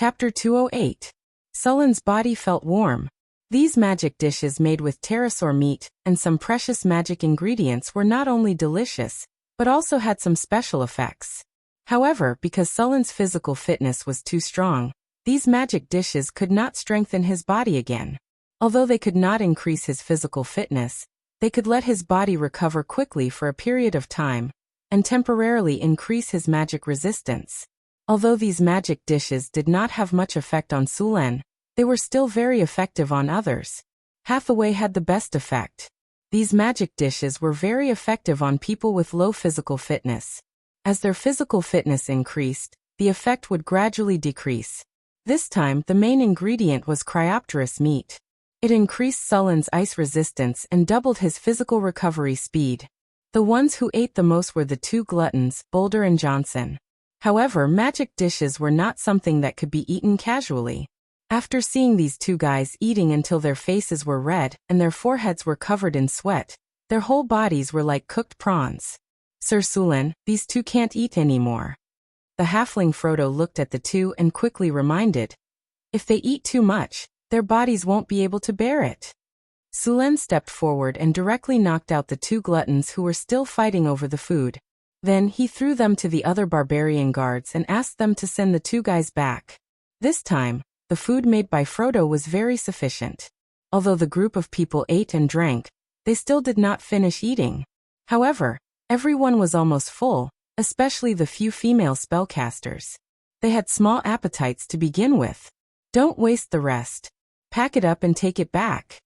Chapter 208. Sullen's body felt warm. These magic dishes made with pterosaur meat and some precious magic ingredients were not only delicious, but also had some special effects. However, because Sullen's physical fitness was too strong, these magic dishes could not strengthen his body again. Although they could not increase his physical fitness, they could let his body recover quickly for a period of time, and temporarily increase his magic resistance. Although these magic dishes did not have much effect on Sullen, they were still very effective on others. Hathaway had the best effect. These magic dishes were very effective on people with low physical fitness. As their physical fitness increased, the effect would gradually decrease. This time, the main ingredient was cryopterous meat. It increased Sullen's ice resistance and doubled his physical recovery speed. The ones who ate the most were the two gluttons, Boulder and Johnson. However, magic dishes were not something that could be eaten casually. After seeing these two guys eating until their faces were red and their foreheads were covered in sweat, their whole bodies were like cooked prawns. "Sir Sullen, these two can't eat anymore." The halfling Frodo looked at the two and quickly reminded, "If they eat too much, their bodies won't be able to bear it." Sullen stepped forward and directly knocked out the two gluttons who were still fighting over the food. Then he threw them to the other barbarian guards and asked them to send the two guys back. This time, the food made by Frodo was very sufficient. Although the group of people ate and drank, they still did not finish eating. However, everyone was almost full, especially the few female spellcasters. They had small appetites to begin with. "Don't waste the rest. Pack it up and take it back."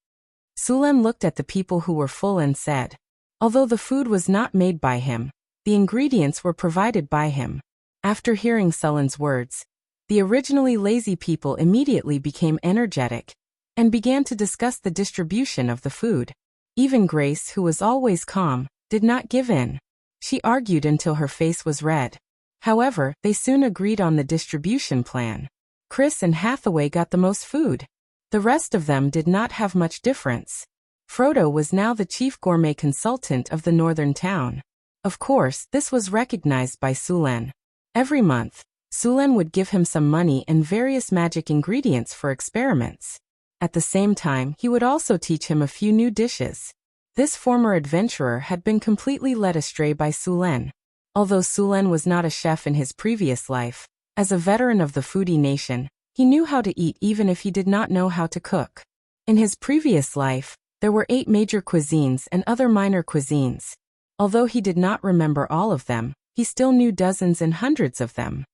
Sullen looked at the people who were full and said, although the food was not made by him, the ingredients were provided by him. After hearing Sullen's words, the originally lazy people immediately became energetic and began to discuss the distribution of the food. Even Grace, who was always calm, did not give in. She argued until her face was red. However, they soon agreed on the distribution plan. Chris and Hathaway got the most food. The rest of them did not have much difference. Frodo was now the chief gourmet consultant of the northern town. Of course, this was recognized by Sullen. Every month, Sullen would give him some money and various magic ingredients for experiments. At the same time, he would also teach him a few new dishes. This former adventurer had been completely led astray by Sullen. Although Sullen was not a chef in his previous life, as a veteran of the foodie nation, he knew how to eat even if he did not know how to cook. In his previous life, there were 8 major cuisines and other minor cuisines. Although he did not remember all of them, he still knew dozens and hundreds of them.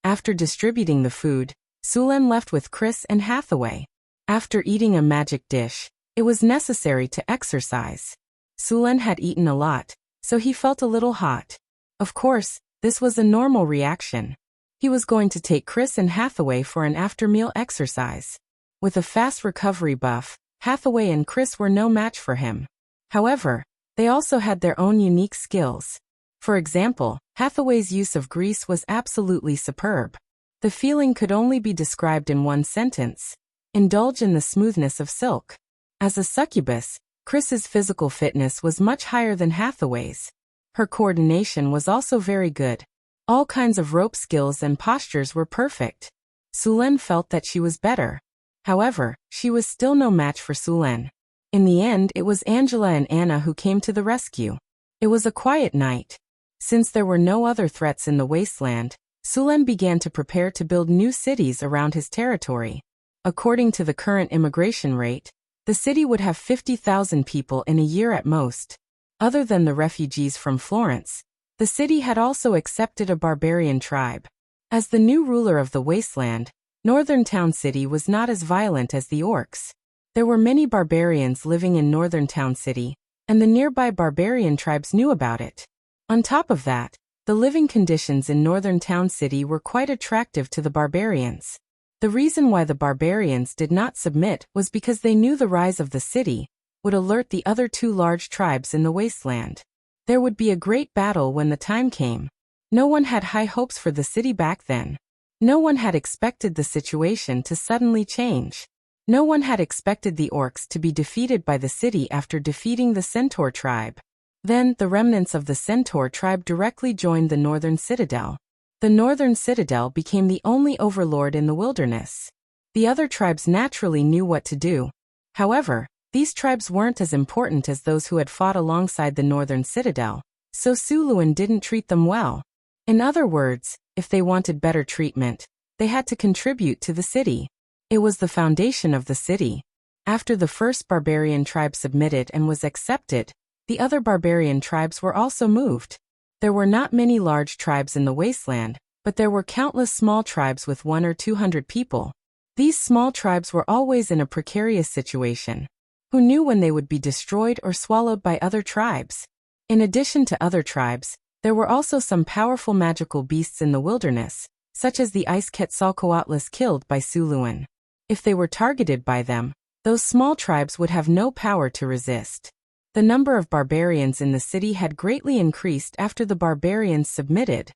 After distributing the food, Sullen left with Chris and Hathaway. After eating a magic dish, it was necessary to exercise. Sullen had eaten a lot, so he felt a little hot. Of course, this was a normal reaction. He was going to take Chris and Hathaway for an after-meal exercise. With a fast recovery buff, Hathaway and Chris were no match for him. However, they also had their own unique skills. For example, Hathaway's use of grease was absolutely superb. The feeling could only be described in one sentence: indulge in the smoothness of silk. As a succubus, Chris's physical fitness was much higher than Hathaway's. Her coordination was also very good. All kinds of rope skills and postures were perfect. Sullen felt that she was better. However, she was still no match for Sullen. In the end, it was Angela and Anna who came to the rescue. It was a quiet night. Since there were no other threats in the wasteland, Sullen began to prepare to build new cities around his territory. According to the current immigration rate, the city would have 50,000 people in a year at most. Other than the refugees from Florence, the city had also accepted a barbarian tribe. As the new ruler of the wasteland, Northern Town City was not as violent as the orcs. There were many barbarians living in Northern Town City, and the nearby barbarian tribes knew about it. On top of that, the living conditions in Northern Town City were quite attractive to the barbarians. The reason why the barbarians did not submit was because they knew the rise of the city would alert the other 2 large tribes in the wasteland. There would be a great battle when the time came. No one had high hopes for the city back then. No one had expected the situation to suddenly change. No one had expected the orcs to be defeated by the city after defeating the Centaur tribe. Then, the remnants of the Centaur tribe directly joined the northern citadel. The northern citadel became the only overlord in the wilderness. The other tribes naturally knew what to do. However, these tribes weren't as important as those who had fought alongside the northern citadel, so Suluan didn't treat them well. In other words, if they wanted better treatment, they had to contribute to the city. It was the foundation of the city. After the first barbarian tribe submitted and was accepted, the other barbarian tribes were also moved. There were not many large tribes in the wasteland, but there were countless small tribes with 100 or 200 people. These small tribes were always in a precarious situation. Who knew when they would be destroyed or swallowed by other tribes? In addition to other tribes, there were also some powerful magical beasts in the wilderness, such as the ice Quetzalcoatlus killed by Suluan. If they were targeted by them, those small tribes would have no power to resist. The number of barbarians in the city had greatly increased after the barbarians submitted.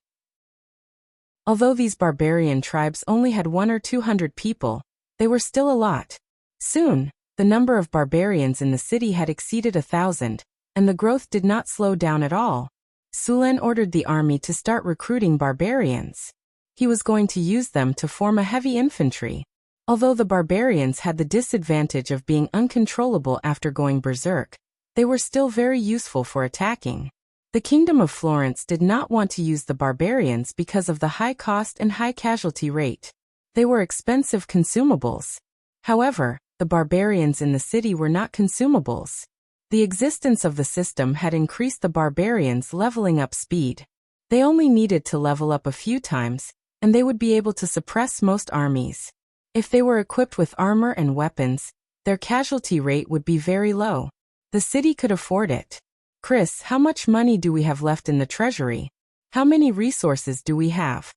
Although these barbarian tribes only had 100 or 200 people, they were still a lot. Soon, the number of barbarians in the city had exceeded 1,000, and the growth did not slow down at all. Suluan ordered the army to start recruiting barbarians. He was going to use them to form a heavy infantry. Although the barbarians had the disadvantage of being uncontrollable after going berserk, they were still very useful for attacking. The Kingdom of Florence did not want to use the barbarians because of the high cost and high casualty rate. They were expensive consumables. However, the barbarians in the city were not consumables. The existence of the system had increased the barbarians' leveling up speed. They only needed to level up a few times, and they would be able to suppress most armies. If they were equipped with armor and weapons, their casualty rate would be very low. The city could afford it. Chris, how much money do we have left in the treasury? How many resources do we have?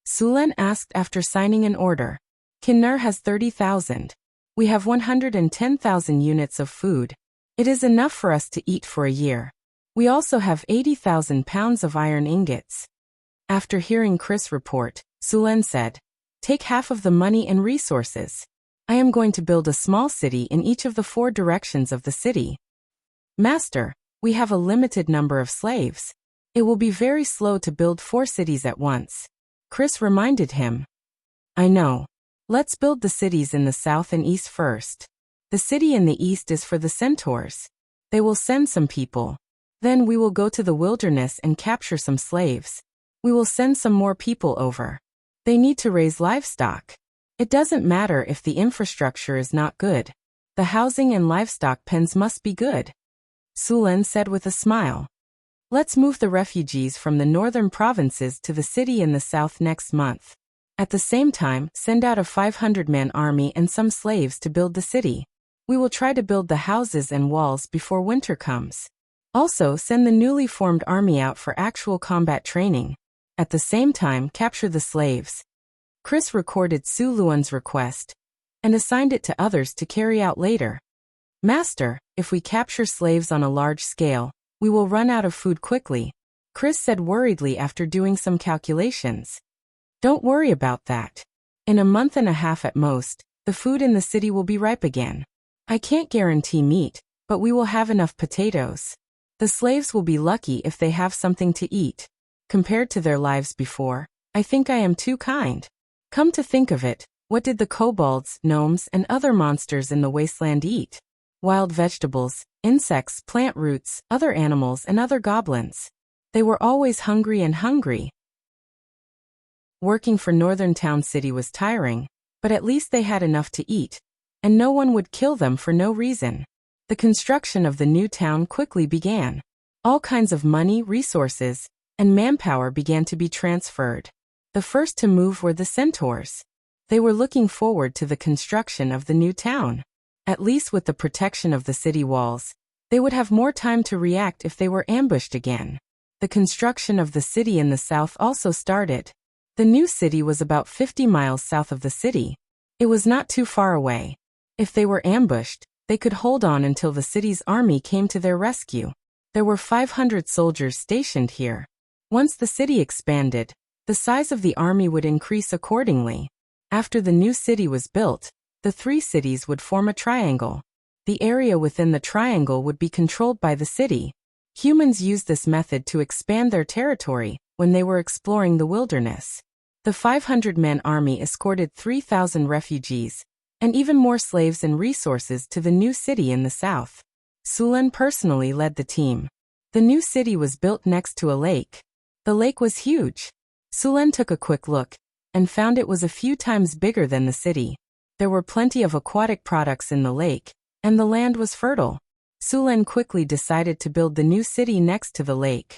Suluan asked after signing an order. Kinnar has 30,000. We have 110,000 units of food. It is enough for us to eat for a year. We also have 80,000 pounds of iron ingots. After hearing Chris' report, Suluan said, "Take half of the money and resources. I am going to build a small city in each of the 4 directions of the city." "Master, we have a limited number of slaves. It will be very slow to build 4 cities at once." Chris reminded him. "I know. Let's build the cities in the south and east first. The city in the east is for the centaurs. They will send some people. Then we will go to the wilderness and capture some slaves. We will send some more people over. They need to raise livestock. It doesn't matter if the infrastructure is not good. The housing and livestock pens must be good." Suluan said with a smile. "Let's move the refugees from the northern provinces to the city in the south next month. At the same time, send out a 500-man army and some slaves to build the city. We will try to build the houses and walls before winter comes. Also, send the newly formed army out for actual combat training. At the same time, capture the slaves." Chris recorded Suluan's request and assigned it to others to carry out later. "Master, if we capture slaves on a large scale, we will run out of food quickly," Chris said worriedly after doing some calculations. "Don't worry about that. In a month and a half at most, the food in the city will be ripe again. I can't guarantee meat, but we will have enough potatoes. The slaves will be lucky if they have something to eat. Compared to their lives before, I think I am too kind. Come to think of it, what did the kobolds, gnomes, and other monsters in the wasteland eat? Wild vegetables, insects, plant roots, other animals, and other goblins. They were always hungry and hungry." Working for Northern Town City was tiring, but at least they had enough to eat, and no one would kill them for no reason. The construction of the new town quickly began. All kinds of money, resources, and manpower began to be transferred. The first to move were the centaurs. They were looking forward to the construction of the new town. At least with the protection of the city walls, they would have more time to react if they were ambushed again. The construction of the city in the south also started. The new city was about 50 miles south of the city. It was not too far away. If they were ambushed, they could hold on until the city's army came to their rescue. There were 500 soldiers stationed here. Once the city expanded, the size of the army would increase accordingly. After the new city was built, the 3 cities would form a triangle. The area within the triangle would be controlled by the city. Humans used this method to expand their territory, when they were exploring the wilderness. The 500-man army escorted 3,000 refugees, and even more slaves and resources to the new city in the south. Sulen personally led the team. The new city was built next to a lake. The lake was huge. Sulen took a quick look, and found it was a few times bigger than the city. There were plenty of aquatic products in the lake, and the land was fertile. Sulen quickly decided to build the new city next to the lake.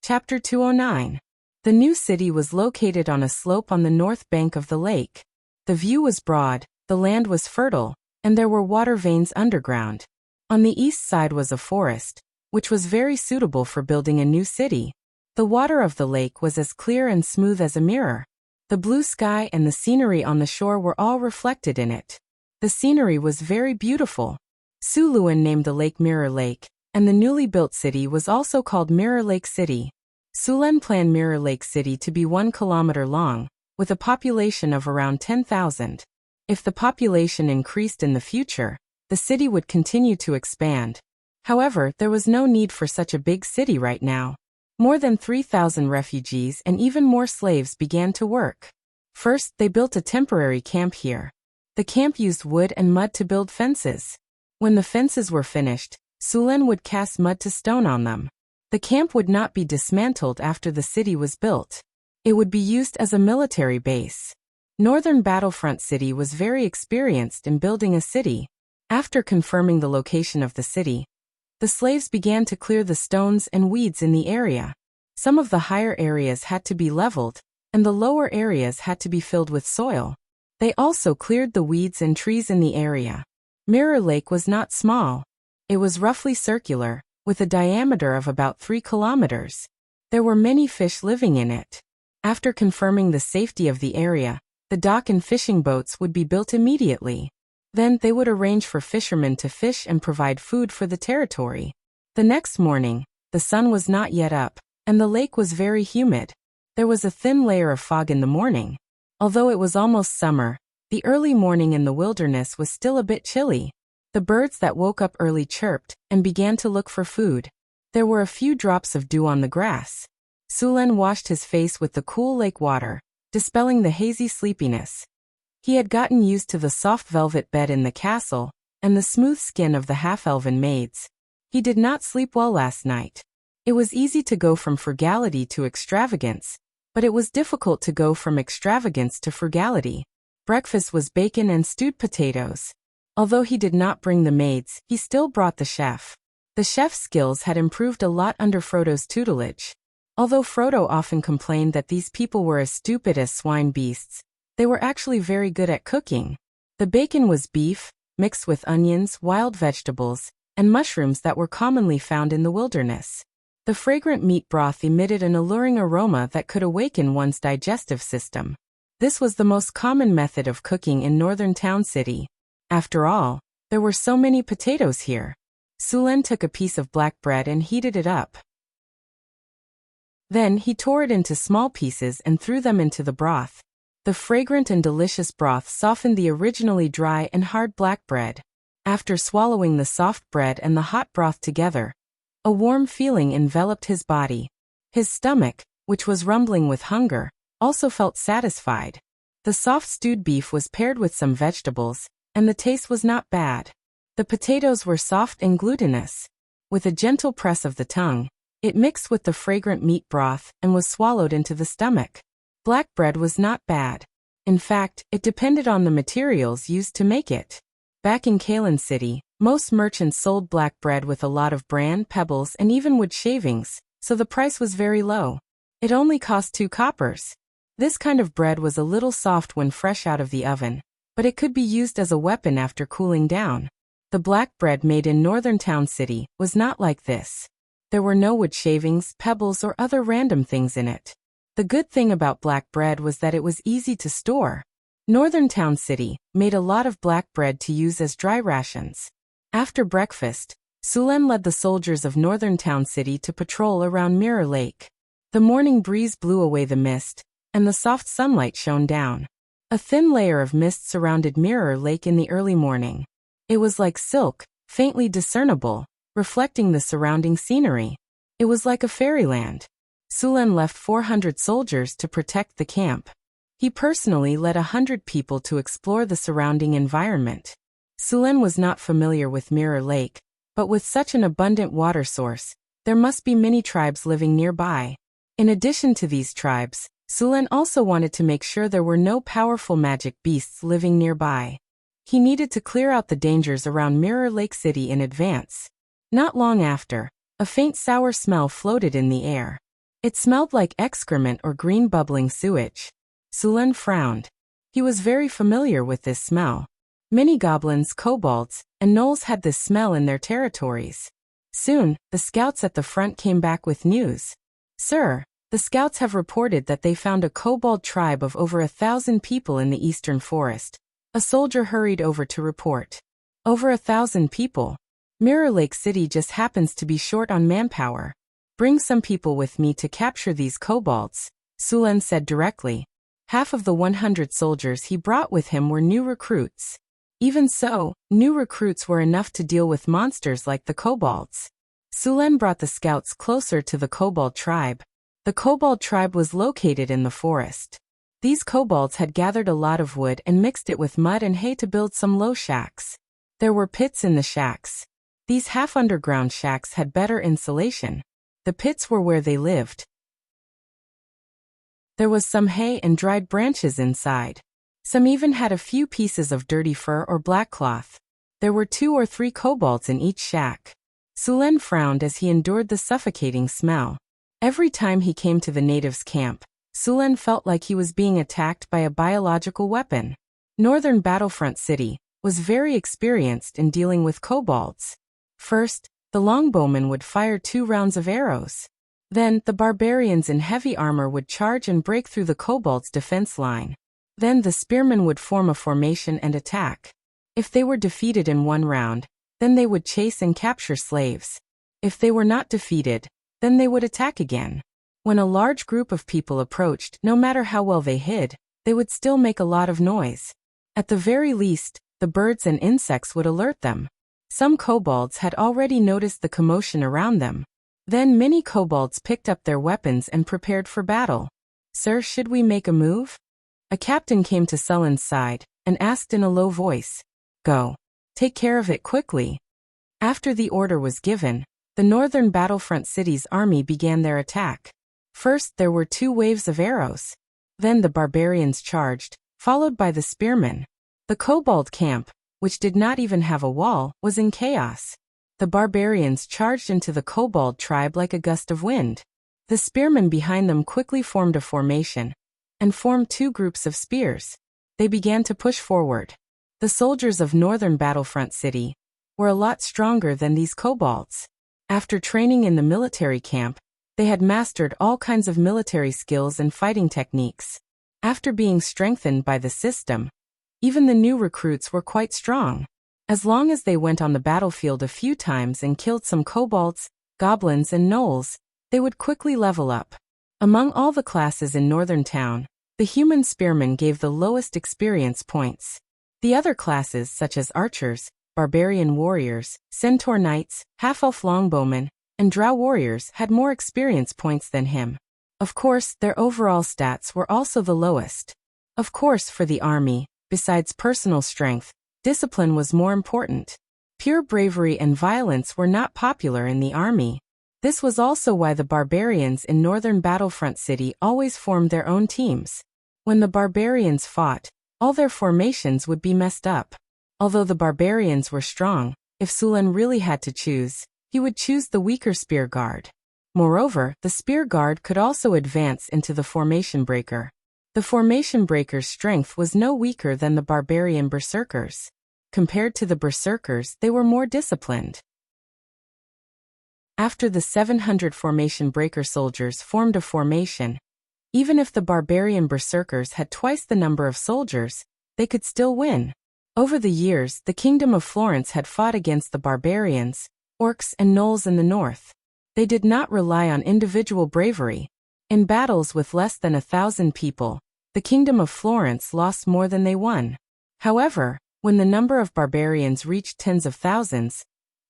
Chapter 209. The new city was located on a slope on the north bank of the lake. The view was broad, the land was fertile, and there were water veins underground. On the east side was a forest, which was very suitable for building a new city. The water of the lake was as clear and smooth as a mirror. The blue sky and the scenery on the shore were all reflected in it. The scenery was very beautiful. Suluan named the lake Mirror Lake, and the newly built city was also called Mirror Lake City. Sulen planned Mirror Lake City to be 1 kilometer long, with a population of around 10,000. If the population increased in the future, the city would continue to expand. However, there was no need for such a big city right now. More than 3,000 refugees and even more slaves began to work. First, they built a temporary camp here. The camp used wood and mud to build fences. When the fences were finished, Sulen would cast mud to stone on them. The camp would not be dismantled after the city was built. It would be used as a military base. Northern Battlefront City was very experienced in building a city. After confirming the location of the city, the slaves began to clear the stones and weeds in the area. Some of the higher areas had to be leveled, and the lower areas had to be filled with soil. They also cleared the weeds and trees in the area. Mirror Lake was not small. It was roughly circular, with a diameter of about 3 kilometers. There were many fish living in it. After confirming the safety of the area, the dock and fishing boats would be built immediately. Then they would arrange for fishermen to fish and provide food for the territory. The next morning, the sun was not yet up, and the lake was very humid. There was a thin layer of fog in the morning. Although it was almost summer, the early morning in the wilderness was still a bit chilly. The birds that woke up early chirped and began to look for food. There were a few drops of dew on the grass. Sulen washed his face with the cool lake water, dispelling the hazy sleepiness. He had gotten used to the soft velvet bed in the castle and the smooth skin of the half-elven maids. He did not sleep well last night. It was easy to go from frugality to extravagance, but it was difficult to go from extravagance to frugality. Breakfast was bacon and stewed potatoes. Although he did not bring the maids, he still brought the chef. The chef's skills had improved a lot under Frodo's tutelage. Although Frodo often complained that these people were as stupid as swine beasts, they were actually very good at cooking. The bacon was beef, mixed with onions, wild vegetables, and mushrooms that were commonly found in the wilderness. The fragrant meat broth emitted an alluring aroma that could awaken one's digestive system. This was the most common method of cooking in Northern Town City. After all, there were so many potatoes here. Sulen took a piece of black bread and heated it up. Then he tore it into small pieces and threw them into the broth. The fragrant and delicious broth softened the originally dry and hard black bread. After swallowing the soft bread and the hot broth together, a warm feeling enveloped his body. His stomach, which was rumbling with hunger, also felt satisfied. The soft stewed beef was paired with some vegetables, and the taste was not bad. The potatoes were soft and glutinous. With a gentle press of the tongue, it mixed with the fragrant meat broth and was swallowed into the stomach. Black bread was not bad. In fact, it depended on the materials used to make it. Back in Kalen City, most merchants sold black bread with a lot of bran, pebbles, and even wood shavings, so the price was very low. It only cost 2 coppers. This kind of bread was a little soft when fresh out of the oven, but it could be used as a weapon after cooling down. The black bread made in Northern Town City was not like this. There were no wood shavings, pebbles, or other random things in it. The good thing about black bread was that it was easy to store. Northern Town City made a lot of black bread to use as dry rations. After breakfast, Sulen led the soldiers of Northern Town City to patrol around Mirror Lake. The morning breeze blew away the mist, and the soft sunlight shone down. A thin layer of mist surrounded Mirror Lake in the early morning. It was like silk, faintly discernible, reflecting the surrounding scenery. It was like a fairyland. Sulen left 400 soldiers to protect the camp. He personally led 100 people to explore the surrounding environment. Sulen was not familiar with Mirror Lake, but with such an abundant water source, there must be many tribes living nearby. In addition to these tribes, Sulen also wanted to make sure there were no powerful magic beasts living nearby. He needed to clear out the dangers around Mirror Lake City in advance. Not long after, a faint sour smell floated in the air. It smelled like excrement or green bubbling sewage. Sulen frowned. He was very familiar with this smell. Many goblins, kobolds, and gnolls had this smell in their territories. Soon, the scouts at the front came back with news. "Sir, the scouts have reported that they found a kobold tribe of over 1,000 people in the eastern forest." A soldier hurried over to report. "Over 1,000 people? Mirror Lake City just happens to be short on manpower. Bring some people with me to capture these kobolds," Sulen said directly. Half of the 100 soldiers he brought with him were new recruits. Even so, new recruits were enough to deal with monsters like the kobolds. Sulen brought the scouts closer to the kobold tribe. The kobold tribe was located in the forest. These kobolds had gathered a lot of wood and mixed it with mud and hay to build some low shacks. There were pits in the shacks. These half-underground shacks had better insulation. The pits were where they lived. There was some hay and dried branches inside. Some even had a few pieces of dirty fur or black cloth. There were 2 or 3 kobolds in each shack. Sulen frowned as he endured the suffocating smell. Every time he came to the natives' camp, Sulen felt like he was being attacked by a biological weapon. Northern Battlefront City was very experienced in dealing with kobolds. First, the longbowmen would fire 2 rounds of arrows. Then, the barbarians in heavy armor would charge and break through the kobolds' defense line. Then the spearmen would form a formation and attack. If they were defeated in 1 round, then they would chase and capture slaves. If they were not defeated, then they would attack again. When a large group of people approached, no matter how well they hid, they would still make a lot of noise. At the very least, the birds and insects would alert them. Some kobolds had already noticed the commotion around them. Then many kobolds picked up their weapons and prepared for battle. "Sir, should we make a move?" A captain came to Sulen's side and asked in a low voice. "Go. Take care of it quickly." After the order was given, the northern Battlefront City's army began their attack. First, there were 2 waves of arrows. Then the barbarians charged, followed by the spearmen. The kobold camp, which did not even have a wall, was in chaos. The barbarians charged into the kobold tribe like a gust of wind. The spearmen behind them quickly formed a formation and formed 2 groups of spears. They began to push forward. The soldiers of northern Battlefront City were a lot stronger than these kobolds. After training in the military camp, they had mastered all kinds of military skills and fighting techniques. After being strengthened by the system, even the new recruits were quite strong. As long as they went on the battlefield a few times and killed some kobolds, goblins and gnolls, they would quickly level up. Among all the classes in Northern Town, the human spearmen gave the lowest experience points. The other classes such as archers, barbarian warriors, centaur knights, half-elf longbowmen, and drow warriors had more experience points than him. Of course, their overall stats were also the lowest. Of course, for the army, besides personal strength, discipline was more important. Pure bravery and violence were not popular in the army. This was also why the barbarians in northern Battlefront City always formed their own teams. When the barbarians fought, all their formations would be messed up. Although the barbarians were strong, if Sulen really had to choose, he would choose the weaker spear guard. Moreover, the spear guard could also advance into the formation breaker. The formation breaker's strength was no weaker than the barbarian berserkers. Compared to the berserkers, they were more disciplined. After the 700 formation breaker soldiers formed a formation, even if the barbarian berserkers had twice the number of soldiers, they could still win. Over the years, the Kingdom of Florence had fought against the barbarians, orcs and gnolls in the north. They did not rely on individual bravery. In battles with less than 1,000 people, the Kingdom of Florence lost more than they won. However, when the number of barbarians reached tens of thousands,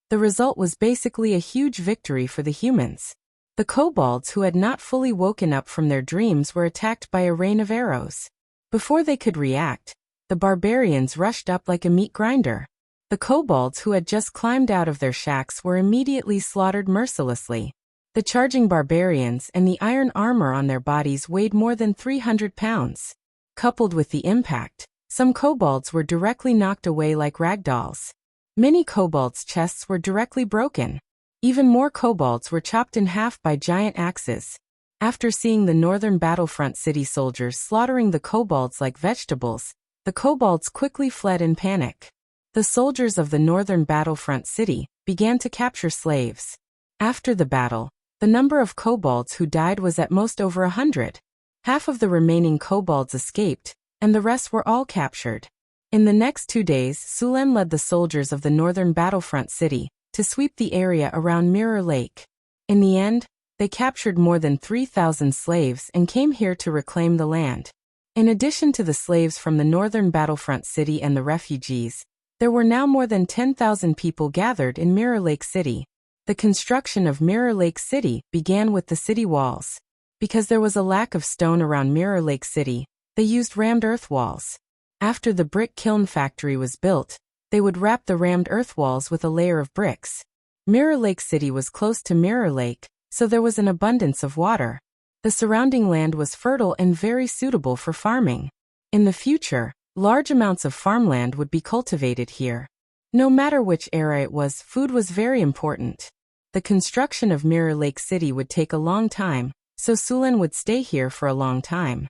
the result was basically a huge victory for the humans. The kobolds who had not fully woken up from their dreams were attacked by a rain of arrows. Before they could react, the barbarians rushed up like a meat grinder. The kobolds who had just climbed out of their shacks were immediately slaughtered mercilessly. The charging barbarians and the iron armor on their bodies weighed more than 300 pounds. Coupled with the impact, some kobolds were directly knocked away like ragdolls. Many kobolds' chests were directly broken. Even more kobolds were chopped in half by giant axes. After seeing the northern battlefront city soldiers slaughtering the kobolds like vegetables, the kobolds quickly fled in panic. The soldiers of the northern battlefront city began to capture slaves. After the battle, the number of kobolds who died was at most over 100. Half of the remaining kobolds escaped, and the rest were all captured. In the next 2 days, Sulen led the soldiers of the northern battlefront city to sweep the area around Mirror Lake. In the end, they captured more than 3,000 slaves and came here to reclaim the land. In addition to the slaves from the northern battlefront city and the refugees, there were now more than 10,000 people gathered in Mirror Lake City. The construction of Mirror Lake City began with the city walls. Because there was a lack of stone around Mirror Lake City, they used rammed earth walls. After the brick kiln factory was built, they would wrap the rammed earth walls with a layer of bricks. Mirror Lake City was close to Mirror Lake, so there was an abundance of water. The surrounding land was fertile and very suitable for farming. In the future, large amounts of farmland would be cultivated here. No matter which era it was, food was very important. The construction of Mirror Lake City would take a long time, so Sulen would stay here for a long time.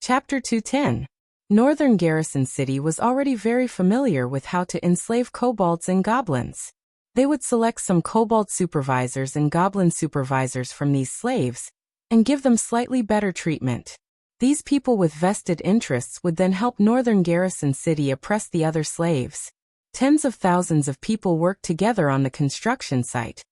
Chapter 210. Northern Garrison City was already very familiar with how to enslave kobolds and goblins. They would select some kobold supervisors and goblin supervisors from these slaves, and give them slightly better treatment. These people with vested interests would then help Northern Garrison City oppress the other slaves. Tens of thousands of people worked together on the construction site,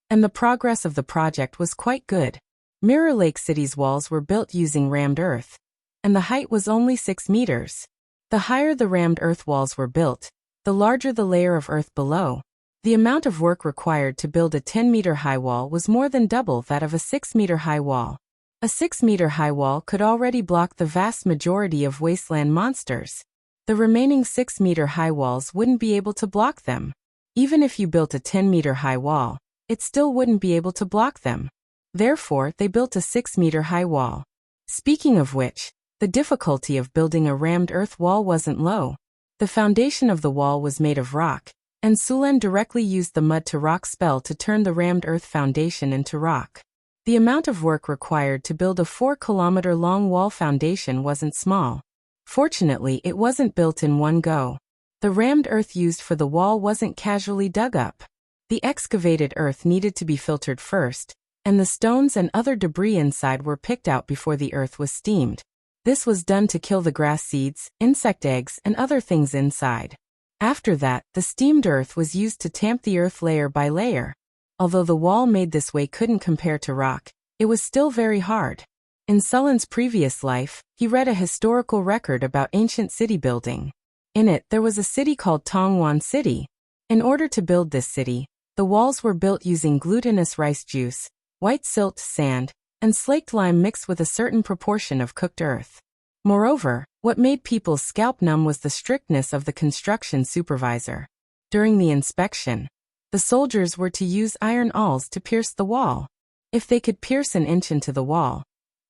and the progress of the project was quite good. Mirror Lake City's walls were built using rammed earth, and the height was only 6 meters. The higher the rammed earth walls were built, the larger the layer of earth below. The amount of work required to build a 10-meter-high wall was more than double that of a 6-meter-high wall. A 6-meter-high wall could already block the vast majority of wasteland monsters. The remaining 6-meter-high walls wouldn't be able to block them. Even if you built a 10-meter-high wall, it still wouldn't be able to block them. Therefore, they built a 6-meter-high wall. Speaking of which, the difficulty of building a rammed earth wall wasn't low. The foundation of the wall was made of rock, and Sulen directly used the mud-to-rock spell to turn the rammed earth foundation into rock. The amount of work required to build a 4-kilometer-long wall foundation wasn't small. Fortunately, it wasn't built in one go. The rammed earth used for the wall wasn't casually dug up. The excavated earth needed to be filtered first, and the stones and other debris inside were picked out before the earth was steamed. This was done to kill the grass seeds, insect eggs, and other things inside. After that, the steamed earth was used to tamp the earth layer by layer. Although the wall made this way couldn't compare to rock, it was still very hard. In Sulen's previous life, he read a historical record about ancient city building. In it, there was a city called Tongwan City. In order to build this city, the walls were built using glutinous rice juice, white silt sand, and slaked lime mixed with a certain proportion of cooked earth. Moreover, what made people's scalp numb was the strictness of the construction supervisor. During the inspection, the soldiers were to use iron awls to pierce the wall. If they could pierce an inch into the wall,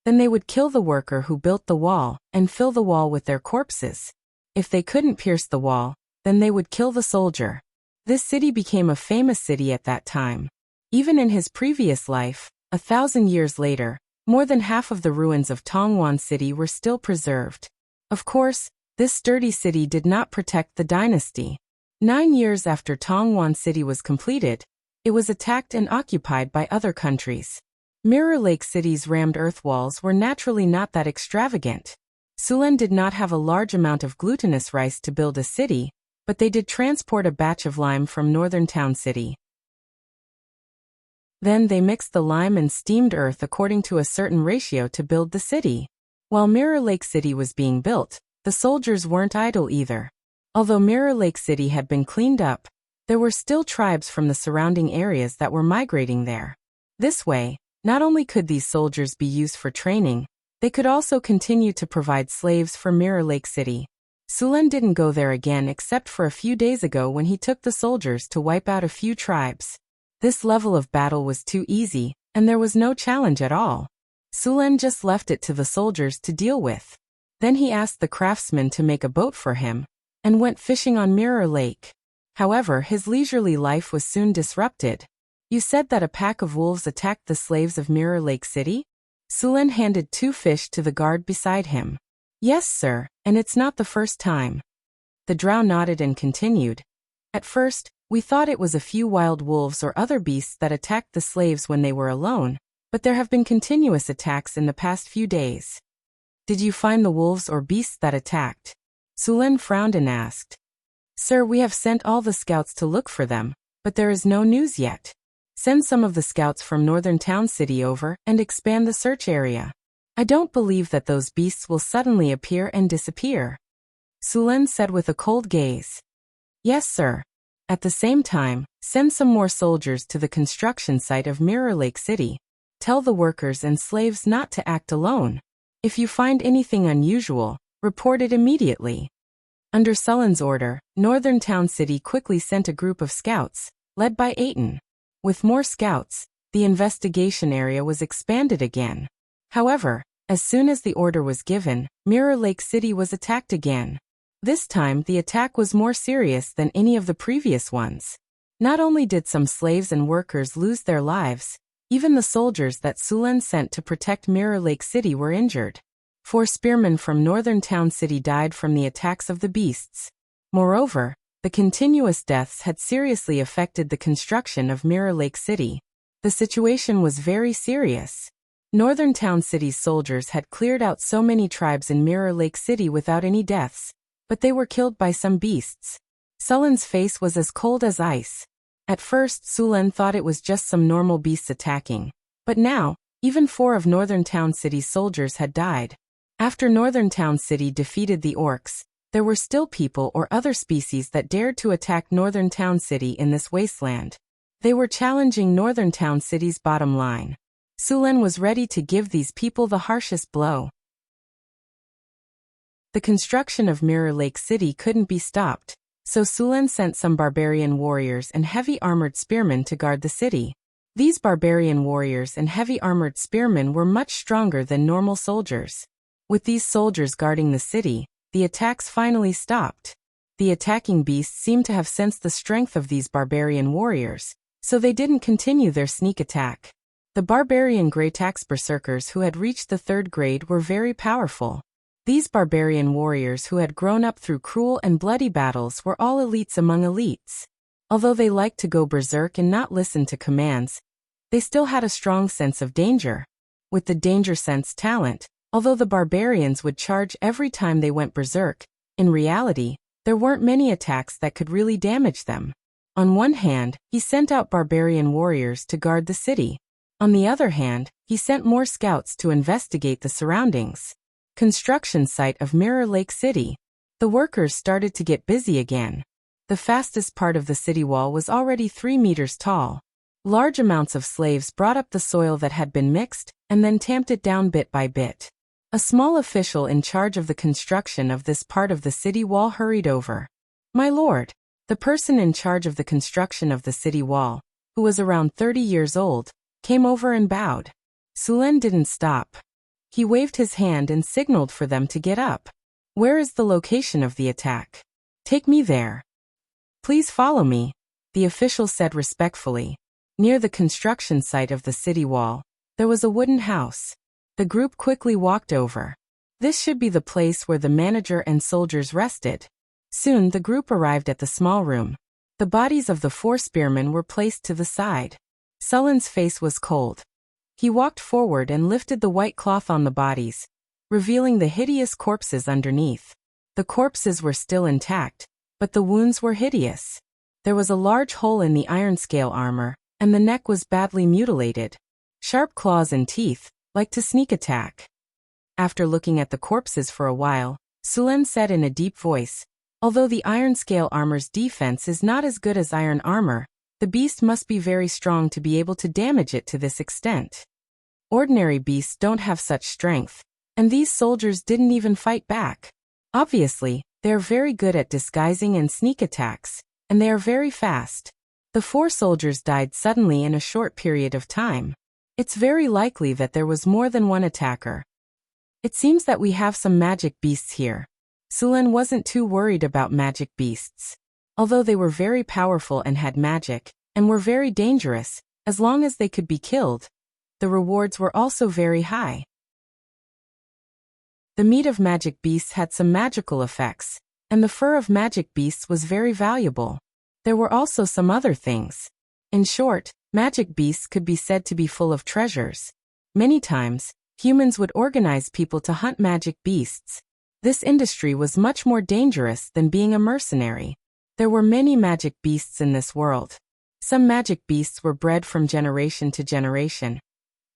then they would kill the worker who built the wall and fill the wall with their corpses. If they couldn't pierce the wall, then they would kill the soldier. This city became a famous city at that time. Even in his previous life, 1,000 years later, more than half of the ruins of Tongwan City were still preserved. Of course, this sturdy city did not protect the dynasty. 9 years after Tongwan City was completed, it was attacked and occupied by other countries. Mirror Lake City's rammed earth walls were naturally not that extravagant. Sulen did not have a large amount of glutinous rice to build a city, but they did transport a batch of lime from Northern Town City. Then they mixed the lime and steamed earth according to a certain ratio to build the city. While Mirror Lake City was being built, the soldiers weren't idle either. Although Mirror Lake City had been cleaned up, There were still tribes from the surrounding areas that were migrating there. This way, not only could these soldiers be used for training, they could also continue to provide slaves for Mirror Lake City. Sulen didn't go there again except for a few days ago when he took the soldiers to wipe out a few tribes. This level of battle was too easy, and there was no challenge at all. Sulen just left it to the soldiers to deal with. Then he asked the craftsman to make a boat for him, and went fishing on Mirror Lake. However, his leisurely life was soon disrupted. You said that a pack of wolves attacked the slaves of Mirror Lake City? Sulen handed 2 fish to the guard beside him. Yes, sir, and it's not the first time. The drow nodded and continued. At first, we thought it was a few wild wolves or other beasts that attacked the slaves when they were alone, but there have been continuous attacks in the past few days. Did you find the wolves or beasts that attacked? Sulen frowned and asked. Sir, we have sent all the scouts to look for them, but there is no news yet. Send some of the scouts from Northern Town City over and expand the search area. I don't believe that those beasts will suddenly appear and disappear. Sulen said with a cold gaze. Yes, sir. At the same time, send some more soldiers to the construction site of Mirror Lake City. Tell the workers and slaves not to act alone. If you find anything unusual, report it immediately. Under Sullen's order, Northern Town City quickly sent a group of scouts, led by Aiton. With more scouts, the investigation area was expanded again. However, as soon as the order was given, Mirror Lake City was attacked again. This time, the attack was more serious than any of the previous ones. Not only did some slaves and workers lose their lives, even the soldiers that Sulen sent to protect Mirror Lake City were injured. 4 spearmen from Northern Town City died from the attacks of the beasts. Moreover, the continuous deaths had seriously affected the construction of Mirror Lake City. The situation was very serious. Northern Town City's soldiers had cleared out so many tribes in Mirror Lake City without any deaths, but they were killed by some beasts. Sullen's face was as cold as ice. At first, Sulen thought it was just some normal beasts attacking, but now, even 4 of Northern Town City's soldiers had died. After Northern Town City defeated the orcs, there were still people or other species that dared to attack Northern Town City in this wasteland. They were challenging Northern Town City's bottom line. Sulen was ready to give these people the harshest blow. The construction of Mirror Lake City couldn't be stopped, so Sulen sent some barbarian warriors and heavy-armored spearmen to guard the city. These barbarian warriors and heavy-armored spearmen were much stronger than normal soldiers. With these soldiers guarding the city, the attacks finally stopped. The attacking beasts seemed to have sensed the strength of these barbarian warriors, so they didn't continue their sneak attack. The barbarian Greytax berserkers who had reached the 3rd grade were very powerful. These barbarian warriors who had grown up through cruel and bloody battles were all elites among elites. Although they liked to go berserk and not listen to commands, they still had a strong sense of danger. With the danger sense talent, although the barbarians would charge every time they went berserk, in reality, there weren't many attacks that could really damage them. On one hand, he sent out barbarian warriors to guard the city. On the other hand, he sent more scouts to investigate the surroundings. Construction site of Mirror Lake City. The workers started to get busy again. The fastest part of the city wall was already 3 meters tall. Large amounts of slaves brought up the soil that had been mixed, and then tamped it down bit by bit. A small official in charge of the construction of this part of the city wall hurried over. My lord, the person in charge of the construction of the city wall, who was around 30 years old, came over and bowed. Sulen didn't stop. He waved his hand and signaled for them to get up. Where is the location of the attack? Take me there. Please follow me, the official said respectfully. Near the construction site of the city wall, there was a wooden house. The group quickly walked over. This should be the place where the manager and soldiers rested. Soon the group arrived at the small room. The bodies of the 4 spearmen were placed to the side. Sullen's face was cold. He walked forward and lifted the white cloth on the bodies, revealing the hideous corpses underneath. The corpses were still intact, but the wounds were hideous. There was a large hole in the iron scale armor, and the neck was badly mutilated. Sharp claws and teeth, like to sneak attack. After looking at the corpses for a while, Sulen said in a deep voice, Although the iron scale armor's defense is not as good as iron armor, the beast must be very strong to be able to damage it to this extent. Ordinary beasts don't have such strength, and these soldiers didn't even fight back. Obviously, they are very good at disguising and sneak attacks, and they are very fast. The 4 soldiers died suddenly in a short period of time. It's very likely that there was more than one attacker. It seems that we have some magic beasts here. Sulen wasn't too worried about magic beasts. Although they were very powerful and had magic, and were very dangerous, as long as they could be killed, the rewards were also very high. The meat of magic beasts had some magical effects, and the fur of magic beasts was very valuable. There were also some other things. In short, magic beasts could be said to be full of treasures. Many times, humans would organize people to hunt magic beasts. This industry was much more dangerous than being a mercenary. There were many magic beasts in this world. Some magic beasts were bred from generation to generation,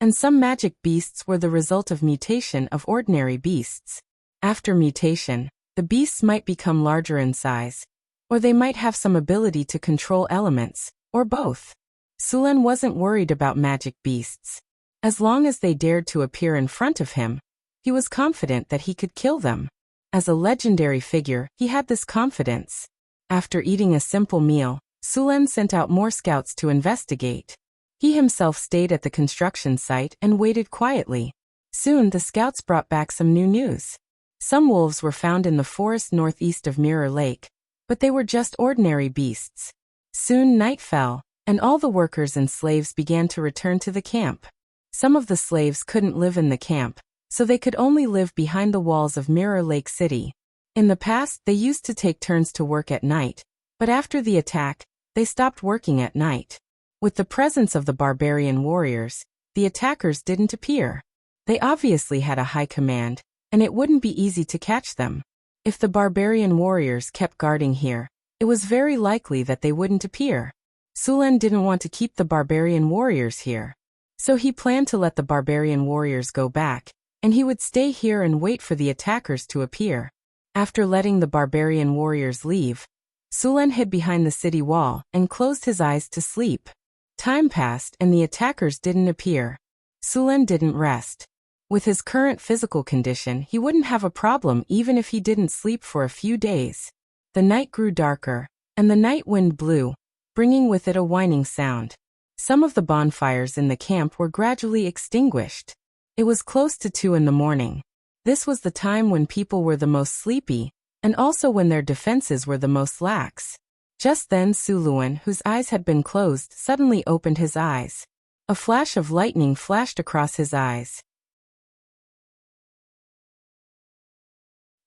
and some magic beasts were the result of mutation of ordinary beasts. After mutation, the beasts might become larger in size, or they might have some ability to control elements, or both. Sulen wasn't worried about magic beasts. As long as they dared to appear in front of him, he was confident that he could kill them. As a legendary figure, he had this confidence. After eating a simple meal, Sulen sent out more scouts to investigate. He himself stayed at the construction site and waited quietly. Soon the scouts brought back some new news. Some wolves were found in the forest northeast of Mirror Lake, but they were just ordinary beasts. Soon night fell, and all the workers and slaves began to return to the camp. Some of the slaves couldn't live in the camp, so they could only live behind the walls of Mirror Lake City. In the past, they used to take turns to work at night, but after the attack, they stopped working at night. With the presence of the barbarian warriors, the attackers didn't appear. They obviously had a high command, and it wouldn't be easy to catch them. If the barbarian warriors kept guarding here, it was very likely that they wouldn't appear. Sulen didn't want to keep the barbarian warriors here, so he planned to let the barbarian warriors go back, and he would stay here and wait for the attackers to appear. After letting the barbarian warriors leave, Sulen hid behind the city wall and closed his eyes to sleep. Time passed and the attackers didn't appear. Sulen didn't rest. With his current physical condition, he wouldn't have a problem even if he didn't sleep for a few days. The night grew darker, and the night wind blew, bringing with it a whining sound. Some of the bonfires in the camp were gradually extinguished. It was close to 2 in the morning. This was the time when people were the most sleepy, and also when their defenses were the most lax. Just then Suluan, whose eyes had been closed, suddenly opened his eyes. A flash of lightning flashed across his eyes.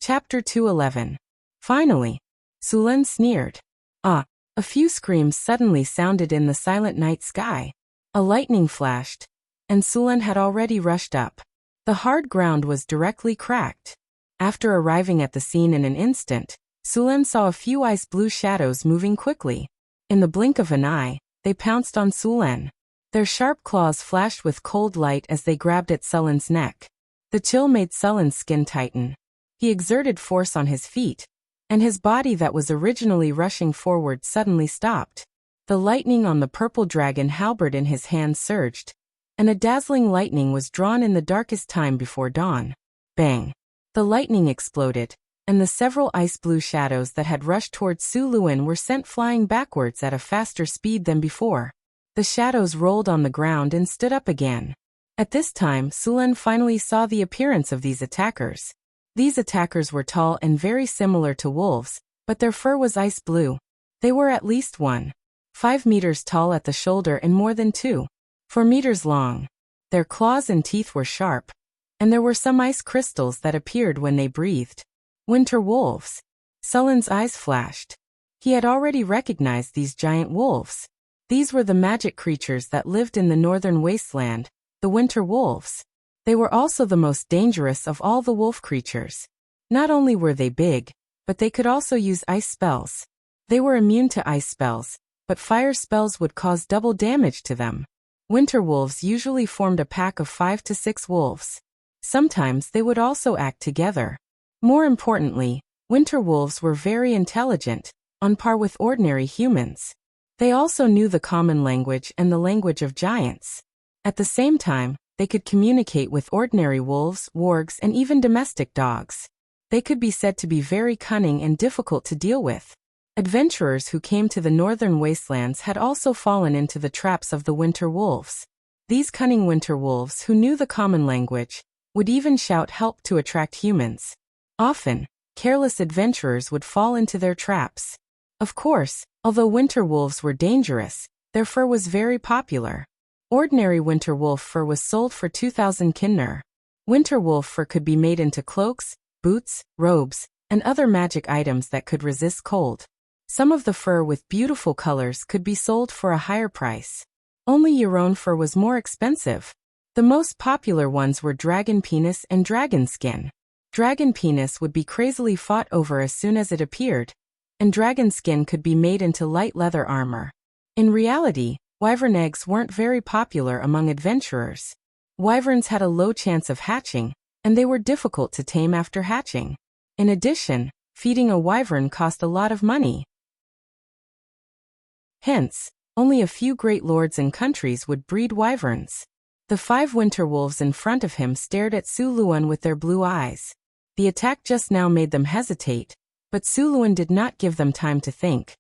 Chapter 211. Finally. Sulen sneered. Ah! A few screams suddenly sounded in the silent night sky. A lightning flashed, and Sulen had already rushed up. The hard ground was directly cracked. After arriving at the scene in an instant, Sulen saw a few ice-blue shadows moving quickly. In the blink of an eye, they pounced on Sulen. Their sharp claws flashed with cold light as they grabbed at Sulen's neck. The chill made Sulen's skin tighten. He exerted force on his feet, and his body that was originally rushing forward suddenly stopped. The lightning on the purple dragon halberd in his hand surged, and a dazzling lightning was drawn in the darkest time before dawn. Bang! The lightning exploded, and the several ice-blue shadows that had rushed towards Suluan were sent flying backwards at a faster speed than before. The shadows rolled on the ground and stood up again. At this time, Sulen finally saw the appearance of these attackers. These attackers were tall and very similar to wolves, but their fur was ice blue. They were at least 1.5 meters tall at the shoulder and more than 2.4 meters long. Their claws and teeth were sharp, and there were some ice crystals that appeared when they breathed. Winter wolves. Sulen's eyes flashed. He had already recognized these giant wolves. These were the magic creatures that lived in the northern wasteland, the winter wolves. They were also the most dangerous of all the wolf creatures. Not only were they big, but they could also use ice spells. They were immune to ice spells, but fire spells would cause double damage to them. Winter wolves usually formed a pack of 5 to 6 wolves. Sometimes they would also act together. More importantly, Winter wolves were very intelligent, on par with ordinary humans. They also knew the common language and the language of giants. At the same time, they could communicate with ordinary wolves, wargs, and even domestic dogs. They could be said to be very cunning and difficult to deal with. Adventurers who came to the northern wastelands had also fallen into the traps of the winter wolves. These cunning winter wolves, who knew the common language, would even shout help to attract humans. Often, careless adventurers would fall into their traps. Of course, although winter wolves were dangerous, their fur was very popular. Ordinary winter wolf fur was sold for 2,000 kinner. Winter wolf fur could be made into cloaks, boots, robes, and other magic items that could resist cold. Some of the fur with beautiful colors could be sold for a higher price. Only your own fur was more expensive. The most popular ones were dragon penis and dragon skin. Dragon penis would be crazily fought over as soon as it appeared, and dragon skin could be made into light leather armor. In reality, wyvern eggs weren't very popular among adventurers. Wyverns had a low chance of hatching, and they were difficult to tame after hatching. In addition, feeding a wyvern cost a lot of money. Hence, only a few great lords and countries would breed wyverns. The 5 winter wolves in front of him stared at Su Luan with their blue eyes. The attack just now made them hesitate, but Su Luan did not give them time to think.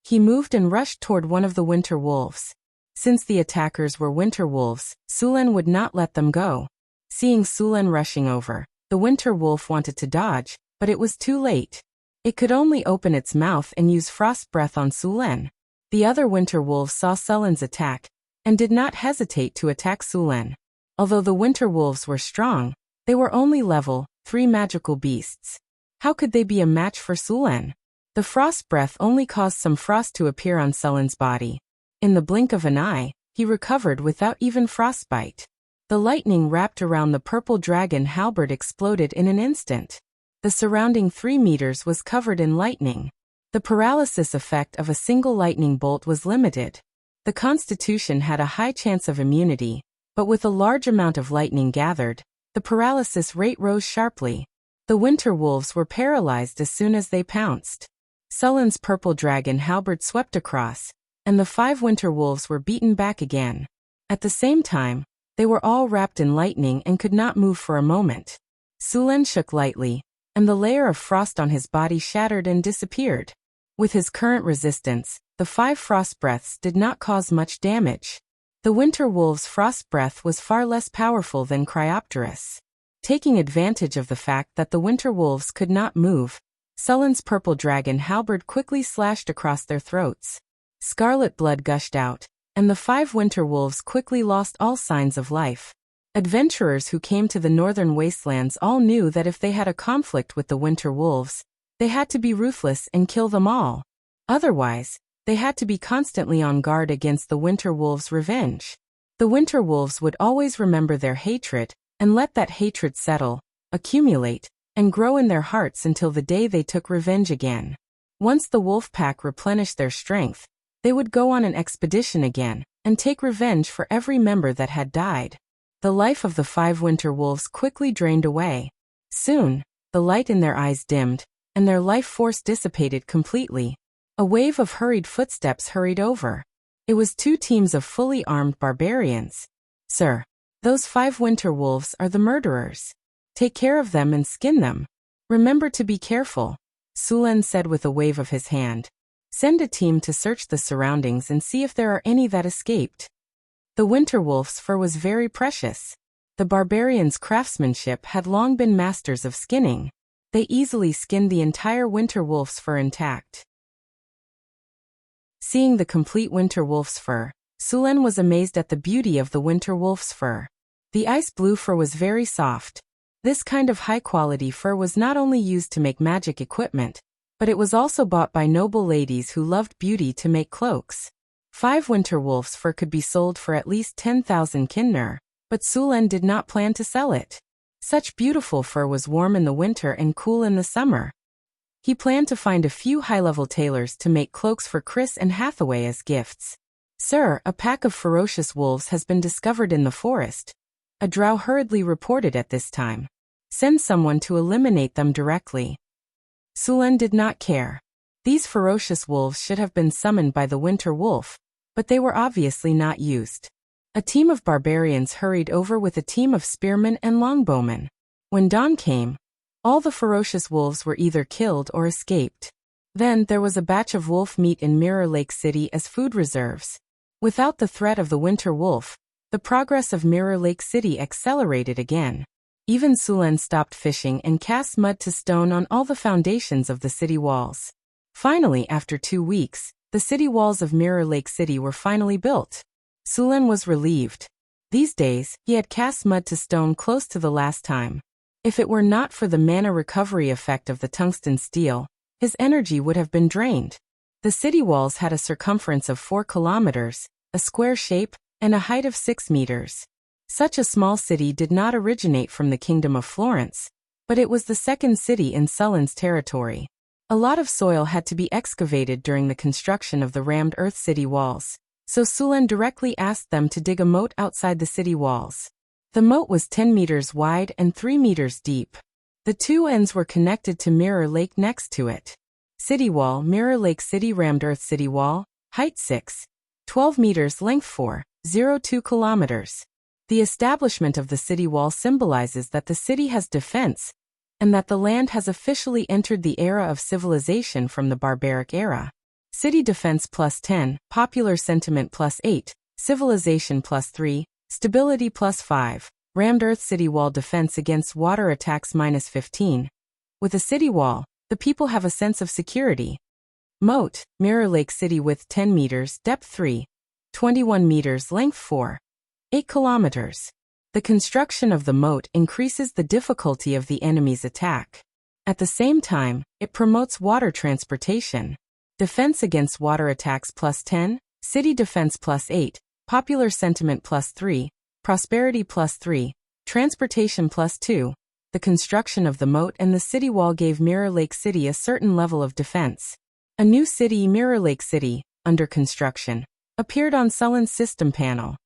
He moved and rushed toward one of the winter wolves. Since the attackers were winter wolves, Sulan would not let them go. Seeing Sulan rushing over, the winter wolf wanted to dodge, but it was too late. It could only open its mouth and use frost breath on Sulan. The other winter wolves saw Sulan's attack, and did not hesitate to attack Sulan. Although the winter wolves were strong, they were only level 3 magical beasts. How could they be a match for Sulan? The frost breath only caused some frost to appear on Sulan's body. In the blink of an eye, he recovered without even frostbite. The lightning wrapped around the purple dragon halberd exploded in an instant. The surrounding 3 meters was covered in lightning. The paralysis effect of a single lightning bolt was limited. The Constitution had a high chance of immunity, but with a large amount of lightning gathered, the paralysis rate rose sharply. The winter wolves were paralyzed as soon as they pounced. Sullen's purple dragon halberd swept across, and the 5 winter wolves were beaten back again. At the same time, they were all wrapped in lightning and could not move for a moment. Sulan shook lightly, and the layer of frost on his body shattered and disappeared. With his current resistance, the 5 frost breaths did not cause much damage. The winter wolf's frost breath was far less powerful than Cryopterus. Taking advantage of the fact that the winter wolves could not move, Sullen's purple dragon halberd quickly slashed across their throats. Scarlet blood gushed out, and the 5 winter wolves quickly lost all signs of life. Adventurers who came to the northern wastelands all knew that if they had a conflict with the winter wolves, they had to be ruthless and kill them all. Otherwise, they had to be constantly on guard against the winter wolves' revenge. The winter wolves would always remember their hatred, and let that hatred settle, accumulate, and grow in their hearts until the day they took revenge again. Once the wolf pack replenished their strength, they would go on an expedition again, and take revenge for every member that had died. The life of the 5 winter wolves quickly drained away. Soon, the light in their eyes dimmed, and their life force dissipated completely. A wave of hurried footsteps hurried over. It was 2 teams of fully armed barbarians. "Sir, those 5 winter wolves are the murderers. Take care of them and skin them. Remember to be careful," Sulan said with a wave of his hand. "Send a team to search the surroundings and see if there are any that escaped." The winter wolf's fur was very precious. The barbarians' craftsmanship had long been masters of skinning. They easily skinned the entire winter wolf's fur intact. Seeing the complete winter wolf's fur, Sulan was amazed at the beauty of the winter wolf's fur. The ice blue fur was very soft. This kind of high-quality fur was not only used to make magic equipment, but it was also bought by noble ladies who loved beauty to make cloaks. 5 winter wolf's fur could be sold for at least 10,000 kinner, but Sulan did not plan to sell it. Such beautiful fur was warm in the winter and cool in the summer. He planned to find a few high-level tailors to make cloaks for Chris and Hathaway as gifts. "Sir, a pack of ferocious wolves has been discovered in the forest," a drow hurriedly reported at this time. "Send someone to eliminate them directly." Sulen did not care. These ferocious wolves should have been summoned by the winter wolf, but they were obviously not used. A team of barbarians hurried over with a team of spearmen and longbowmen. When dawn came, all the ferocious wolves were either killed or escaped. Then there was a batch of wolf meat in Mirror Lake City as food reserves. Without the threat of the winter wolf, the progress of Mirror Lake City accelerated again. Even Sulen stopped fishing and cast mud to stone on all the foundations of the city walls. Finally, after 2 weeks, the city walls of Mirror Lake City were finally built. Sulen was relieved. These days, he had cast mud to stone close to the last time. If it were not for the mana recovery effect of the tungsten steel, his energy would have been drained. The city walls had a circumference of 4 kilometers, a square shape, and a height of 6 meters. Such a small city did not originate from the Kingdom of Florence, but it was the second city in Sulen's territory. A lot of soil had to be excavated during the construction of the rammed earth city walls, so Sulen directly asked them to dig a moat outside the city walls. The moat was 10 meters wide and 3 meters deep. The two ends were connected to Mirror Lake next to it. City wall, Mirror Lake City, rammed earth city wall, height 6, 12 meters, length 4.02 kilometers. The establishment of the city wall symbolizes that the city has defense, and that the land has officially entered the era of civilization from the barbaric era. City defense +10, popular sentiment +8, civilization +3, stability +5, rammed earth city wall defense against water attacks -15. With a city wall, the people have a sense of security. Moat, Mirror Lake City, width 10 meters, depth 3.21 meters, length 4.8 kilometers. The construction of the moat increases the difficulty of the enemy's attack. At the same time, it promotes water transportation. Defense against water attacks +10, city defense +8, popular sentiment +3, prosperity +3, transportation +2. The construction of the moat and the city wall gave Mirror Lake City a certain level of defense. A new city, Mirror Lake City, under construction, appeared on Sulen's system panel.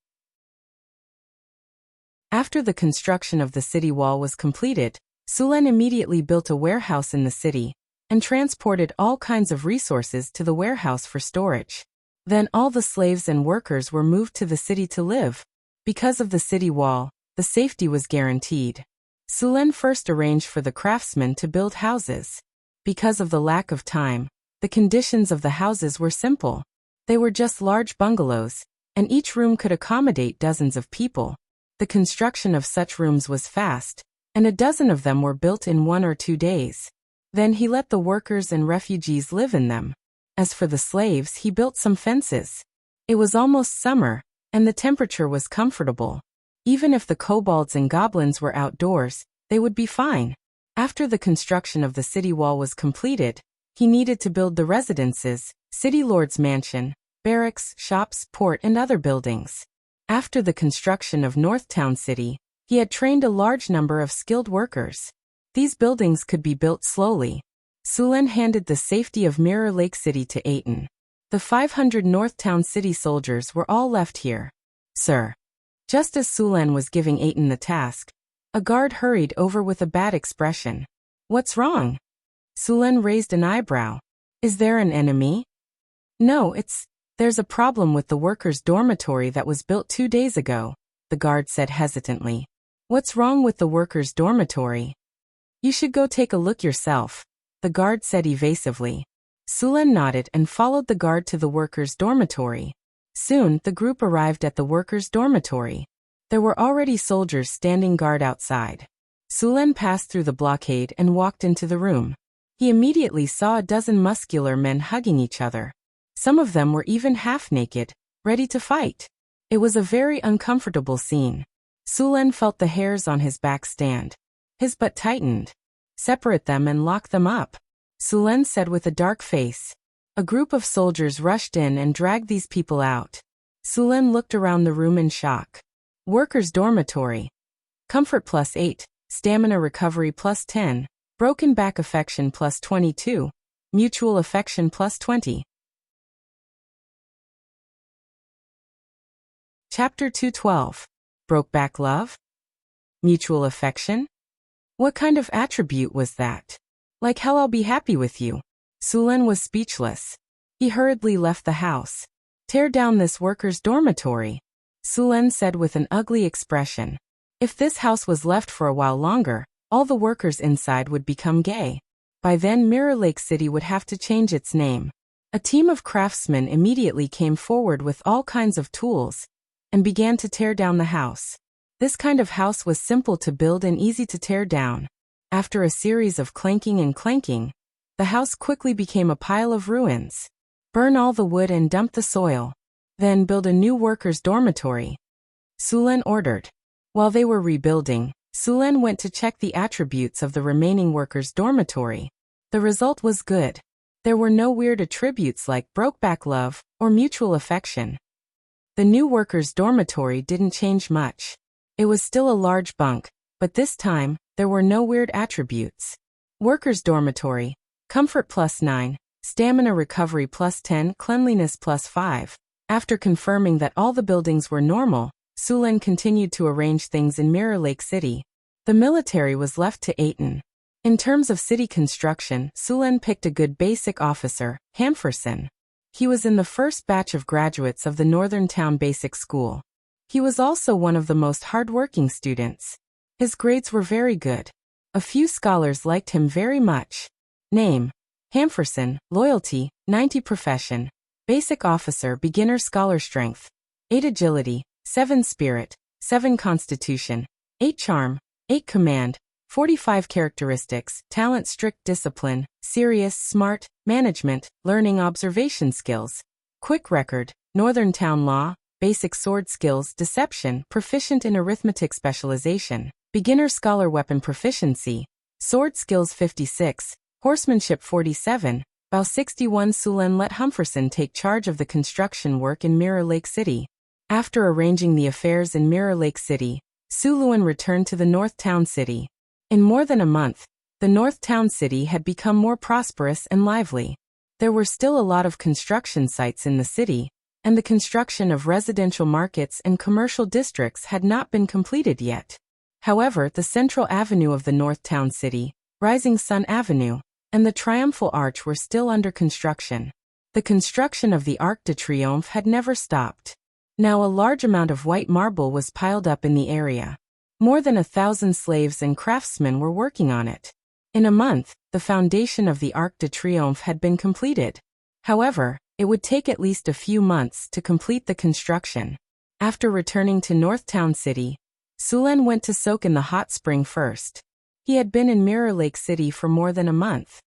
After the construction of the city wall was completed, Sulen immediately built a warehouse in the city and transported all kinds of resources to the warehouse for storage. Then all the slaves and workers were moved to the city to live. Because of the city wall, the safety was guaranteed. Sulen first arranged for the craftsmen to build houses. Because of the lack of time, the conditions of the houses were simple. They were just large bungalows, and each room could accommodate dozens of people. The construction of such rooms was fast, and a dozen of them were built in 1 or 2 days. Then he let the workers and refugees live in them. As for the slaves, he built some fences. It was almost summer, and the temperature was comfortable. Even if the kobolds and goblins were outdoors, they would be fine. After the construction of the city wall was completed, he needed to build the residences, city lord's mansion, barracks, shops, port, and other buildings. After the construction of Northtown City, he had trained a large number of skilled workers. These buildings could be built slowly. Sulen handed the safety of Mirror Lake City to Aiton. The 500 Northtown City soldiers were all left here. Sir. Just as Sulen was giving Aiton the task, a guard hurried over with a bad expression. What's wrong? Sulen raised an eyebrow. Is there an enemy? No, there's a problem with the workers' dormitory that was built 2 days ago, the guard said hesitantly. What's wrong with the workers' dormitory? You should go take a look yourself, the guard said evasively. Sulen nodded and followed the guard to the workers' dormitory. Soon, the group arrived at the workers' dormitory. There were already soldiers standing guard outside. Sulen passed through the blockade and walked into the room. He immediately saw a dozen muscular men hugging each other. Some of them were even half-naked, ready to fight. It was a very uncomfortable scene. Sulen felt the hairs on his back stand. His butt tightened. Separate them and lock them up, Sulen said with a dark face. A group of soldiers rushed in and dragged these people out. Sulen looked around the room in shock. Workers' dormitory. Comfort +8, stamina recovery +10, broken back affection +22, mutual affection +20. Chapter 212. Broke back love? Mutual affection? What kind of attribute was that? Like hell I'll be happy with you. Sulen was speechless. He hurriedly left the house. Tear down this workers' dormitory, Sulen said with an ugly expression. If this house was left for a while longer, all the workers inside would become gay. By then Mirror Lake City would have to change its name. A team of craftsmen immediately came forward with all kinds of tools and began to tear down the house. This kind of house was simple to build and easy to tear down. After a series of clanking and clanking, the house quickly became a pile of ruins. Burn all the wood and dump the soil. Then build a new workers' dormitory, Sulen ordered. While they were rebuilding, Sulen went to check the attributes of the remaining workers' dormitory. The result was good. There were no weird attributes like brokeback love or mutual affection. The new workers' dormitory didn't change much. It was still a large bunk, but this time, there were no weird attributes. Workers' dormitory, comfort +9, stamina recovery +10, cleanliness +5. After confirming that all the buildings were normal, Sulen continued to arrange things in Mirror Lake City. The military was left to Aiton. In terms of city construction, Sulen picked a good basic officer, Hamferson. He was in the first batch of graduates of the Northern Town Basic School. He was also one of the most hard-working students. His grades were very good. A few scholars liked him very much. Name: Hamferson. Loyalty, 90. Profession: Basic Officer. Beginner Scholar. Strength: 8 Agility, 7 Spirit, 7 Constitution, 8 Charm, 8 Command, 45 Characteristics: Talent, Strict Discipline, Serious, Smart, Management, Learning, Observation Skills. Quick Record: Northern Town Law, Basic Sword Skills, Deception, Proficient in Arithmetic. Specialization: Beginner Scholar. Weapon Proficiency: Sword Skills 56, Horsemanship 47, Bow 61. Sulen let Humferson take charge of the construction work in Mirror Lake City. After arranging the affairs in Mirror Lake City, Sulen returned to the North Town City. In more than a month, the North Town City had become more prosperous and lively. There were still a lot of construction sites in the city, and the construction of residential markets and commercial districts had not been completed yet. However, the central avenue of the North Town City, Rising Sun Avenue, and the Triumphal Arch were still under construction. The construction of the Arc de Triomphe had never stopped. Now a large amount of white marble was piled up in the area. More than 1,000 slaves and craftsmen were working on it. In a month, the foundation of the Arc de Triomphe had been completed. However, it would take at least a few months to complete the construction. After returning to North Town City, Sulen went to soak in the hot spring first. He had been in Mirror Lake City for more than a month.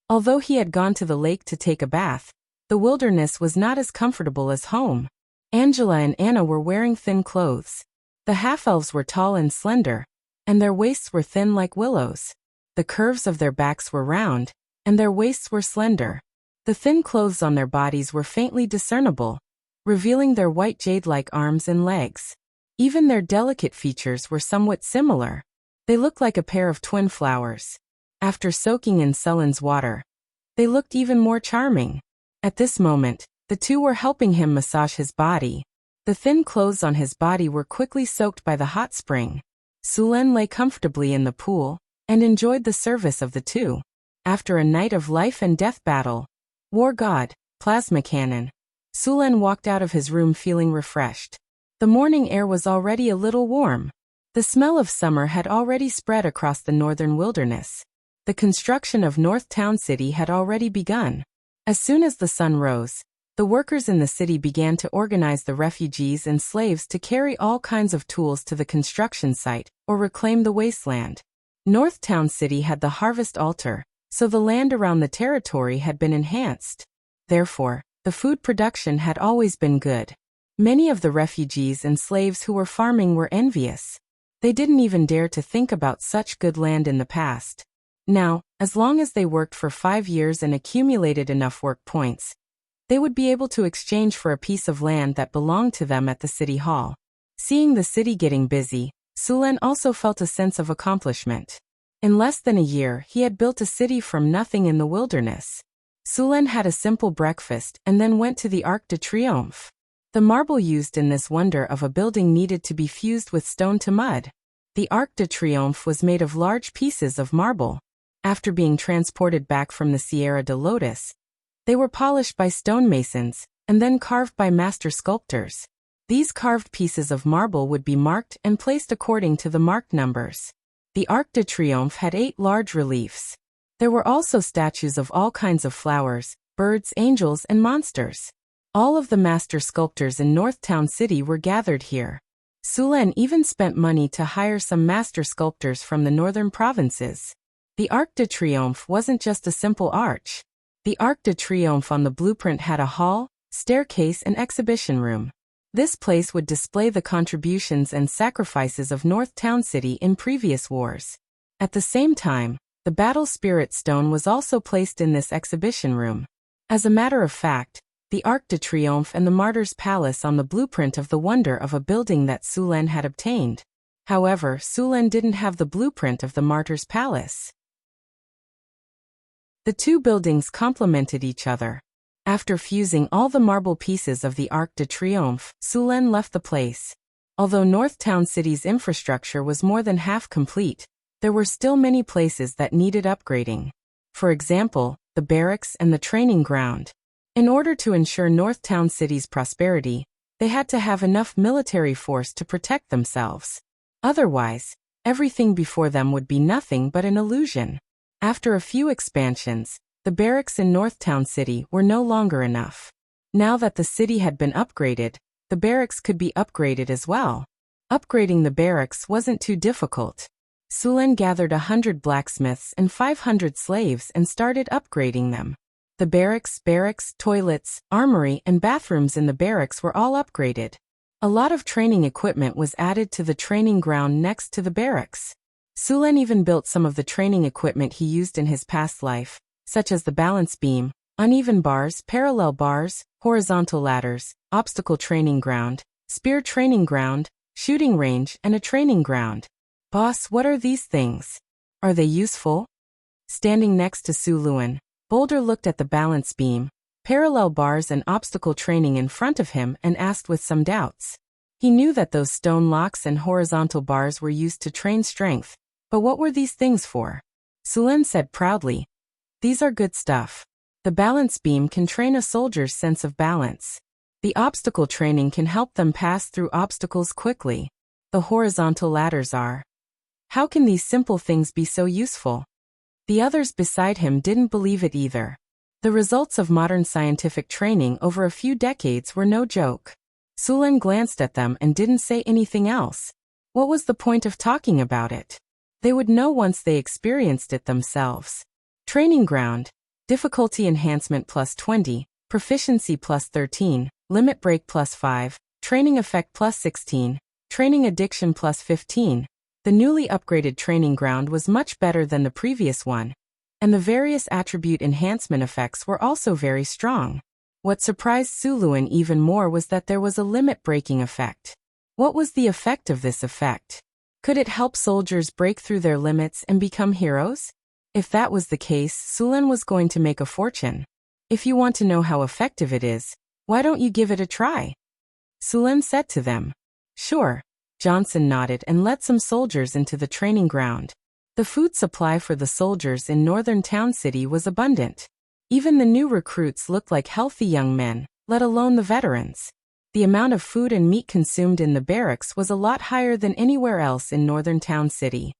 Although he had gone to the lake to take a bath, the wilderness was not as comfortable as home. Angela and Anna were wearing thin clothes. The half-elves were tall and slender, and their waists were thin like willows. The curves of their backs were round, and their waists were slender. The thin clothes on their bodies were faintly discernible, revealing their white jade-like arms and legs. Even their delicate features were somewhat similar. They looked like a pair of twin flowers. After soaking in Sulen's water, they looked even more charming. At this moment, the two were helping him massage his body. The thin clothes on his body were quickly soaked by the hot spring. Sulen lay comfortably in the pool and enjoyed the service of the two. After a night of life and death battle, War God, Plasma Cannon, Sulen walked out of his room feeling refreshed. The morning air was already a little warm. The smell of summer had already spread across the northern wilderness. The construction of North Town City had already begun. As soon as the sun rose, the workers in the city began to organize the refugees and slaves to carry all kinds of tools to the construction site or reclaim the wasteland. North Town City had the harvest altar, so the land around the territory had been enhanced. Therefore, the food production had always been good. Many of the refugees and slaves who were farming were envious. They didn't even dare to think about such good land in the past. Now, as long as they worked for 5 years and accumulated enough work points, they would be able to exchange for a piece of land that belonged to them at the city hall. Seeing the city getting busy, Sulen also felt a sense of accomplishment. In less than a year, he had built a city from nothing in the wilderness. Sulen had a simple breakfast and then went to the Arc de Triomphe. The marble used in this wonder of a building needed to be fused with stone to mud. The Arc de Triomphe was made of large pieces of marble. After being transported back from the Sierra de Lotus, they were polished by stonemasons and then carved by master sculptors. These carved pieces of marble would be marked and placed according to the marked numbers. The Arc de Triomphe had 8 large reliefs. There were also statues of all kinds of flowers, birds, angels, and monsters. All of the master sculptors in Northtown City were gathered here. Sulen even spent money to hire some master sculptors from the northern provinces. The Arc de Triomphe wasn't just a simple arch. The Arc de Triomphe on the blueprint had a hall, staircase, and exhibition room. This place would display the contributions and sacrifices of Northtown City in previous wars. At the same time, the Battle Spirit Stone was also placed in this exhibition room. As a matter of fact, the Arc de Triomphe and the Martyr's Palace on the blueprint of the wonder of a building that Sulen had obtained. However, Sulen didn't have the blueprint of the Martyr's Palace. The two buildings complemented each other. After fusing all the marble pieces of the Arc de Triomphe, Sulen left the place. Although Northtown City's infrastructure was more than half complete, there were still many places that needed upgrading. For example, the barracks and the training ground. In order to ensure Northtown City's prosperity, they had to have enough military force to protect themselves. Otherwise, everything before them would be nothing but an illusion. After a few expansions, the barracks in Northtown City were no longer enough. Now that the city had been upgraded, the barracks could be upgraded as well. Upgrading the barracks wasn't too difficult. Sulen gathered 100 blacksmiths and 500 slaves and started upgrading them. The barracks, toilets, armory, and bathrooms in the barracks were all upgraded. A lot of training equipment was added to the training ground next to the barracks. Sulen even built some of the training equipment he used in his past life, such as the balance beam, uneven bars, parallel bars, horizontal ladders, obstacle training ground, spear training ground, shooting range, and a training ground. Boss, what are these things? Are they useful? Standing next to Sulen, Boulder looked at the balance beam, parallel bars and obstacle training in front of him and asked with some doubts. He knew that those stone locks and horizontal bars were used to train strength, but what were these things for? Sulen said proudly, "These are good stuff. The balance beam can train a soldier's sense of balance. The obstacle training can help them pass through obstacles quickly. The horizontal ladders are. How can these simple things be so useful?" The others beside him didn't believe it either. The results of modern scientific training over a few decades were no joke. Sulen glanced at them and didn't say anything else. What was the point of talking about it? They would know once they experienced it themselves. Training ground, difficulty enhancement plus 20, proficiency plus 13, limit break plus 5, training effect plus 16, training addiction plus 15. The newly upgraded training ground was much better than the previous one, and the various attribute enhancement effects were also very strong. What surprised Sulen even more was that there was a limit breaking effect. What was the effect of this effect? Could it help soldiers break through their limits and become heroes? If that was the case, Sulen was going to make a fortune. If you want to know how effective it is, why don't you give it a try? Sulen said to them. Sure. Johnson nodded and led some soldiers into the training ground. The food supply for the soldiers in Northern Town City was abundant. Even the new recruits looked like healthy young men, let alone the veterans. The amount of food and meat consumed in the barracks was a lot higher than anywhere else in Northern Town City.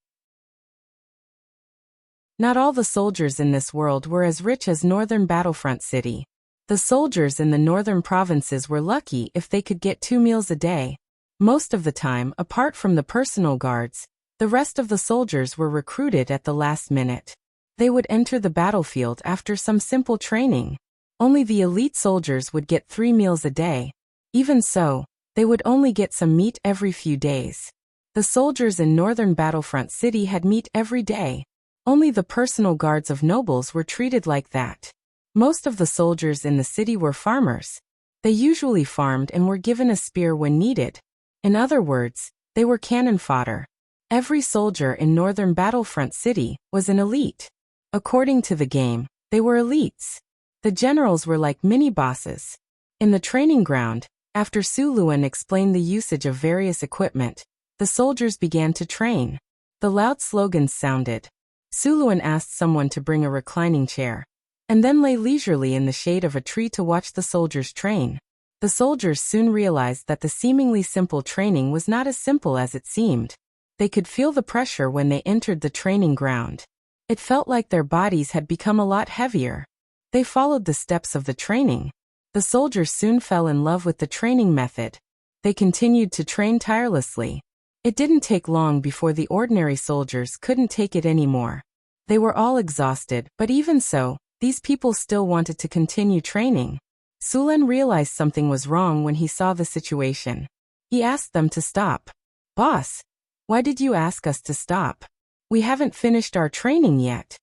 Not all the soldiers in this world were as rich as Northern Battlefront City. The soldiers in the northern provinces were lucky if they could get 2 meals a day. Most of the time, apart from the personal guards, the rest of the soldiers were recruited at the last minute. They would enter the battlefield after some simple training. Only the elite soldiers would get 3 meals a day. Even so, they would only get some meat every few days. The soldiers in Northern Battlefront City had meat every day. Only the personal guards of nobles were treated like that. Most of the soldiers in the city were farmers. They usually farmed and were given a spear when needed. In other words, they were cannon fodder. Every soldier in Northern Battlefront City was an elite. According to the game, they were elites. The generals were like mini-bosses. In the training ground, after Sulen explained the usage of various equipment, The soldiers began to train. The loud slogans sounded. Suluan asked someone to bring a reclining chair, and then lay leisurely in the shade of a tree to watch the soldiers train. The soldiers soon realized that the seemingly simple training was not as simple as it seemed. They could feel the pressure when they entered the training ground. It felt like their bodies had become a lot heavier. They followed the steps of the training. The soldiers soon fell in love with the training method. They continued to train tirelessly. It didn't take long before the ordinary soldiers couldn't take it anymore. They were all exhausted, but even so, these people still wanted to continue training. Sulen realized something was wrong when he saw the situation. He asked them to stop. "Boss, why did you ask us to stop? We haven't finished our training yet."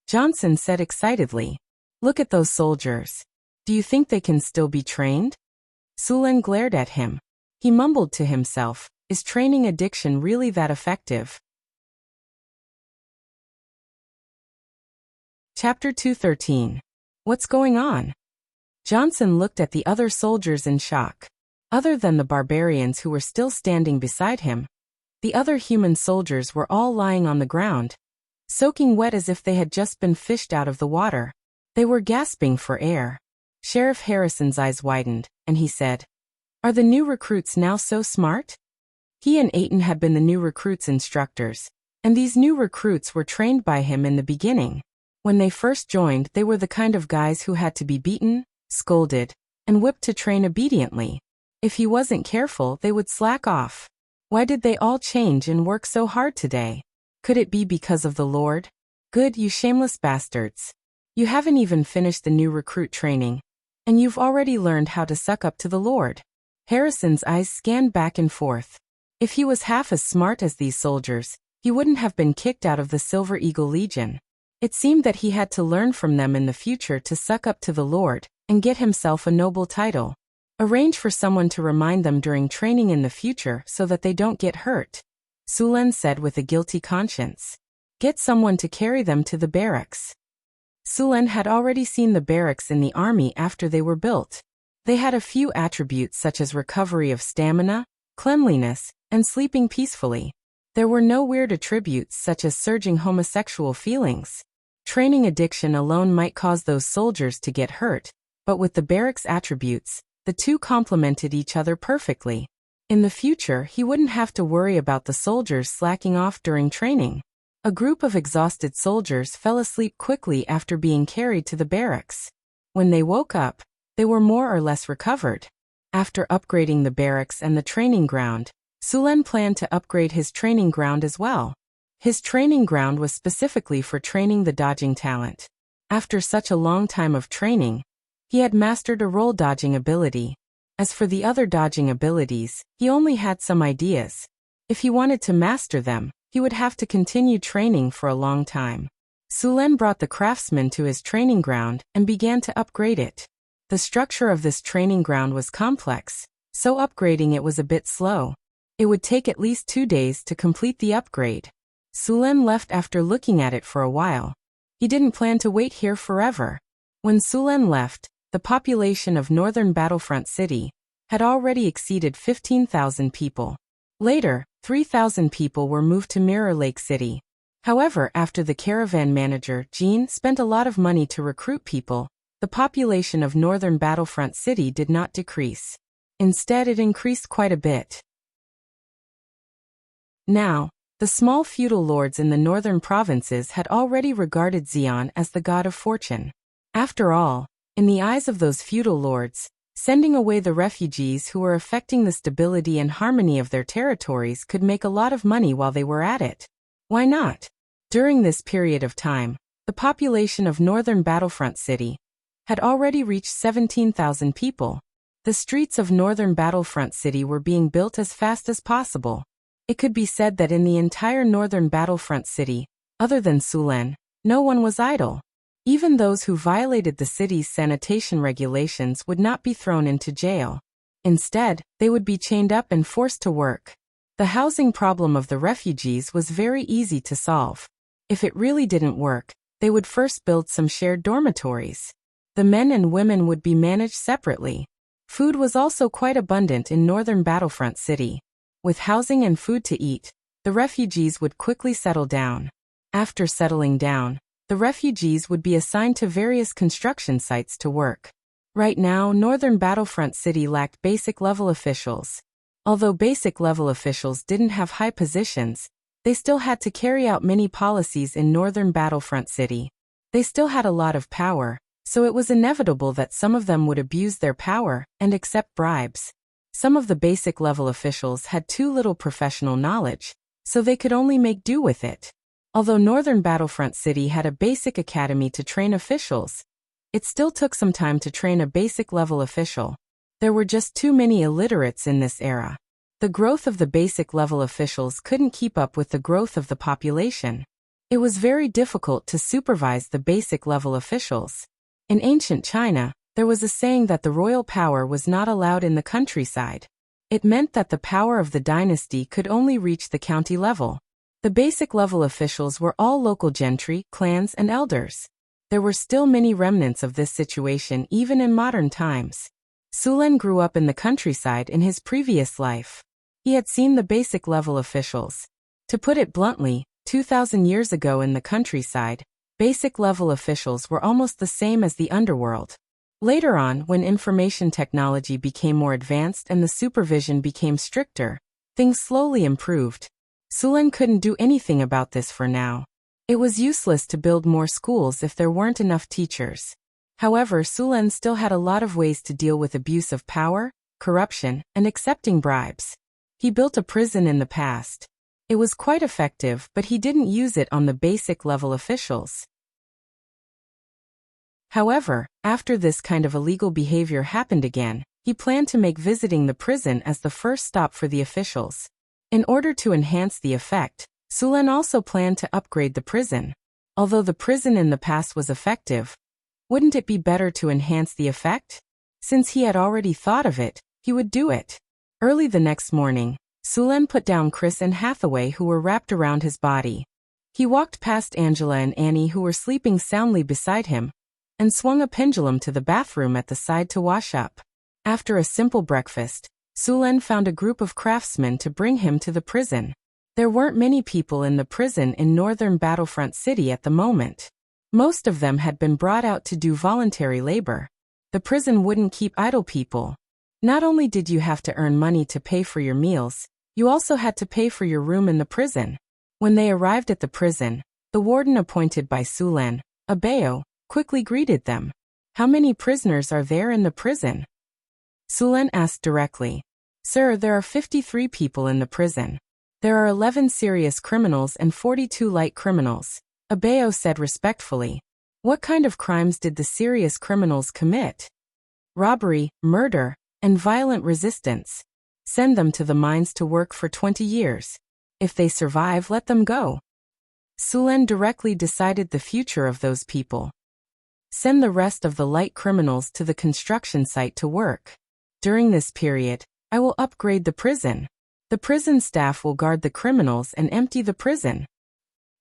Johnson said excitedly, "Look at those soldiers. Do you think they can still be trained?" Sulen glared at him. He mumbled to himself, "Is training addiction really that effective?" Chapter 213. What's going on? Johnson looked at the other soldiers in shock. Other than the barbarians who were still standing beside him, the other human soldiers were all lying on the ground, soaking wet as if they had just been fished out of the water. They were gasping for air. Sheriff Harrison's eyes widened, and he said, "Are the new recruits now so smart?" He and Aiton had been the new recruits' instructors, and these new recruits were trained by him in the beginning. When they first joined, they were the kind of guys who had to be beaten, scolded, and whipped to train obediently. If he wasn't careful, they would slack off. Why did they all change and work so hard today? Could it be because of the Lord? Good, you shameless bastards. You haven't even finished the new recruit training, and you've already learned how to suck up to the Lord. Harrison's eyes scanned back and forth. If he was half as smart as these soldiers, he wouldn't have been kicked out of the Silver Eagle Legion. It seemed that he had to learn from them in the future to suck up to the Lord and get himself a noble title. Arrange for someone to remind them during training in the future so that they don't get hurt, Sulen said with a guilty conscience. Get someone to carry them to the barracks. Sulen had already seen the barracks in the army after they were built. They had a few attributes such as recovery of stamina, cleanliness, and sleeping peacefully. There were no weird attributes such as surging homosexual feelings. Training addiction alone might cause those soldiers to get hurt, but with the barracks attributes, the two complemented each other perfectly. In the future, he wouldn't have to worry about the soldiers slacking off during training. A group of exhausted soldiers fell asleep quickly after being carried to the barracks. When they woke up, they were more or less recovered. After upgrading the barracks and the training ground, Sulen planned to upgrade his training ground as well. His training ground was specifically for training the dodging talent. After such a long time of training, he had mastered a roll dodging ability. As for the other dodging abilities, he only had some ideas. If he wanted to master them, he would have to continue training for a long time. Sulen brought the craftsman to his training ground and began to upgrade it. The structure of this training ground was complex, so upgrading it was a bit slow. It would take at least 2 days to complete the upgrade. Sulen left after looking at it for a while. He didn't plan to wait here forever. When Sulen left, the population of northern Battlefront City had already exceeded 15,000 people. Later, 3,000 people were moved to Mirror Lake City. However, after the caravan manager, Jean, spent a lot of money to recruit people, the population of northern Battlefront City did not decrease. Instead, it increased quite a bit. Now, the small feudal lords in the northern provinces had already regarded Xion as the god of fortune. After all, in the eyes of those feudal lords, sending away the refugees who were affecting the stability and harmony of their territories could make a lot of money while they were at it. Why not? During this period of time, the population of northern Battlefront City had already reached 17,000 people. The streets of northern Battlefront City were being built as fast as possible. It could be said that in the entire northern Battlefront City, other than Sulen, no one was idle. Even those who violated the city's sanitation regulations would not be thrown into jail. Instead, they would be chained up and forced to work. The housing problem of the refugees was very easy to solve. If it really didn't work, they would first build some shared dormitories. The men and women would be managed separately. Food was also quite abundant in northern Battlefront City. With housing and food to eat, the refugees would quickly settle down. After settling down, the refugees would be assigned to various construction sites to work. Right now, Northern Battlefront City lacked basic-level officials. Although basic-level officials didn't have high positions, they still had to carry out many policies in Northern Battlefront City. They still had a lot of power, so it was inevitable that some of them would abuse their power and accept bribes. Some of the basic-level officials had too little professional knowledge, so they could only make do with it. Although Northern Battlefront City had a basic academy to train officials, it still took some time to train a basic-level official. There were just too many illiterates in this era. The growth of the basic-level officials couldn't keep up with the growth of the population. It was very difficult to supervise the basic-level officials. In ancient China, there was a saying that the royal power was not allowed in the countryside. It meant that the power of the dynasty could only reach the county level. The basic-level officials were all local gentry, clans, and elders. There were still many remnants of this situation even in modern times. Sulen grew up in the countryside in his previous life. He had seen the basic-level officials. To put it bluntly, 2,000 years ago in the countryside, basic-level officials were almost the same as the underworld. Later on, when information technology became more advanced and the supervision became stricter, things slowly improved. Sulen couldn't do anything about this for now. It was useless to build more schools if there weren't enough teachers. However, Sulen still had a lot of ways to deal with abuse of power, corruption, and accepting bribes. He built a prison in the past. It was quite effective, but he didn't use it on the basic-level officials. However, after this kind of illegal behavior happened again, he planned to make visiting the prison as the first stop for the officials. In order to enhance the effect, Sulen also planned to upgrade the prison. Although the prison in the past was effective, wouldn't it be better to enhance the effect? Since he had already thought of it, he would do it. Early the next morning, Sulen put down Chris and Hathaway who were wrapped around his body. He walked past Angela and Annie who were sleeping soundly beside him, and swung a pendulum to the bathroom at the side to wash up. After a simple breakfast, Sulen found a group of craftsmen to bring him to the prison. There weren't many people in the prison in Northern Battlefront City at the moment. Most of them had been brought out to do voluntary labor. The prison wouldn't keep idle people. Not only did you have to earn money to pay for your meals, you also had to pay for your room in the prison. When they arrived at the prison, the warden appointed by Sulen, Abeo, quickly greeted them. "How many prisoners are there in the prison?" Sulen asked directly. "Sir, there are 53 people in the prison. There are 11 serious criminals and 42 light criminals," Abeo said respectfully. "What kind of crimes did the serious criminals commit?" "Robbery, murder, and violent resistance. Send them to the mines to work for 20 years. If they survive, let them go." Sulen directly decided the future of those people. "Send the rest of the light criminals to the construction site to work. During this period, I will upgrade the prison. The prison staff will guard the criminals and empty the prison."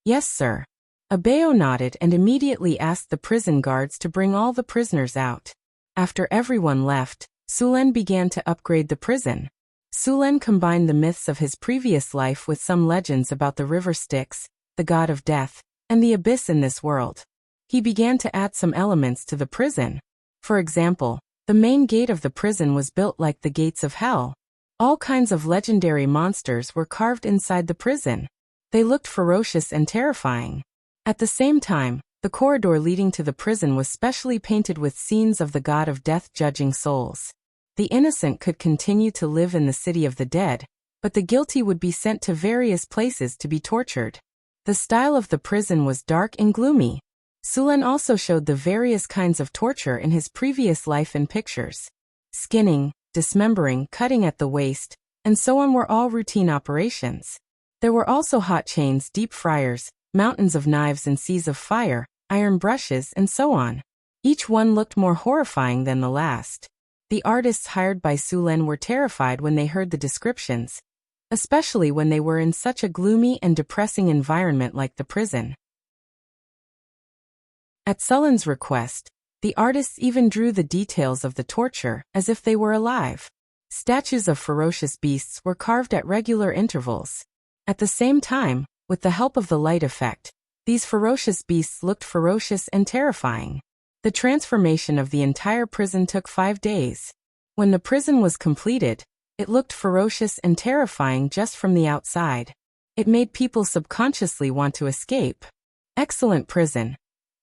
"Yes, sir." Abeo nodded and immediately asked the prison guards to bring all the prisoners out. After everyone left, Sulen began to upgrade the prison. Sulen combined the myths of his previous life with some legends about the river Styx, the god of death, and the abyss in this world. He began to add some elements to the prison. For example, the main gate of the prison was built like the gates of hell. All kinds of legendary monsters were carved inside the prison. They looked ferocious and terrifying. At the same time, the corridor leading to the prison was specially painted with scenes of the god of death judging souls. The innocent could continue to live in the city of the dead, but the guilty would be sent to various places to be tortured. The style of the prison was dark and gloomy. Sulen also showed the various kinds of torture in his previous life in pictures. Skinning, dismembering, cutting at the waist, and so on were all routine operations. There were also hot chains, deep fryers, mountains of knives and seas of fire, iron brushes, and so on. Each one looked more horrifying than the last. The artists hired by Sulen were terrified when they heard the descriptions, especially when they were in such a gloomy and depressing environment like the prison. At Sulen's request, the artists even drew the details of the torture as if they were alive. Statues of ferocious beasts were carved at regular intervals. At the same time, with the help of the light effect, these ferocious beasts looked ferocious and terrifying. The transformation of the entire prison took 5 days. When the prison was completed, it looked ferocious and terrifying just from the outside. It made people subconsciously want to escape. Excellent prison.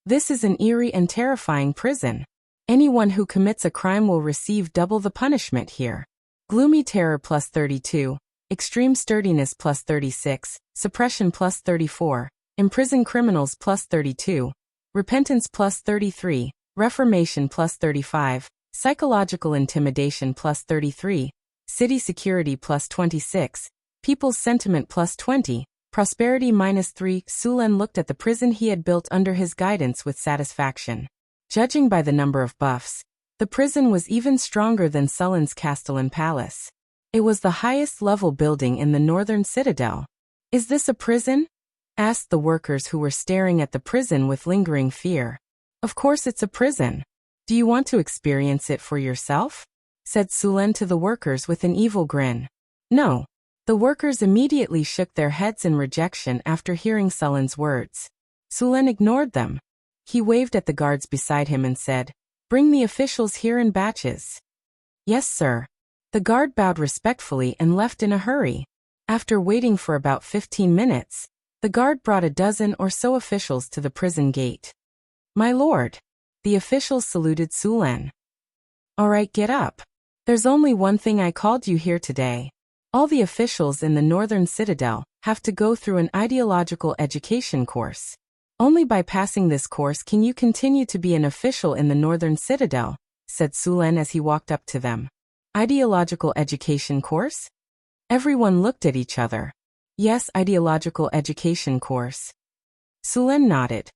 This is an eerie and terrifying prison. Anyone who commits a crime will receive double the punishment here. Gloomy terror plus 32, extreme sturdiness plus 36, suppression plus 34, imprison criminals plus 32, repentance plus 33, reformation plus 35, psychological intimidation plus 33, city security plus 26, people's sentiment plus 20, prosperity minus 3. Sulen looked at the prison he had built under his guidance with satisfaction. Judging by the number of buffs, the prison was even stronger than Sullen's Castellan Palace. It was the highest level building in the northern citadel. "Is this a prison?" asked the workers who were staring at the prison with lingering fear. "Of course it's a prison. Do you want to experience it for yourself?" said Sulen to the workers with an evil grin. "No." The workers immediately shook their heads in rejection after hearing Sullen's words. Sulen ignored them. He waved at the guards beside him and said, "Bring the officials here in batches." "Yes, sir." The guard bowed respectfully and left in a hurry. After waiting for about 15 minutes, the guard brought a dozen or so officials to the prison gate. "My lord." The officials saluted Sulen. "All right, get up. There's only one thing I called you here today. All the officials in the Northern Citadel have to go through an ideological education course. Only by passing this course can you continue to be an official in the Northern Citadel," said Sulen as he walked up to them. "Ideological education course?" Everyone looked at each other. "Yes, ideological education course." Sulen nodded.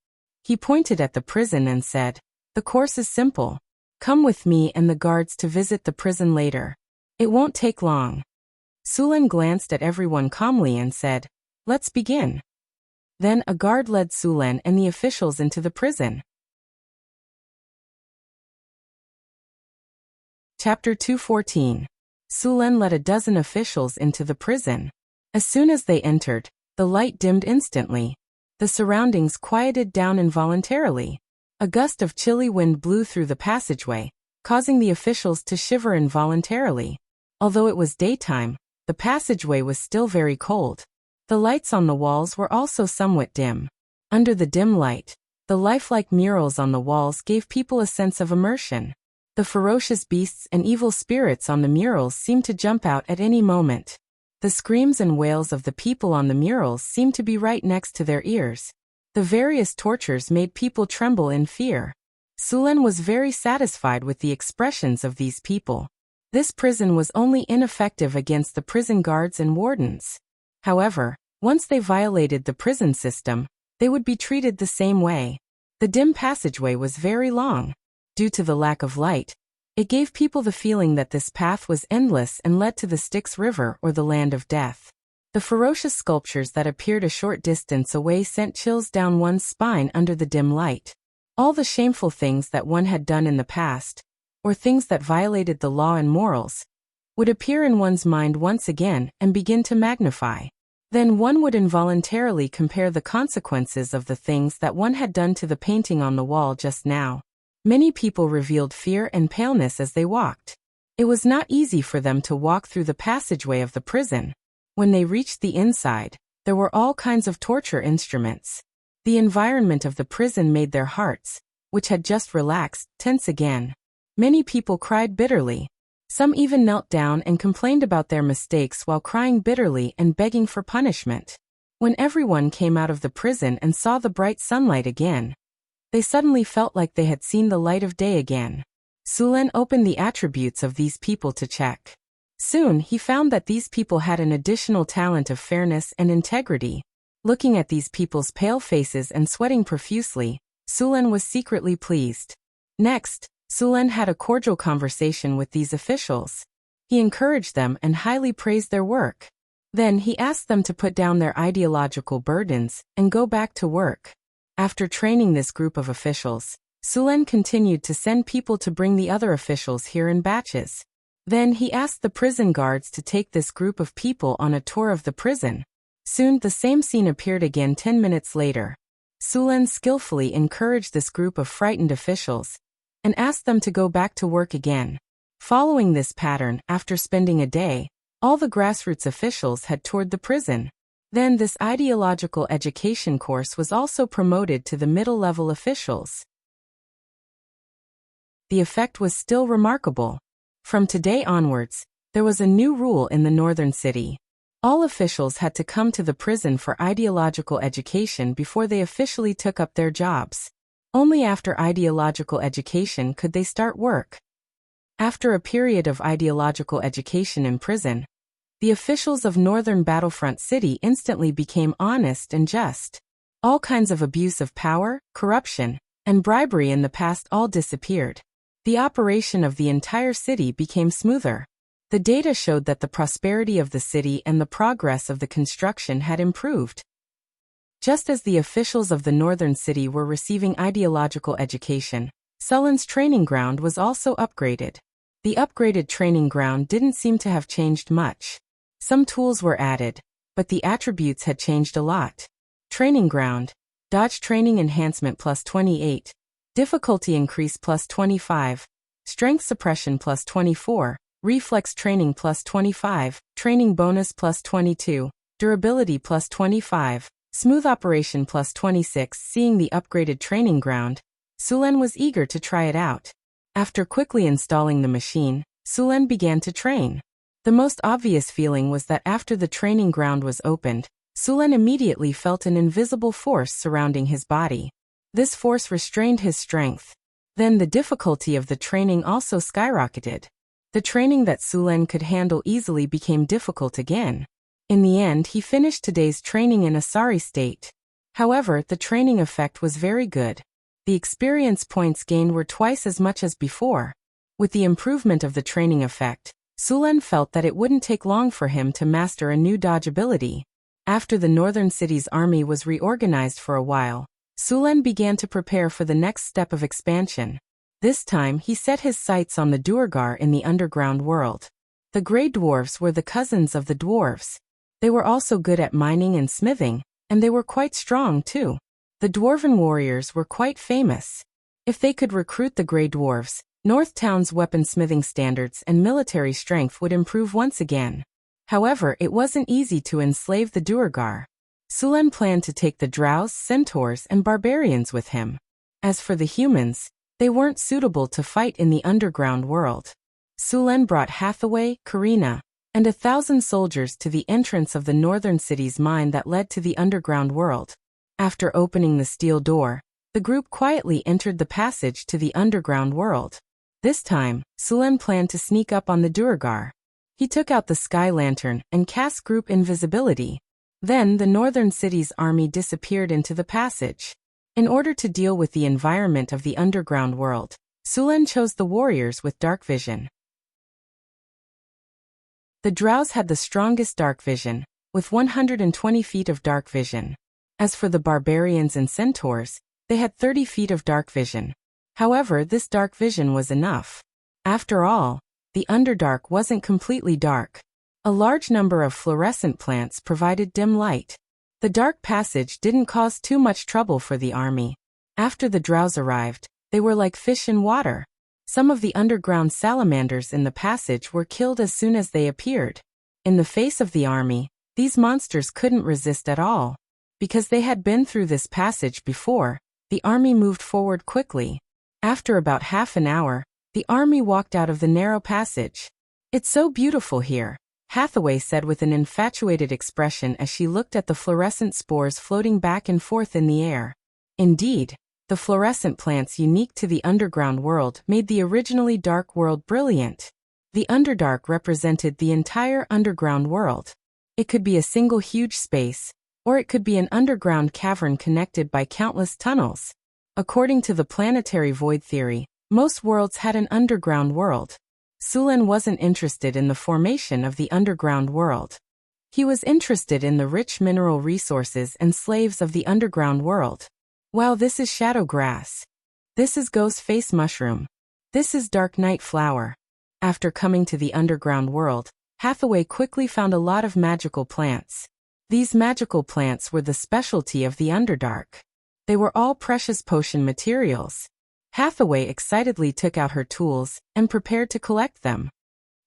He pointed at the prison and said, "The course is simple. Come with me and the guards to visit the prison later. It won't take long." Sulen glanced at everyone calmly and said, "Let's begin." Then a guard led Sulen and the officials into the prison. Chapter 214. Sulen led a dozen officials into the prison. As soon as they entered, the light dimmed instantly. The surroundings quieted down involuntarily. A gust of chilly wind blew through the passageway, causing the officials to shiver involuntarily. Although it was daytime, the passageway was still very cold. The lights on the walls were also somewhat dim. Under the dim light, the lifelike murals on the walls gave people a sense of immersion. The ferocious beasts and evil spirits on the murals seemed to jump out at any moment. The screams and wails of the people on the murals seemed to be right next to their ears. The various tortures made people tremble in fear. Sulen was very satisfied with the expressions of these people. This prison was only ineffective against the prison guards and wardens. However, once they violated the prison system, they would be treated the same way. The dim passageway was very long. Due to the lack of light, it gave people the feeling that this path was endless and led to the Styx River or the land of death. The ferocious sculptures that appeared a short distance away sent chills down one's spine under the dim light. All the shameful things that one had done in the past, or things that violated the law and morals, would appear in one's mind once again and begin to magnify. Then one would involuntarily compare the consequences of the things that one had done to the painting on the wall just now. Many people revealed fear and paleness as they walked. It was not easy for them to walk through the passageway of the prison. When they reached the inside, there were all kinds of torture instruments. The environment of the prison made their hearts, which had just relaxed, tense again. Many people cried bitterly. Some even knelt down and complained about their mistakes while crying bitterly and begging for punishment. When everyone came out of the prison and saw the bright sunlight again, they suddenly felt like they had seen the light of day again. Sulen opened the attributes of these people to check. Soon he found that these people had an additional talent of fairness and integrity. Looking at these people's pale faces and sweating profusely, Sulen was secretly pleased. Next, Sulen had a cordial conversation with these officials. He encouraged them and highly praised their work. Then he asked them to put down their ideological burdens and go back to work. After training this group of officials, Sulen continued to send people to bring the other officials here in batches. Then he asked the prison guards to take this group of people on a tour of the prison. Soon the same scene appeared again 10 minutes later. Sulen skillfully encouraged this group of frightened officials and asked them to go back to work again. Following this pattern, after spending a day, all the grassroots officials had toured the prison. Then this ideological education course was also promoted to the middle-level officials. The effect was still remarkable. From today onwards, there was a new rule in the northern city. All officials had to come to the prison for ideological education before they officially took up their jobs. Only after ideological education could they start work. After a period of ideological education in prison, the officials of Northern Battlefront City instantly became honest and just. All kinds of abuse of power, corruption, and bribery in the past all disappeared. The operation of the entire city became smoother. The data showed that the prosperity of the city and the progress of the construction had improved. Just as the officials of the northern city were receiving ideological education, Sulen's training ground was also upgraded. The upgraded training ground didn't seem to have changed much. Some tools were added, but the attributes had changed a lot. Training ground, dodge training enhancement plus 28, difficulty increase plus 25, strength suppression plus 24, reflex training plus 25, training bonus plus 22, durability plus 25, smooth operation plus 26. Seeing the upgraded training ground, Sulen was eager to try it out. After quickly installing the machine, Sulen began to train. The most obvious feeling was that after the training ground was opened, Sulen immediately felt an invisible force surrounding his body. This force restrained his strength. Then the difficulty of the training also skyrocketed. The training that Sulen could handle easily became difficult again. In the end, he finished today's training in a sorry state. However, the training effect was very good. The experience points gained were twice as much as before. With the improvement of the training effect, Sulen felt that it wouldn't take long for him to master a new dodge ability. After the northern city's army was reorganized for a while, Sulen began to prepare for the next step of expansion. This time he set his sights on the Duergar in the underground world. The Grey Dwarves were the cousins of the dwarves. They were also good at mining and smithing, and they were quite strong too. The dwarven warriors were quite famous. If they could recruit the Grey Dwarves, Northtown's weaponsmithing standards and military strength would improve once again. However, it wasn't easy to enslave the Duergar. Sulen planned to take the drows, centaurs, and barbarians with him. As for the humans, they weren't suitable to fight in the underground world. Sulen brought Hathaway, Karina, and 1,000 soldiers to the entrance of the northern city's mine that led to the underground world. After opening the steel door, the group quietly entered the passage to the underground world. This time, Sulen planned to sneak up on the Duergar. He took out the sky lantern and cast group invisibility. Then the northern city's army disappeared into the passage. In order to deal with the environment of the underground world, Sulen chose the warriors with dark vision. The drows had the strongest dark vision, with 120 feet of dark vision. As for the barbarians and centaurs, they had 30 feet of dark vision. However, this dark vision was enough. After all, the Underdark wasn't completely dark. A large number of fluorescent plants provided dim light. The dark passage didn't cause too much trouble for the army. After the drows arrived, they were like fish in water. Some of the underground salamanders in the passage were killed as soon as they appeared. In the face of the army, these monsters couldn't resist at all. Because they had been through this passage before, the army moved forward quickly. After about half an hour, the army walked out of the narrow passage. "It's so beautiful here," Hathaway said with an infatuated expression as she looked at the fluorescent spores floating back and forth in the air. Indeed, the fluorescent plants unique to the underground world made the originally dark world brilliant. The Underdark represented the entire underground world. It could be a single huge space, or it could be an underground cavern connected by countless tunnels. According to the planetary void theory, most worlds had an underground world. Sulen wasn't interested in the formation of the underground world. He was interested in the rich mineral resources and slaves of the underground world. Wow, this is shadow grass. This is ghost face mushroom. This is dark night flower. After coming to the underground world, Hathaway quickly found a lot of magical plants. These magical plants were the specialty of the Underdark. They were all precious potion materials. Hathaway excitedly took out her tools and prepared to collect them.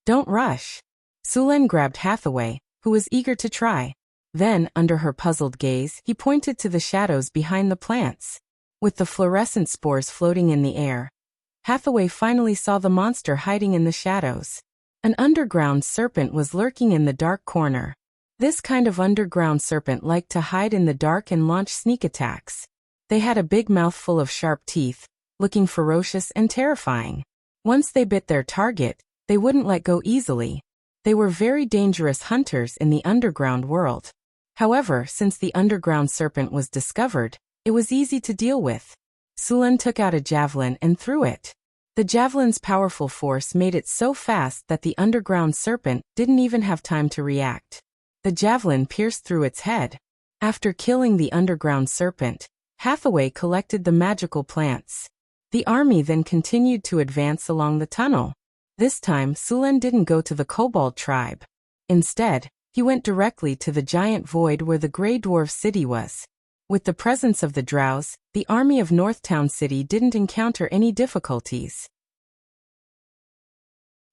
"Don't rush." Sulen grabbed Hathaway, who was eager to try. Then, under her puzzled gaze, he pointed to the shadows behind the plants. With the fluorescent spores floating in the air, Hathaway finally saw the monster hiding in the shadows. An underground serpent was lurking in the dark corner. This kind of underground serpent liked to hide in the dark and launch sneak attacks. They had a big mouth full of sharp teeth, looking ferocious and terrifying. Once they bit their target, they wouldn't let go easily. They were very dangerous hunters in the underground world. However, since the underground serpent was discovered, it was easy to deal with. Sulen took out a javelin and threw it. The javelin's powerful force made it so fast that the underground serpent didn't even have time to react. The javelin pierced through its head. After killing the underground serpent, Hathaway collected the magical plants. The army then continued to advance along the tunnel. This time, Sulen didn't go to the Kobold tribe. Instead, he went directly to the giant void where the Grey Dwarf city was. With the presence of the Drows, the army of Northtown City didn't encounter any difficulties.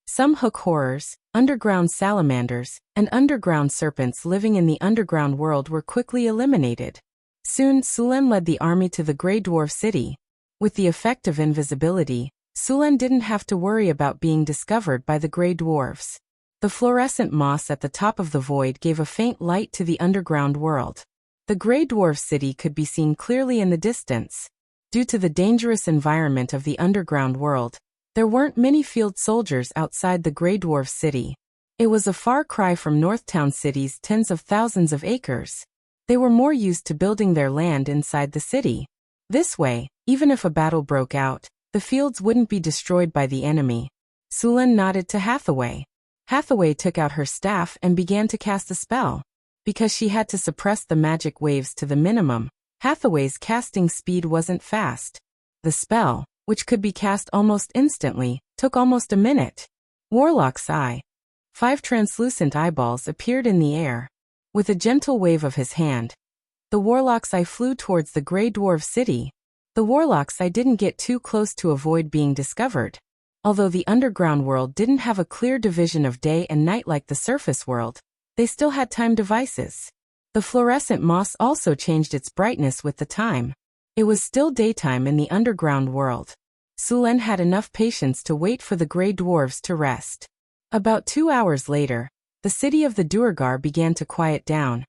Some hook horrors, underground salamanders, and underground serpents living in the underground world were quickly eliminated. Soon, Sulen led the army to the Grey Dwarf city. With the effect of invisibility, Sulen didn't have to worry about being discovered by the Grey Dwarfs. The fluorescent moss at the top of the void gave a faint light to the underground world. The Grey Dwarf city could be seen clearly in the distance. Due to the dangerous environment of the underground world, there weren't many field soldiers outside the Grey Dwarf city. It was a far cry from Northtown City's tens of thousands of acres. They were more used to building their land inside the city. This way, even if a battle broke out, the fields wouldn't be destroyed by the enemy. Sulen nodded to Hathaway. Hathaway took out her staff and began to cast a spell. Because she had to suppress the magic waves to the minimum, Hathaway's casting speed wasn't fast. The spell, which could be cast almost instantly, took almost a minute. Warlock's Eye. 5 translucent eyeballs appeared in the air. With a gentle wave of his hand, the Warlock's Eye flew towards the Grey Dwarf city. The Warlock's Eye didn't get too close to avoid being discovered. Although the underground world didn't have a clear division of day and night like the surface world, they still had time devices. The fluorescent moss also changed its brightness with the time. It was still daytime in the underground world. Sulen had enough patience to wait for the Grey Dwarves to rest. About 2 hours later, the city of the Duergar began to quiet down,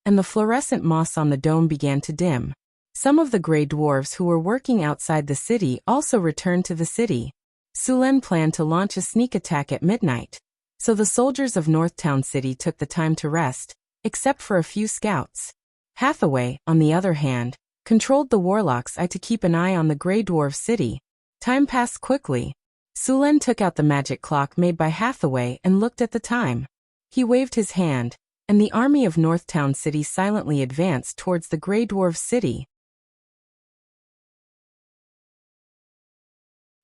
and the fluorescent moss on the dome began to dim. Some of the Grey Dwarves who were working outside the city also returned to the city. Sulen planned to launch a sneak attack at midnight, so the soldiers of Northtown City took the time to rest, except for a few scouts. Hathaway, on the other hand, controlled the Warlock's Eye to keep an eye on the Grey Dwarf city. Time passed quickly. Sulen took out the magic clock made by Hathaway and looked at the time. He waved his hand, and the army of Northtown City silently advanced towards the Grey Dwarf city.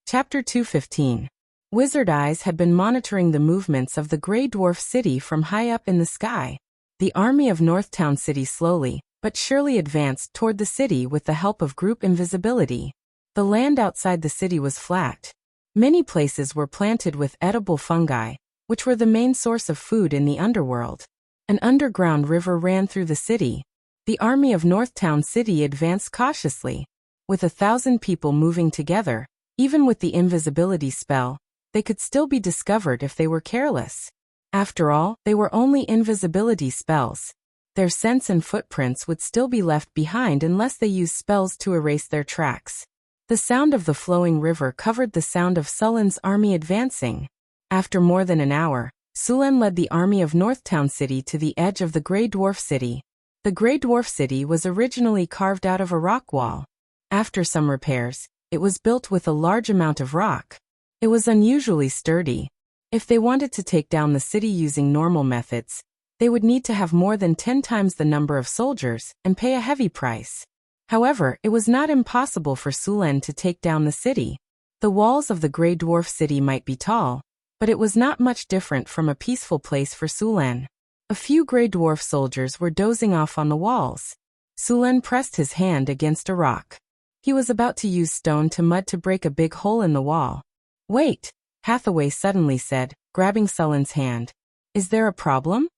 Chapter 215. Wizard Eyes had been monitoring the movements of the Grey Dwarf city from high up in the sky. The army of Northtown City slowly, but surely advanced toward the city with the help of group invisibility. The land outside the city was flat. Many places were planted with edible fungi, which were the main source of food in the underworld. An underground river ran through the city. The army of Northtown City advanced cautiously. With 1,000 people moving together, even with the invisibility spell, they could still be discovered if they were careless. After all, they were only invisibility spells. Their scents and footprints would still be left behind unless they used spells to erase their tracks. The sound of the flowing river covered the sound of Sulen's army advancing. After more than an hour, Sulen led the army of Northtown City to the edge of the Grey Dwarf city. The Grey Dwarf city was originally carved out of a rock wall. After some repairs, it was built with a large amount of rock. It was unusually sturdy. If they wanted to take down the city using normal methods, they would need to have more than 10 times the number of soldiers and pay a heavy price. However, it was not impossible for Sulen to take down the city. The walls of the Grey Dwarf city might be tall, but it was not much different from a peaceful place for Sulen. A few gray dwarf soldiers were dozing off on the walls. Sulen pressed his hand against a rock. He was about to use stone to mud to break a big hole in the wall. "Wait," Hathaway suddenly said, grabbing Sulen's hand. "Is there a problem?"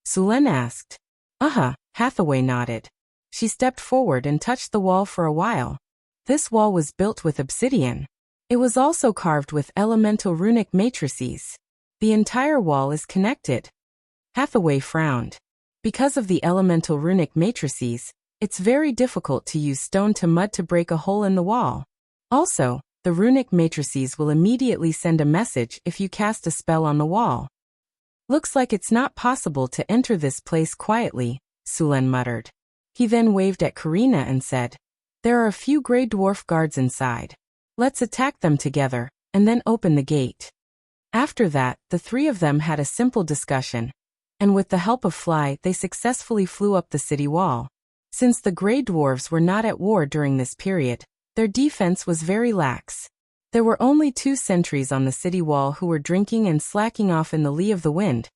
Sulen asked. Hathaway nodded. She stepped forward and touched the wall for a while. This wall was built with obsidian. It was also carved with elemental runic matrices. The entire wall is connected. Hathaway frowned. Because of the elemental runic matrices, it's very difficult to use stone to mud to break a hole in the wall. Also, the runic matrices will immediately send a message if you cast a spell on the wall. "Looks like it's not possible to enter this place quietly," Sulen muttered. He then waved at Karina and said, "There are a few gray dwarf guards inside. Let's attack them together, and then open the gate." After that, the three of them had a simple discussion, and with the help of Fly they successfully flew up the city wall. Since the gray dwarves were not at war during this period, their defense was very lax. There were only 2 sentries on the city wall who were drinking and slacking off in the lee of the wind,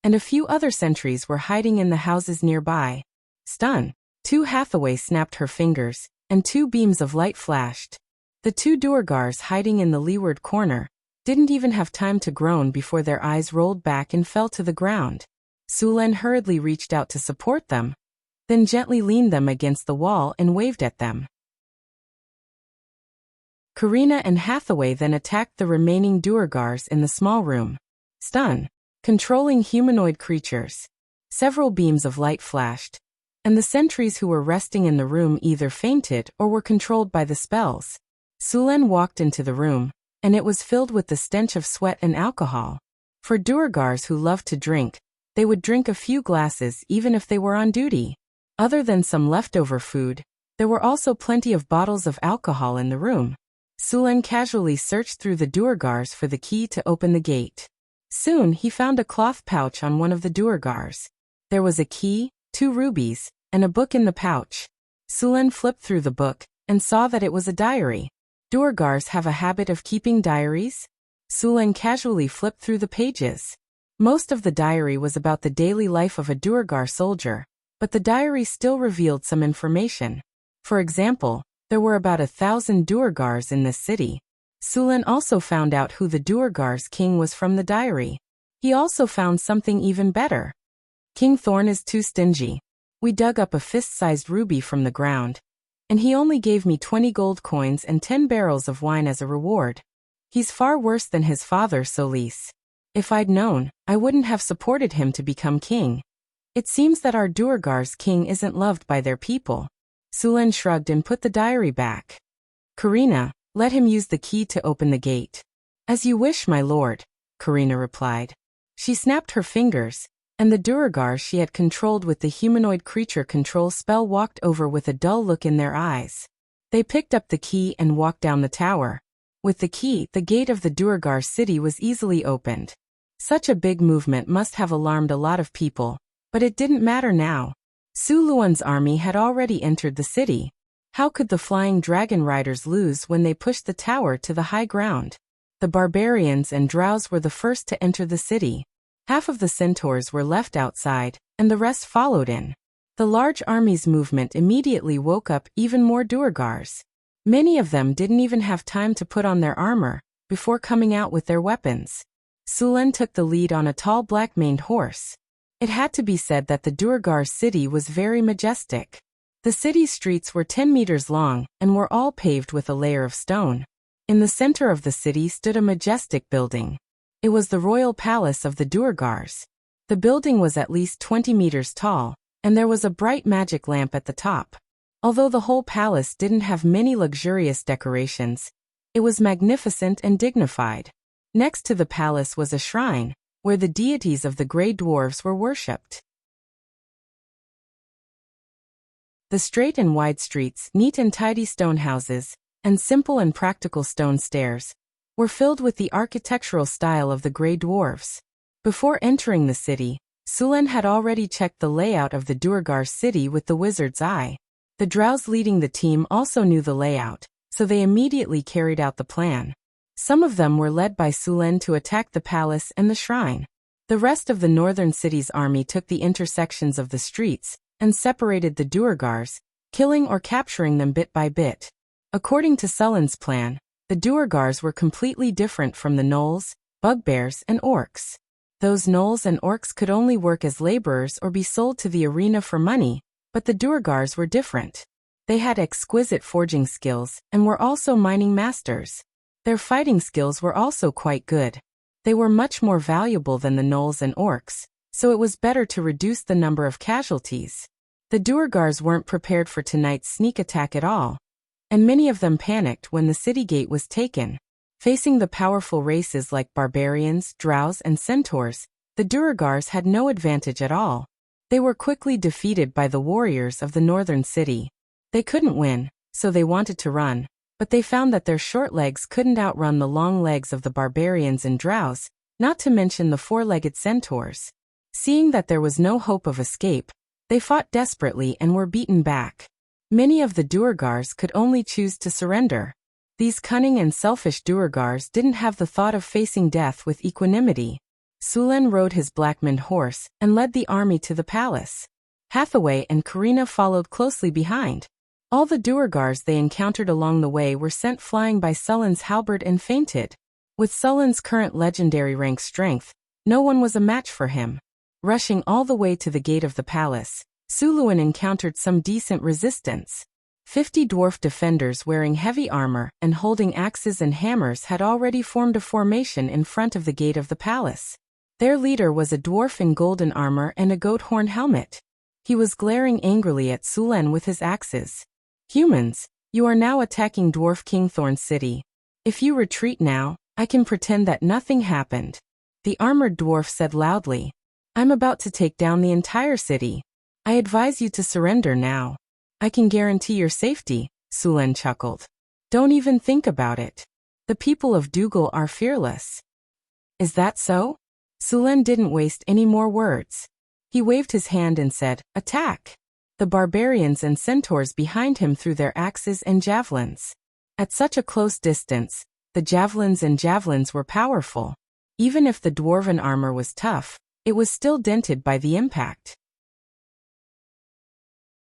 and a few other sentries were hiding in the houses nearby. Stun. 2 Hathaway snapped her fingers, and 2 beams of light flashed. The 2 Duergars hiding in the leeward corner didn't even have time to groan before their eyes rolled back and fell to the ground. Sulen hurriedly reached out to support them, then gently leaned them against the wall and waved at them. Karina and Hathaway then attacked the remaining Duergars in the small room. Stun. Controlling humanoid creatures. Several beams of light flashed, and the sentries who were resting in the room either fainted or were controlled by the spells. Sulen walked into the room, and it was filled with the stench of sweat and alcohol. For Duergars who loved to drink, they would drink a few glasses even if they were on duty. Other than some leftover food, there were also plenty of bottles of alcohol in the room. Sulen casually searched through the Duergars for the key to open the gate. Soon he found a cloth pouch on one of the Duergars. There was a key, 2 rubies, and a book in the pouch. Sulen flipped through the book and saw that it was a diary. Duergars have a habit of keeping diaries? Sulen casually flipped through the pages. Most of the diary was about the daily life of a Duergar soldier, but the diary still revealed some information. For example, there were about 1,000 Duergars in this city. Sulen also found out who the Duergar's king was from the diary. He also found something even better. "King Thorn is too stingy. We dug up a fist-sized ruby from the ground, and he only gave me 20 gold coins and 10 barrels of wine as a reward. He's far worse than his father Solis. If I'd known, I wouldn't have supported him to become king. It seems that our Duergar's king isn't loved by their people." Sulen shrugged and put the diary back. "Karina, let him use the key to open the gate." "As you wish, my lord," Karina replied. She snapped her fingers, and the Duergar she had controlled with the humanoid creature control spell walked over with a dull look in their eyes. They picked up the key and walked down the tower. With the key, the gate of the Duergar city was easily opened. Such a big movement must have alarmed a lot of people, but it didn't matter now. Su Luan's army had already entered the city. How could the flying dragon riders lose when they pushed the tower to the high ground? The barbarians and drows were the first to enter the city. Half of the centaurs were left outside, and the rest followed in. The large army's movement immediately woke up even more Duergars. Many of them didn't even have time to put on their armor before coming out with their weapons. Sulen took the lead on a tall black-maned horse. It had to be said that the Duergar city was very majestic. The city's streets were 10 meters long and were all paved with a layer of stone. In the center of the city stood a majestic building. It was the royal palace of the Duergars. The building was at least 20 meters tall, and there was a bright magic lamp at the top. Although the whole palace didn't have many luxurious decorations, it was magnificent and dignified. Next to the palace was a shrine, where the deities of the Grey Dwarves were worshipped. The straight and wide streets, neat and tidy stone houses, and simple and practical stone stairs were filled with the architectural style of the Grey Dwarves. Before entering the city, Sulen had already checked the layout of the Duergar city with the wizard's eye. The drows leading the team also knew the layout, so they immediately carried out the plan. Some of them were led by Sulen to attack the palace and the shrine. The rest of the northern city's army took the intersections of the streets and separated the Duergars, killing or capturing them bit by bit. According to Sulen's plan, the Duergars were completely different from the gnolls, bugbears, and orcs. Those gnolls and orcs could only work as laborers or be sold to the arena for money, but the Duergars were different. They had exquisite forging skills and were also mining masters. Their fighting skills were also quite good. They were much more valuable than the gnolls and orcs, so it was better to reduce the number of casualties. The Duergars weren't prepared for tonight's sneak attack at all, and many of them panicked when the city gate was taken. Facing the powerful races like barbarians, drows, and centaurs, the Duergars had no advantage at all. They were quickly defeated by the warriors of the northern city. They couldn't win, so they wanted to run, but they found that their short legs couldn't outrun the long legs of the barbarians and drows, not to mention the four-legged centaurs. Seeing that there was no hope of escape, they fought desperately and were beaten back. Many of the Duergars could only choose to surrender. These cunning and selfish Duergars didn't have the thought of facing death with equanimity. Sulen rode his black-maned horse and led the army to the palace. Hathaway and Karina followed closely behind. All the Duergars they encountered along the way were sent flying by Sulen's halberd and fainted. With Sulen's current legendary rank strength, no one was a match for him. Rushing all the way to the gate of the palace, Suluin encountered some decent resistance. 50 dwarf defenders wearing heavy armor and holding axes and hammers had already formed a formation in front of the gate of the palace. Their leader was a dwarf in golden armor and a goat horn helmet. He was glaring angrily at Sulen with his axes. "Humans, you are now attacking Dwarf Kingthorn City. If you retreat now, I can pretend that nothing happened," the armored dwarf said loudly. "I'm about to take down the entire city. I advise you to surrender now. I can guarantee your safety," Sulen chuckled. "Don't even think about it. The people of Dougal are fearless." "Is that so?" Sulen didn't waste any more words. He waved his hand and said, "Attack!" The barbarians and centaurs behind him threw their axes and javelins. At such a close distance, the javelins were powerful. Even if the dwarven armor was tough, it was still dented by the impact.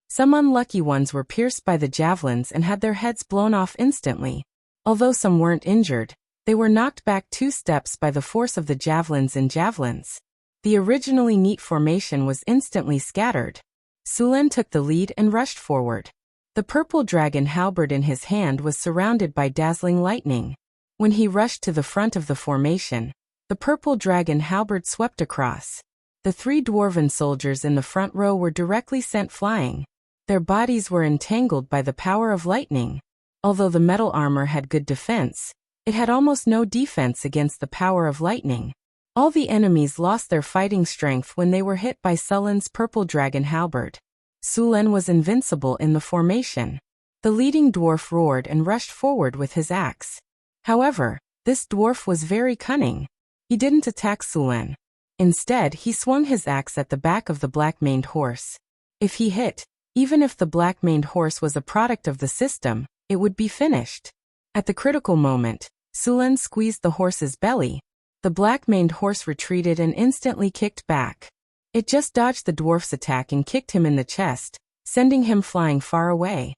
Some unlucky ones were pierced by the javelins and had their heads blown off instantly. Although some weren't injured, they were knocked back 2 steps by the force of the javelins and javelins. The originally neat formation was instantly scattered. Sulen took the lead and rushed forward. The purple dragon halberd in his hand was surrounded by dazzling lightning. When he rushed to the front of the formation, the purple dragon halberd swept across. The 3 dwarven soldiers in the front row were directly sent flying. Their bodies were entangled by the power of lightning. Although the metal armor had good defense, it had almost no defense against the power of lightning. All the enemies lost their fighting strength when they were hit by Sulen's purple dragon halberd. Sulen was invincible in the formation. The leading dwarf roared and rushed forward with his axe. However, this dwarf was very cunning. He didn't attack Sulen. Instead, he swung his axe at the back of the black-maned horse. If he hit, even if the black-maned horse was a product of the system, it would be finished. At the critical moment, Sulen squeezed the horse's belly. The black-maned horse retreated and instantly kicked back. It just dodged the dwarf's attack and kicked him in the chest, sending him flying far away.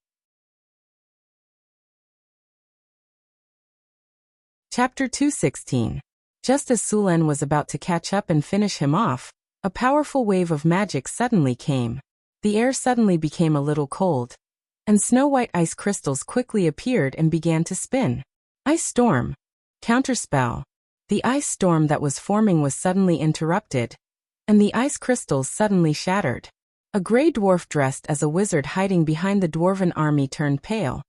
Chapter 216. Just as Sulen was about to catch up and finish him off, a powerful wave of magic suddenly came. The air suddenly became a little cold, and snow-white ice crystals quickly appeared and began to spin. Ice storm. Counterspell. The ice storm that was forming was suddenly interrupted, and the ice crystals suddenly shattered. A gray dwarf dressed as a wizard hiding behind the dwarven army turned pale,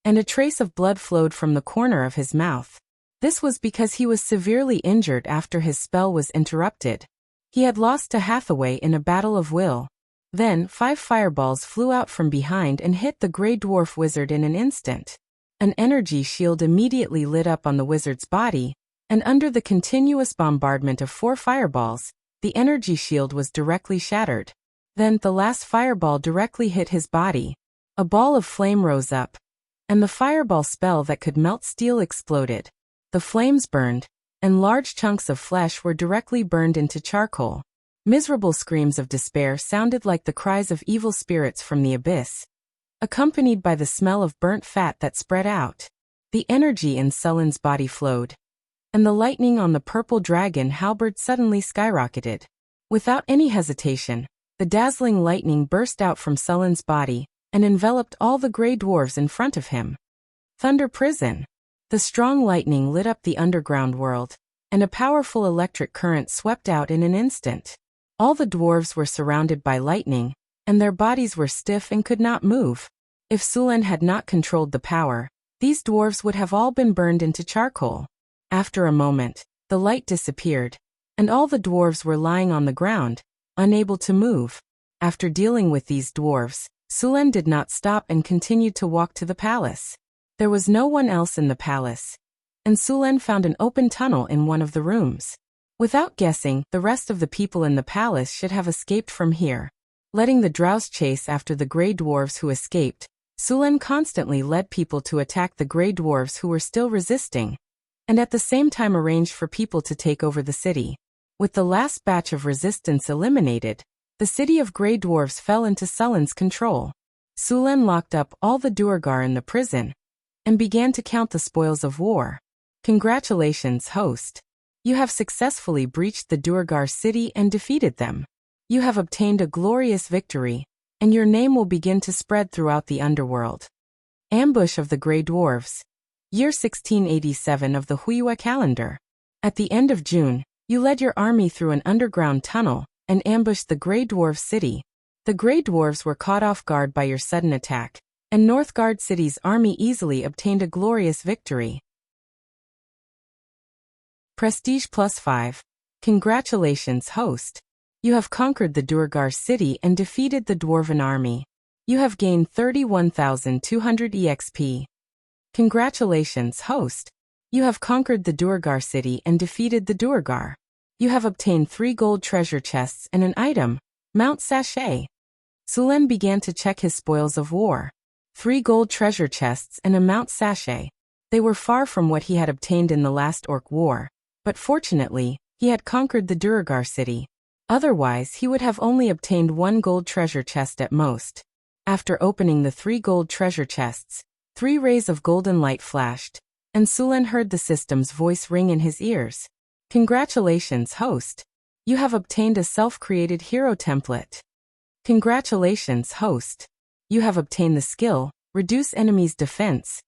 and a trace of blood flowed from the corner of his mouth. This was because he was severely injured after his spell was interrupted. He had lost to Hathaway in a battle of will. Then 5 fireballs flew out from behind and hit the gray dwarf wizard in an instant. An energy shield immediately lit up on the wizard's body, and under the continuous bombardment of 4 fireballs, the energy shield was directly shattered. Then the last fireball directly hit his body. A ball of flame rose up, and the fireball spell that could melt steel exploded. The flames burned, and large chunks of flesh were directly burned into charcoal. Miserable screams of despair sounded like the cries of evil spirits from the abyss, accompanied by the smell of burnt fat that spread out. The energy in Sullen's body flowed, and the lightning on the purple dragon halberd suddenly skyrocketed. Without any hesitation, the dazzling lightning burst out from Sullen's body and enveloped all the gray dwarves in front of him. Thunder Prison. The strong lightning lit up the underground world, and a powerful electric current swept out in an instant. All the dwarves were surrounded by lightning, and their bodies were stiff and could not move. If Sulen had not controlled the power, these dwarves would have all been burned into charcoal. After a moment, the light disappeared, and all the dwarves were lying on the ground, unable to move. After dealing with these dwarves, Sulen did not stop and continued to walk to the palace. There was no one else in the palace, and Sulen found an open tunnel in one of the rooms. Without guessing, the rest of the people in the palace should have escaped from here. Letting the drows chase after the gray dwarves who escaped, Sulen constantly led people to attack the gray dwarves who were still resisting, and at the same time arranged for people to take over the city. With the last batch of resistance eliminated, the city of gray dwarves fell into Sullen's control. Sulen locked up all the Duergar in the prison and began to count the spoils of war. Congratulations, host. You have successfully breached the Duergar city and defeated them. You have obtained a glorious victory, and your name will begin to spread throughout the underworld. Ambush of the Grey Dwarves. Year 1687 of the Huiyue calendar. At the end of June, you led your army through an underground tunnel and ambushed the Grey Dwarf city. The Grey Dwarves were caught off guard by your sudden attack, and Northgard City's army easily obtained a glorious victory. Prestige +5. Congratulations, host. You have conquered the Duergar city and defeated the Dwarven army. You have gained 31,200 EXP. Congratulations, host. You have conquered the Duergar city and defeated the Duergar. You have obtained 3 gold treasure chests and an item, Mount Sachet. Sulen began to check his spoils of war. 3 gold treasure chests and a Mount Sachet. They were far from what he had obtained in the last Orc War, but fortunately, he had conquered the Duergar city. Otherwise, he would have only obtained 1 gold treasure chest at most. After opening the 3 gold treasure chests, 3 rays of golden light flashed, and Sulen heard the system's voice ring in his ears. Congratulations, host. You have obtained a self-created hero template. Congratulations, host. You have obtained the skill, Reduce Enemies' Defense.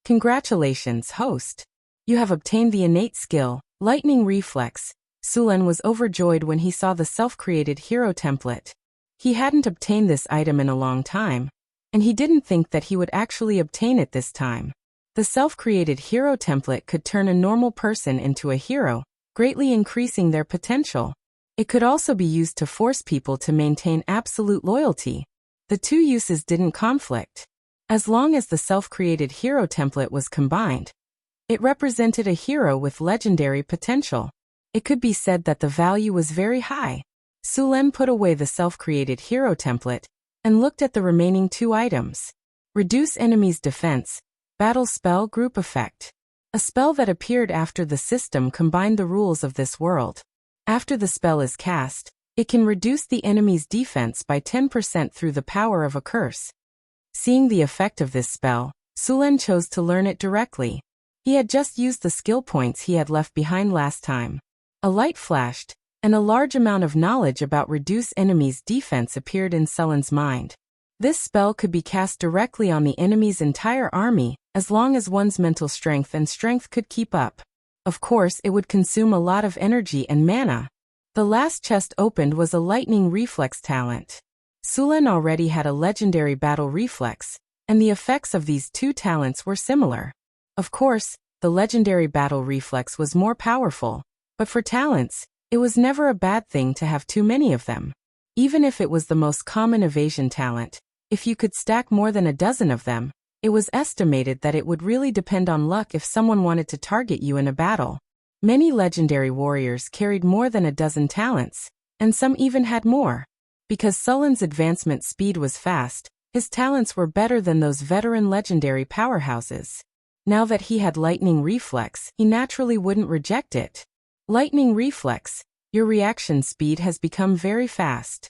Congratulations, host. You have obtained the innate skill, Lightning Reflex. Sulen was overjoyed when he saw the self-created hero template. He hadn't obtained this item in a long time, and he didn't think that he would actually obtain it this time. The self-created hero template could turn a normal person into a hero, greatly increasing their potential. It could also be used to force people to maintain absolute loyalty. The 2 uses didn't conflict. As long as the self-created hero template was combined, it represented a hero with legendary potential. It could be said that the value was very high. Sulen put away the self-created hero template and looked at the remaining 2 items. Reduce Enemies' Defense, Battle Spell Group Effect. A spell that appeared after the system combined the rules of this world. After the spell is cast, it can reduce the enemy's defense by 10% through the power of a curse. Seeing the effect of this spell, Sulen chose to learn it directly. He had just used the skill points he had left behind last time. A light flashed, and a large amount of knowledge about reduce enemies' defense appeared in Sulen's mind. This spell could be cast directly on the enemy's entire army, as long as one's mental strength and strength could keep up. Of course, it would consume a lot of energy and mana. The last chest opened was a Lightning Reflex talent. Sulen already had a legendary Battle Reflex, and the effects of these 2 talents were similar. Of course, the legendary Battle Reflex was more powerful, but for talents, it was never a bad thing to have too many of them. Even if it was the most common evasion talent, if you could stack more than a dozen of them, it was estimated that it would really depend on luck if someone wanted to target you in a battle. Many legendary warriors carried more than a dozen talents, and some even had more. Because Sulen's advancement speed was fast, his talents were better than those veteran legendary powerhouses. Now that he had lightning reflex, he naturally wouldn't reject it. Lightning reflex. Your reaction speed has become very fast.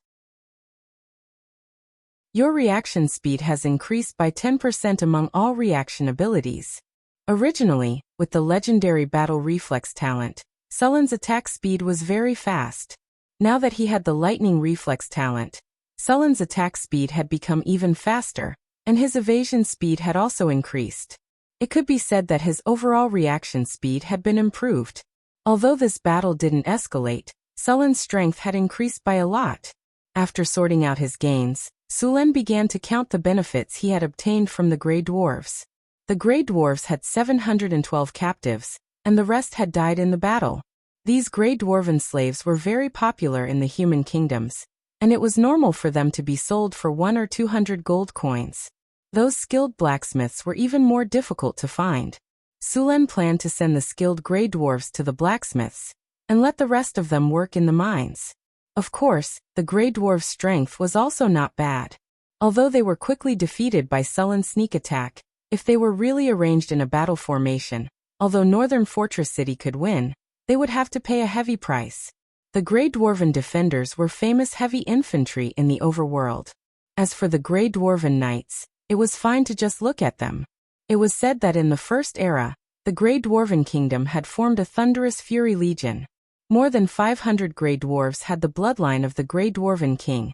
Your reaction speed has increased by 10% among all reaction abilities. Originally, with the legendary battle reflex talent, Sullen's attack speed was very fast. Now that he had the lightning reflex talent, Sullen's attack speed had become even faster, and his evasion speed had also increased. It could be said that his overall reaction speed had been improved. Although this battle didn't escalate, Sullen's strength had increased by a lot. After sorting out his gains, Sullen began to count the benefits he had obtained from the Grey Dwarves. The Grey Dwarves had 712 captives, and the rest had died in the battle. These Grey Dwarven slaves were very popular in the human kingdoms, and it was normal for them to be sold for 100 or 200 gold coins. Those skilled blacksmiths were even more difficult to find. Sullen planned to send the skilled Grey Dwarves to the blacksmiths, and let the rest of them work in the mines. Of course, the Grey Dwarves' strength was also not bad. Although they were quickly defeated by Sullen's sneak attack, if they were really arranged in a battle formation, although Northern Fortress City could win, they would have to pay a heavy price. The Grey Dwarven defenders were famous heavy infantry in the overworld. As for the Grey Dwarven knights, it was fine to just look at them. It was said that in the First Era, the Grey Dwarven Kingdom had formed a thunderous fury legion. More than 500 Grey Dwarves had the bloodline of the Grey Dwarven King,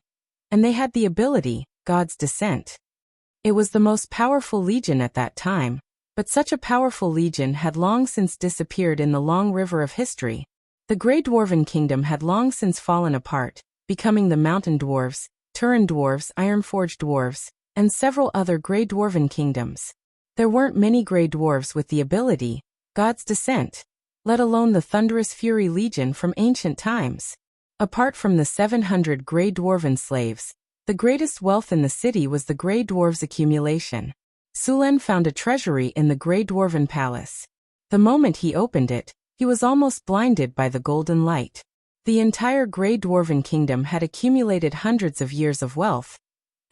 and they had the ability, God's Descent. It was the most powerful legion at that time, but such a powerful legion had long since disappeared in the long river of history. The Grey Dwarven Kingdom had long since fallen apart, becoming the Mountain Dwarves, Turin Dwarves, Ironforged Dwarves, and several other Grey Dwarven kingdoms. There weren't many Grey Dwarves with the ability, God's Descent, let alone the thunderous Fury Legion from ancient times. Apart from the 700 Grey Dwarven slaves, the greatest wealth in the city was the Grey Dwarves' accumulation. Sullen found a treasury in the Grey Dwarven Palace. The moment he opened it, he was almost blinded by the golden light. The entire Grey Dwarven Kingdom had accumulated hundreds of years of wealth,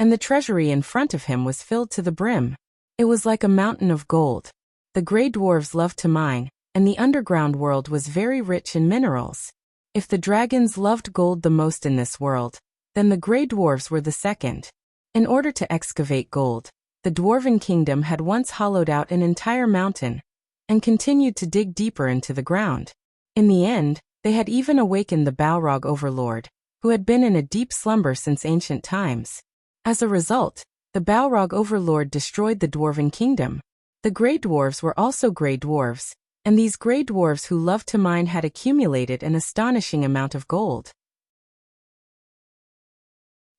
and the treasury in front of him was filled to the brim. It was like a mountain of gold. The Grey Dwarves loved to mine, and the underground world was very rich in minerals. If the dragons loved gold the most in this world, then the Grey Dwarves were the second. In order to excavate gold, the Dwarven Kingdom had once hollowed out an entire mountain, and continued to dig deeper into the ground. In the end, they had even awakened the Balrog Overlord, who had been in a deep slumber since ancient times. As a result, the Balrog Overlord destroyed the Dwarven Kingdom. The Grey Dwarves were also Grey Dwarves, and these Grey Dwarves who loved to mine had accumulated an astonishing amount of gold.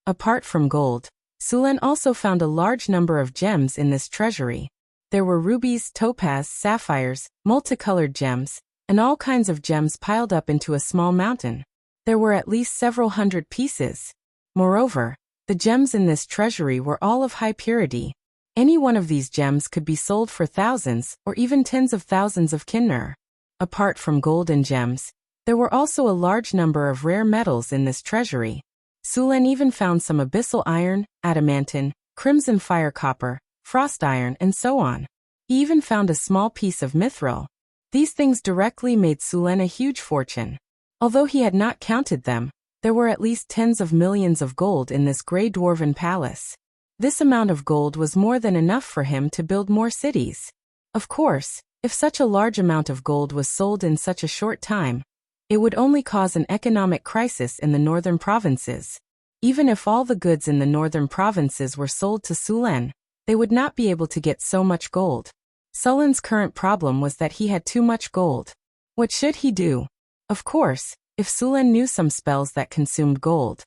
Apart from gold, Sullen also found a large number of gems in this treasury. There were rubies, topaz, sapphires, multicolored gems, and all kinds of gems piled up into a small mountain. There were at least several hundred pieces. Moreover, the gems in this treasury were all of high purity. Any one of these gems could be sold for thousands or even tens of thousands of kinnur. Apart from gold and gems, there were also a large number of rare metals in this treasury. Sullen even found some abyssal iron, adamantine, crimson fire copper, frost iron, and so on. He even found a small piece of mithril. These things directly made Sullen a huge fortune. Although he had not counted them, there were at least tens of millions of gold in this Grey Dwarven palace. This amount of gold was more than enough for him to build more cities. Of course, if such a large amount of gold was sold in such a short time, it would only cause an economic crisis in the northern provinces. Even if all the goods in the northern provinces were sold to Sullen, they would not be able to get so much gold. Sullen's current problem was that he had too much gold. What should he do? Of course, if Sullen knew some spells that consumed gold,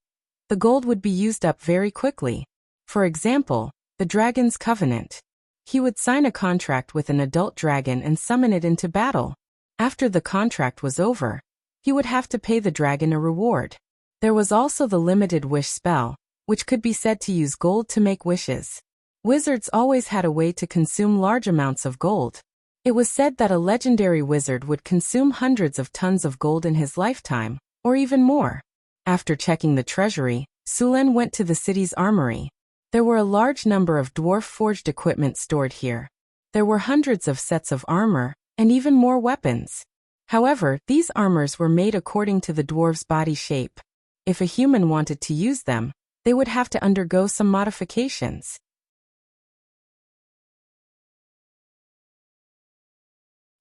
the gold would be used up very quickly. For example, the Dragon's Covenant. He would sign a contract with an adult dragon and summon it into battle. After the contract was over, he would have to pay the dragon a reward. There was also the limited wish spell, which could be said to use gold to make wishes. Wizards always had a way to consume large amounts of gold. It was said that a legendary wizard would consume hundreds of tons of gold in his lifetime, or even more. After checking the treasury, Sullen went to the city's armory. There were a large number of dwarf-forged equipment stored here. There were hundreds of sets of armor, and even more weapons. However, these armors were made according to the dwarves' body shape. If a human wanted to use them, they would have to undergo some modifications.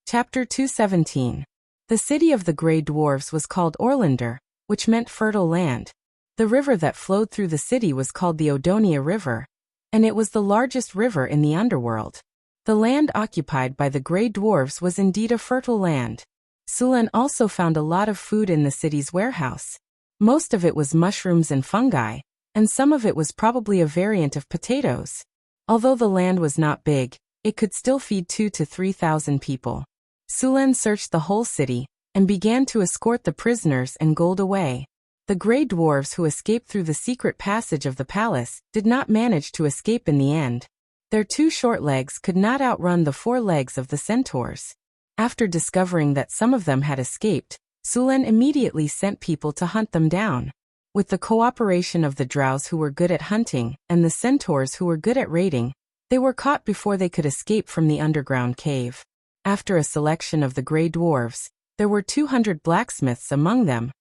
Chapter 217. The city of the Grey Dwarves was called Orlander, which meant fertile land. The river that flowed through the city was called the Odonia River, and it was the largest river in the underworld. The land occupied by the Grey Dwarves was indeed a fertile land. Sulen also found a lot of food in the city's warehouse. Most of it was mushrooms and fungi, and some of it was probably a variant of potatoes. Although the land was not big, it could still feed 2,000 to 3,000 people. Sulen searched the whole city, and began to escort the prisoners and gold away. The Grey Dwarves who escaped through the secret passage of the palace did not manage to escape in the end. Their 2 short legs could not outrun the 4 legs of the centaurs. After discovering that some of them had escaped, Sulen immediately sent people to hunt them down. With the cooperation of the drows who were good at hunting and the centaurs who were good at raiding, they were caught before they could escape from the underground cave. After a selection of the Grey Dwarves, there were 200 blacksmiths among them,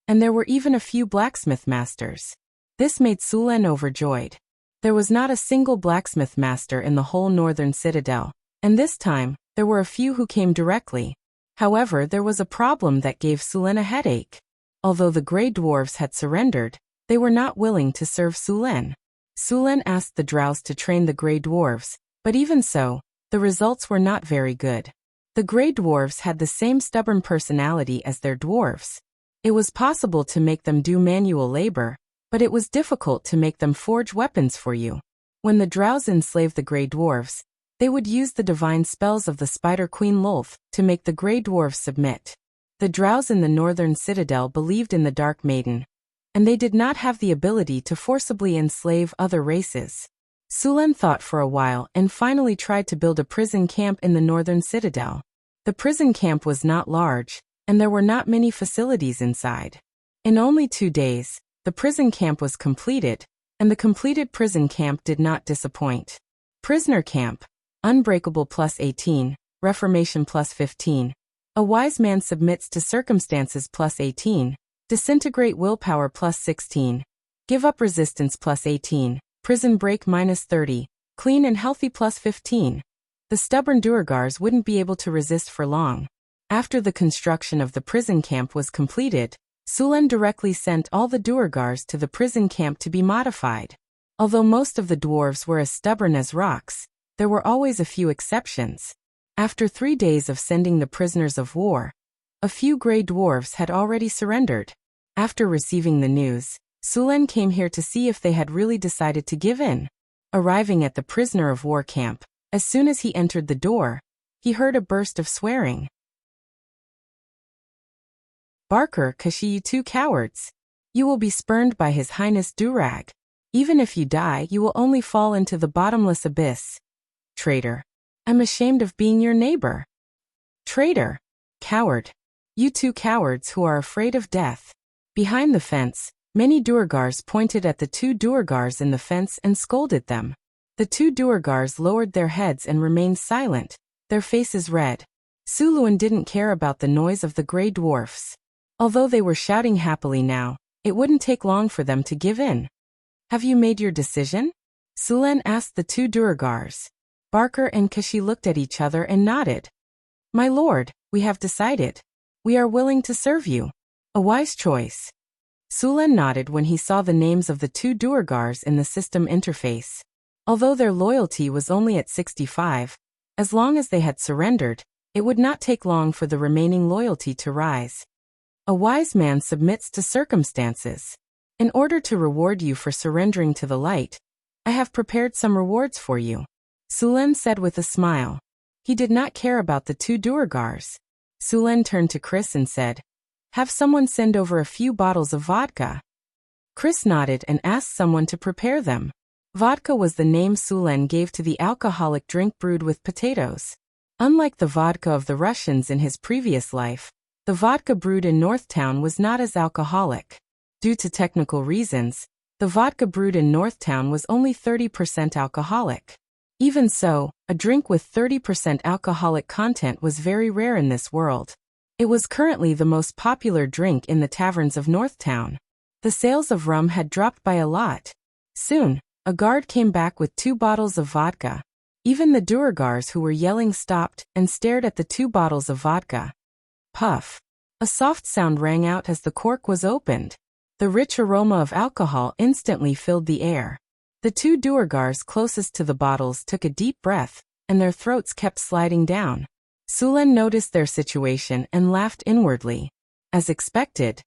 and there were even a few blacksmith masters. This made Sulen overjoyed. There was not a single blacksmith master in the whole northern citadel, and this time, there were a few who came directly. However, there was a problem that gave Sulen a headache. Although the Grey Dwarves had surrendered, they were not willing to serve Sulen. Sulen asked the drows to train the Grey Dwarves, but even so, the results were not very good. The Grey Dwarves had the same stubborn personality as their dwarves. It was possible to make them do manual labor, but it was difficult to make them forge weapons for you. When the drows enslaved the Grey Dwarves, they would use the divine spells of the Spider Queen Lolth to make the Grey Dwarves submit. The drows in the northern citadel believed in the Dark Maiden, and they did not have the ability to forcibly enslave other races. Sulen thought for a while and finally tried to build a prison camp in the northern citadel. The prison camp was not large, and there were not many facilities inside. In only 2 days, the prison camp was completed, and the completed prison camp did not disappoint. Prisoner camp, Unbreakable +18, Reformation +15. A wise man submits to circumstances +18. Disintegrate willpower +16. Give up resistance +18. Prison break -30. Clean and healthy +15. The stubborn Duergars wouldn't be able to resist for long. After the construction of the prison camp was completed, Sulen directly sent all the Duergars to the prison camp to be modified. Although most of the dwarves were as stubborn as rocks, there were always a few exceptions. After 3 days of sending the prisoners of war, a few Grey Dwarves had already surrendered. After receiving the news, Sulen came here to see if they had really decided to give in. Arriving at the prisoner of war camp, as soon as he entered the door, he heard a burst of swearing. Barker Kashi, you 2 cowards! You will be spurned by His Highness Durag. Even if you die, you will only fall into the bottomless abyss. Traitor! I'm ashamed of being your neighbor. Traitor! Coward! You 2 cowards who are afraid of death. Behind the fence, many Duergars pointed at the 2 Duergars in the fence and scolded them. The 2 Duergars lowered their heads and remained silent, their faces red. Suluin didn't care about the noise of the Grey Dwarfs. Although they were shouting happily now, it wouldn't take long for them to give in. Have you made your decision? Sulen asked the 2 Duergars. Barker and Kashi looked at each other and nodded. My lord, we have decided. We are willing to serve you. A wise choice. Sulen nodded when he saw the names of the 2 Duergars in the system interface. Although their loyalty was only at 65, as long as they had surrendered, it would not take long for the remaining loyalty to rise. A wise man submits to circumstances. In order to reward you for surrendering to the light, I have prepared some rewards for you. Sulen said with a smile. He did not care about the 2 Duergars. Sulen turned to Chris and said, have someone send over a few bottles of vodka. Chris nodded and asked someone to prepare them. Vodka was the name Sulen gave to the alcoholic drink brewed with potatoes. Unlike the vodka of the Russians in his previous life, the vodka brewed in Northtown was not as alcoholic. Due to technical reasons, the vodka brewed in Northtown was only 30% alcoholic. Even so, a drink with 30% alcoholic content was very rare in this world. It was currently the most popular drink in the taverns of Northtown. The sales of rum had dropped by a lot. Soon, a guard came back with 2 bottles of vodka. Even the Durgars who were yelling stopped and stared at the 2 bottles of vodka. Puff. A soft sound rang out as the cork was opened. The rich aroma of alcohol instantly filled the air. The 2 Durgars closest to the bottles took a deep breath, and their throats kept sliding down. Sulen noticed their situation and laughed inwardly. As expected,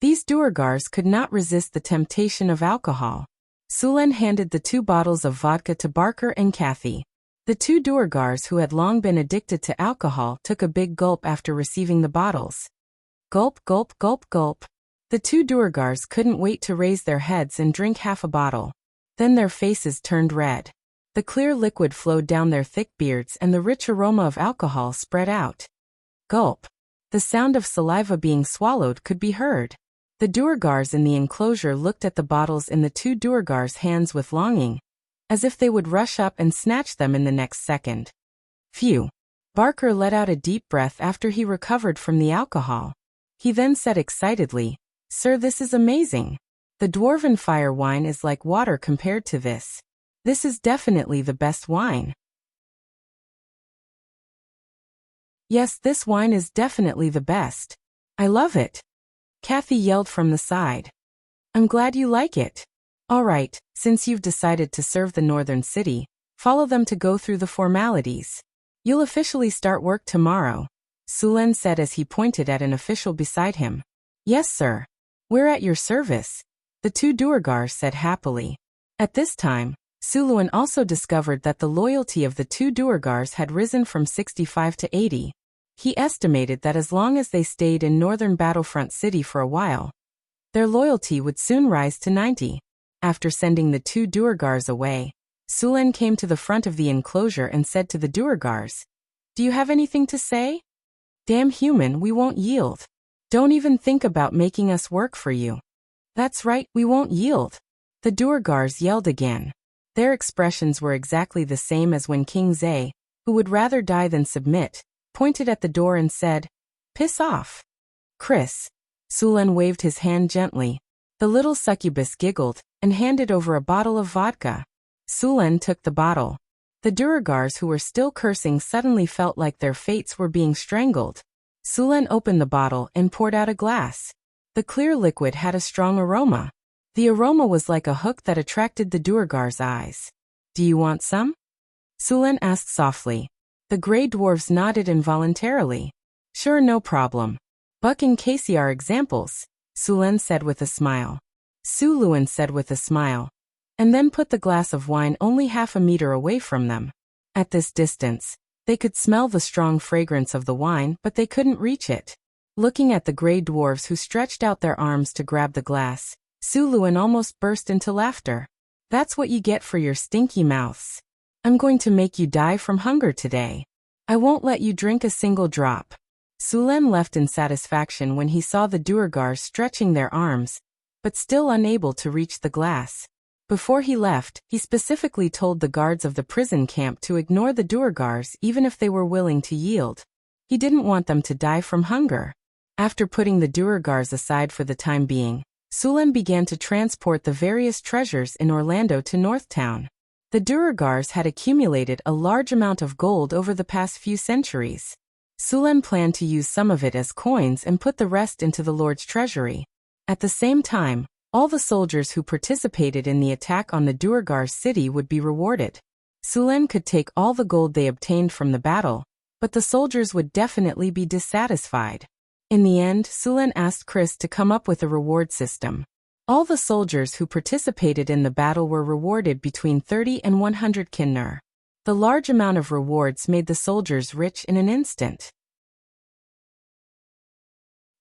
these Durgars could not resist the temptation of alcohol. Sulen handed the 2 bottles of vodka to Barker and Kathy. The 2 Durgars who had long been addicted to alcohol took a big gulp after receiving the bottles. Gulp, gulp, gulp, gulp. The 2 Durgars couldn't wait to raise their heads and drink half a bottle. Then their faces turned red. The clear liquid flowed down their thick beards and the rich aroma of alcohol spread out. Gulp. The sound of saliva being swallowed could be heard. The Durgars in the enclosure looked at the bottles in the 2 Durgars' hands with longing, as if they would rush up and snatch them in the next second. Phew. Barker let out a deep breath after he recovered from the alcohol. He then said excitedly, "Sir, this is amazing. The dwarven fire wine is like water compared to this. This is definitely the best wine." "Yes, this wine is definitely the best. I love it," Kathy yelled from the side. "I'm glad you like it. All right, since you've decided to serve the northern city, follow them to go through the formalities. You'll officially start work tomorrow," Sulen said as he pointed at an official beside him. "Yes, sir. We're at your service," the 2 Durgars said happily. At this time, Suluan also discovered that the loyalty of the 2 Durgars had risen from 65 to 80. He estimated that as long as they stayed in northern Battlefront City for a while, their loyalty would soon rise to 90. After sending the 2 Durgars away, Sulen came to the front of the enclosure and said to the Durgars, "Do you have anything to say? Damn human, we won't yield. Don't even think about making us work for you." "That's right, we won't yield," the Durgars yelled again. Their expressions were exactly the same as when King Zay, who would rather die than submit, pointed at the door and said, "Piss off." "Chris." Sulen waved his hand gently. The little succubus giggled and handed over a bottle of vodka. Sulen took the bottle. The Durgars who were still cursing suddenly felt like their fates were being strangled. Sulen opened the bottle and poured out a glass. The clear liquid had a strong aroma. The aroma was like a hook that attracted the Durgars' eyes. "Do you want some?" Sulen asked softly. The gray dwarves nodded involuntarily. "Sure, no problem. Buck and Casey are examples," Sulen said with a smile. Suluan said with a smile, and then put the glass of wine only half a meter away from them. At this distance, they could smell the strong fragrance of the wine, but they couldn't reach it. Looking at the gray dwarves who stretched out their arms to grab the glass, Suluan almost burst into laughter. "That's what you get for your stinky mouths. I'm going to make you die from hunger today. I won't let you drink a single drop." Sulen left in satisfaction when he saw the Durgars stretching their arms, but still unable to reach the glass. Before he left, he specifically told the guards of the prison camp to ignore the Durgars even if they were willing to yield. He didn't want them to die from hunger. After putting the Durgars aside for the time being, Sulen began to transport the various treasures in Orlando to Northtown. The Durgars had accumulated a large amount of gold over the past few centuries. Sulen planned to use some of it as coins and put the rest into the Lord's treasury. At the same time, all the soldiers who participated in the attack on the Durgar city would be rewarded. Sulen could take all the gold they obtained from the battle, but the soldiers would definitely be dissatisfied. In the end, Sulen asked Chris to come up with a reward system. All the soldiers who participated in the battle were rewarded between 30 and 100 kinnur. The large amount of rewards made the soldiers rich in an instant.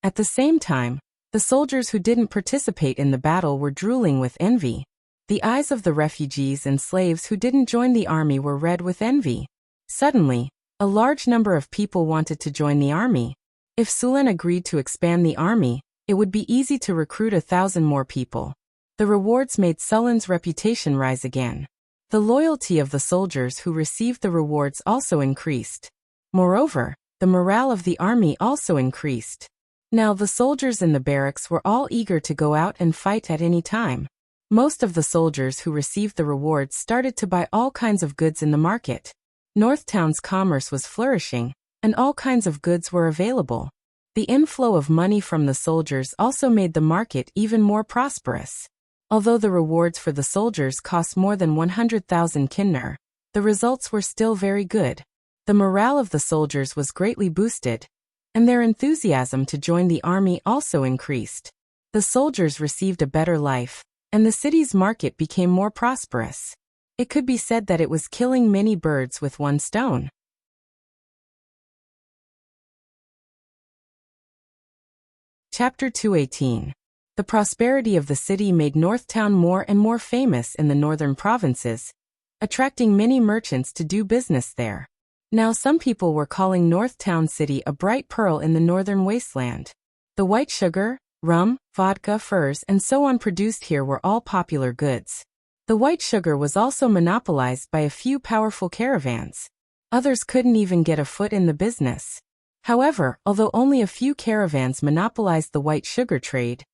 At the same time, the soldiers who didn't participate in the battle were drooling with envy. The eyes of the refugees and slaves who didn't join the army were red with envy. Suddenly, a large number of people wanted to join the army. If Sulen agreed to expand the army, it would be easy to recruit 1,000 more people. The rewards made Sulen's reputation rise again. The loyalty of the soldiers who received the rewards also increased. Moreover, the morale of the army also increased. Now the soldiers in the barracks were all eager to go out and fight at any time. Most of the soldiers who received the rewards started to buy all kinds of goods in the market. Northtown's commerce was flourishing, and all kinds of goods were available. The inflow of money from the soldiers also made the market even more prosperous. Although the rewards for the soldiers cost more than 100,000 kinner, the results were still very good. The morale of the soldiers was greatly boosted, and their enthusiasm to join the army also increased. The soldiers received a better life, and the city's market became more prosperous. It could be said that it was killing many birds with one stone. Chapter 218. The prosperity of the city made Northtown more and more famous in the northern provinces, attracting many merchants to do business there. Now some people were calling Northtown City a bright pearl in the northern wasteland. The white sugar, rum, vodka, furs, and so on produced here were all popular goods. The white sugar was also monopolized by a few powerful caravans. Others couldn't even get a foot in the business. However, although only a few caravans monopolized the white sugar trade,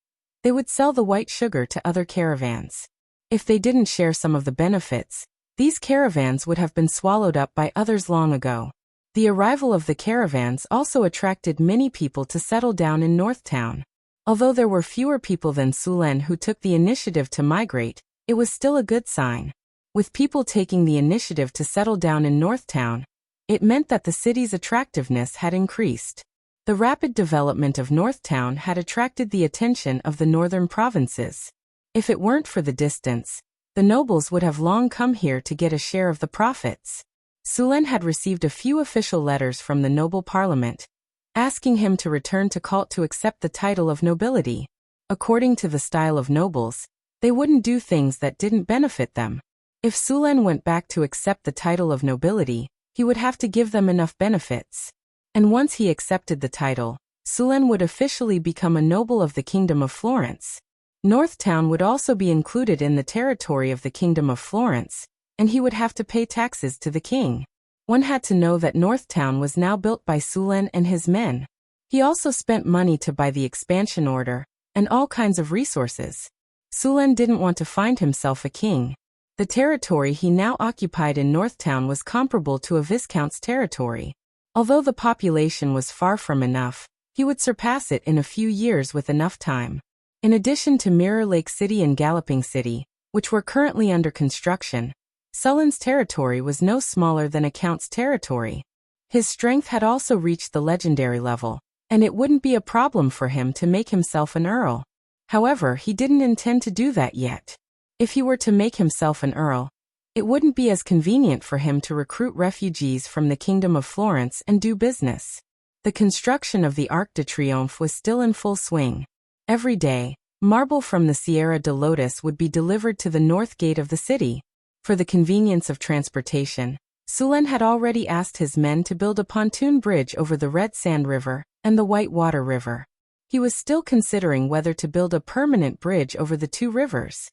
they would sell the white sugar to other caravans. If they didn't share some of the benefits, these caravans would have been swallowed up by others long ago. The arrival of the caravans also attracted many people to settle down in Northtown. Although there were fewer people than Sulen who took the initiative to migrate, it was still a good sign. With people taking the initiative to settle down in Northtown, it meant that the city's attractiveness had increased. The rapid development of Northtown had attracted the attention of the northern provinces. If it weren't for the distance, the nobles would have long come here to get a share of the profits. Sulen had received a few official letters from the noble parliament, asking him to return to Kalt to accept the title of nobility. According to the style of nobles, they wouldn't do things that didn't benefit them. If Sulen went back to accept the title of nobility, he would have to give them enough benefits. And once he accepted the title, Sulen would officially become a noble of the Kingdom of Florence. Northtown would also be included in the territory of the Kingdom of Florence, and he would have to pay taxes to the king. One had to know that Northtown was now built by Sulen and his men. He also spent money to buy the expansion order, and all kinds of resources. Sulen didn't want to find himself a king. The territory he now occupied in Northtown was comparable to a viscount's territory. Although the population was far from enough, he would surpass it in a few years with enough time. In addition to Mirror Lake City and Galloping City, which were currently under construction, Sulen's territory was no smaller than a count's territory. His strength had also reached the legendary level, and it wouldn't be a problem for him to make himself an earl. However, he didn't intend to do that yet. If he were to make himself an earl, it wouldn't be as convenient for him to recruit refugees from the Kingdom of Florence and do business. The construction of the Arc de Triomphe was still in full swing. Every day, marble from the Sierra de Lotus would be delivered to the north gate of the city. For the convenience of transportation, Sulen had already asked his men to build a pontoon bridge over the Red Sand River and the White Water River. He was still considering whether to build a permanent bridge over the two rivers.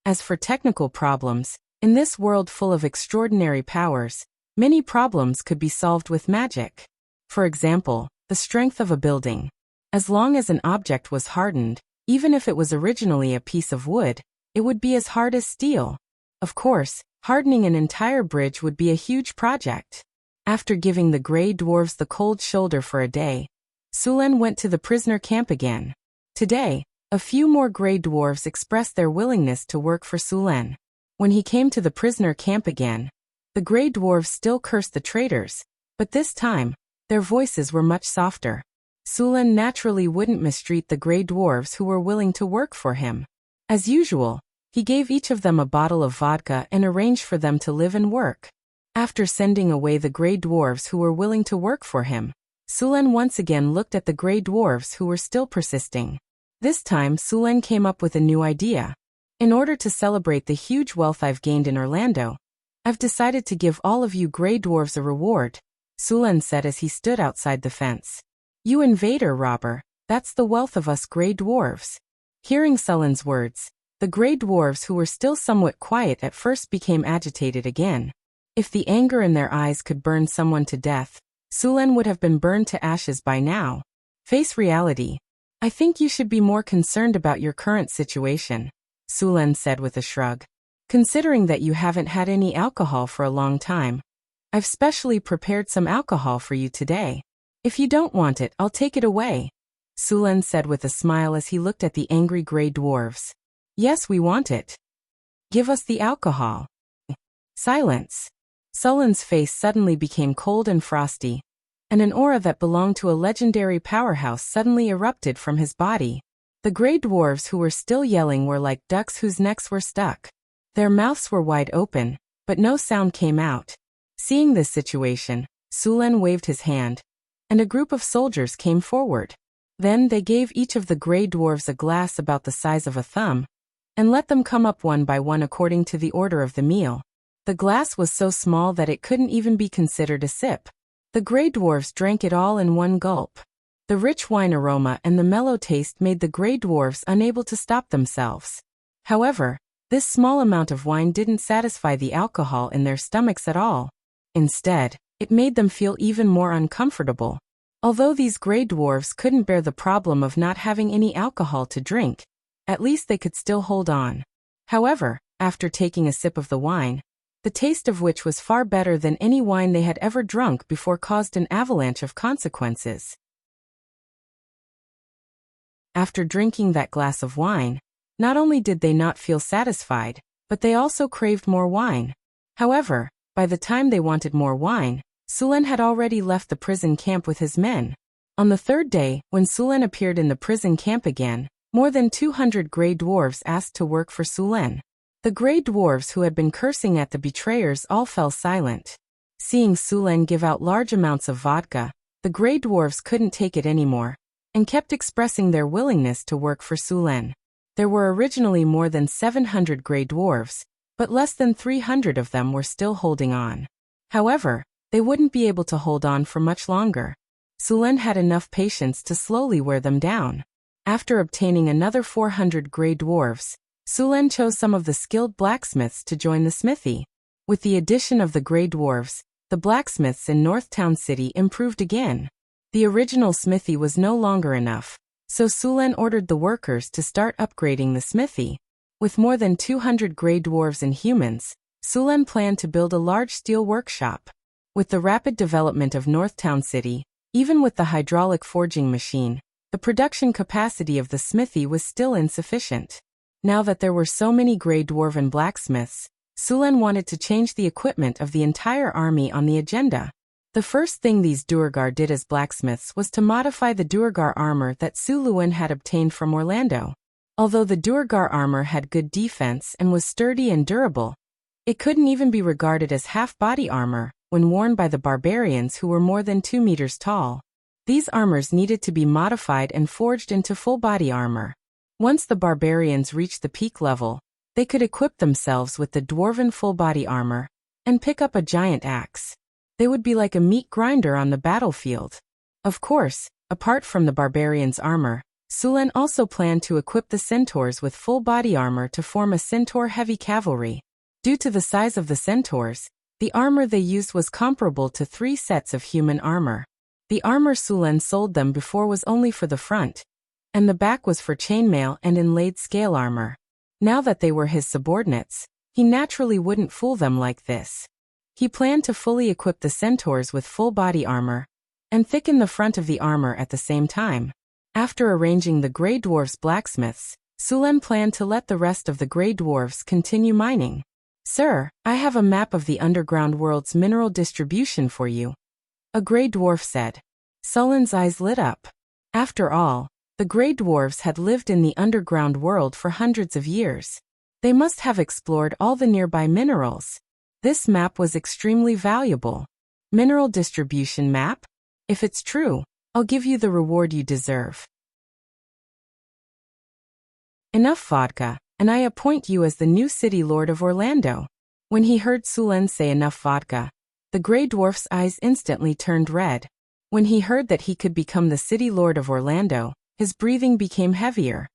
As for technical problems, in this world full of extraordinary powers, many problems could be solved with magic. For example, the strength of a building. As long as an object was hardened, even if it was originally a piece of wood, it would be as hard as steel. Of course, hardening an entire bridge would be a huge project. After giving the gray dwarves the cold shoulder for a day, Sulen went to the prisoner camp again. Today, a few more gray dwarves expressed their willingness to work for Sulen. When he came to the prisoner camp again, the gray dwarves still cursed the traitors, but this time, their voices were much softer. Sulen naturally wouldn't mistreat the gray dwarves who were willing to work for him. As usual, he gave each of them a bottle of vodka and arranged for them to live and work. After sending away the gray dwarves who were willing to work for him, Sulen once again looked at the gray dwarves who were still persisting. This time Sulen came up with a new idea. In order to celebrate the huge wealth I've gained in Orlando, I've decided to give all of you gray dwarves a reward, Sulen said as he stood outside the fence. You invader robber, that's the wealth of us gray dwarves. Hearing Sulen's words, The gray dwarves, who were still somewhat quiet at first, became agitated again. If the anger in their eyes could burn someone to death, Sulen would have been burned to ashes by now. Face reality. I think you should be more concerned about your current situation, Sulen said with a shrug. Considering that you haven't had any alcohol for a long time, I've specially prepared some alcohol for you today. If you don't want it, I'll take it away, Sulen said with a smile as he looked at the angry gray dwarves. Yes, we want it. Give us the alcohol. Silence. Sulen's face suddenly became cold and frosty, and an aura that belonged to a legendary powerhouse suddenly erupted from his body. The gray dwarves, who were still yelling, were like ducks whose necks were stuck. Their mouths were wide open, but no sound came out. Seeing this situation, Sulen waved his hand, and a group of soldiers came forward. Then they gave each of the gray dwarves a glass about the size of a thumb, and let them come up one by one according to the order of the meal. The glass was so small that it couldn't even be considered a sip. The gray dwarves drank it all in one gulp. The rich wine aroma and the mellow taste made the gray dwarves unable to stop themselves. However, this small amount of wine didn't satisfy the alcohol in their stomachs at all. Instead, it made them feel even more uncomfortable. Although these gray dwarves couldn't bear the problem of not having any alcohol to drink, at least they could still hold on. However, after taking a sip of the wine, the taste of which was far better than any wine they had ever drunk before, caused an avalanche of consequences. After drinking that glass of wine, not only did they not feel satisfied, but they also craved more wine. However, by the time they wanted more wine, Sulen had already left the prison camp with his men. On the third day, when Sulen appeared in the prison camp again, more than 200 gray dwarves asked to work for Sulen. The gray dwarves, who had been cursing at the betrayers, all fell silent. Seeing Sulen give out large amounts of vodka, the gray dwarves couldn't take it anymore, and kept expressing their willingness to work for Sulen. There were originally more than 700 gray dwarves, but less than 300 of them were still holding on. However, they wouldn't be able to hold on for much longer. Sulen had enough patience to slowly wear them down. After obtaining another 400 gray dwarves, Sulen chose some of the skilled blacksmiths to join the smithy. With the addition of the gray dwarves, the blacksmiths in Northtown City improved again. The original smithy was no longer enough, so Sulen ordered the workers to start upgrading the smithy. With more than 200 gray dwarves and humans, Sulen planned to build a large steel workshop. With the rapid development of Northtown City, even with the hydraulic forging machine, the production capacity of the smithy was still insufficient. Now that there were so many gray dwarven blacksmiths, Sulen wanted to change the equipment of the entire army on the agenda. The first thing these Duergar did as blacksmiths was to modify the Duergar armor that Su Luen had obtained from Orlando. Although the Duergar armor had good defense and was sturdy and durable, it couldn't even be regarded as half-body armor when worn by the barbarians, who were more than 2 meters tall. These armors needed to be modified and forged into full-body armor. Once the barbarians reached the peak level, they could equip themselves with the dwarven full-body armor and pick up a giant axe. They would be like a meat grinder on the battlefield. Of course, apart from the barbarians' armor, Sulen also planned to equip the centaurs with full-body armor to form a centaur-heavy cavalry. Due to the size of the centaurs, the armor they used was comparable to 3 sets of human armor. The armor Sulen sold them before was only for the front, and the back was for chainmail and inlaid scale armor. Now that they were his subordinates, he naturally wouldn't fool them like this. He planned to fully equip the centaurs with full-body armor and thicken the front of the armor at the same time. After arranging the gray dwarves' blacksmiths, Sulen planned to let the rest of the gray dwarves continue mining. "Sir, I have a map of the underground world's mineral distribution for you," a gray dwarf said. Sulen's eyes lit up. After all, the gray dwarves had lived in the underground world for hundreds of years. They must have explored all the nearby minerals. This map was extremely valuable. Mineral distribution map? If it's true, I'll give you the reward you deserve. Enough vodka, and I appoint you as the new city lord of Orlando. When he heard Sulen say enough vodka, the gray dwarf's eyes instantly turned red. When he heard that he could become the city lord of Orlando, his breathing became heavier.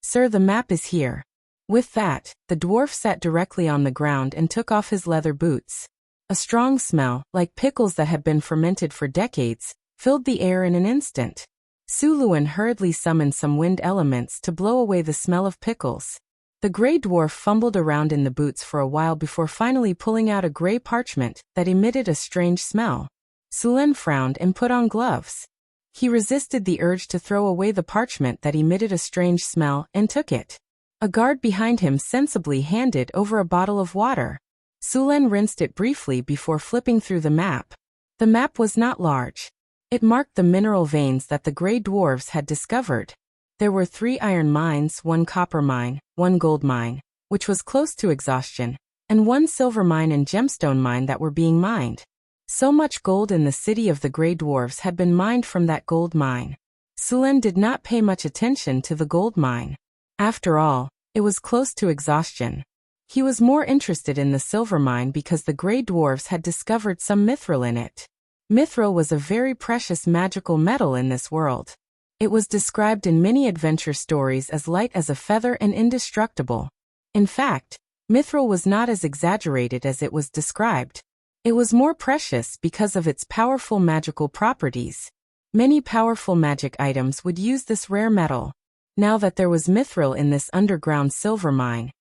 "Sir, the map is here. With that, the dwarf sat directly on the ground and took off his leather boots. A strong smell, like pickles that had been fermented for decades, filled the air in an instant. Suluan hurriedly summoned some wind elements to blow away the smell of pickles. The gray dwarf fumbled around in the boots for a while before finally pulling out a gray parchment that emitted a strange smell. Sulen frowned and put on gloves. He resisted the urge to throw away the parchment that emitted a strange smell and took it. A guard behind him sensibly handed over a bottle of water. Sulen rinsed it briefly before flipping through the map. The map was not large. It marked the mineral veins that the gray dwarves had discovered. There were 3 iron mines, 1 copper mine, 1 gold mine, which was close to exhaustion, and 1 silver mine and gemstone mine that were being mined. So much gold in the city of the gray dwarves had been mined from that gold mine. Sulen did not pay much attention to the gold mine. After all, it was close to exhaustion. He was more interested in the silver mine because the gray dwarves had discovered some mithril in it. Mithril was a very precious magical metal in this world. It was described in many adventure stories as light as a feather and indestructible. In fact, mithril was not as exaggerated as it was described. It was more precious because of its powerful magical properties. Many powerful magic items would use this rare metal. Now that there was mithril in this underground silver mine,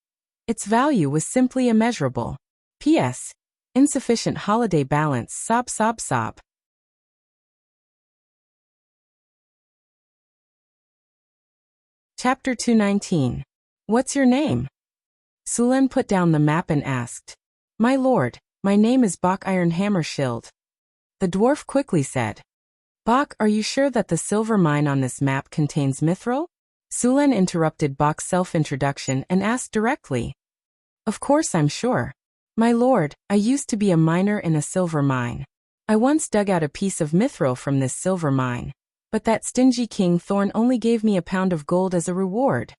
its value was simply immeasurable. P.S. Insufficient holiday balance. Sob sob sob. Chapter 219. What's your name? Sulen put down the map and asked. My lord, my name is Bok Iron Hammer Shield. The dwarf quickly said. Bok, are you sure that the silver mine on this map contains mithril? Sulen interrupted Bok's self-introduction and asked directly. Of course I'm sure. My lord, I used to be a miner in a silver mine. I once dug out a piece of mithril from this silver mine, but that stingy King Thorn only gave me a pound of gold as a reward.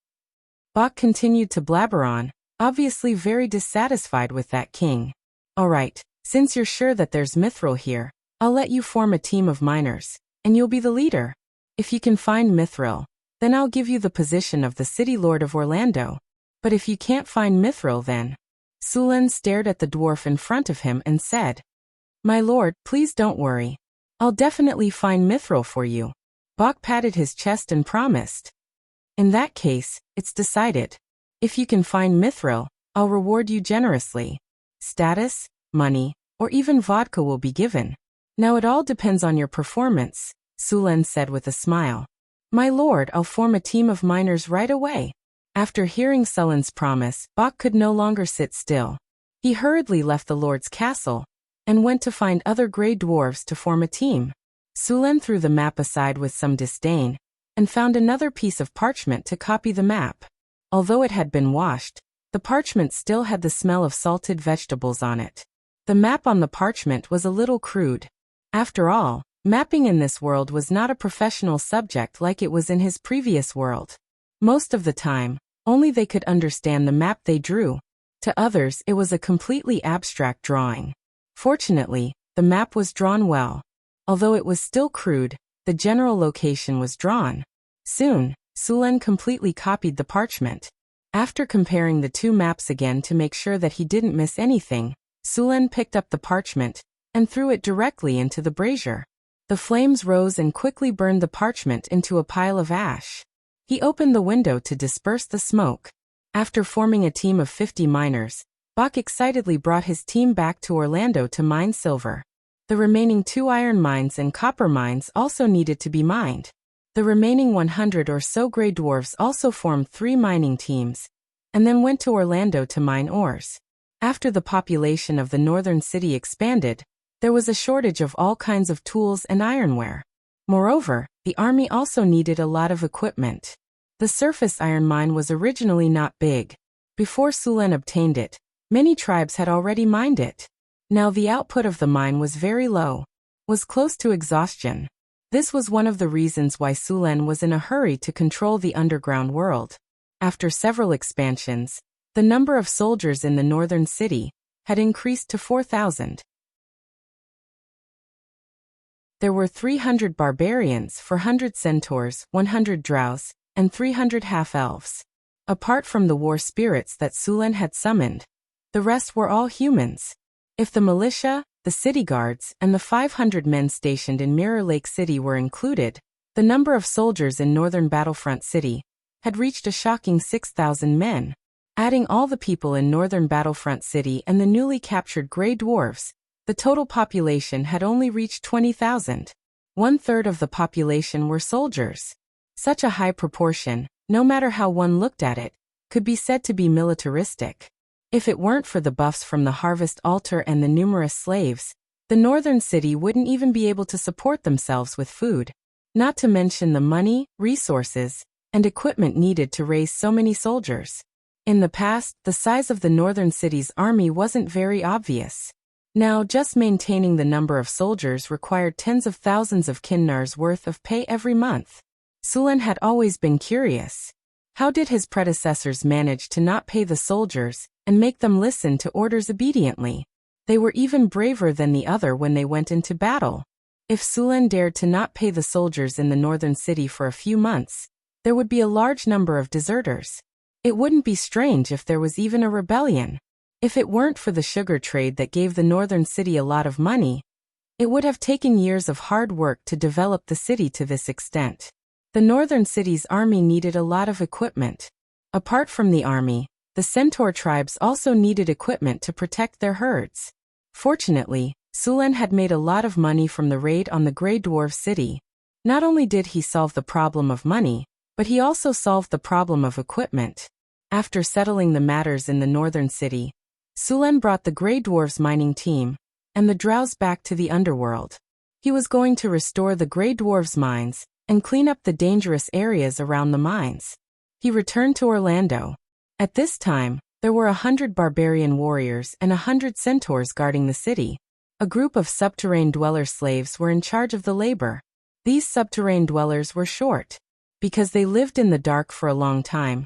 Bok continued to blabber on, obviously very dissatisfied with that king. All right, since you're sure that there's mithril here, I'll let you form a team of miners, and you'll be the leader. If you can find mithril, then I'll give you the position of the city lord of Orlando. But if you can't find mithril then... Sulen stared at the dwarf in front of him and said, My lord, please don't worry. I'll definitely find mithril for you. Bok patted his chest and promised. In that case, it's decided. If you can find mithril, I'll reward you generously. Status, money, or even vodka will be given. Now it all depends on your performance, Sulen said with a smile. My lord, I'll form a team of miners right away. After hearing Sulen's promise, Bok could no longer sit still. He hurriedly left the lord's castle and went to find other gray dwarves to form a team. Sulen threw the map aside with some disdain and found another piece of parchment to copy the map. Although it had been washed, the parchment still had the smell of salted vegetables on it. The map on the parchment was a little crude. After all, mapping in this world was not a professional subject like it was in his previous world. Most of the time, only they could understand the map they drew. To others, it was a completely abstract drawing. Fortunately, the map was drawn well. Although it was still crude, the general location was drawn. Soon, Sulen completely copied the parchment. After comparing the 2 maps again to make sure that he didn't miss anything, Sulen picked up the parchment and threw it directly into the brazier. The flames rose and quickly burned the parchment into a pile of ash. He opened the window to disperse the smoke. After forming a team of 50 miners, Bok excitedly brought his team back to Orlando to mine silver. The remaining 2 iron mines and copper mines also needed to be mined. The remaining 100 or so gray dwarves also formed 3 mining teams, and then went to Orlando to mine ores. After the population of the northern city expanded, there was a shortage of all kinds of tools and ironware. Moreover, the army also needed a lot of equipment. The surface iron mine was originally not big. Before Sulen obtained it, many tribes had already mined it. Now the output of the mine was very low, was close to exhaustion. This was one of the reasons why Sulen was in a hurry to control the underground world. After several expansions, the number of soldiers in the northern city had increased to 4,000. There were 300 barbarians, 400 centaurs, 100 drows, and 300 half-elves. Apart from the war spirits that Sulen had summoned, the rest were all humans. If the militia, the city guards, and the 500 men stationed in Mirror Lake City were included, the number of soldiers in northern Battlefront City had reached a shocking 6,000 men. Adding all the people in northern Battlefront City and the newly captured Grey Dwarves, the total population had only reached 20,000. 1/3 of the population were soldiers. Such a high proportion, no matter how one looked at it, could be said to be militaristic. If it weren't for the buffs from the Harvest Altar and the numerous slaves, the northern city wouldn't even be able to support themselves with food, not to mention the money, resources, and equipment needed to raise so many soldiers. In the past, the size of the northern city's army wasn't very obvious. Now, just maintaining the number of soldiers required tens of thousands of kinnars worth of pay every month. Sulen had always been curious. How did his predecessors manage to not pay the soldiers and make them listen to orders obediently? They were even braver than the other when they went into battle. If Sulen dared to not pay the soldiers in the northern city for a few months, there would be a large number of deserters. It wouldn't be strange if there was even a rebellion. If it weren't for the sugar trade that gave the northern city a lot of money, it would have taken years of hard work to develop the city to this extent. The northern city's army needed a lot of equipment. Apart from the army, the centaur tribes also needed equipment to protect their herds. Fortunately, Sulen had made a lot of money from the raid on the Grey Dwarf city. Not only did he solve the problem of money, but he also solved the problem of equipment. After settling the matters in the northern city, Sulen brought the Grey Dwarves mining team and the Drows back to the underworld. He was going to restore the Grey Dwarves mines and clean up the dangerous areas around the mines. He returned to Orlando. At this time, there were 100 barbarian warriors and 100 centaurs guarding the city. A group of subterranean dweller slaves were in charge of the labor. These subterranean dwellers were short. Because they lived in the dark for a long time,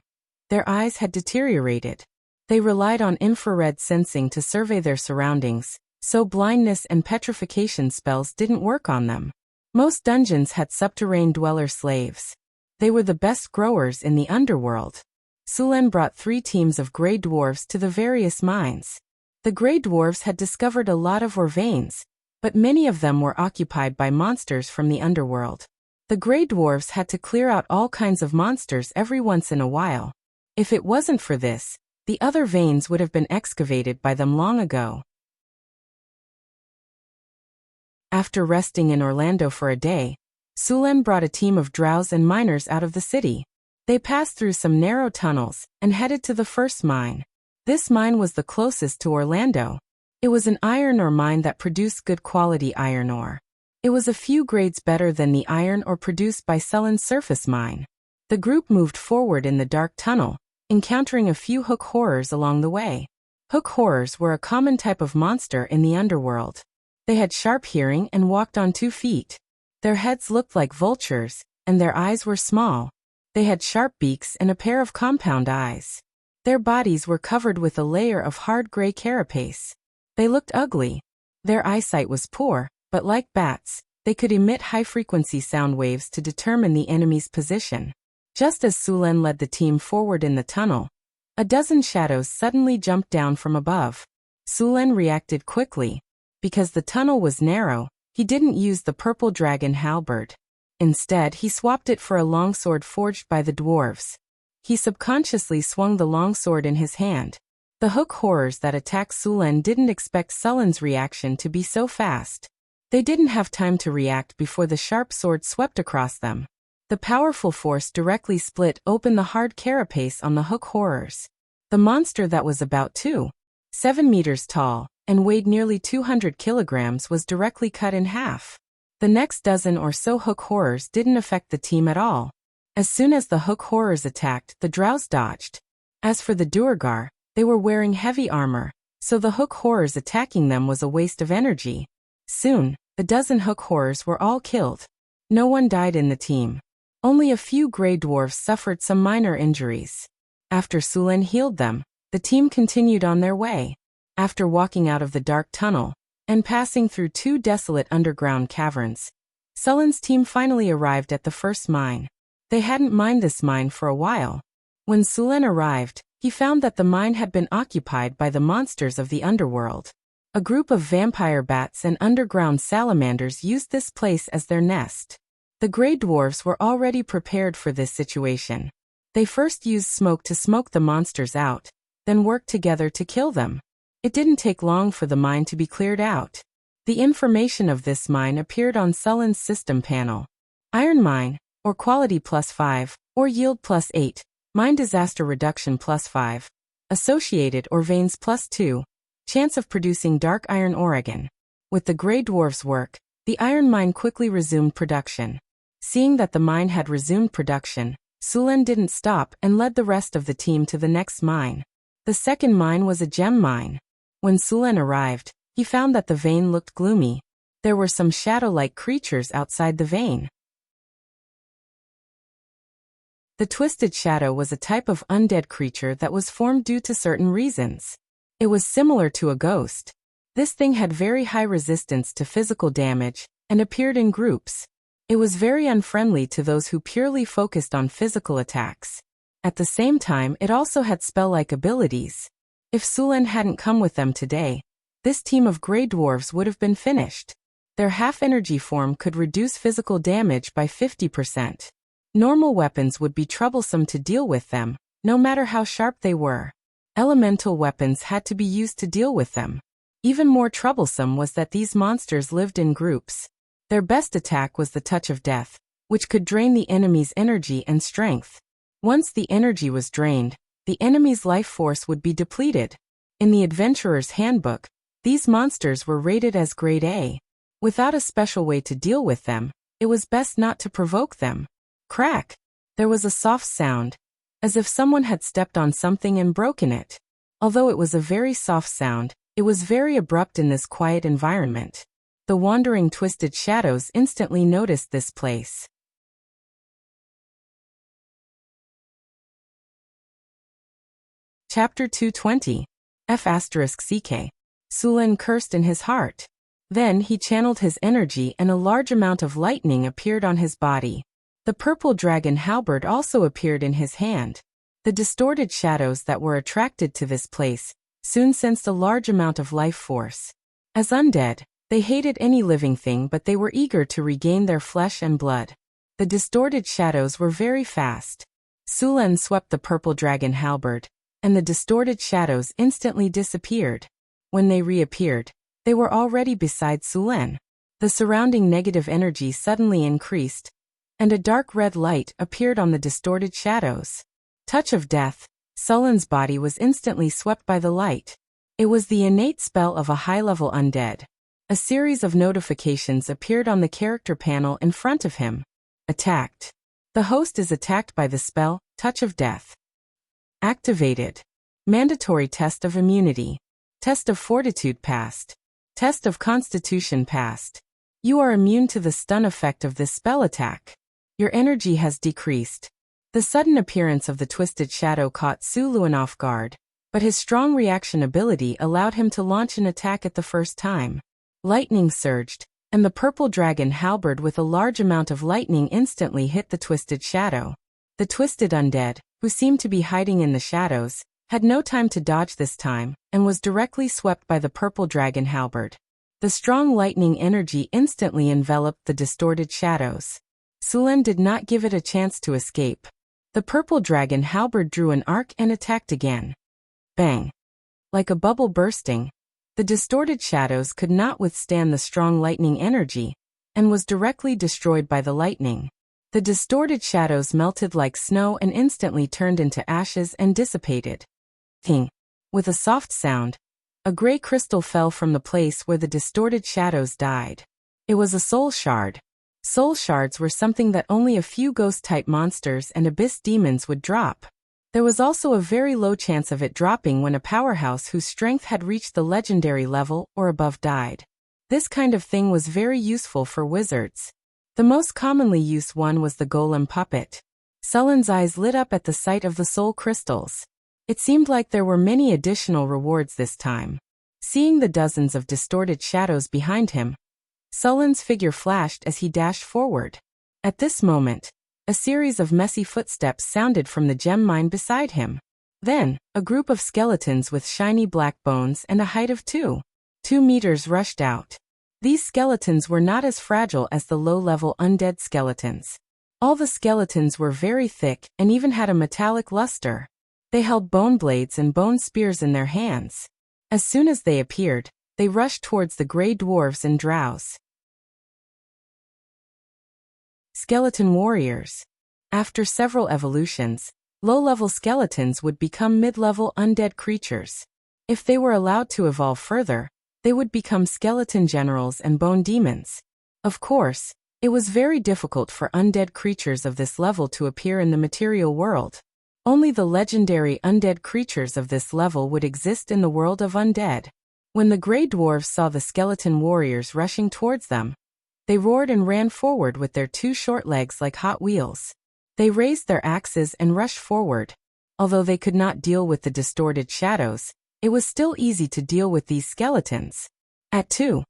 their eyes had deteriorated. They relied on infrared sensing to survey their surroundings, so blindness and petrification spells didn't work on them. Most dungeons had subterranean dweller slaves. They were the best growers in the underworld. Sulen brought 3 teams of Grey Dwarves to the various mines. The Grey Dwarves had discovered a lot of ore veins, but many of them were occupied by monsters from the underworld. The Grey Dwarves had to clear out all kinds of monsters every once in a while. If it wasn't for this, the other veins would have been excavated by them long ago. After resting in Orlando for a day, Sulen brought a team of drows and miners out of the city. They passed through some narrow tunnels and headed to the first mine. This mine was the closest to Orlando. It was an iron ore mine that produced good quality iron ore. It was a few grades better than the iron ore produced by Sulen's surface mine. The group moved forward in the dark tunnel, encountering a few hook horrors along the way. Hook horrors were a common type of monster in the underworld. They had sharp hearing and walked on 2 feet. Their heads looked like vultures, and their eyes were small. They had sharp beaks and a pair of compound eyes. Their bodies were covered with a layer of hard gray carapace. They looked ugly. Their eyesight was poor, but like bats, they could emit high-frequency sound waves to determine the enemy's position. Just as Sulen led the team forward in the tunnel, a dozen shadows suddenly jumped down from above. Sulen reacted quickly. Because the tunnel was narrow, he didn't use the purple dragon halberd. Instead, he swapped it for a longsword forged by the dwarves. He subconsciously swung the longsword in his hand. The hook horrors that attacked Sulen didn't expect Sulen's reaction to be so fast. They didn't have time to react before the sharp sword swept across them. The powerful force directly split open the hard carapace on the hook horrors. The monster that was about 7 meters tall and weighed nearly 200 kilograms was directly cut in half. The next dozen or so hook horrors didn't affect the team at all. As soon as the hook horrors attacked, the drows dodged. As for the Duergar, they were wearing heavy armor, so the hook horrors attacking them was a waste of energy. Soon, the dozen hook horrors were all killed. No one died in the team. Only a few Grey Dwarfs suffered some minor injuries. After Sulen healed them, the team continued on their way. After walking out of the dark tunnel and passing through 2 desolate underground caverns, Sulen's team finally arrived at the first mine. They hadn't mined this mine for a while. When Sulen arrived, he found that the mine had been occupied by the monsters of the underworld. A group of vampire bats and underground salamanders used this place as their nest. The Grey Dwarves were already prepared for this situation. They first used smoke to smoke the monsters out, then worked together to kill them. It didn't take long for the mine to be cleared out. The information of this mine appeared on Sulen's system panel. Iron mine, or quality +5, or yield +8, mine disaster reduction +5, associated or veins +2, chance of producing dark iron Oregon. With the Grey Dwarves' work, the iron mine quickly resumed production. Seeing that the mine had resumed production, Sulen didn't stop and led the rest of the team to the next mine. The second mine was a gem mine. When Sulen arrived, he found that the vein looked gloomy. There were some shadow-like creatures outside the vein. The Twisted Shadow was a type of undead creature that was formed due to certain reasons. It was similar to a ghost. This thing had very high resistance to physical damage and appeared in groups. It was very unfriendly to those who purely focused on physical attacks. At the same time, it also had spell-like abilities. If Sulen hadn't come with them today, this team of Grey Dwarves would have been finished. Their half-energy form could reduce physical damage by 50%. Normal weapons would be troublesome to deal with them, no matter how sharp they were. Elemental weapons had to be used to deal with them. Even more troublesome was that these monsters lived in groups. Their best attack was the Touch of Death, which could drain the enemy's energy and strength. Once the energy was drained, the enemy's life force would be depleted. In the Adventurer's Handbook, these monsters were rated as Grade A. Without a special way to deal with them, it was best not to provoke them. Crack! There was a soft sound, as if someone had stepped on something and broken it. Although it was a very soft sound, it was very abrupt in this quiet environment. The wandering Twisted Shadows instantly noticed this place. Chapter 220. F***CK. Sulen cursed in his heart. Then he channeled his energy and a large amount of lightning appeared on his body. The purple dragon halberd also appeared in his hand. The distorted shadows that were attracted to this place soon sensed a large amount of life force. As undead, they hated any living thing, but they were eager to regain their flesh and blood. The distorted shadows were very fast. Sulen swept the purple dragon halberd, and the distorted shadows instantly disappeared. When they reappeared, they were already beside Sulen. The surrounding negative energy suddenly increased, and a dark red light appeared on the distorted shadows. Touch of Death. Sulen's body was instantly swept by the light. It was the innate spell of a high-level undead. A series of notifications appeared on the character panel in front of him. Attacked. The host is attacked by the spell, Touch of Death. Activated. Mandatory test of immunity. Test of fortitude passed. Test of constitution passed. You are immune to the stun effect of this spell attack. Your energy has decreased. The sudden appearance of the Twisted Shadow caught Sulen off guard, but his strong reaction ability allowed him to launch an attack at the first time. Lightning surged, and the purple dragon halberd with a large amount of lightning instantly hit the Twisted Shadow. The Twisted Undead, who seemed to be hiding in the shadows, had no time to dodge this time, and was directly swept by the purple dragon halberd. The strong lightning energy instantly enveloped the distorted shadows. Sulen did not give it a chance to escape. The purple dragon halberd drew an arc and attacked again. Bang! Like a bubble bursting, the distorted shadows could not withstand the strong lightning energy, and was directly destroyed by the lightning. The distorted shadows melted like snow and instantly turned into ashes and dissipated. Ting! With a soft sound, a gray crystal fell from the place where the distorted shadows died. It was a soul shard. Soul shards were something that only a few ghost-type monsters and abyss demons would drop. There was also a very low chance of it dropping when a powerhouse whose strength had reached the legendary level or above died. This kind of thing was very useful for wizards. The most commonly used one was the golem puppet. Sulen's eyes lit up at the sight of the soul crystals. It seemed like there were many additional rewards this time. Seeing the dozens of distorted shadows behind him, Sulen's figure flashed as he dashed forward. At this moment, A series of messy footsteps sounded from the gem mine beside him. Then, a group of skeletons with shiny black bones and a height of 2 meters rushed out. These skeletons were not as fragile as the low-level undead skeletons. All the skeletons were very thick and even had a metallic luster. They held bone blades and bone spears in their hands. As soon as they appeared, they rushed towards the gray dwarves and drows. Skeleton warriors. After several evolutions, low-level skeletons would become mid-level undead creatures. If they were allowed to evolve further, they would become skeleton generals and bone demons. Of course, it was very difficult for undead creatures of this level to appear in the material world. Only the legendary undead creatures of this level would exist in the world of undead. When the gray dwarves saw the skeleton warriors rushing towards them, they roared and ran forward with their 2 short legs like Hot Wheels. They raised their axes and rushed forward. Although they could not deal with the distorted shadows, it was still easy to deal with these skeletons. At 2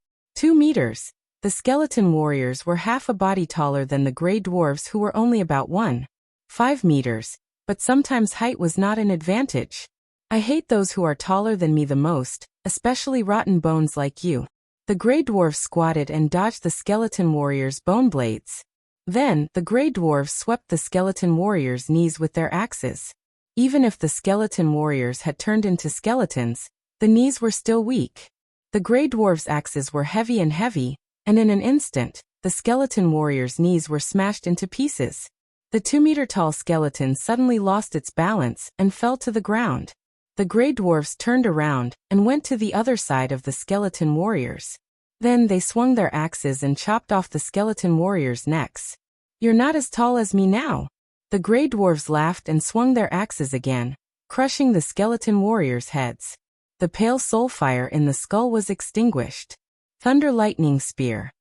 meters, the skeleton warriors were half a body taller than the gray dwarves, who were only about 1.5 meters, but sometimes height was not an advantage. I hate those who are taller than me the most, especially rotten bones like you. The gray dwarves squatted and dodged the skeleton warriors' bone blades. Then, the gray dwarves swept the skeleton warriors' knees with their axes. Even if the skeleton warriors had turned into skeletons, the knees were still weak. The gray dwarves' axes were heavy, and in an instant, the skeleton warriors' knees were smashed into pieces. The 2-meter-tall skeleton suddenly lost its balance and fell to the ground. The gray dwarves turned around and went to the other side of the skeleton warriors. Then they swung their axes and chopped off the skeleton warriors' necks. "You're not as tall as me now." The gray dwarves laughed and swung their axes again, crushing the skeleton warriors' heads. The pale soul fire in the skull was extinguished. Thunder lightning spear.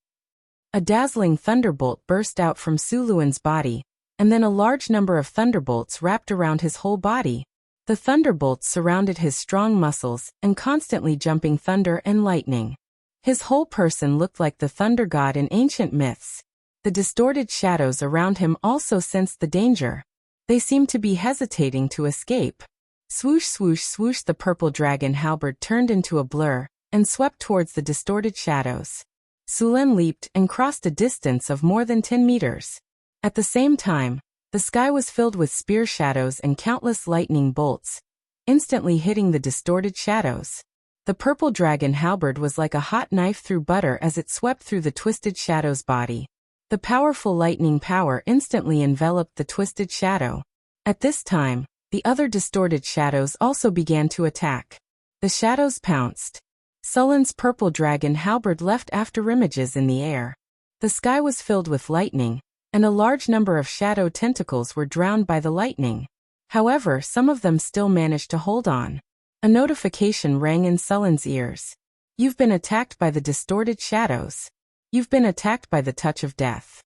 A dazzling thunderbolt burst out from Suluan's body, and then a large number of thunderbolts wrapped around his whole body. The thunderbolts surrounded his strong muscles and constantly jumping thunder and lightning. His whole person looked like the thunder god in ancient myths. The distorted shadows around him also sensed the danger. They seemed to be hesitating to escape. Swoosh, swoosh, swoosh, the purple dragon halberd turned into a blur and swept towards the distorted shadows. Sulen leaped and crossed a distance of more than 10 meters. At the same time, the sky was filled with spear shadows and countless lightning bolts, instantly hitting the distorted shadows. The purple dragon halberd was like a hot knife through butter as it swept through the twisted shadow's body. The powerful lightning power instantly enveloped the twisted shadow. At this time, the other distorted shadows also began to attack. The shadows pounced. Sullen's purple dragon halberd left afterimages in the air. The sky was filled with lightning, and a large number of shadow tentacles were drowned by the lightning. However, some of them still managed to hold on. A notification rang in Sullen's ears. "You've been attacked by the distorted shadows. You've been attacked by the touch of death.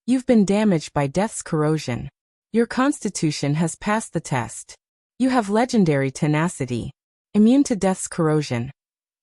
You've been damaged by death's corrosion. Your constitution has passed the test. You have legendary tenacity, immune to death's corrosion."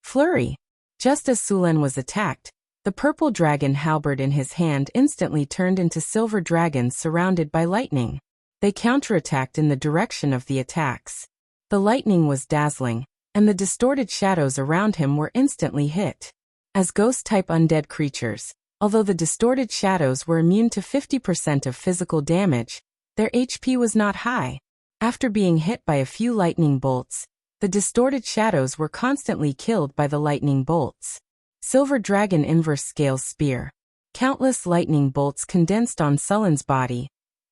Flurry. Just as Sulen was attacked, the purple dragon halberd in his hand instantly turned into silver dragons surrounded by lightning. They counterattacked in the direction of the attacks. The lightning was dazzling, and the distorted shadows around him were instantly hit. As ghost-type undead creatures, although the distorted shadows were immune to 50% of physical damage, their HP was not high. After being hit by a few lightning bolts, the distorted shadows were constantly killed by the lightning bolts. Silver Dragon Inverse Scales Spear. Countless lightning bolts condensed on Sullen's body,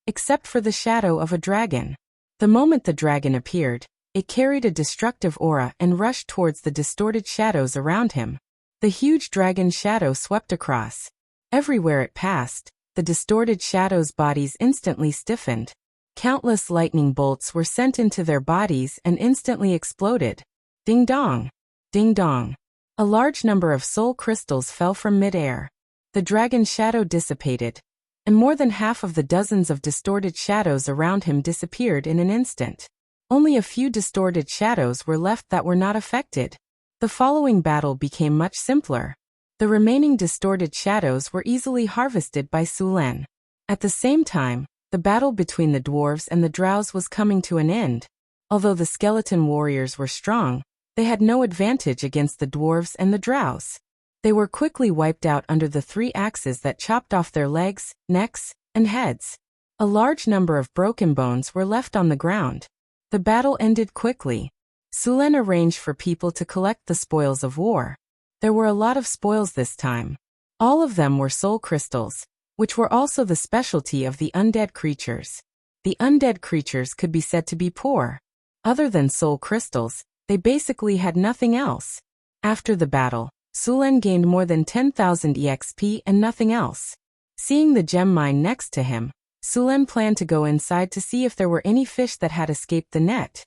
except for the shadow of a dragon. The moment the dragon appeared, it carried a destructive aura and rushed towards the distorted shadows around him. The huge dragon shadow swept across. Everywhere it passed, the distorted shadows' bodies instantly stiffened. Countless lightning bolts were sent into their bodies and instantly exploded. Ding dong! Ding dong! A large number of soul crystals fell from mid-air. The dragon's shadow dissipated, and more than half of the dozens of distorted shadows around him disappeared in an instant. Only a few distorted shadows were left that were not affected. The following battle became much simpler. The remaining distorted shadows were easily harvested by Sulen. At the same time, the battle between the dwarves and the drows was coming to an end. Although the skeleton warriors were strong, they had no advantage against the dwarves and the drows. They were quickly wiped out under the 3 axes that chopped off their legs, necks, and heads. A large number of broken bones were left on the ground. The battle ended quickly. Sulen arranged for people to collect the spoils of war. There were a lot of spoils this time. All of them were soul crystals, which were also the specialty of the undead creatures. The undead creatures could be said to be poor. Other than soul crystals, they basically had nothing else. After the battle, Sulen gained more than 10,000 EXP and nothing else. Seeing the gem mine next to him, Sulen planned to go inside to see if there were any fish that had escaped the net.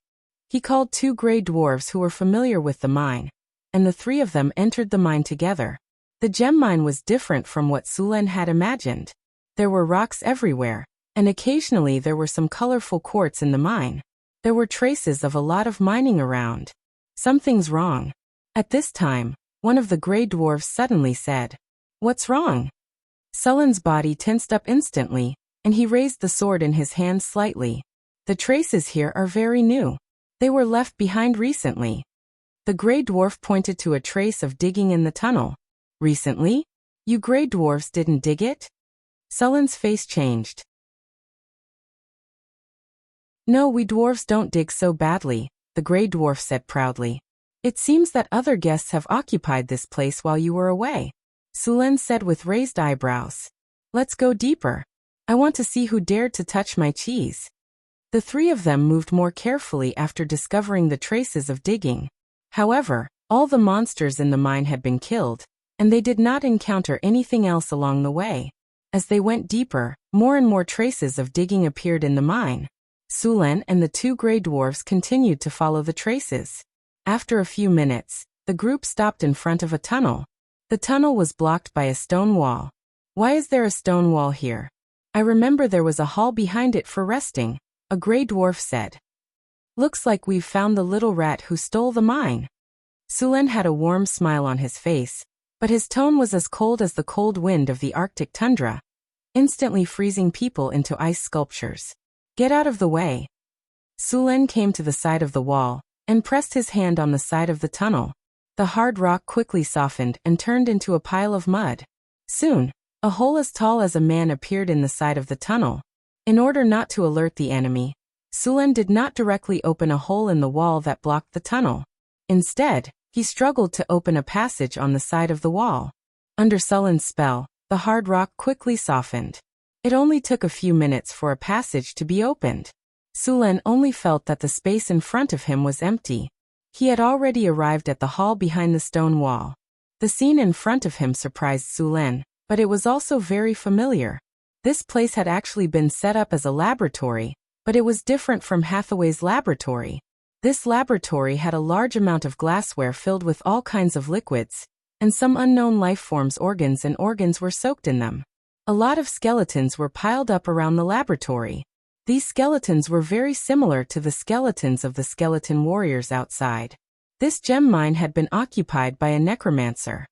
He called 2 gray dwarves who were familiar with the mine, and the 3 of them entered the mine together. The gem mine was different from what Sulen had imagined. There were rocks everywhere, and occasionally there were some colorful quartz in the mine. There were traces of a lot of mining around. Something's wrong. At this time, one of the gray dwarves suddenly said, "What's wrong?" Sulen's body tensed up instantly, and he raised the sword in his hand slightly. "The traces here are very new. They were left behind recently." The gray dwarf pointed to a trace of digging in the tunnel. "Recently? You gray dwarves didn't dig it?" Sulen's face changed. "No, we dwarves don't dig so badly," the gray dwarf said proudly. "It seems that other guests have occupied this place while you were away," Sulen said with raised eyebrows. "Let's go deeper. I want to see who dared to touch my cheese." The 3 of them moved more carefully after discovering the traces of digging. However, all the monsters in the mine had been killed, and they did not encounter anything else along the way. As they went deeper, more and more traces of digging appeared in the mine. Sulen and the 2 gray dwarves continued to follow the traces. After a few minutes, the group stopped in front of a tunnel. The tunnel was blocked by a stone wall. "Why is there a stone wall here? I remember there was a hall behind it for resting," a gray dwarf said. "Looks like we've found the little rat who stole the mine." Sulen had a warm smile on his face, but his tone was as cold as the cold wind of the Arctic tundra, instantly freezing people into ice sculptures. "Get out of the way." Sulen came to the side of the wall and pressed his hand on the side of the tunnel. The hard rock quickly softened and turned into a pile of mud. Soon, a hole as tall as a man appeared in the side of the tunnel. In order not to alert the enemy, Sulen did not directly open a hole in the wall that blocked the tunnel. Instead, he struggled to open a passage on the side of the wall. Under Sulen's spell, the hard rock quickly softened. It only took a few minutes for a passage to be opened. Sulen only felt that the space in front of him was empty. He had already arrived at the hall behind the stone wall. The scene in front of him surprised Sulen, but it was also very familiar. This place had actually been set up as a laboratory, but it was different from Hathaway's laboratory. This laboratory had a large amount of glassware filled with all kinds of liquids, and some unknown life forms' organs were soaked in them. A lot of skeletons were piled up around the laboratory. These skeletons were very similar to the skeletons of the skeleton warriors outside. This gem mine had been occupied by a necromancer.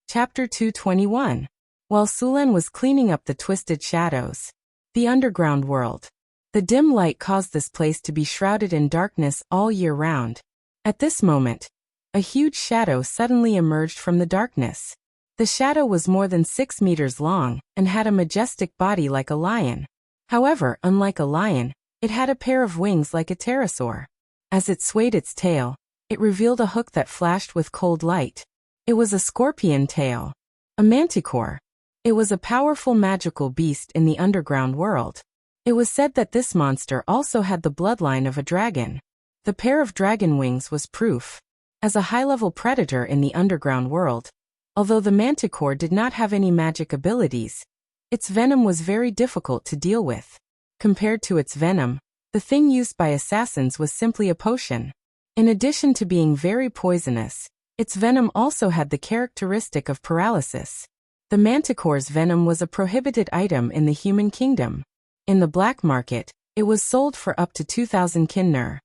Chapter 221. While Sulen was cleaning up the twisted shadows. The underground world. The dim light caused this place to be shrouded in darkness all year round. At this moment, a huge shadow suddenly emerged from the darkness. The shadow was more than 6 meters long and had a majestic body like a lion. However, unlike a lion, it had a pair of wings like a pterosaur. As it swayed its tail, it revealed a hook that flashed with cold light. It was a scorpion tail. A manticore. It was a powerful magical beast in the underground world. It was said that this monster also had the bloodline of a dragon. The pair of dragon wings was proof. As a high-level predator in the underground world, although the manticore did not have any magic abilities, its venom was very difficult to deal with. Compared to its venom, the thing used by assassins was simply a potion. In addition to being very poisonous, its venom also had the characteristic of paralysis. The manticore's venom was a prohibited item in the human kingdom. In the black market, it was sold for up to 2,000 kinner.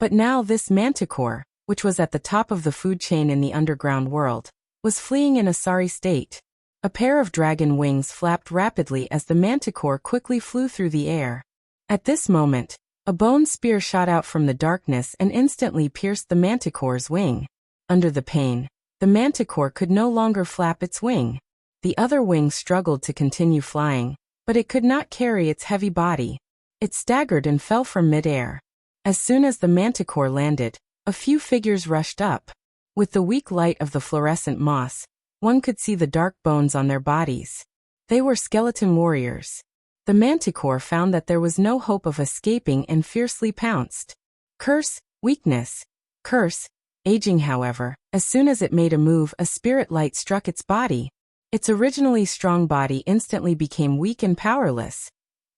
But now this manticore, which was at the top of the food chain in the underground world, was fleeing in a sorry state. A pair of dragon wings flapped rapidly as the manticore quickly flew through the air. At this moment, a bone spear shot out from the darkness and instantly pierced the manticore's wing. Under the pain, the manticore could no longer flap its wing. The other wing struggled to continue flying, but it could not carry its heavy body. It staggered and fell from mid-air. As soon as the manticore landed, a few figures rushed up. With the weak light of the fluorescent moss, one could see the dark bones on their bodies. They were skeleton warriors. The manticore found that there was no hope of escaping and fiercely pounced. Curse, weakness. Curse, aging. However, as soon as it made a move, a spirit light struck its body. Its originally strong body instantly became weak and powerless.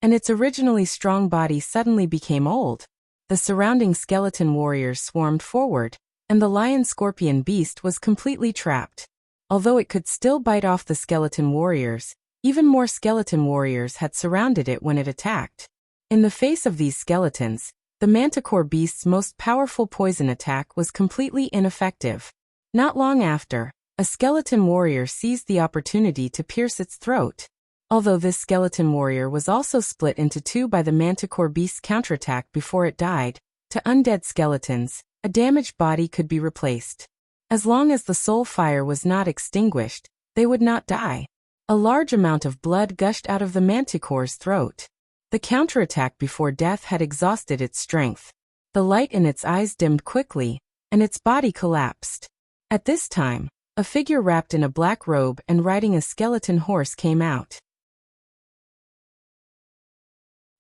And its originally strong body suddenly became old. The surrounding skeleton warriors swarmed forward, and the lion-scorpion beast was completely trapped. Although it could still bite off the skeleton warriors, even more skeleton warriors had surrounded it when it attacked. In the face of these skeletons, the manticore beast's most powerful poison attack was completely ineffective. Not long after, a skeleton warrior seized the opportunity to pierce its throat. Although this skeleton warrior was also split into two by the manticore beast's counterattack before it died, to undead skeletons, a damaged body could be replaced. As long as the soul fire was not extinguished, they would not die. A large amount of blood gushed out of the manticore's throat. The counterattack before death had exhausted its strength. The light in its eyes dimmed quickly, and its body collapsed. At this time, a figure wrapped in a black robe and riding a skeleton horse came out.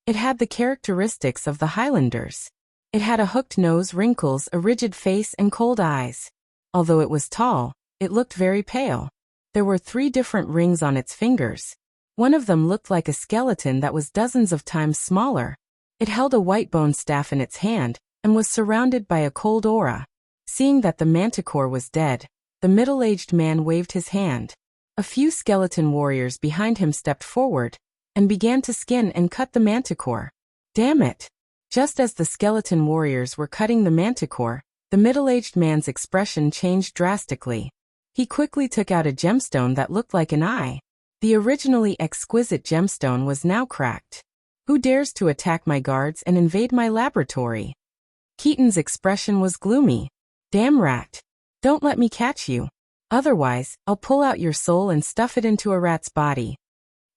It had the characteristics of the Highlanders. It had a hooked nose, wrinkles, a rigid face, and cold eyes. Although it was tall, it looked very pale. There were 3 different rings on its fingers. One of them looked like a skeleton that was dozens of times smaller. It held a white bone staff in its hand, and was surrounded by a cold aura. Seeing that the manticore was dead, the middle-aged man waved his hand. A few skeleton warriors behind him stepped forward, and began to skin and cut the manticore. Damn it! Just as the skeleton warriors were cutting the manticore, the middle-aged man's expression changed drastically. He quickly took out a gemstone that looked like an eye. The originally exquisite gemstone was now cracked. Who dares to attack my guards and invade my laboratory? Keaton's expression was gloomy. Damn rat! Don't let me catch you. Otherwise, I'll pull out your soul and stuff it into a rat's body.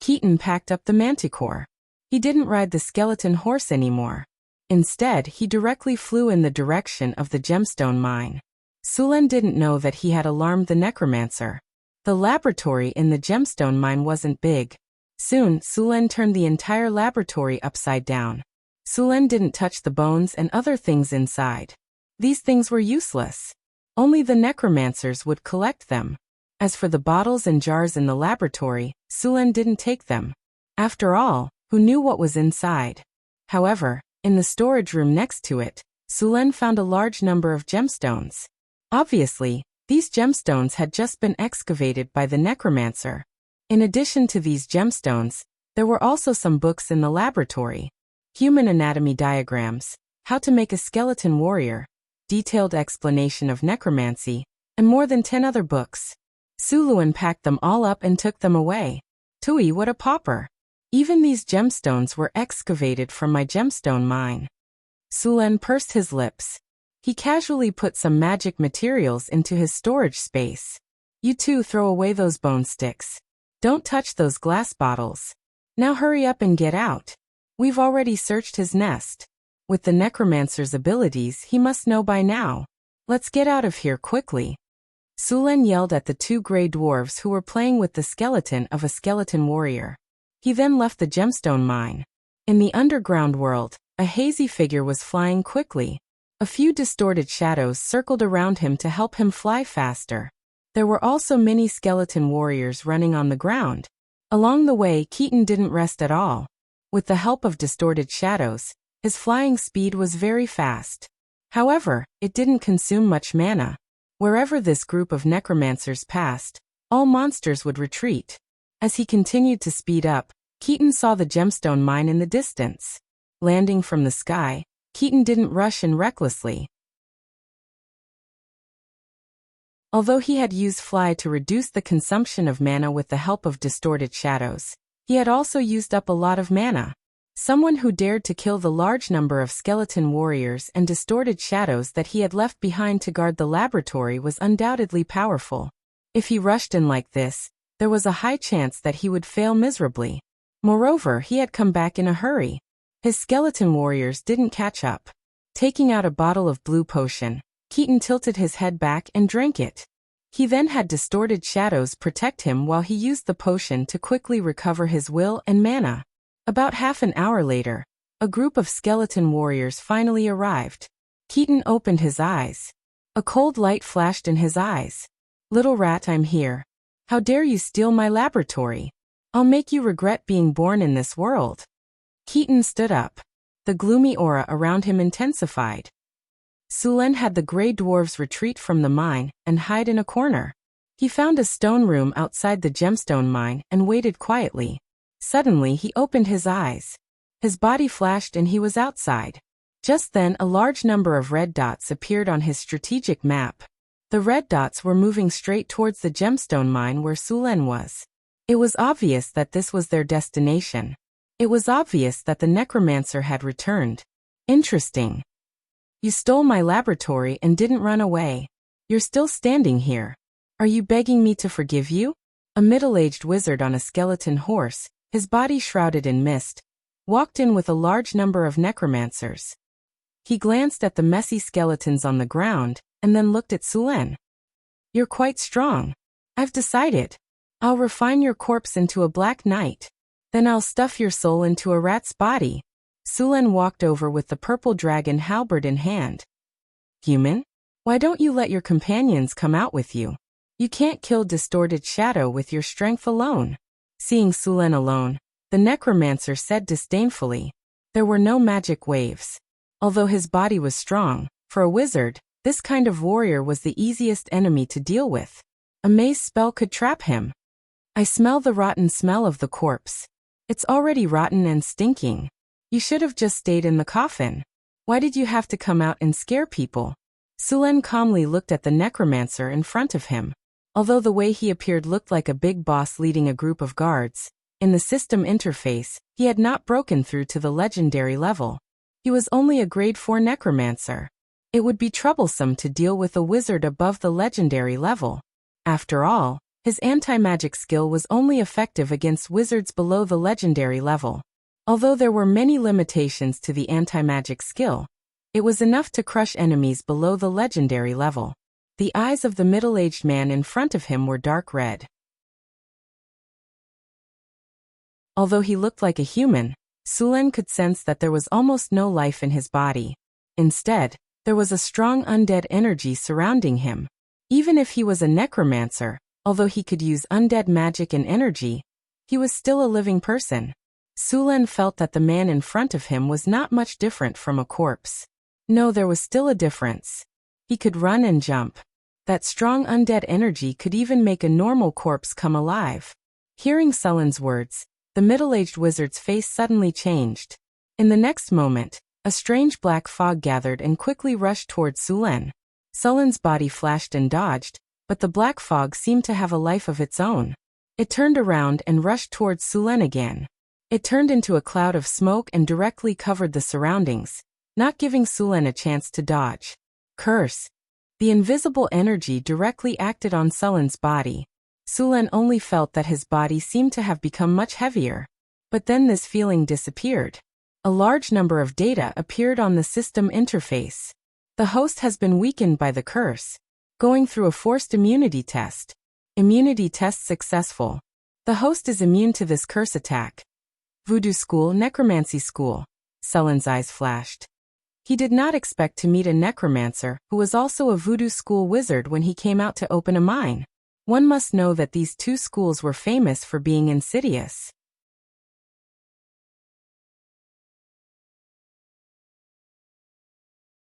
Keaton packed up the manticore. He didn't ride the skeleton horse anymore. Instead, he directly flew in the direction of the gemstone mine. Sulen didn't know that he had alarmed the necromancer. The laboratory in the gemstone mine wasn't big. Soon, Sulen turned the entire laboratory upside down. Sulen didn't touch the bones and other things inside. These things were useless. Only the necromancers would collect them. As for the bottles and jars in the laboratory, Sulen didn't take them. After all, who knew what was inside? However, in the storage room next to it, Sulen found a large number of gemstones. Obviously, these gemstones had just been excavated by the necromancer. In addition to these gemstones, there were also some books in the laboratory. Human anatomy diagrams, how to make a skeleton warrior, detailed explanation of necromancy, and more than 10 other books. Suluan packed them all up and took them away. Tui, what a pauper! Even these gemstones were excavated from my gemstone mine. Sulen pursed his lips. He casually put some magic materials into his storage space. You two throw away those bone sticks. Don't touch those glass bottles. Now hurry up and get out. We've already searched his nest. With the necromancer's abilities, he must know by now. Let's get out of here quickly. Sulen yelled at the 2 gray dwarves who were playing with the skeleton of a skeleton warrior. He then left the gemstone mine. In the underground world, a hazy figure was flying quickly. A few distorted shadows circled around him to help him fly faster. There were also many skeleton warriors running on the ground. Along the way, Keaton didn't rest at all. With the help of distorted shadows, his flying speed was very fast. However, it didn't consume much mana. Wherever this group of necromancers passed, all monsters would retreat. As he continued to speed up, Keaton saw the gemstone mine in the distance. Landing from the sky, Keaton didn't rush in recklessly. Although he had used fly to reduce the consumption of mana with the help of distorted shadows, he had also used up a lot of mana. Someone who dared to kill the large number of skeleton warriors and distorted shadows that he had left behind to guard the laboratory was undoubtedly powerful. If he rushed in like this, there was a high chance that he would fail miserably. Moreover, he had come back in a hurry. His skeleton warriors didn't catch up. Taking out a bottle of blue potion, Keaton tilted his head back and drank it. He then had distorted shadows protect him while he used the potion to quickly recover his will and mana. About half an hour later, a group of skeleton warriors finally arrived. Keaton opened his eyes. A cold light flashed in his eyes. "Little rat, I'm here. How dare you steal my laboratory? I'll make you regret being born in this world." Keaton stood up. The gloomy aura around him intensified. Sulen had the gray dwarves retreat from the mine and hide in a corner. He found a stone room outside the gemstone mine and waited quietly. Suddenly he opened his eyes. His body flashed and he was outside. Just then a large number of red dots appeared on his strategic map. The red dots were moving straight towards the gemstone mine where Sulen was. It was obvious that this was their destination. It was obvious that the necromancer had returned. Interesting. You stole my laboratory and didn't run away. You're still standing here. Are you begging me to forgive you? A middle-aged wizard on a skeleton horse, his body shrouded in mist, walked in with a large number of necromancers. He glanced at the messy skeletons on the ground, and then looked at Sulen. "You're quite strong. I've decided. I'll refine your corpse into a black knight. Then I'll stuff your soul into a rat's body." Sulen walked over with the purple dragon halberd in hand. "Human? Why don't you let your companions come out with you? You can't kill distorted shadow with your strength alone." Seeing Sulen alone, the necromancer said disdainfully. There were no magic waves. Although his body was strong, for a wizard, this kind of warrior was the easiest enemy to deal with. A maze spell could trap him. "I smell the rotten smell of the corpse. It's already rotten and stinking. You should have just stayed in the coffin. Why did you have to come out and scare people?" Sulen calmly looked at the necromancer in front of him. Although the way he appeared looked like a big boss leading a group of guards, in the system interface, he had not broken through to the legendary level. He was only a grade 4 necromancer. It would be troublesome to deal with a wizard above the legendary level. After all, his anti-magic skill was only effective against wizards below the legendary level. Although there were many limitations to the anti-magic skill, it was enough to crush enemies below the legendary level. The eyes of the middle-aged man in front of him were dark red. Although he looked like a human, Sulen could sense that there was almost no life in his body. Instead, there was a strong undead energy surrounding him. Even if he was a necromancer, although he could use undead magic and energy, he was still a living person. Sulen felt that the man in front of him was not much different from a corpse. No, there was still a difference. He could run and jump. That strong undead energy could even make a normal corpse come alive. Hearing Sulen's words, the middle-aged wizard's face suddenly changed. In the next moment, a strange black fog gathered and quickly rushed towards Sulen. Sulen's body flashed and dodged, but the black fog seemed to have a life of its own. It turned around and rushed towards Sulen again. It turned into a cloud of smoke and directly covered the surroundings, not giving Sulen a chance to dodge. Curse! The invisible energy directly acted on Sulen's body. Sulen only felt that his body seemed to have become much heavier. But then this feeling disappeared. A large number of data appeared on the system interface. The host has been weakened by the curse. Going through a forced immunity test. Immunity test successful. The host is immune to this curse attack. Voodoo school, necromancy school. Sulen's eyes flashed. He did not expect to meet a necromancer who was also a voodoo school wizard when he came out to open a mine. One must know that these two schools were famous for being insidious.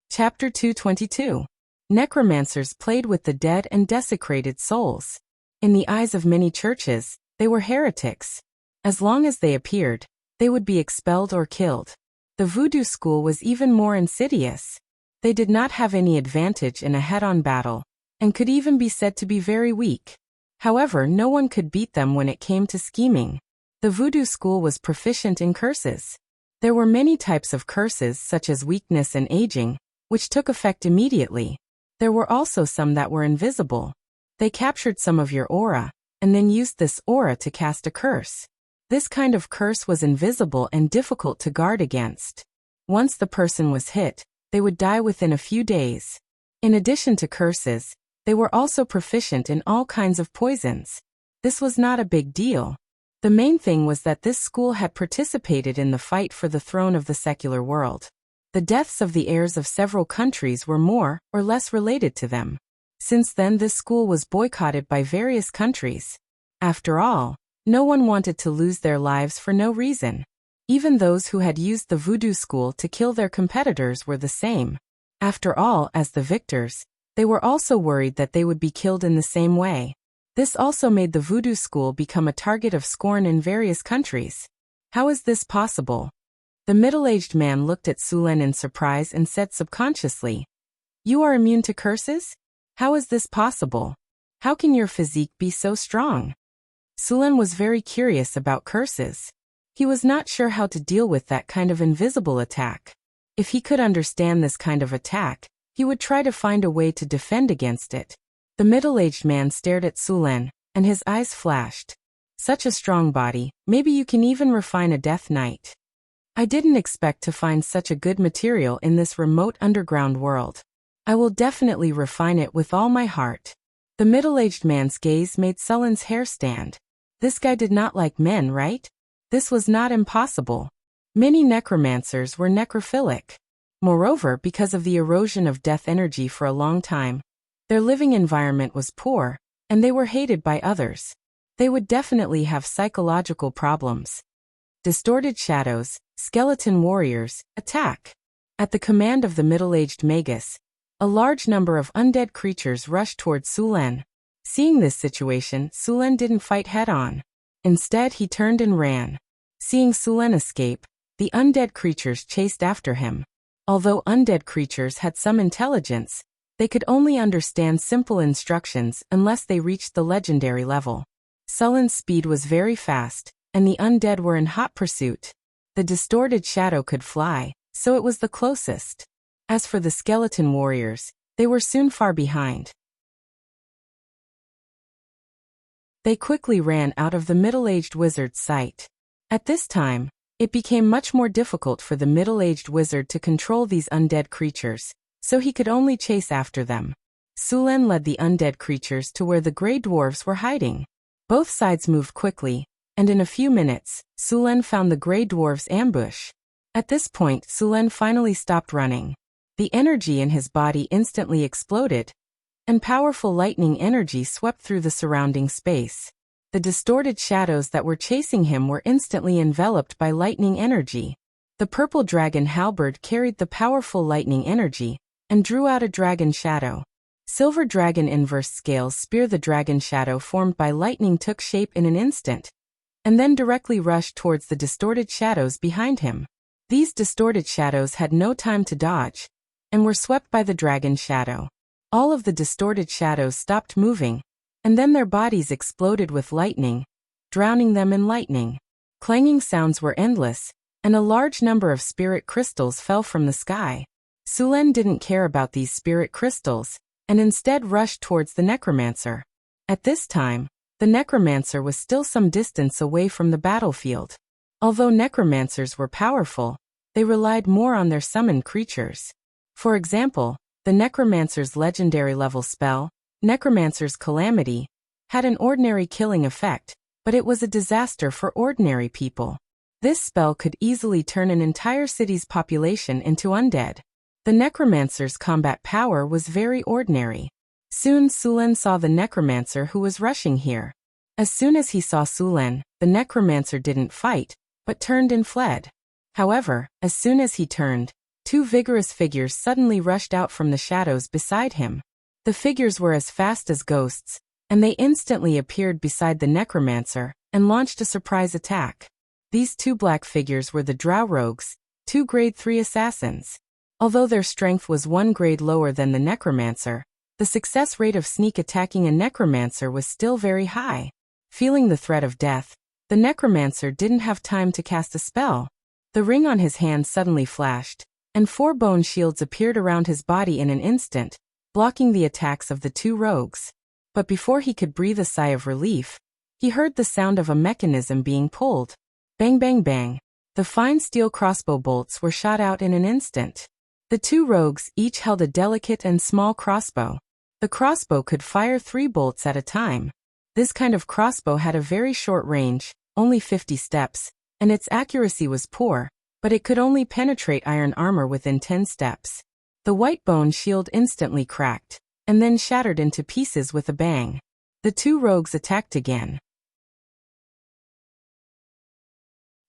Chapter 222. Necromancers played with the dead and desecrated souls. In the eyes of many churches, they were heretics. As long as they appeared, they would be expelled or killed. The voodoo school was even more insidious. They did not have any advantage in a head-on battle, and could even be said to be very weak. However, no one could beat them when it came to scheming. The voodoo school was proficient in curses. There were many types of curses such as weakness and aging, which took effect immediately. There were also some that were invisible. They captured some of your aura, and then used this aura to cast a curse. This kind of curse was invisible and difficult to guard against. Once the person was hit, they would die within a few days. In addition to curses, they were also proficient in all kinds of poisons. This was not a big deal. The main thing was that this school had participated in the fight for the throne of the secular world. The deaths of the heirs of several countries were more or less related to them. Since then, this school was boycotted by various countries. After all, no one wanted to lose their lives for no reason. Even those who had used the voodoo school to kill their competitors were the same. After all, as the victors, they were also worried that they would be killed in the same way. This also made the voodoo school become a target of scorn in various countries. How is this possible? The middle-aged man looked at Sulen in surprise and said subconsciously, "You are immune to curses? How is this possible? How can your physique be so strong?" Sulen was very curious about curses. He was not sure how to deal with that kind of invisible attack. If he could understand this kind of attack, he would try to find a way to defend against it. The middle-aged man stared at Sulen, and his eyes flashed. "Such a strong body, maybe you can even refine a death knight. I didn't expect to find such a good material in this remote underground world. I will definitely refine it with all my heart." The middle-aged man's gaze made Sulen's hair stand. This guy did not like men, right? This was not impossible. Many necromancers were necrophilic. Moreover, because of the erosion of death energy for a long time, their living environment was poor, and they were hated by others. They would definitely have psychological problems. Distorted shadows, skeleton warriors, attack. At the command of the middle-aged magus, a large number of undead creatures rushed towards Sulen. Seeing this situation, Sulen didn't fight head-on. Instead, he turned and ran. Seeing Sulen escape, the undead creatures chased after him. Although undead creatures had some intelligence, they could only understand simple instructions unless they reached the legendary level. Sulen's speed was very fast, and the undead were in hot pursuit. The distorted shadow could fly, so it was the closest. As for the skeleton warriors, they were soon far behind. They quickly ran out of the middle-aged wizard's sight. At this time, it became much more difficult for the middle-aged wizard to control these undead creatures, so he could only chase after them. Sulen led the undead creatures to where the gray dwarves were hiding. Both sides moved quickly, and in a few minutes, Sulen found the gray dwarves' ambush. At this point, Sulen finally stopped running. The energy in his body instantly exploded, and powerful lightning energy swept through the surrounding space. The distorted shadows that were chasing him were instantly enveloped by lightning energy. The purple dragon halberd carried the powerful lightning energy, and drew out a dragon shadow. Silver dragon inverse scales spear. The dragon shadow formed by lightning took shape in an instant, and then directly rushed towards the distorted shadows behind him. These distorted shadows had no time to dodge, and were swept by the dragon shadow. All of the distorted shadows stopped moving, and then their bodies exploded with lightning, drowning them in lightning. Clanging sounds were endless, and a large number of spirit crystals fell from the sky. Sulen didn't care about these spirit crystals, and instead rushed towards the necromancer. At this time, the necromancer was still some distance away from the battlefield. Although necromancers were powerful, they relied more on their summoned creatures. For example, the necromancer's legendary level spell, Necromancer's Calamity, had an ordinary killing effect, but it was a disaster for ordinary people. This spell could easily turn an entire city's population into undead. The necromancer's combat power was very ordinary. Soon Sulen saw the necromancer who was rushing here. As soon as he saw Sulen, the necromancer didn't fight, but turned and fled. However, as soon as he turned, two vigorous figures suddenly rushed out from the shadows beside him. The figures were as fast as ghosts, and they instantly appeared beside the necromancer and launched a surprise attack. These two black figures were the drow rogues, 2 grade 3 assassins. Although their strength was 1 grade lower than the necromancer, the success rate of sneak attacking a necromancer was still very high. Feeling the threat of death, the necromancer didn't have time to cast a spell. The ring on his hand suddenly flashed, and 4 bone shields appeared around his body in an instant, blocking the attacks of the 2 rogues. But before he could breathe a sigh of relief, he heard the sound of a mechanism being pulled. Bang bang bang. The fine steel crossbow bolts were shot out in an instant. The 2 rogues each held a delicate and small crossbow. The crossbow could fire 3 bolts at a time. This kind of crossbow had a very short range, only 50 steps, and its accuracy was poor, but it could only penetrate iron armor within 10 steps. The white bone shield instantly cracked, and then shattered into pieces with a bang. The 2 rogues attacked again.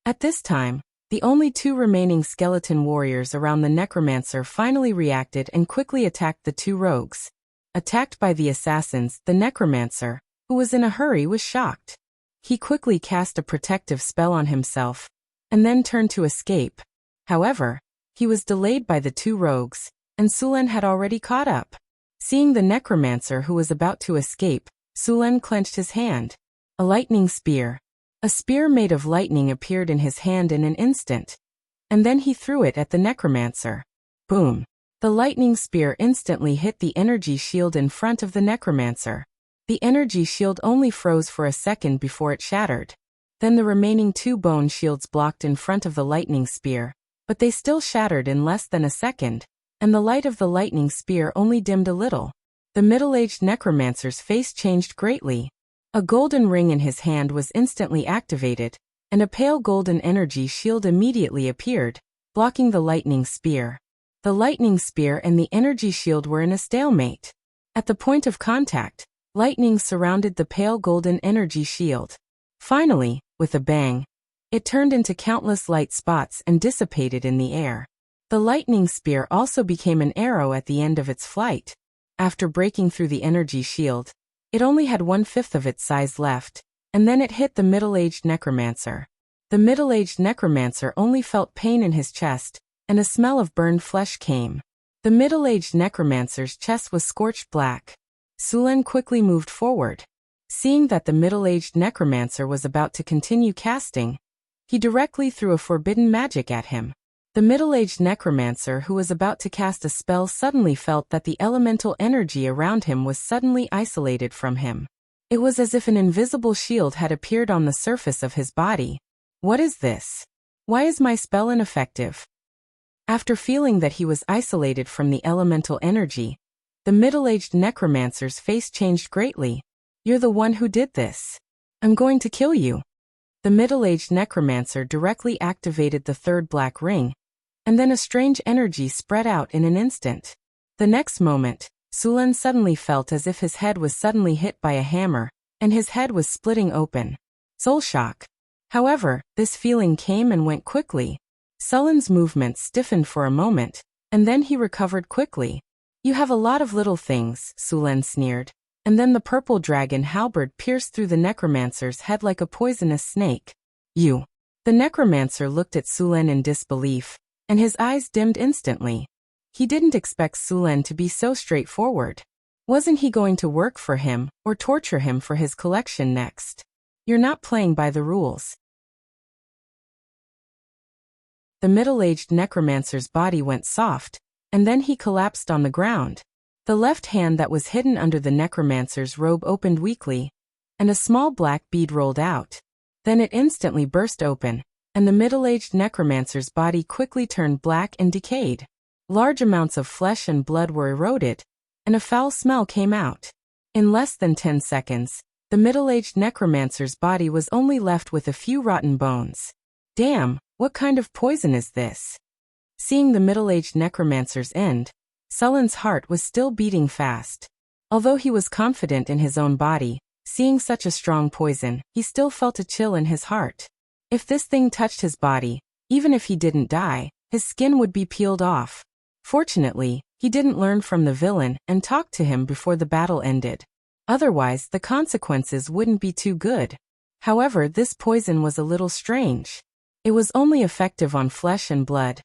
At this time, the only 2 remaining skeleton warriors around the necromancer finally reacted and quickly attacked the 2 rogues. Attacked by the assassins, the necromancer, who was in a hurry, was shocked. He quickly cast a protective spell on himself, and then turned to escape. However, he was delayed by the 2 rogues, and Sulen had already caught up. Seeing the necromancer who was about to escape, Sulen clenched his hand. A lightning spear. A spear made of lightning appeared in his hand in an instant, and then he threw it at the necromancer. Boom! The lightning spear instantly hit the energy shield in front of the necromancer. The energy shield only froze for a second before it shattered. Then the remaining 2 bone shields blocked in front of the lightning spear, but they still shattered in less than a second, and the light of the lightning spear only dimmed a little. The middle-aged necromancer's face changed greatly. A golden ring in his hand was instantly activated, and a pale golden energy shield immediately appeared, blocking the lightning spear. The lightning spear and the energy shield were in a stalemate. At the point of contact, lightning surrounded the pale golden energy shield. Finally, with a bang, it turned into countless light spots and dissipated in the air. The lightning spear also became an arrow at the end of its flight. After breaking through the energy shield, it only had 1/5 of its size left, and then it hit the middle-aged necromancer. The middle-aged necromancer only felt pain in his chest, and a smell of burned flesh came. The middle-aged necromancer's chest was scorched black. Sulen quickly moved forward. Seeing that the middle-aged necromancer was about to continue casting, he directly threw a forbidden magic at him. The middle-aged necromancer who was about to cast a spell suddenly felt that the elemental energy around him was suddenly isolated from him. It was as if an invisible shield had appeared on the surface of his body. What is this? Why is my spell ineffective? After feeling that he was isolated from the elemental energy, the middle-aged necromancer's face changed greatly. You're the one who did this. I'm going to kill you. The middle-aged necromancer directly activated the 3rd black ring, and then a strange energy spread out in an instant. The next moment, Sulen suddenly felt as if his head was suddenly hit by a hammer, and his head was splitting open. Soul shock. However, this feeling came and went quickly. Sulen's movements stiffened for a moment, and then he recovered quickly. You have a lot of little things, Sulen sneered, and then the purple dragon halberd pierced through the necromancer's head like a poisonous snake. You. The necromancer looked at Sulen in disbelief, and his eyes dimmed instantly. He didn't expect Sulen to be so straightforward. Wasn't he going to work for him, or torture him for his collection next? You're not playing by the rules. The middle-aged necromancer's body went soft, and then he collapsed on the ground. The left hand that was hidden under the necromancer's robe opened weakly, and a small black bead rolled out. Then it instantly burst open, and the middle-aged necromancer's body quickly turned black and decayed. Large amounts of flesh and blood were eroded, and a foul smell came out. In less than 10 seconds, the middle-aged necromancer's body was only left with a few rotten bones. Damn, what kind of poison is this? Seeing the middle-aged necromancer's end, Sulen's heart was still beating fast. Although he was confident in his own body, seeing such a strong poison, he still felt a chill in his heart. If this thing touched his body, even if he didn't die, his skin would be peeled off. Fortunately, he didn't learn from the villain and talk to him before the battle ended. Otherwise, the consequences wouldn't be too good. However, this poison was a little strange. It was only effective on flesh and blood,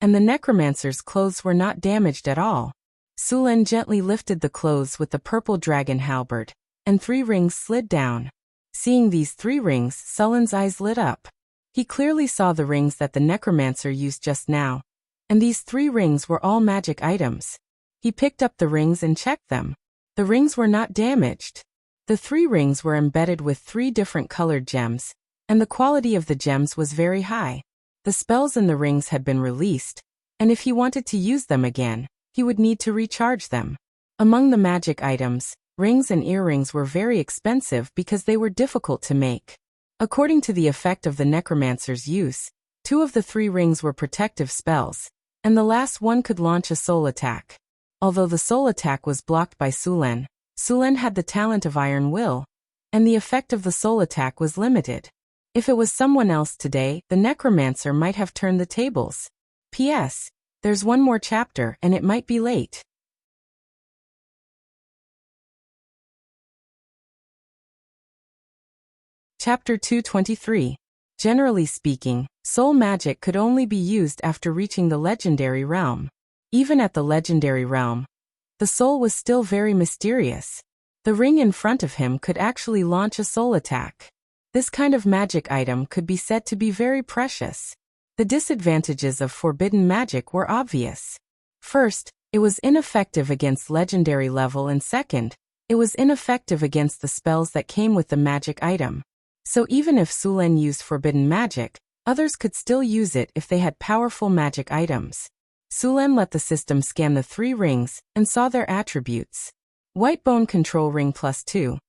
and the necromancer's clothes were not damaged at all. Sulen gently lifted the clothes with the purple dragon halberd, and 3 rings slid down. Seeing these 3 rings, Sulen's eyes lit up. He clearly saw the rings that the necromancer used just now, and these 3 rings were all magic items. He picked up the rings and checked them. The rings were not damaged. The 3 rings were embedded with 3 different colored gems, and the quality of the gems was very high. The spells in the rings had been released, and if he wanted to use them again, he would need to recharge them. Among the magic items, rings and earrings were very expensive because they were difficult to make. According to the effect of the necromancer's use, 2 of the 3 rings were protective spells, and the last one could launch a soul attack. Although the soul attack was blocked by Sulen, Sulen had the talent of iron will, and the effect of the soul attack was limited. If it was someone else today, the necromancer might have turned the tables. P.S. There's one more chapter and it might be late. Chapter 223. Generally speaking, soul magic could only be used after reaching the legendary realm. Even at the legendary realm, the soul was still very mysterious. The ring in front of him could actually launch a soul attack. This kind of magic item could be said to be very precious. The disadvantages of forbidden magic were obvious. First, it was ineffective against legendary level, and second, it was ineffective against the spells that came with the magic item. So even if Sulen used forbidden magic, others could still use it if they had powerful magic items. Sulen let the system scan the 3 rings and saw their attributes. White Bone Control Ring +2.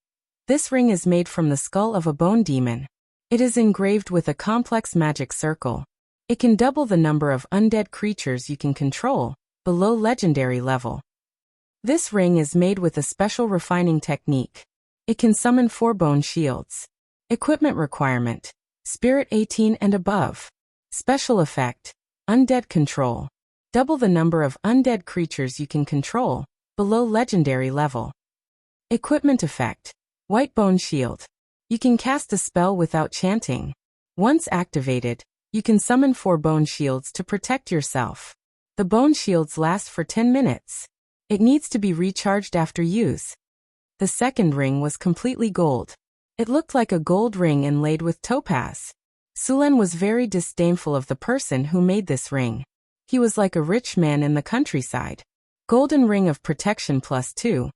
This ring is made from the skull of a bone demon. It is engraved with a complex magic circle. It can double the number of undead creatures you can control, below legendary level. This ring is made with a special refining technique. It can summon 4 bone shields. Equipment requirement: Spirit 18 and above. Special effect: Undead control. Double the number of undead creatures you can control, below legendary level. Equipment effect: White Bone Shield. You can cast a spell without chanting. Once activated, you can summon 4 bone shields to protect yourself. The bone shields last for 10 minutes. It needs to be recharged after use. The second ring was completely gold. It looked like a gold ring inlaid with topaz. Sulen was very disdainful of the person who made this ring. He was like a rich man in the countryside. Golden Ring of Protection +2.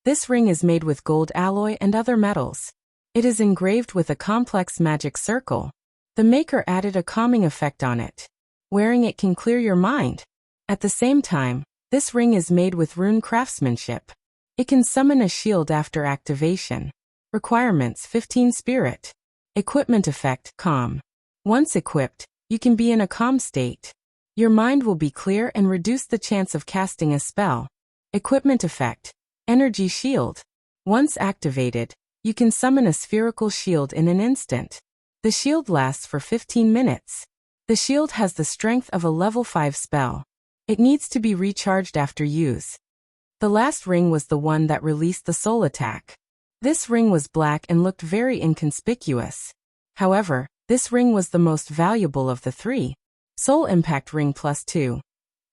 This ring is made with gold alloy and other metals. It is engraved with a complex magic circle. The maker added a calming effect on it. Wearing it can clear your mind. At the same time, this ring is made with rune craftsmanship. It can summon a shield after activation. Requirements: 15 spirit. Equipment effect: calm. Once equipped, you can be in a calm state. Your mind will be clear and reduce the chance of casting a spell. Equipment effect: energy shield. Once activated, you can summon a spherical shield in an instant. The shield lasts for 15 minutes. The shield has the strength of a level 5 spell. It needs to be recharged after use. The last ring was the one that released the soul attack. This ring was black and looked very inconspicuous. However, this ring was the most valuable of the 3. Soul Impact Ring +2.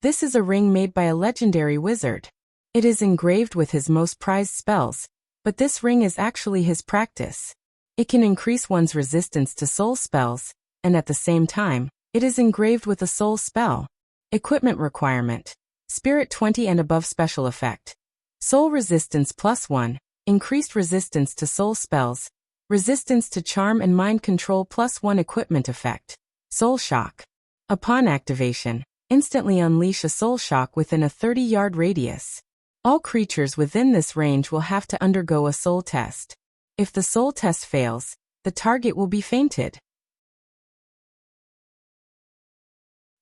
This is a ring made by a legendary wizard. It is engraved with his most prized spells, but this ring is actually his practice. It can increase one's resistance to soul spells, and at the same time, it is engraved with a soul spell. Equipment requirement: Spirit 20 and above. Special effect: Soul Resistance +1, increased resistance to soul spells, resistance to charm and mind control +1. Equipment effect: Soul Shock. Upon activation, instantly unleash a soul shock within a 30-yard radius. All creatures within this range will have to undergo a soul test. If the soul test fails, the target will be fainted.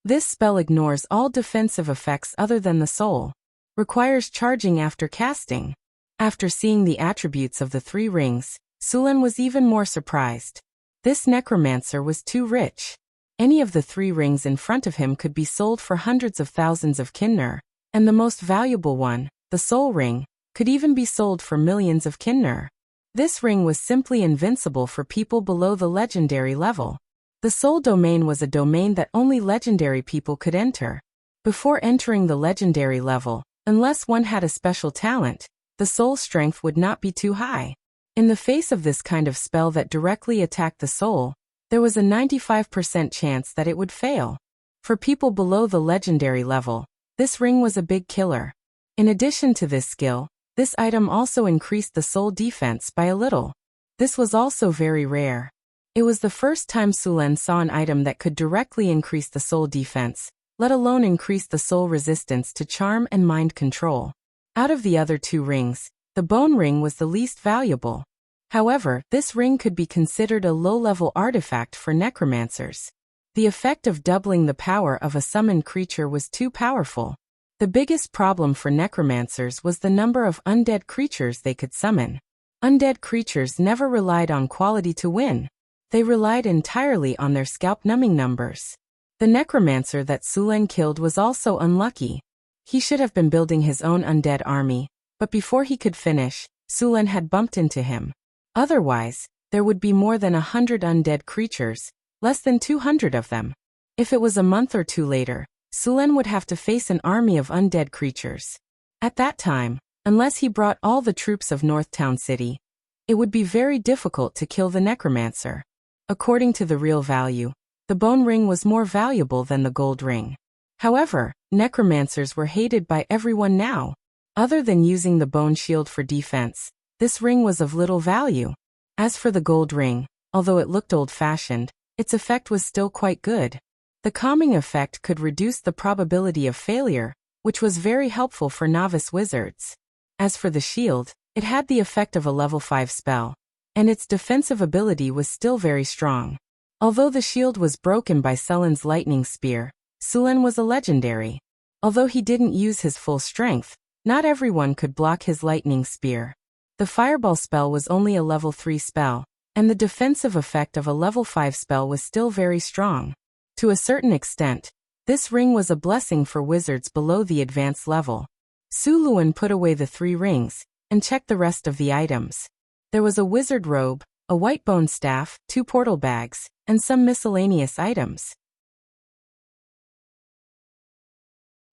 This spell ignores all defensive effects other than the soul. Requires charging after casting. After seeing the attributes of the 3 rings, Sulen was even more surprised. This necromancer was too rich. Any of the 3 rings in front of him could be sold for hundreds of thousands of kinner, and the most valuable one, the soul ring, could even be sold for millions of kinner. This ring was simply invincible for people below the legendary level. The soul domain was a domain that only legendary people could enter. Before entering the legendary level, unless one had a special talent, the soul strength would not be too high. In the face of this kind of spell that directly attacked the soul, there was a 95% chance that it would fail. For people below the legendary level, this ring was a big killer. In addition to this skill, this item also increased the soul defense by a little. This was also very rare. It was the first time Sulen saw an item that could directly increase the soul defense, let alone increase the soul resistance to charm and mind control. Out of the other two rings, the bone ring was the least valuable. However, this ring could be considered a low-level artifact for necromancers. The effect of doubling the power of a summoned creature was too powerful. The biggest problem for necromancers was the number of undead creatures they could summon. Undead creatures never relied on quality to win. They relied entirely on their scalp-numbing numbers. The necromancer that Sulen killed was also unlucky. He should have been building his own undead army, but before he could finish, Sulen had bumped into him. Otherwise, there would be more than 100 undead creatures, less than 200 of them. If it was a month or two later, Sulen would have to face an army of undead creatures. At that time, unless he brought all the troops of Northtown City, it would be very difficult to kill the necromancer. According to the real value, the bone ring was more valuable than the gold ring. However, necromancers were hated by everyone now. Other than using the bone shield for defense, this ring was of little value. As for the gold ring, although it looked old-fashioned, its effect was still quite good. The calming effect could reduce the probability of failure, which was very helpful for novice wizards. As for the shield, it had the effect of a level 5 spell, and its defensive ability was still very strong. Although the shield was broken by Sulen's lightning spear, Sulen was a legendary. Although he didn't use his full strength, not everyone could block his lightning spear. The fireball spell was only a level 3 spell, and the defensive effect of a level 5 spell was still very strong. To a certain extent, this ring was a blessing for wizards below the advanced level. Su Luan put away the 3 rings, and checked the rest of the items. There was a wizard robe, a white bone staff, 2 portal bags, and some miscellaneous items.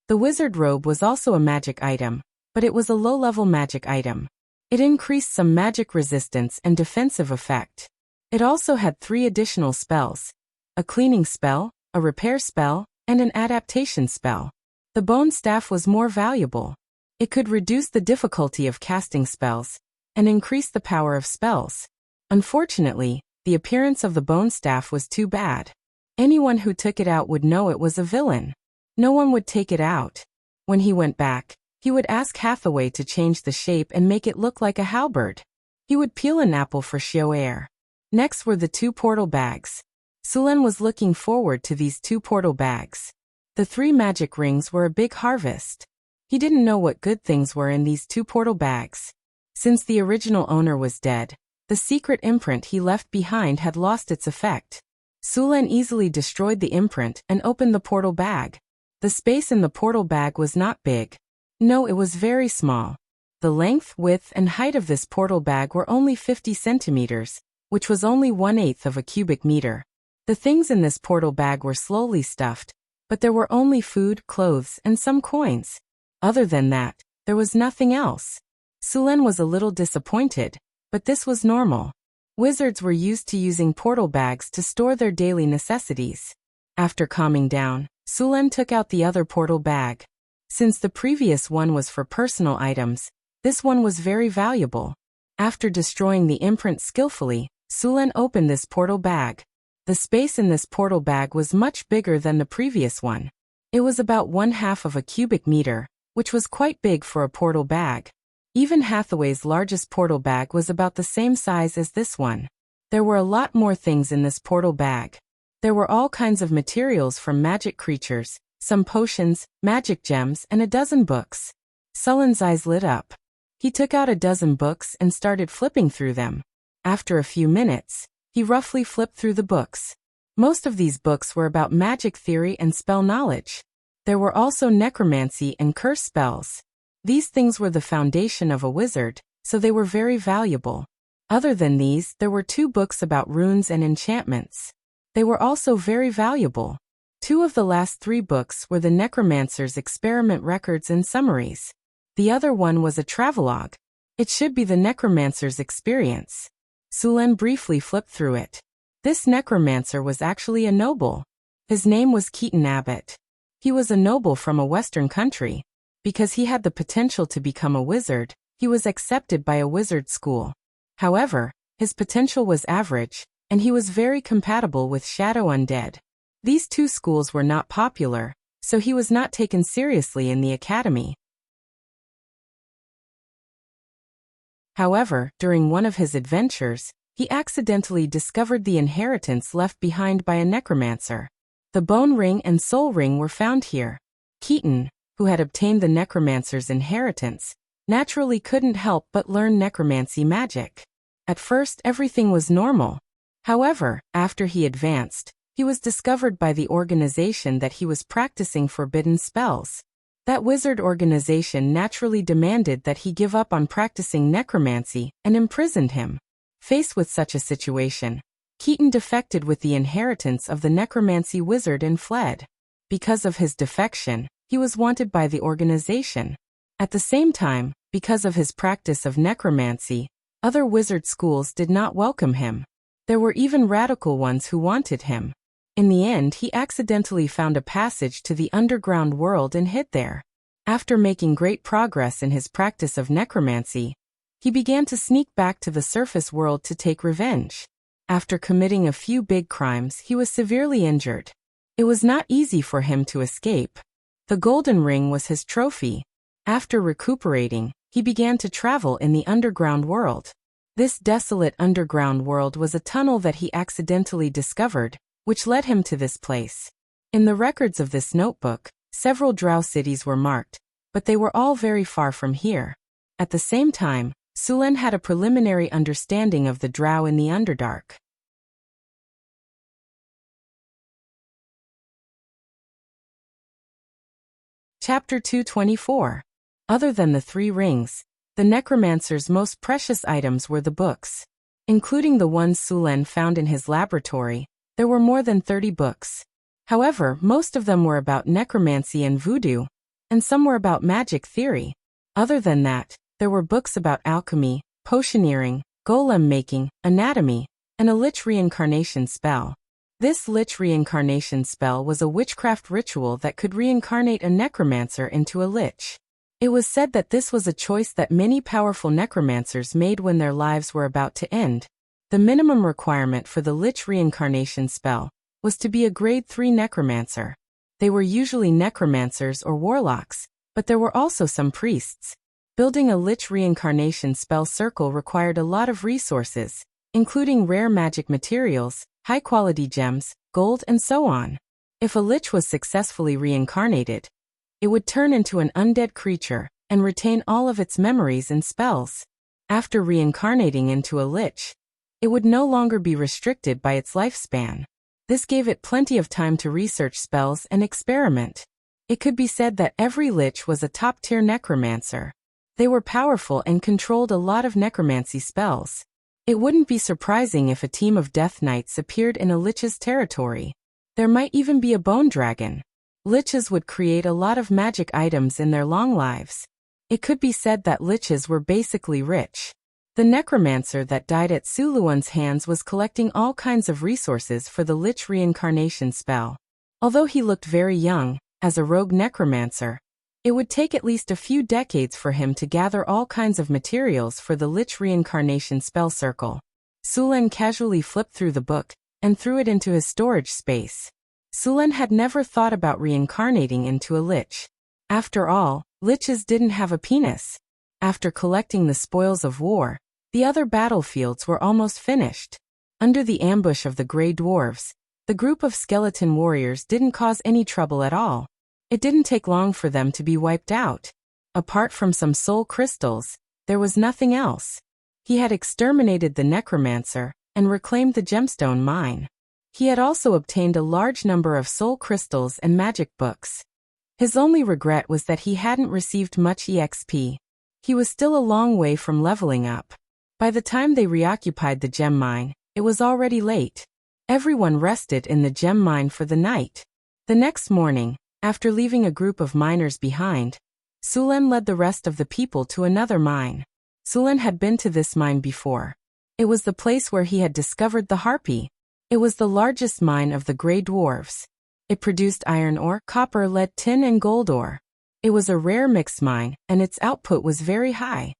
The wizard robe was also a magic item, but it was a low-level magic item. It increased some magic resistance and defensive effect. It also had 3 additional spells: a cleaning spell, a repair spell, and an adaptation spell. The bone staff was more valuable. It could reduce the difficulty of casting spells, and increase the power of spells. Unfortunately, the appearance of the bone staff was too bad. Anyone who took it out would know it was a villain. No one would take it out. When he went back, he would ask Hathaway to change the shape and make it look like a halberd. He would peel an apple for show air. Next were the 2 portal bags. Sulen was looking forward to these 2 portal bags. The 3 magic rings were a big harvest. He didn't know what good things were in these 2 portal bags. Since the original owner was dead, the secret imprint he left behind had lost its effect. Sulen easily destroyed the imprint and opened the portal bag. The space in the portal bag was not big. No, it was very small. The length, width, and height of this portal bag were only 50 centimeters, which was only 1/8 of a cubic meter. The things in this portal bag were slowly stuffed, but there were only food, clothes, and some coins. Other than that, there was nothing else. Sulen was a little disappointed, but this was normal. Wizards were used to using portal bags to store their daily necessities. After calming down, Sulen took out the other portal bag. Since the previous one was for personal items, this one was very valuable. After destroying the imprint skillfully, Sulen opened this portal bag. The space in this portal bag was much bigger than the previous one. It was about 1/2 of a cubic meter, which was quite big for a portal bag. Even Hathaway's largest portal bag was about the same size as this one. There were a lot more things in this portal bag. There were all kinds of materials from magic creatures, some potions, magic gems, and a dozen books. Sulen's eyes lit up. He took out a dozen books and started flipping through them. After a few minutes, he roughly flipped through the books. Most of these books were about magic theory and spell knowledge. There were also necromancy and curse spells. These things were the foundation of a wizard, so they were very valuable. Other than these, there were 2 books about runes and enchantments. They were also very valuable. Two of the last three books were the necromancer's experiment records and summaries. The other one was a travelogue. It should be the necromancer's experience. Sulen briefly flipped through it. This necromancer was actually a noble. His name was Keaton Abbott. He was a noble from a Western country. Because he had the potential to become a wizard, he was accepted by a wizard school. However, his potential was average, and he was very compatible with shadow undead. These two schools were not popular, so he was not taken seriously in the academy. However, during one of his adventures, he accidentally discovered the inheritance left behind by a necromancer. The bone ring and soul ring were found here. Keaton, who had obtained the necromancer's inheritance, naturally couldn't help but learn necromancy magic. At first, everything was normal. However, after he advanced, he was discovered by the organization that he was practicing forbidden spells. That wizard organization naturally demanded that he give up on practicing necromancy and imprisoned him. Faced with such a situation, Keaton defected with the inheritance of the necromancy wizard and fled. Because of his defection, he was wanted by the organization. At the same time, because of his practice of necromancy, other wizard schools did not welcome him. There were even radical ones who wanted him. In the end, he accidentally found a passage to the underground world and hid there. After making great progress in his practice of necromancy, he began to sneak back to the surface world to take revenge. After committing a few big crimes, he was severely injured. It was not easy for him to escape. The golden ring was his trophy. After recuperating, he began to travel in the underground world. This desolate underground world was a tunnel that he accidentally discovered, which led him to this place. In the records of this notebook, several drow cities were marked, but they were all very far from here. At the same time, Sulen had a preliminary understanding of the drow in the Underdark. Chapter 224. Other than the three rings, the necromancer's most precious items were the books. Including the ones Sulen found in his laboratory, there were more than 30 books. However, most of them were about necromancy and voodoo, and some were about magic theory. Other than that, there were books about alchemy, potioneering, golem making, anatomy, and a lich reincarnation spell. This lich reincarnation spell was a witchcraft ritual that could reincarnate a necromancer into a lich. It was said that this was a choice that many powerful necromancers made when their lives were about to end. The minimum requirement for the lich reincarnation spell was to be a grade 3 necromancer. They were usually necromancers or warlocks, but there were also some priests. Building a lich reincarnation spell circle required a lot of resources, including rare magic materials, high-quality gems, gold, and so on. If a lich was successfully reincarnated, it would turn into an undead creature and retain all of its memories and spells. After reincarnating into a lich, it would no longer be restricted by its lifespan. This gave it plenty of time to research spells and experiment. It could be said that every lich was a top-tier necromancer. They were powerful and controlled a lot of necromancy spells. It wouldn't be surprising if a team of Death Knights appeared in a lich's territory. There might even be a bone dragon. Liches would create a lot of magic items in their long lives. It could be said that liches were basically rich. The necromancer that died at Suluan's hands was collecting all kinds of resources for the lich reincarnation spell. Although he looked very young, as a rogue necromancer, it would take at least a few decades for him to gather all kinds of materials for the lich reincarnation spell circle. Sulen casually flipped through the book and threw it into his storage space. Sulen had never thought about reincarnating into a lich. After all, liches didn't have a penis. After collecting the spoils of war, the other battlefields were almost finished. Under the ambush of the Grey Dwarves, the group of skeleton warriors didn't cause any trouble at all. It didn't take long for them to be wiped out. Apart from some soul crystals, there was nothing else. He had exterminated the necromancer and reclaimed the gemstone mine. He had also obtained a large number of soul crystals and magic books. His only regret was that he hadn't received much EXP. He was still a long way from leveling up. By the time they reoccupied the gem mine, it was already late. Everyone rested in the gem mine for the night. The next morning, after leaving a group of miners behind, Sulen led the rest of the people to another mine. Sulen had been to this mine before. It was the place where he had discovered the harpy. It was the largest mine of the Grey Dwarves. It produced iron ore, copper, lead, tin, and gold ore. It was a rare mixed mine, and its output was very high.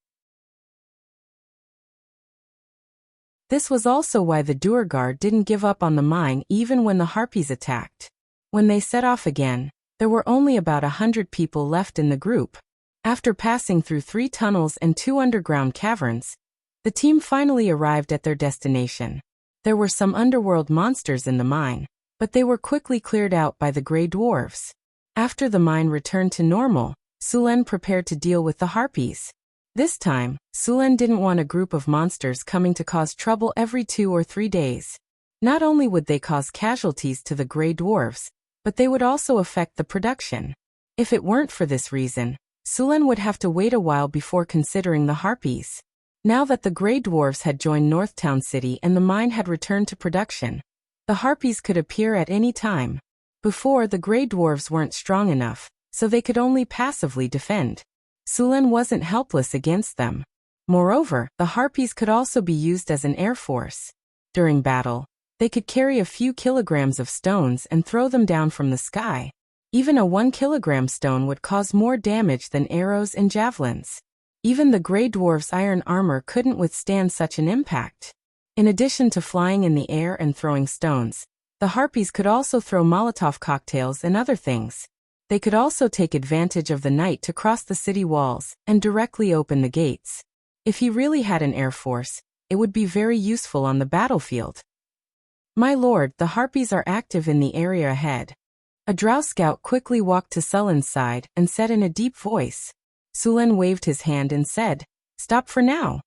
This was also why the Duergar didn't give up on the mine even when the harpies attacked. When they set off again, there were only about 100 people left in the group. After passing through 3 tunnels and 2 underground caverns, the team finally arrived at their destination. There were some underworld monsters in the mine, but they were quickly cleared out by the Grey Dwarves. After the mine returned to normal, Sulen prepared to deal with the harpies. This time, Sulen didn't want a group of monsters coming to cause trouble every 2 or 3 days. Not only would they cause casualties to the Grey Dwarves, but they would also affect the production. If it weren't for this reason, Sulen would have to wait a while before considering the harpies. Now that the Grey Dwarves had joined Northtown City and the mine had returned to production, the harpies could appear at any time. Before, the Grey Dwarves weren't strong enough, so they could only passively defend. Sulen wasn't helpless against them. Moreover, the harpies could also be used as an air force. During battle, they could carry a few kilograms of stones and throw them down from the sky. Even a 1-kilogram stone would cause more damage than arrows and javelins. Even the Grey Dwarf's iron armor couldn't withstand such an impact. In addition to flying in the air and throwing stones, the harpies could also throw Molotov cocktails and other things. They could also take advantage of the night to cross the city walls and directly open the gates. If he really had an air force, it would be very useful on the battlefield. My lord, the harpies are active in the area ahead. A drow scout quickly walked to Sulen's side and said in a deep voice. Sulen waved his hand and said, "Stop for now.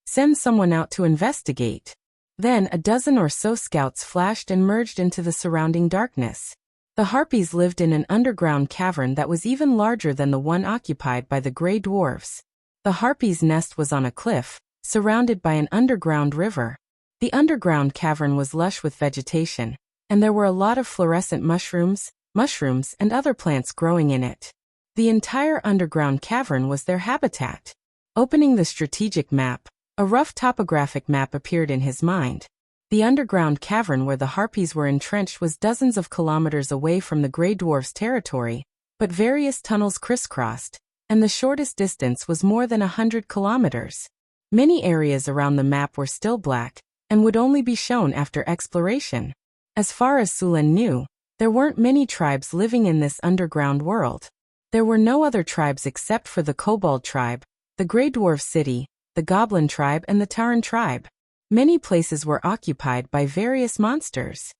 Send someone out to investigate." Then a dozen or so scouts flashed and merged into the surrounding darkness. The harpies lived in an underground cavern that was even larger than the one occupied by the Grey Dwarves. The harpies' nest was on a cliff, surrounded by an underground river. The underground cavern was lush with vegetation, and there were a lot of fluorescent mushrooms, and other plants growing in it. The entire underground cavern was their habitat. Opening the strategic map, a rough topographic map appeared in his mind. The underground cavern where the harpies were entrenched was dozens of kilometers away from the Grey Dwarf's territory, but various tunnels crisscrossed, and the shortest distance was more than 100 kilometers. Many areas around the map were still black, and would only be shown after exploration. As far as Sulen knew, there weren't many tribes living in this underground world. There were no other tribes except for the Kobold tribe, the Grey Dwarf city, the Goblin tribe, and the Tauren tribe. Many places were occupied by various monsters.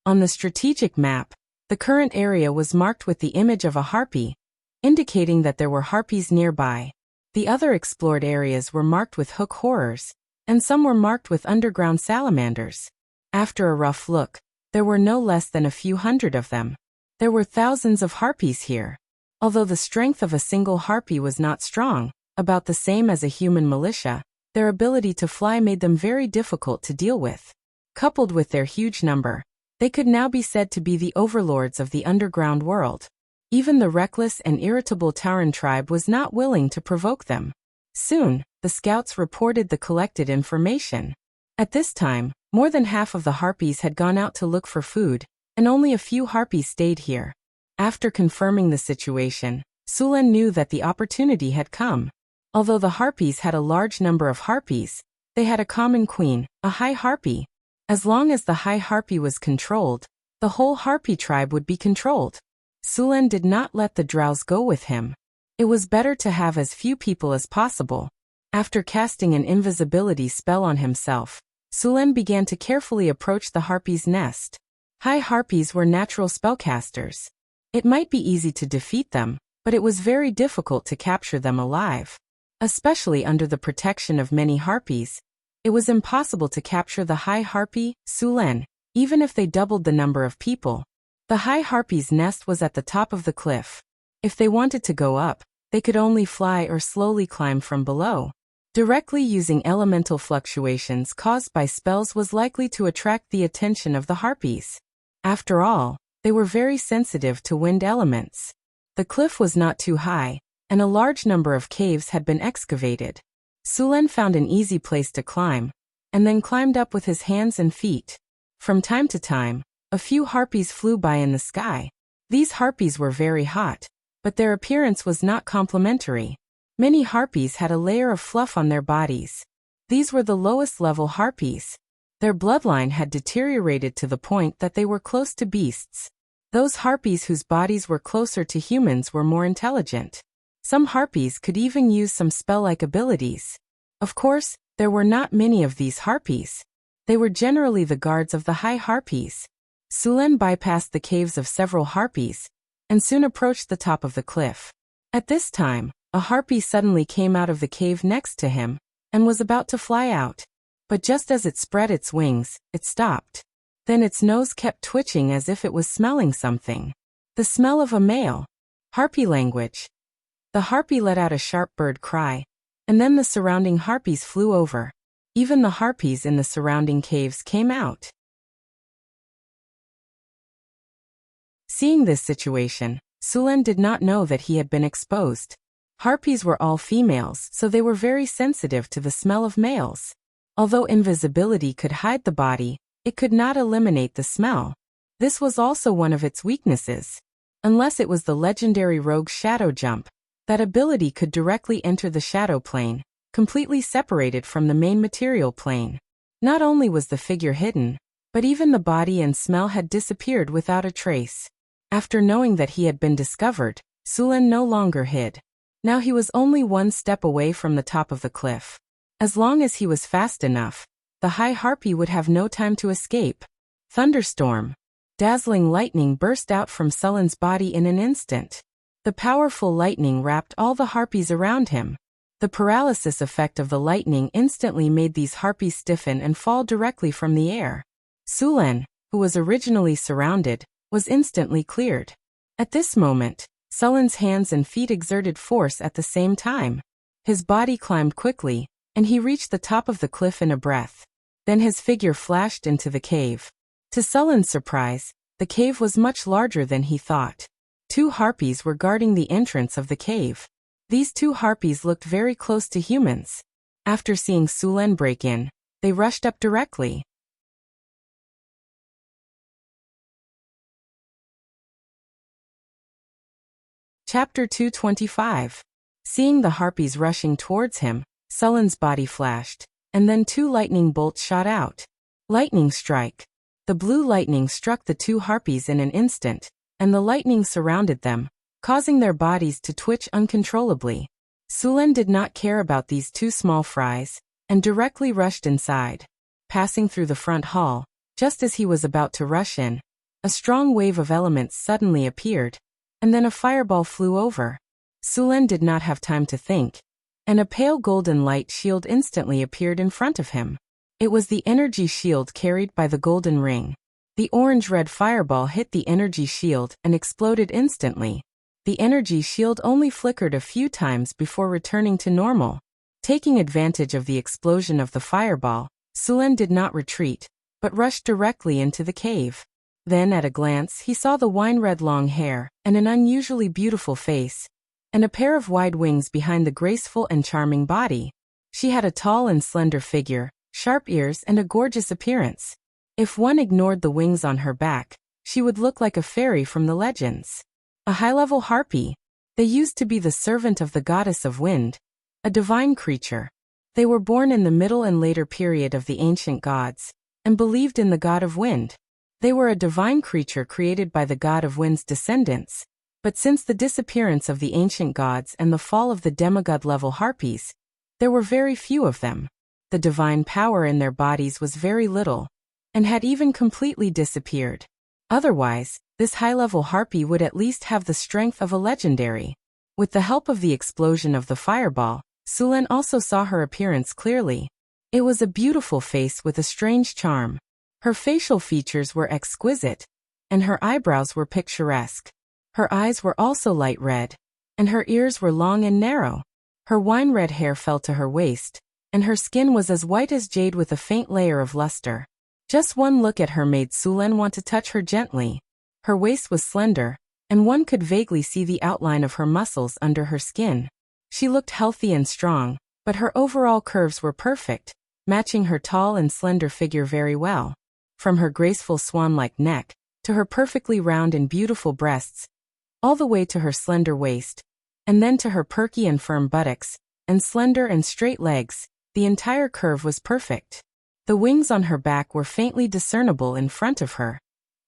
On the strategic map, the current area was marked with the image of a harpy, indicating that there were harpies nearby. The other explored areas were marked with hook horrors, and some were marked with underground salamanders. After a rough look, there were no less than a few hundred of them. There were thousands of harpies here. Although the strength of a single harpy was not strong, about the same as a human militia, their ability to fly made them very difficult to deal with. Coupled with their huge number, they could now be said to be the overlords of the underground world. Even the reckless and irritable Tauren tribe was not willing to provoke them. Soon, the scouts reported the collected information. At this time, more than half of the harpies had gone out to look for food, and only a few harpies stayed here. After confirming the situation, Sulen knew that the opportunity had come. Although the harpies had a large number of harpies, they had a common queen, a high harpy. As long as the high harpy was controlled, the whole harpy tribe would be controlled. Sulen did not let the drows go with him. It was better to have as few people as possible. After casting an invisibility spell on himself, Sulen began to carefully approach the harpy's nest. High harpies were natural spellcasters. It might be easy to defeat them, but it was very difficult to capture them alive. Especially under the protection of many harpies, it was impossible to capture the high harpy, Sulen, even if they doubled the number of people. The high harpy's nest was at the top of the cliff. If they wanted to go up, they could only fly or slowly climb from below. Directly using elemental fluctuations caused by spells was likely to attract the attention of the harpies. After all, they were very sensitive to wind elements. The cliff was not too high, and a large number of caves had been excavated. Sulen found an easy place to climb, and then climbed up with his hands and feet. From time to time, a few harpies flew by in the sky. These harpies were very hot, but their appearance was not complimentary. Many harpies had a layer of fluff on their bodies. These were the lowest level harpies. Their bloodline had deteriorated to the point that they were close to beasts. Those harpies whose bodies were closer to humans were more intelligent. Some harpies could even use some spell-like abilities. Of course, there were not many of these harpies. They were generally the guards of the high harpies. Sulen bypassed the caves of several harpies, and soon approached the top of the cliff. At this time, a harpy suddenly came out of the cave next to him, and was about to fly out. But just as it spread its wings, it stopped. Then its nose kept twitching as if it was smelling something. The smell of a male. Harpy language. The harpy let out a sharp bird cry, and then the surrounding harpies flew over. Even the harpies in the surrounding caves came out. Seeing this situation, Sulen did not know that he had been exposed. Harpies were all females, so they were very sensitive to the smell of males. Although invisibility could hide the body, it could not eliminate the smell. This was also one of its weaknesses. Unless it was the legendary rogue shadow jump, that ability could directly enter the shadow plane, completely separated from the main material plane. Not only was the figure hidden, but even the body and smell had disappeared without a trace. After knowing that he had been discovered, Sulen no longer hid. Now he was only one step away from the top of the cliff. As long as he was fast enough, the high harpy would have no time to escape. Thunderstorm. Dazzling lightning burst out from Sulen's body in an instant. The powerful lightning wrapped all the harpies around him. The paralysis effect of the lightning instantly made these harpies stiffen and fall directly from the air. Sulen, who was originally surrounded, was instantly cleared. At this moment, Sulen's hands and feet exerted force at the same time. His body climbed quickly, and he reached the top of the cliff in a breath. Then his figure flashed into the cave. To Sulen's surprise, the cave was much larger than he thought. 2 harpies were guarding the entrance of the cave. These 2 harpies looked very close to humans. After seeing Sulen break in, they rushed up directly. Chapter 225. Seeing the harpies rushing towards him, Sulen's body flashed, and then 2 lightning bolts shot out. Lightning strike. The blue lightning struck the 2 harpies in an instant, and the lightning surrounded them, causing their bodies to twitch uncontrollably. Sulen did not care about these 2 small fries, and directly rushed inside. Passing through the front hall, just as he was about to rush in, a strong wave of elements suddenly appeared, and then a fireball flew over. Sulen did not have time to think, and a pale golden light shield instantly appeared in front of him. It was the energy shield carried by the golden ring. The orange-red fireball hit the energy shield and exploded instantly. The energy shield only flickered a few times before returning to normal. Taking advantage of the explosion of the fireball, Sulen did not retreat, but rushed directly into the cave. Then at a glance he saw the wine-red long hair, and an unusually beautiful face, and a pair of wide wings behind the graceful and charming body. She had a tall and slender figure, sharp ears and a gorgeous appearance. If one ignored the wings on her back, she would look like a fairy from the legends. A high-level harpy. They used to be the servant of the goddess of wind, a divine creature. They were born in the middle and later period of the ancient gods, and believed in the god of wind. They were a divine creature created by the god of wind's descendants, but since the disappearance of the ancient gods and the fall of the demigod-level harpies, there were very few of them. The divine power in their bodies was very little, and had even completely disappeared. Otherwise, this high-level harpy would at least have the strength of a legendary. With the help of the explosion of the fireball, Sulen also saw her appearance clearly. It was a beautiful face with a strange charm. Her facial features were exquisite, and her eyebrows were picturesque. Her eyes were also light red, and her ears were long and narrow. Her wine-red hair fell to her waist, and her skin was as white as jade with a faint layer of luster. Just one look at her made Sulen want to touch her gently. Her waist was slender, and one could vaguely see the outline of her muscles under her skin. She looked healthy and strong, but her overall curves were perfect, matching her tall and slender figure very well. From her graceful swan-like neck, to her perfectly round and beautiful breasts, all the way to her slender waist, and then to her perky and firm buttocks, and slender and straight legs, the entire curve was perfect. The wings on her back were faintly discernible in front of her,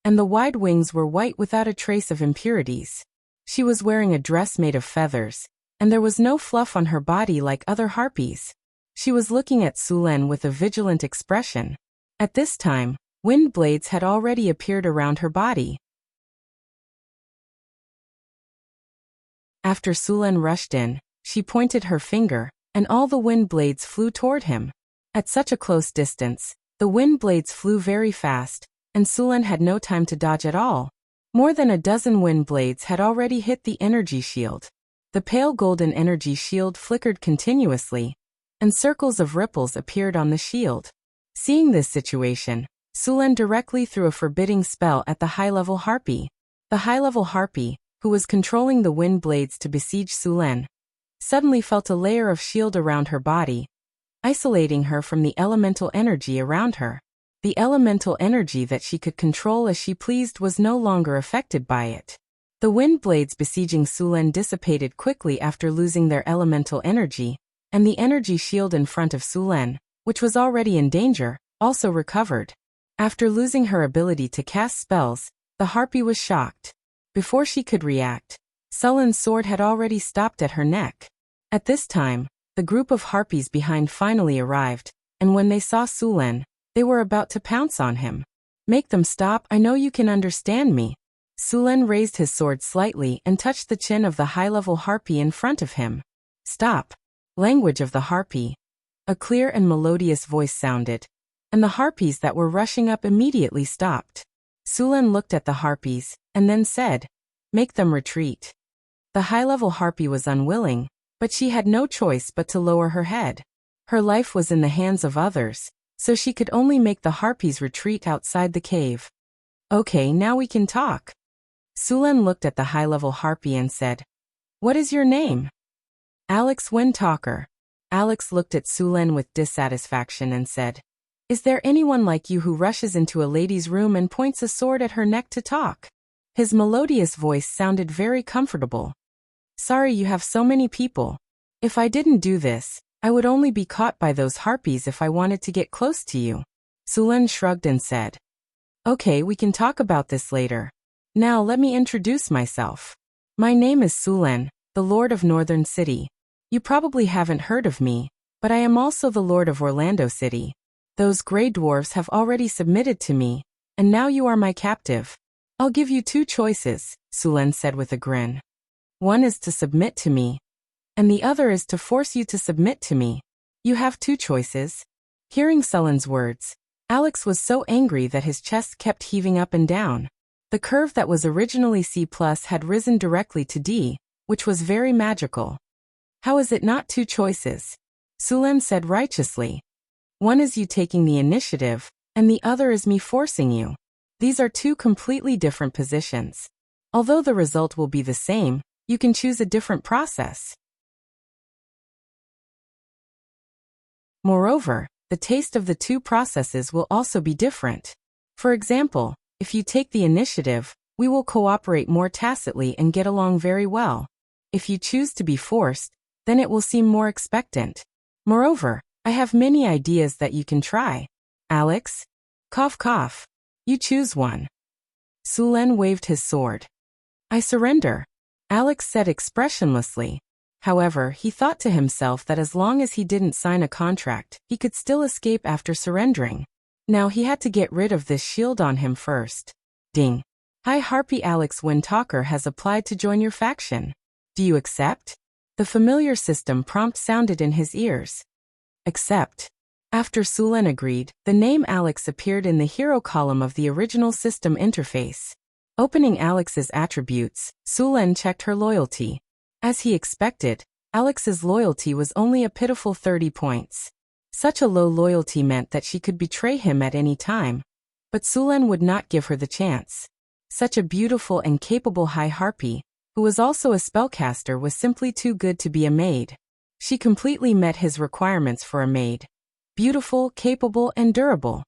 and the wide wings were white without a trace of impurities. She was wearing a dress made of feathers, and there was no fluff on her body like other harpies. She was looking at Sulen with a vigilant expression. At this time, wind blades had already appeared around her body. After Sulen rushed in, she pointed her finger, and all the wind blades flew toward him. At such a close distance, the wind blades flew very fast, and Sulen had no time to dodge at all. More than a dozen wind blades had already hit the energy shield. The pale golden energy shield flickered continuously, and circles of ripples appeared on the shield. Seeing this situation, Sulen directly threw a forbidding spell at the high-level harpy. The high-level harpy, who was controlling the wind blades to besiege Sulen, suddenly felt a layer of shield around her body, isolating her from the elemental energy around her. The elemental energy that she could control as she pleased was no longer affected by it. The wind blades besieging Sulen dissipated quickly after losing their elemental energy, and the energy shield in front of Sulen, which was already in danger, also recovered. After losing her ability to cast spells, the harpy was shocked. Before she could react, Sulen's sword had already stopped at her neck. At this time, the group of harpies behind finally arrived, and when they saw Sulen, they were about to pounce on him. "Make them stop, I know you can understand me." Sulen raised his sword slightly and touched the chin of the high-level harpy in front of him. "Stop." Language of the harpy. A clear and melodious voice sounded, and the harpies that were rushing up immediately stopped. Sulen looked at the harpies, and then said, "Make them retreat." The high-level harpy was unwilling, but she had no choice but to lower her head. Her life was in the hands of others, so she could only make the harpies retreat outside the cave. "Okay, now we can talk." Sulen looked at the high-level harpy and said, "What is your name?" "Alex Windtalker." Alex looked at Sulen with dissatisfaction and said, "Is there anyone like you who rushes into a lady's room and points a sword at her neck to talk?" His melodious voice sounded very comfortable. "Sorry you have so many people. If I didn't do this, I would only be caught by those harpies if I wanted to get close to you." Sulen shrugged and said, "Okay, we can talk about this later. Now let me introduce myself. My name is Sulen, the Lord of Northern City. You probably haven't heard of me, but I am also the Lord of Orlando City. Those gray dwarves have already submitted to me, and now you are my captive. I'll give you two choices," Sulen said with a grin. "One is to submit to me, and the other is to force you to submit to me. You have two choices." Hearing Sulen's words, Alex was so angry that his chest kept heaving up and down. The curve that was originally C+ had risen directly to D, which was very magical. "How is it not two choices?" Sulen said righteously. "One is you taking the initiative, and the other is me forcing you. These are two completely different positions. Although the result will be the same, you can choose a different process. Moreover, the taste of the two processes will also be different. For example, if you take the initiative, we will cooperate more tacitly and get along very well. If you choose to be forced, then it will seem more expectant. Moreover, I have many ideas that you can try. Alex? Cough cough. You choose one." Sulen waved his sword. "I surrender," Alex said expressionlessly. However, he thought to himself that as long as he didn't sign a contract, he could still escape after surrendering. Now he had to get rid of this shield on him first. Ding. "Hi Harpy, Alex Windtalker has applied to join your faction. Do you accept?" The familiar system prompt sounded in his ears. "Accept." After Sulen agreed, the name Alex appeared in the hero column of the original system interface. Opening Alex's attributes, Sulen checked her loyalty. As he expected, Alex's loyalty was only a pitiful 30 points. Such a low loyalty meant that she could betray him at any time. But Sulen would not give her the chance. Such a beautiful and capable high harpy, who was also a spellcaster, was simply too good to be a maid. She completely met his requirements for a maid. Beautiful, capable, and durable.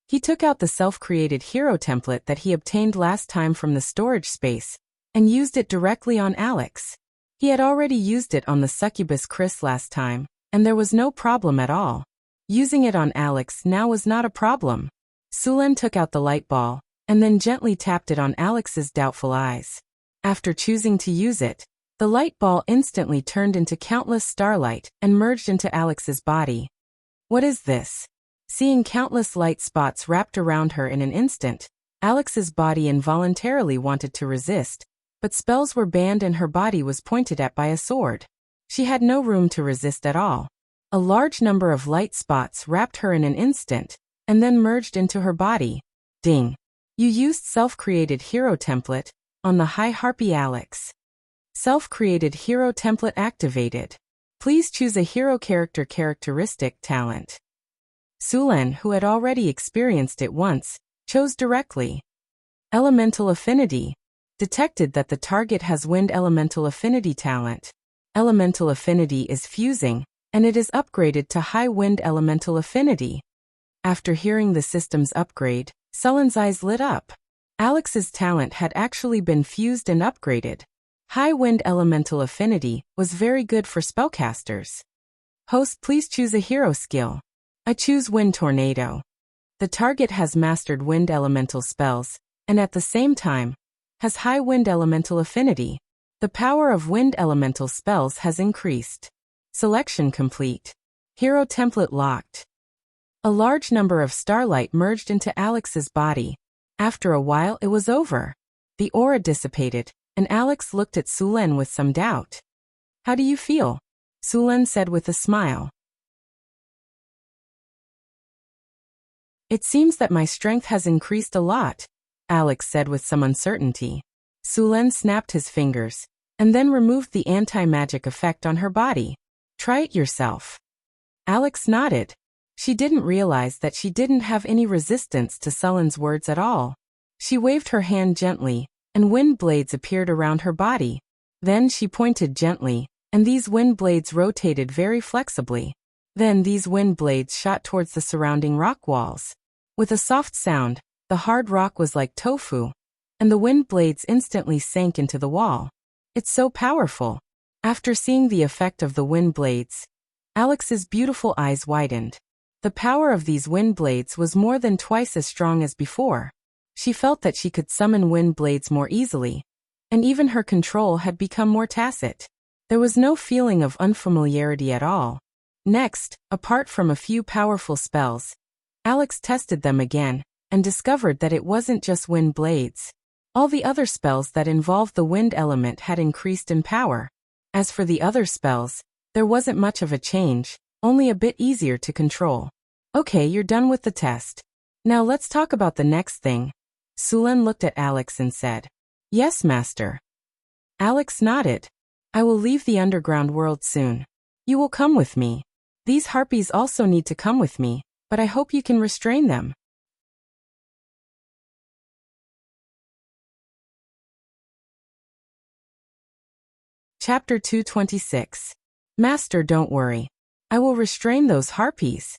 He took out the self-created hero template that he obtained last time from the storage space, and used it directly on Alex. He had already used it on the succubus Chris last time, and there was no problem at all. Using it on Alex now was not a problem. Sulen took out the light ball, and then gently tapped it on Alex's doubtful eyes. After choosing to use it, the light ball instantly turned into countless starlight and merged into Alex's body. What is this? Seeing countless light spots wrapped around her in an instant, Alex's body involuntarily wanted to resist, but spells were banned and her body was pointed at by a sword. She had no room to resist at all. A large number of light spots wrapped her in an instant, and then merged into her body. Ding! You used self-created hero template on the high harpy Alex. Self-created hero template activated. Please choose a hero character characteristic talent. Sulen, who had already experienced it once, chose directly. Elemental affinity. Detected that the target has wind elemental affinity talent. Elemental affinity is fusing, and it is upgraded to high wind elemental affinity. After hearing the system's upgrade, Sulen's eyes lit up. Alex's talent had actually been fused and upgraded. High wind elemental affinity was very good for spellcasters. Host, please choose a hero skill. I choose Wind Tornado. The target has mastered wind elemental spells, and at the same time, has high wind elemental affinity. The power of wind elemental spells has increased. Selection complete. Hero template locked. A large number of starlight merged into Alex's body. After a while it was over. The aura dissipated, and Alex looked at Sulen with some doubt. How do you feel? Sulen said with a smile. It seems that my strength has increased a lot, Alex said with some uncertainty. Sulen snapped his fingers, and then removed the anti-magic effect on her body. Try it yourself. Alex nodded. She didn't realize that she didn't have any resistance to Sulen's words at all. She waved her hand gently, and wind blades appeared around her body. Then she pointed gently, and these wind blades rotated very flexibly. Then these wind blades shot towards the surrounding rock walls. With a soft sound, the hard rock was like tofu, and the wind blades instantly sank into the wall. It's so powerful. After seeing the effect of the wind blades, Alex's beautiful eyes widened. The power of these wind blades was more than twice as strong as before. She felt that she could summon wind blades more easily, and even her control had become more tacit. There was no feeling of unfamiliarity at all. Next, apart from a few powerful spells, Alex tested them again, and discovered that it wasn't just wind blades. All the other spells that involved the wind element had increased in power. As for the other spells, there wasn't much of a change, only a bit easier to control. Okay, you're done with the test. Now let's talk about the next thing. Sulen looked at Alex and said, Yes, master. Alex nodded. I will leave the underground world soon. You will come with me. These harpies also need to come with me, but I hope you can restrain them. Chapter 226. Master, don't worry. I will restrain those harpies.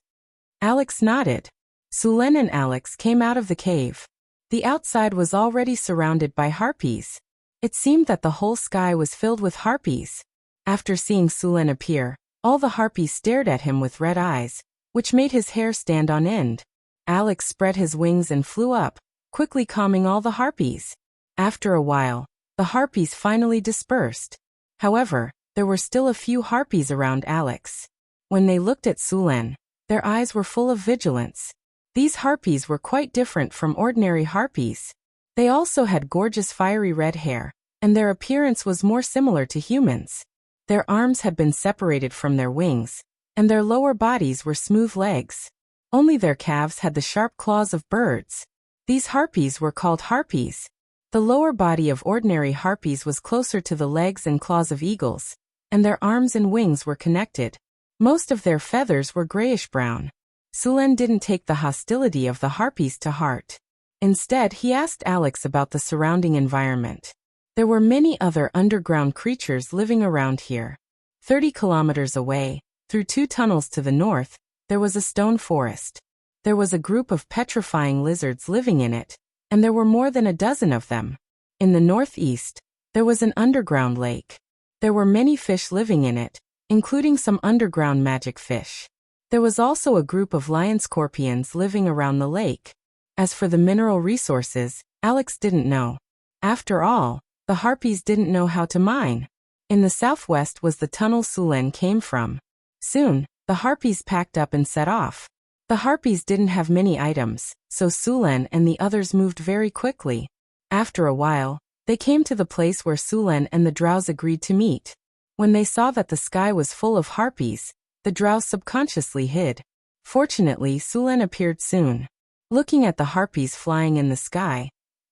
Alex nodded. Sulen and Alex came out of the cave. The outside was already surrounded by harpies. It seemed that the whole sky was filled with harpies. After seeing Sulen appear, all the harpies stared at him with red eyes, which made his hair stand on end. Alex spread his wings and flew up, quickly calming all the harpies. After a while, the harpies finally dispersed. However, there were still a few harpies around Alex. When they looked at Sulen, their eyes were full of vigilance. These harpies were quite different from ordinary harpies. They also had gorgeous fiery red hair, and their appearance was more similar to humans. Their arms had been separated from their wings, and their lower bodies were smooth legs. Only their calves had the sharp claws of birds. These harpies were called harpies. The lower body of ordinary harpies was closer to the legs and claws of eagles, and their arms and wings were connected. Most of their feathers were grayish-brown. Sulen didn't take the hostility of the harpies to heart. Instead, he asked Alex about the surrounding environment. There were many other underground creatures living around here. 30 kilometers away, through 2 tunnels to the north, there was a stone forest. There was a group of petrifying lizards living in it, and there were more than a dozen of them. In the northeast, there was an underground lake. There were many fish living in it, including some underground magic fish. There was also a group of lion scorpions living around the lake. As for the mineral resources, Alex didn't know. After all, the harpies didn't know how to mine. In the southwest was the tunnel Sulen came from. Soon, the harpies packed up and set off. The harpies didn't have many items, so Sulen and the others moved very quickly. After a while, they came to the place where Sulen and the drows agreed to meet. When they saw that the sky was full of harpies, the drows subconsciously hid. Fortunately, Sulen appeared soon. Looking at the harpies flying in the sky,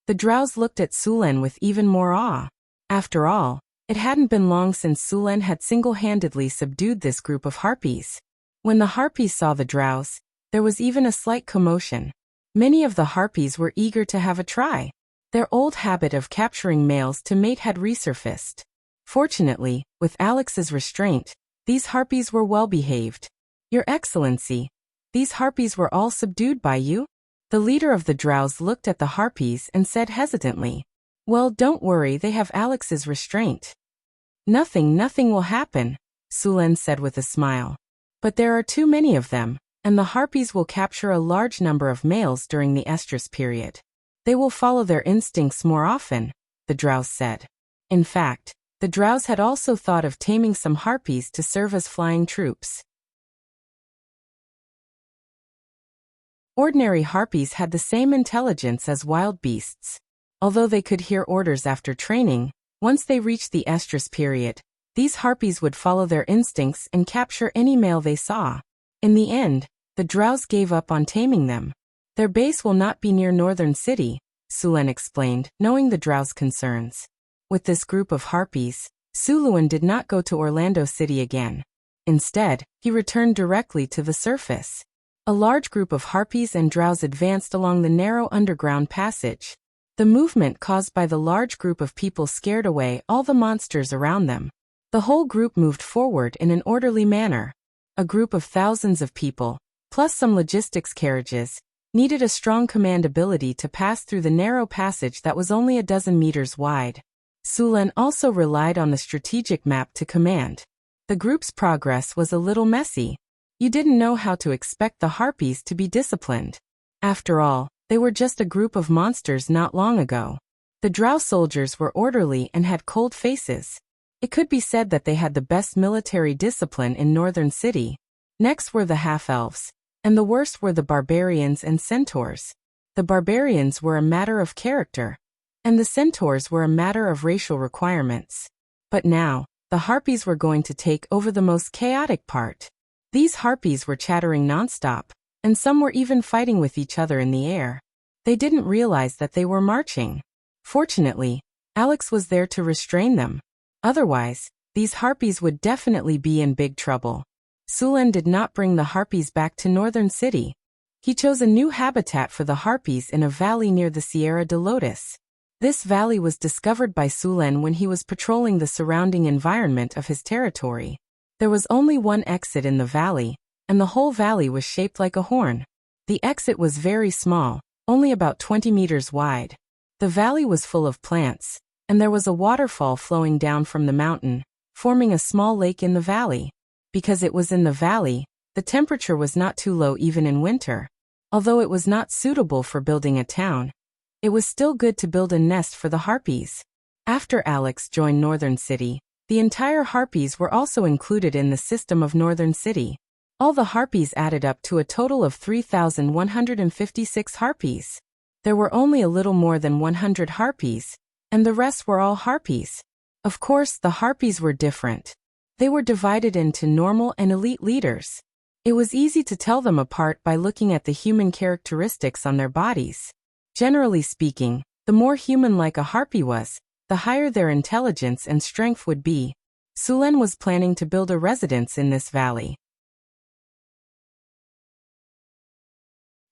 the drows looked at Sulen with even more awe. After all, it hadn't been long since Sulen had single-handedly subdued this group of harpies. When the harpies saw the drows, there was even a slight commotion. Many of the harpies were eager to have a try. Their old habit of capturing males to mate had resurfaced. Fortunately, with Alex's restraint, these harpies were well behaved. Your Excellency, these harpies were all subdued by you? The leader of the drows looked at the harpies and said hesitantly, "Well, don't worry, they have Alex's restraint." Nothing will happen," Sulen said with a smile. "But there are too many of them, and the harpies will capture a large number of males during the estrus period. They will follow their instincts more often," the drows said. In fact, the drows had also thought of taming some harpies to serve as flying troops. Ordinary harpies had the same intelligence as wild beasts. Although they could hear orders after training, once they reached the estrus period, these harpies would follow their instincts and capture any male they saw. In the end, the drows gave up on taming them. "Their base will not be near Northern City," Sulen explained, knowing the drows' concerns. With this group of harpies, Sulen did not go to Orlando City again. Instead, he returned directly to the surface. A large group of harpies and drows advanced along the narrow underground passage. The movement caused by the large group of people scared away all the monsters around them. The whole group moved forward in an orderly manner. A group of thousands of people, plus some logistics carriages, needed a strong command ability to pass through the narrow passage that was only a dozen meters wide. Sulen also relied on the strategic map to command. The group's progress was a little messy. You didn't know how to expect the harpies to be disciplined. After all, they were just a group of monsters not long ago. The drow soldiers were orderly and had cold faces. It could be said that they had the best military discipline in Northern City. Next were the half-elves, and the worst were the barbarians and centaurs. The barbarians were a matter of character, and the centaurs were a matter of racial requirements. But now, the harpies were going to take over the most chaotic part. These harpies were chattering nonstop, and some were even fighting with each other in the air. They didn't realize that they were marching. Fortunately, Alex was there to restrain them. Otherwise, these harpies would definitely be in big trouble. Sulen did not bring the harpies back to Northern City. He chose a new habitat for the harpies in a valley near the Sierra de Lotus. This valley was discovered by Sulen when he was patrolling the surrounding environment of his territory. There was only one exit in the valley, and the whole valley was shaped like a horn. The exit was very small, only about 20 meters wide. The valley was full of plants, and there was a waterfall flowing down from the mountain, forming a small lake in the valley. Because it was in the valley, the temperature was not too low even in winter. Although it was not suitable for building a town, it was still good to build a nest for the harpies. After Alex joined Northern City, the entire harpies were also included in the system of Northern City. All the harpies added up to a total of 3,156 harpies. There were only a little more than 100 harpies, and the rest were all harpies. Of course, the harpies were different. They were divided into normal and elite leaders. It was easy to tell them apart by looking at the human characteristics on their bodies. Generally speaking, the more human-like a harpy was, the higher their intelligence and strength would be. Sulen was planning to build a residence in this valley.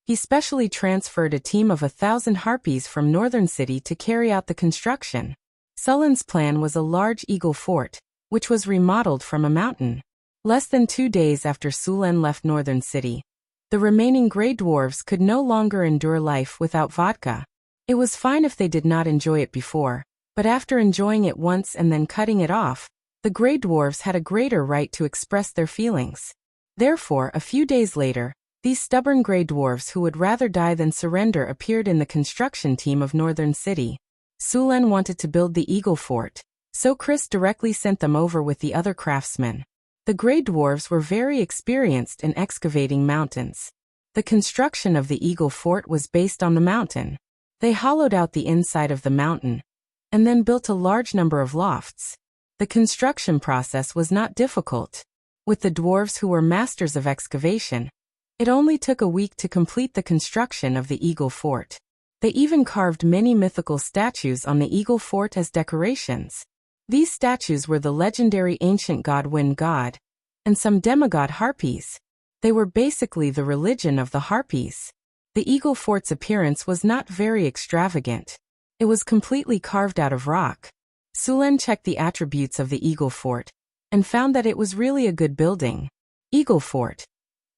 He specially transferred a team of 1,000 harpies from Northern City to carry out the construction. Sulen's plan was a large eagle fort, which was remodeled from a mountain. Less than 2 days after Sulen left Northern City, the remaining Grey Dwarves could no longer endure life without vodka. It was fine if they did not enjoy it before, but after enjoying it once and then cutting it off, the Grey Dwarves had a greater right to express their feelings. Therefore, a few days later, these stubborn Grey Dwarves who would rather die than surrender appeared in the construction team of Northern City. Sulen wanted to build the Eagle Fort, so Chris directly sent them over with the other craftsmen. The Grey Dwarves were very experienced in excavating mountains. The construction of the Eagle Fort was based on the mountain. They hollowed out the inside of the mountain, and then built a large number of lofts. The construction process was not difficult. With the dwarves who were masters of excavation, it only took a week to complete the construction of the Eagle Fort. They even carved many mythical statues on the Eagle Fort as decorations. These statues were the legendary ancient god Wind God, and some demigod harpies. They were basically the religion of the harpies. The Eagle Fort's appearance was not very extravagant. It was completely carved out of rock. Sulen checked the attributes of the Eagle Fort, and found that it was really a good building. Eagle Fort.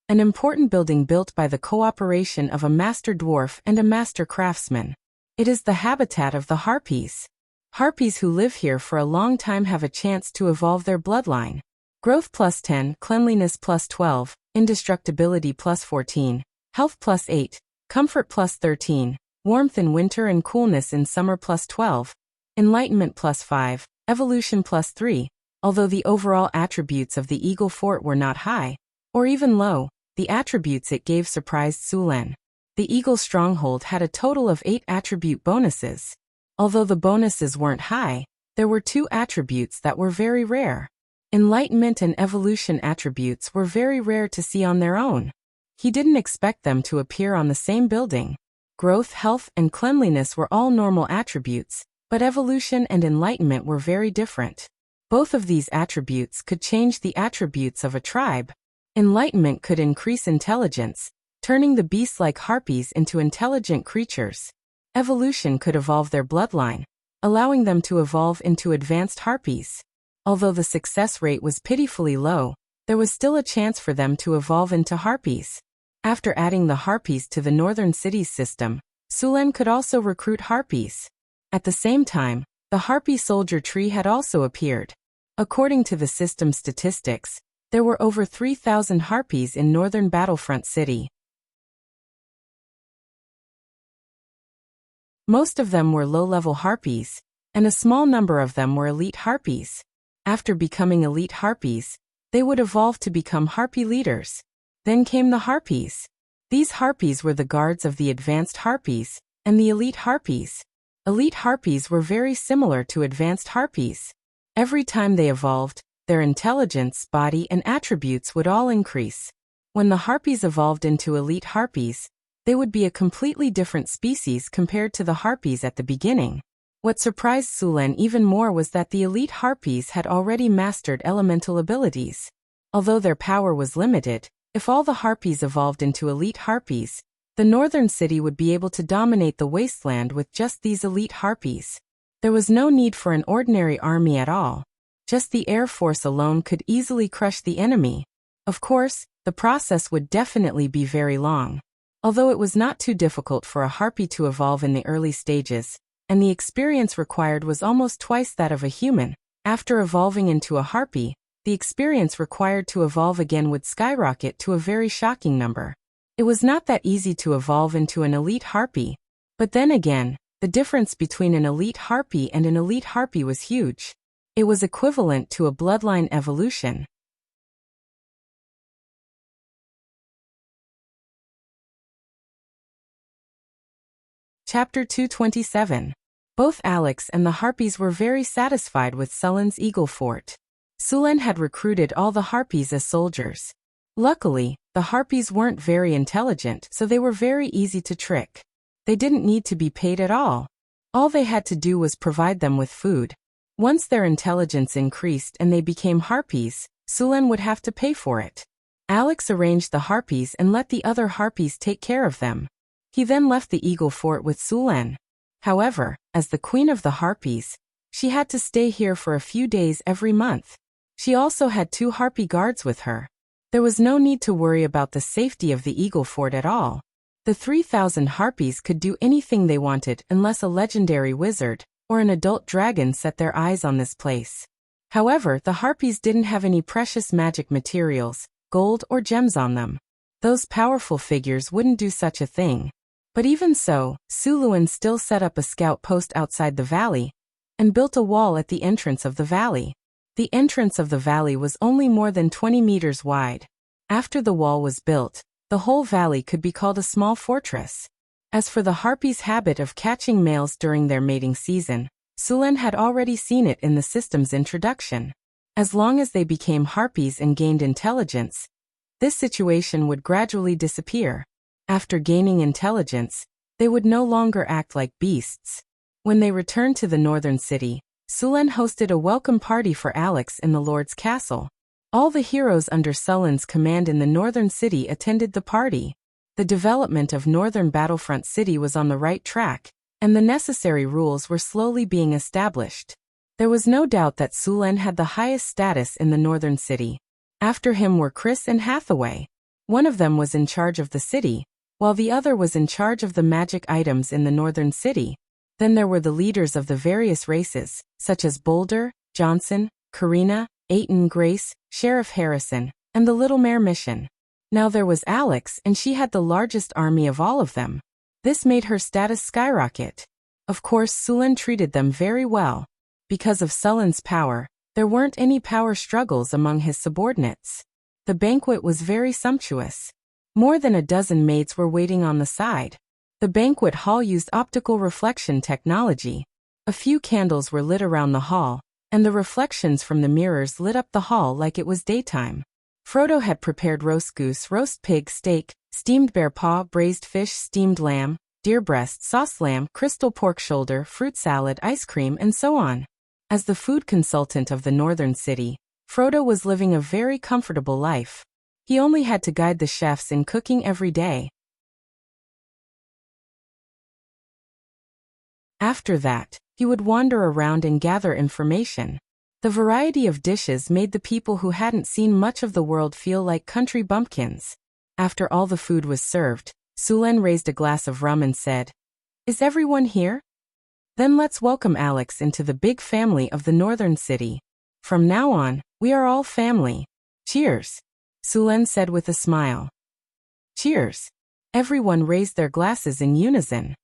An important building built by the cooperation of a master dwarf and a master craftsman. It is the habitat of the harpies. Harpies who live here for a long time have a chance to evolve their bloodline. Growth plus 10, cleanliness plus 12, indestructibility plus 14, health plus 8, comfort plus 13, warmth in winter and coolness in summer plus 12, enlightenment plus 5, evolution plus 3. Although the overall attributes of the Eagle Fort were not high, or even low, the attributes it gave surprised Sulen. The Eagle Stronghold had a total of 8 attribute bonuses. Although the bonuses weren't high, there were 2 attributes that were very rare. Enlightenment and evolution attributes were very rare to see on their own. He didn't expect them to appear on the same building. Growth, health, and cleanliness were all normal attributes, but evolution and enlightenment were very different. Both of these attributes could change the attributes of a tribe. Enlightenment could increase intelligence, turning the beast-like harpies into intelligent creatures. Evolution could evolve their bloodline, allowing them to evolve into advanced harpies. Although the success rate was pitifully low, there was still a chance for them to evolve into harpies. After adding the harpies to the Northern Cities system, Sulen could also recruit harpies. At the same time, the harpy soldier tree had also appeared. According to the system statistics, there were over 3,000 harpies in Northern Battlefront City. Most of them were low-level harpies, and a small number of them were elite harpies. After becoming elite harpies, they would evolve to become harpy leaders. Then came the harpies. These harpies were the guards of the advanced harpies, and the elite harpies. Elite harpies were very similar to advanced harpies. Every time they evolved, their intelligence, body, and attributes would all increase. When the harpies evolved into elite harpies, they would be a completely different species compared to the harpies at the beginning. What surprised Sulen even more was that the elite harpies had already mastered elemental abilities. Although their power was limited, if all the harpies evolved into elite harpies, the Northern City would be able to dominate the wasteland with just these elite harpies. There was no need for an ordinary army at all. Just the Air Force alone could easily crush the enemy. Of course, the process would definitely be very long. Although it was not too difficult for a harpy to evolve in the early stages, and the experience required was almost twice that of a human, after evolving into a harpy, the experience required to evolve again would skyrocket to a very shocking number. It was not that easy to evolve into an elite harpy, but then again, the difference between an elite harpy and an elite harpy was huge. It was equivalent to a bloodline evolution. Chapter 227. Both Alex and the harpies were very satisfied with Sulen's Eagle Fort. Sulen had recruited all the harpies as soldiers. Luckily, the harpies weren't very intelligent, so they were very easy to trick. They didn't need to be paid at all. All they had to do was provide them with food. Once their intelligence increased and they became harpies, Sulen would have to pay for it. Alex arranged the harpies and let the other harpies take care of them. He then left the eagle fort with Sulen. However, as the queen of the harpies, she had to stay here for a few days every month. She also had 2 harpy guards with her. There was no need to worry about the safety of the eagle fort at all. The 3,000 harpies could do anything they wanted unless a legendary wizard or an adult dragon set their eyes on this place. However, the harpies didn't have any precious magic materials, gold or gems on them. Those powerful figures wouldn't do such a thing. But even so, Suluan still set up a scout post outside the valley and built a wall at the entrance of the valley. The entrance of the valley was only more than 20 meters wide. After the wall was built, the whole valley could be called a small fortress. As for the harpies' habit of catching males during their mating season, Sulen had already seen it in the system's introduction. As long as they became harpies and gained intelligence, this situation would gradually disappear. After gaining intelligence, they would no longer act like beasts. When they returned to the northern city, Sulen hosted a welcome party for Alex in the Lord's castle. All the heroes under Sulen's command in the northern city attended the party. The development of Northern Battlefront City was on the right track, and the necessary rules were slowly being established. There was no doubt that Sulen had the highest status in the northern city. After him were Chris and Hathaway. One of them was in charge of the city, while the other was in charge of the magic items in the northern city. Then there were the leaders of the various races, such as Boulder, Johnson, Karina, Aiton Grace, Sheriff Harrison, and the Little Mare Mission. Now there was Alex, and she had the largest army of all of them. This made her status skyrocket. Of course, Sulen treated them very well. Because of Sulen's power, there weren't any power struggles among his subordinates. The banquet was very sumptuous. More than a dozen maids were waiting on the side. The banquet hall used optical reflection technology. A few candles were lit around the hall, and the reflections from the mirrors lit up the hall like it was daytime. Frodo had prepared roast goose, roast pig, steak, steamed bear paw, braised fish, steamed lamb, deer breast, sauce lamb, crystal pork shoulder, fruit salad, ice cream, and so on. As the food consultant of the northern city, Frodo was living a very comfortable life. He only had to guide the chefs in cooking every day. After that, he would wander around and gather information. The variety of dishes made the people who hadn't seen much of the world feel like country bumpkins. After all the food was served, Sulen raised a glass of rum and said, "Is everyone here? Then let's welcome Alex into the big family of the northern city. From now on, we are all family. Cheers," Sulen said with a smile. Cheers. Everyone raised their glasses in unison.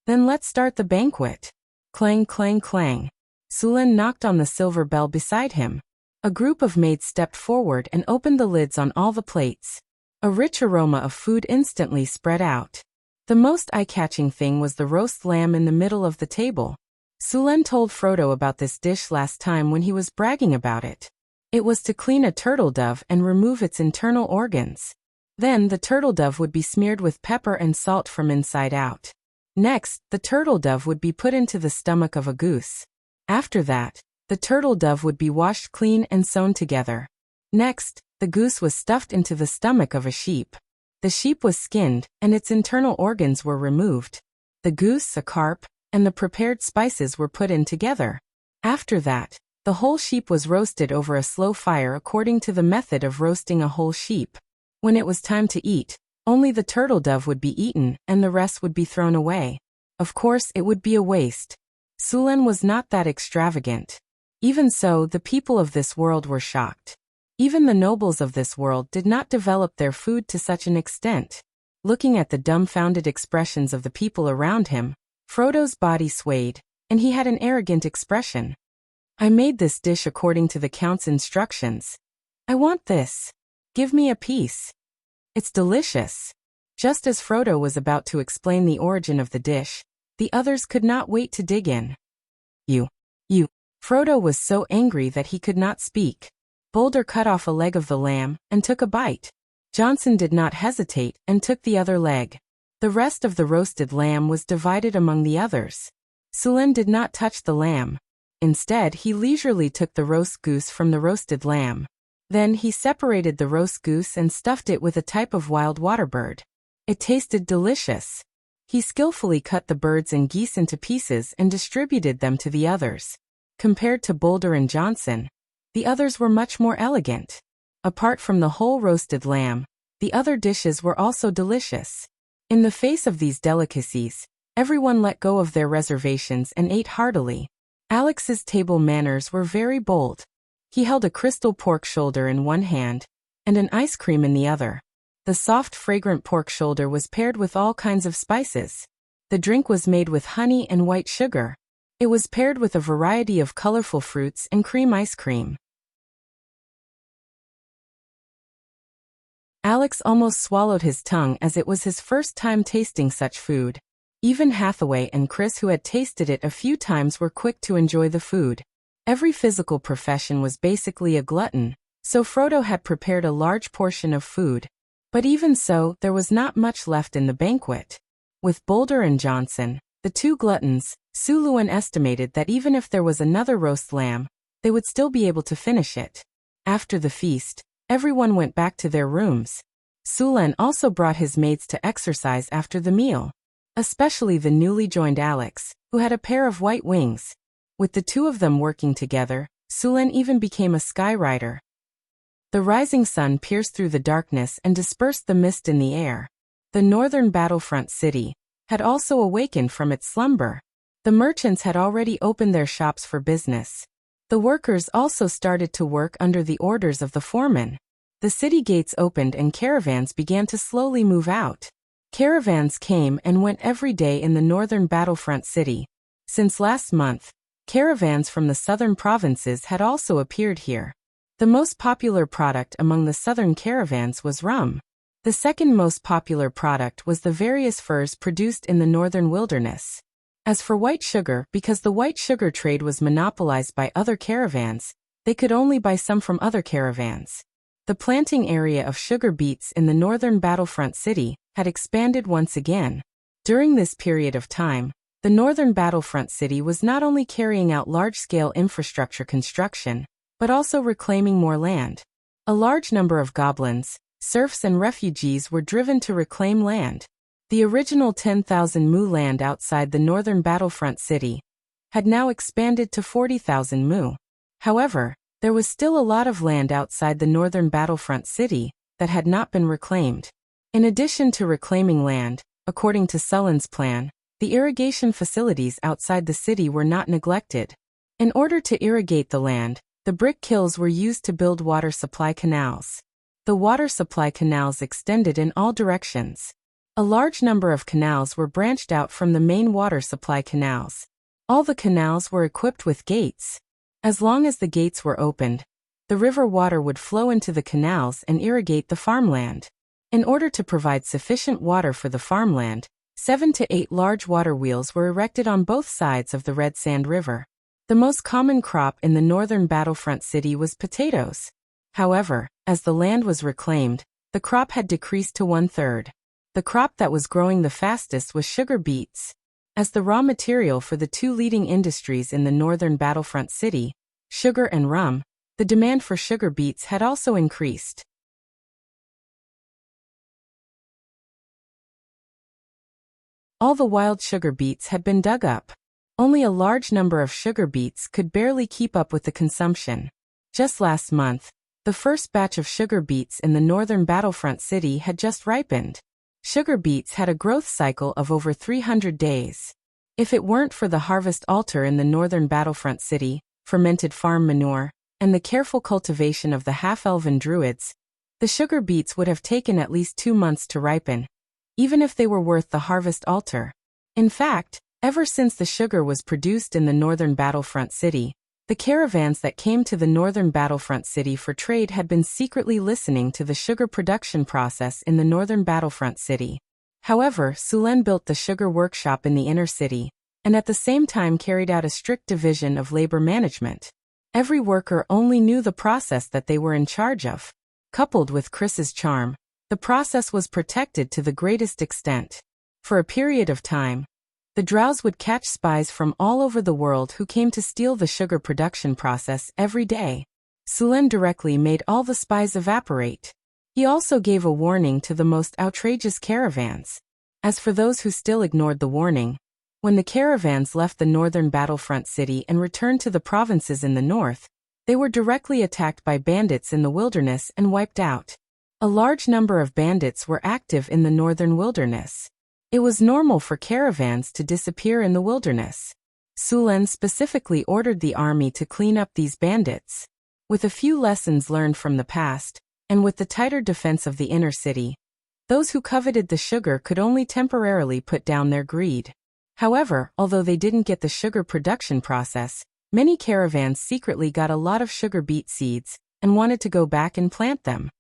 Then let's start the banquet. Clang, clang, clang. Sulen knocked on the silver bell beside him. A group of maids stepped forward and opened the lids on all the plates. A rich aroma of food instantly spread out. The most eye-catching thing was the roast lamb in the middle of the table. Sulen told Frodo about this dish last time when he was bragging about it. It was to clean a turtle dove and remove its internal organs. Then the turtle dove would be smeared with pepper and salt from inside out. Next, the turtle dove would be put into the stomach of a goose. After that, the turtle dove would be washed clean and sewn together. Next, the goose was stuffed into the stomach of a sheep. The sheep was skinned, and its internal organs were removed. The goose, a carp, and the prepared spices were put in together. After that, the whole sheep was roasted over a slow fire according to the method of roasting a whole sheep. When it was time to eat, only the turtle dove would be eaten and the rest would be thrown away. Of course, it would be a waste. Sulen was not that extravagant. Even so, the people of this world were shocked. Even the nobles of this world did not develop their food to such an extent. Looking at the dumbfounded expressions of the people around him, Frodo's body swayed, and he had an arrogant expression. "I made this dish according to the Count's instructions. I want this. Give me a piece. It's delicious." Just as Frodo was about to explain the origin of the dish, the others could not wait to dig in. You. Frodo was so angry that he could not speak. Boulder cut off a leg of the lamb and took a bite. Johnson did not hesitate and took the other leg. The rest of the roasted lamb was divided among the others. Sulen did not touch the lamb. Instead, he leisurely took the roast goose from the roasted lamb. Then he separated the roast goose and stuffed it with a type of wild water bird. It tasted delicious. He skillfully cut the birds and geese into pieces and distributed them to the others. Compared to Boulder and Johnson, the others were much more elegant. Apart from the whole roasted lamb, the other dishes were also delicious. In the face of these delicacies, everyone let go of their reservations and ate heartily. Alex's table manners were very bold. He held a crystal pork shoulder in one hand and an ice cream in the other. The soft, fragrant pork shoulder was paired with all kinds of spices. The drink was made with honey and white sugar. It was paired with a variety of colorful fruits and cream ice cream. Alex almost swallowed his tongue as it was his first time tasting such food. Even Hathaway and Chris, who had tasted it a few times, were quick to enjoy the food. Every physical profession was basically a glutton, so Frodo had prepared a large portion of food. But even so, there was not much left in the banquet. With Boulder and Johnson, the two gluttons, Suluan estimated that even if there was another roast lamb, they would still be able to finish it. After the feast, everyone went back to their rooms. Suluan also brought his mates to exercise after the meal. Especially the newly joined Alex, who had a pair of white wings. With the two of them working together, Suluan even became a sky rider. The rising sun pierced through the darkness and dispersed the mist in the air. The northern battlefront city had also awakened from its slumber. The merchants had already opened their shops for business. The workers also started to work under the orders of the foreman. The city gates opened and caravans began to slowly move out. Caravans came and went every day in the northern battlefront city. Since last month, caravans from the southern provinces had also appeared here. The most popular product among the southern caravans was rum. The second most popular product was the various furs produced in the northern wilderness. As for white sugar, because the white sugar trade was monopolized by other caravans, they could only buy some from other caravans. The planting area of sugar beets in the northern battlefront city had expanded once again. During this period of time, the northern battlefront city was not only carrying out large-scale infrastructure construction, but also reclaiming more land. A large number of goblins, serfs and refugees were driven to reclaim land. The original 10,000 mu land outside the northern battlefront city had now expanded to 40,000 mu. However, there was still a lot of land outside the northern battlefront city that had not been reclaimed. In addition to reclaiming land, according to Sullen's plan, the irrigation facilities outside the city were not neglected. In order to irrigate the land, the brick kilns were used to build water supply canals. The water supply canals extended in all directions. A large number of canals were branched out from the main water supply canals. All the canals were equipped with gates. As long as the gates were opened, the river water would flow into the canals and irrigate the farmland. In order to provide sufficient water for the farmland, 7 to 8 large water wheels were erected on both sides of the Red Sand River. The most common crop in the northern battlefront city was potatoes. However, as the land was reclaimed, the crop had decreased to 1/3. The crop that was growing the fastest was sugar beets. As the raw material for the two leading industries in the northern battlefront city, sugar and rum, the demand for sugar beets had also increased. All the wild sugar beets had been dug up. Only a large number of sugar beets could barely keep up with the consumption. Just last month, the first batch of sugar beets in the northern battlefront city had just ripened. Sugar beets had a growth cycle of over 300 days. If it weren't for the harvest altar in the northern battlefront city, fermented farm manure, and the careful cultivation of the half-elven druids, the sugar beets would have taken at least 2 months to ripen, even if they were worth the harvest altar. In fact, ever since the sugar was produced in the northern battlefront city, the caravans that came to the northern battlefront city for trade had been secretly listening to the sugar production process in the northern battlefront city. However, Sullen built the sugar workshop in the inner city, and at the same time carried out a strict division of labor management. Every worker only knew the process that they were in charge of. Coupled with Chris's charm, the process was protected to the greatest extent. For a period of time, The drows would catch spies from all over the world who came to steal the sugar production process every day. Sulen directly made all the spies evaporate. He also gave a warning to the most outrageous caravans. As for those who still ignored the warning, when the caravans left the northern battlefront city and returned to the provinces in the north, they were directly attacked by bandits in the wilderness and wiped out. A large number of bandits were active in the northern wilderness. It was normal for caravans to disappear in the wilderness. Sulen specifically ordered the army to clean up these bandits. With a few lessons learned from the past, and with the tighter defense of the inner city, those who coveted the sugar could only temporarily put down their greed. However, although they didn't get the sugar production process, many caravans secretly got a lot of sugar beet seeds and wanted to go back and plant them.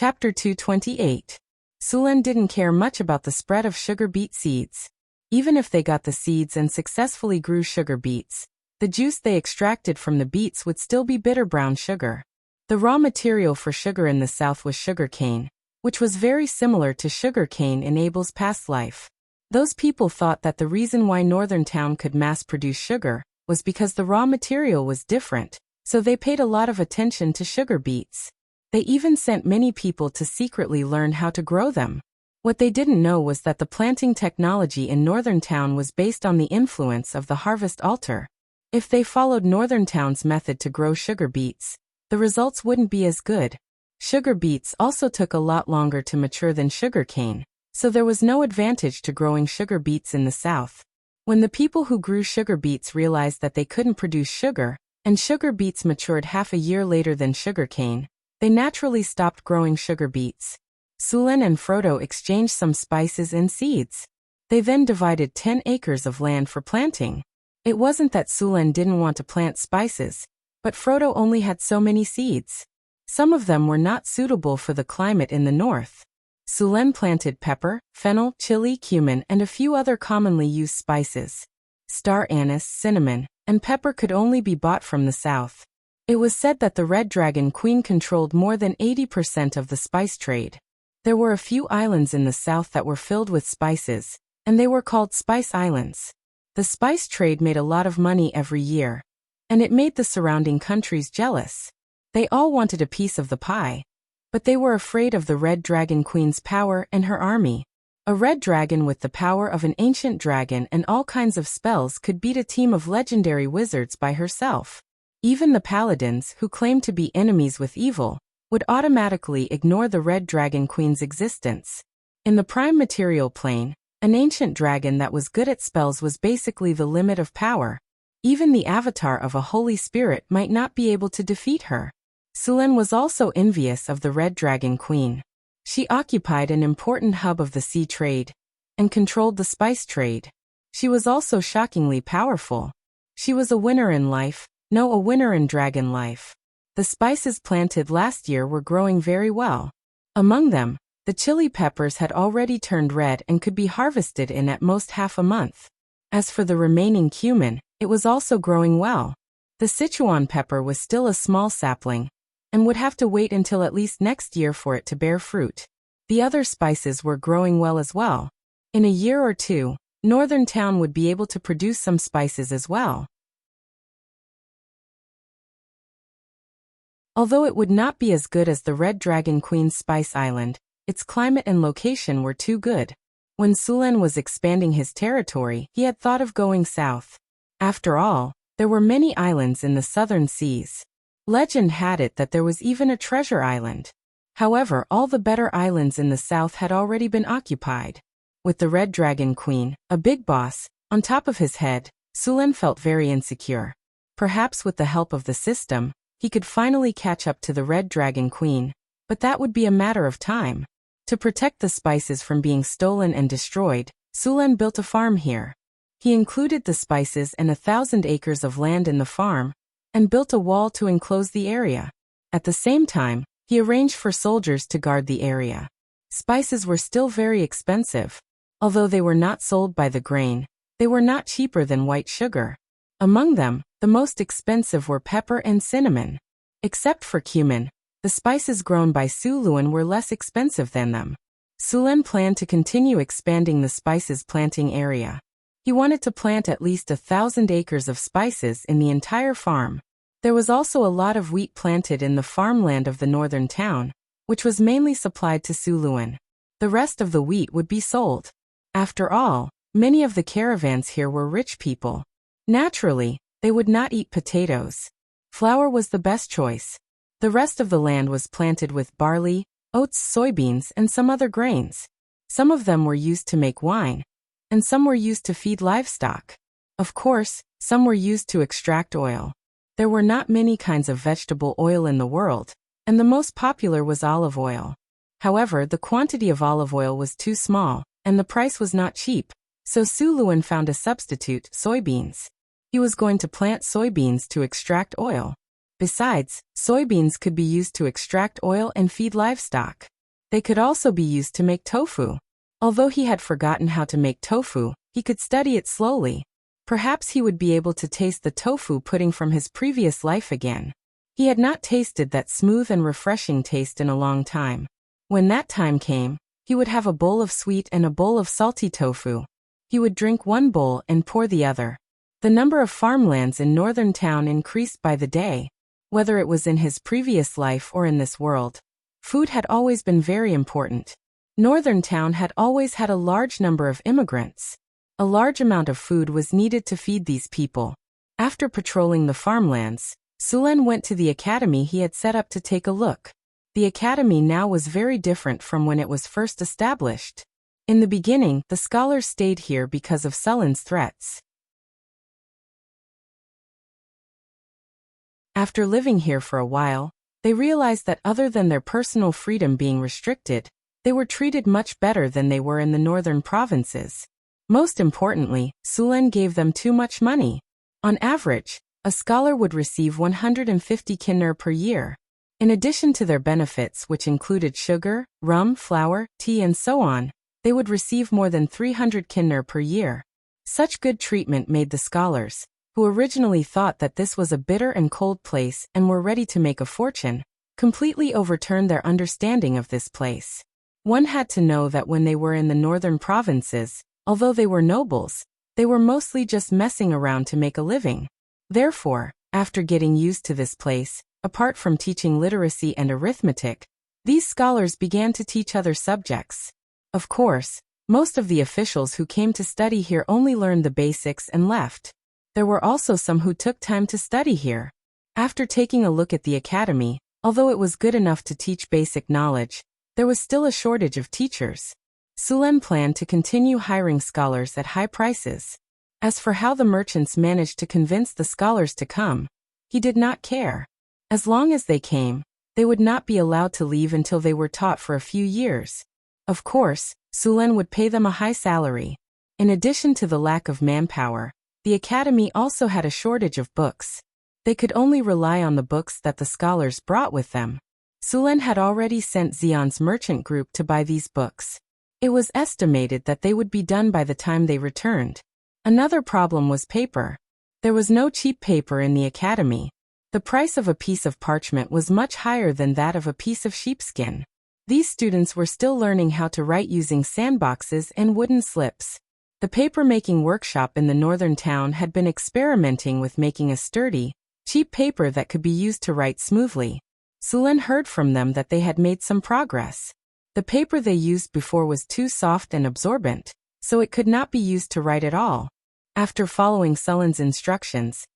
Chapter 228. Sulen didn't care much about the spread of sugar beet seeds. Even if they got the seeds and successfully grew sugar beets, the juice they extracted from the beets would still be bitter brown sugar. The raw material for sugar in the south was sugarcane, which was very similar to sugarcane in Abel's past life. Those people thought that the reason why Northern Town could mass-produce sugar was because the raw material was different, so they paid a lot of attention to sugar beets. They even sent many people to secretly learn how to grow them. What they didn't know was that the planting technology in Northern Town was based on the influence of the harvest altar. If they followed Northern Town's method to grow sugar beets, the results wouldn't be as good. Sugar beets also took a lot longer to mature than sugarcane, so there was no advantage to growing sugar beets in the south. When the people who grew sugar beets realized that they couldn't produce sugar, and sugar beets matured half a year later than sugarcane, they naturally stopped growing sugar beets. Sulen and Frodo exchanged some spices and seeds. They then divided 10 acres of land for planting. It wasn't that Sulen didn't want to plant spices, but Frodo only had so many seeds. Some of them were not suitable for the climate in the north. Sulen planted pepper, fennel, chili, cumin, and a few other commonly used spices. Star anise, cinnamon, and pepper could only be bought from the south. It was said that the Red Dragon Queen controlled more than 80% of the spice trade. There were a few islands in the south that were filled with spices, and they were called Spice Islands. The spice trade made a lot of money every year, and it made the surrounding countries jealous. They all wanted a piece of the pie, but they were afraid of the Red Dragon Queen's power and her army. A red dragon with the power of an ancient dragon and all kinds of spells could beat a team of legendary wizards by herself. Even the paladins, who claimed to be enemies with evil, would automatically ignore the Red Dragon Queen's existence. In the prime material plane, an ancient dragon that was good at spells was basically the limit of power. Even the avatar of a holy spirit might not be able to defeat her. Sulen was also envious of the Red Dragon Queen. She occupied an important hub of the sea trade and controlled the spice trade. She was also shockingly powerful. She was a winner in life, a winner in dragon life. The spices planted last year were growing very well. Among them, the chili peppers had already turned red and could be harvested in at most half a month. As for the remaining cumin, it was also growing well. The Sichuan pepper was still a small sapling, and would have to wait until at least next year for it to bear fruit. The other spices were growing well as well. In a year or two, Northern Town would be able to produce some spices as well. Although it would not be as good as the Red Dragon Queen's Spice Island, its climate and location were too good. When Sulen was expanding his territory, he had thought of going south. After all, there were many islands in the southern seas. Legend had it that there was even a treasure island. However, all the better islands in the south had already been occupied. With the Red Dragon Queen, a big boss, on top of his head, Sulen felt very insecure. Perhaps with the help of the system, he could finally catch up to the Red Dragon Queen, but that would be a matter of time. To protect the spices from being stolen and destroyed, Sulen built a farm here. He included the spices and 1,000 acres of land in the farm, and built a wall to enclose the area. At the same time, he arranged for soldiers to guard the area. Spices were still very expensive. Although they were not sold by the grain, they were not cheaper than white sugar. Among them, the most expensive were pepper and cinnamon. Except for cumin, The spices grown by Su Luan were less expensive than them. Sulen planned to continue expanding the spices planting area. He wanted to plant at least 1,000 acres of spices in the entire farm. There was also a lot of wheat planted in the farmland of the northern town, which was mainly supplied to Su Luan. The rest of the wheat would be sold. After all, many of the caravans here were rich people. Naturally, they would not eat potatoes. Flour was the best choice. The rest of the land was planted with barley, oats, soybeans, and some other grains. Some of them were used to make wine, and some were used to feed livestock. Of course, some were used to extract oil. There were not many kinds of vegetable oil in the world, and the most popular was olive oil. However, the quantity of olive oil was too small, and the price was not cheap, so Su Luan found a substitute, soybeans. He was going to plant soybeans to extract oil. Besides, soybeans could be used to extract oil and feed livestock. They could also be used to make tofu. Although he had forgotten how to make tofu, he could study it slowly. Perhaps he would be able to taste the tofu pudding from his previous life again. He had not tasted that smooth and refreshing taste in a long time. When that time came, he would have a bowl of sweet and a bowl of salty tofu. He would drink one bowl and pour the other. The number of farmlands in northern town increased by the day. Whether it was in his previous life or in this world, food had always been very important. Northern town had always had a large number of immigrants. A large amount of food was needed to feed these people. After patrolling the farmlands, Sulen went to the academy he had set up to take a look. The academy now was very different from when it was first established. In the beginning, the scholars stayed here because of Sulen's threats. After living here for a while, they realized that other than their personal freedom being restricted, they were treated much better than they were in the northern provinces. Most importantly, Sulen gave them too much money. On average, a scholar would receive 150 kinner per year. In addition to their benefits, which included sugar, rum, flour, tea, and so on, they would receive more than 300 kinner per year. Such good treatment made the scholars, who originally thought that this was a bitter and cold place and were ready to make a fortune, completely overturned their understanding of this place. One had to know that when they were in the northern provinces, although they were nobles, they were mostly just messing around to make a living. Therefore, after getting used to this place, apart from teaching literacy and arithmetic, these scholars began to teach other subjects. Of course, most of the officials who came to study here only learned the basics and left. There were also some who took time to study here. After taking a look at the academy, although it was good enough to teach basic knowledge, there was still a shortage of teachers. Sulen planned to continue hiring scholars at high prices. As for how the merchants managed to convince the scholars to come, he did not care. As long as they came, they would not be allowed to leave until they were taught for a few years. Of course, Sulen would pay them a high salary. In addition to the lack of manpower, the academy also had a shortage of books. They could only rely on the books that the scholars brought with them. Sulen had already sent Xion's merchant group to buy these books. It was estimated that they would be done by the time they returned. Another problem was paper. There was no cheap paper in the academy. The price of a piece of parchment was much higher than that of a piece of sheepskin. These students were still learning how to write using sandboxes and wooden slips. The paper-making workshop in the northern town had been experimenting with making a sturdy, cheap paper that could be used to write smoothly. Sulen heard from them that they had made some progress. The paper they used before was too soft and absorbent, so it could not be used to write at all. After following Sulen's instructions,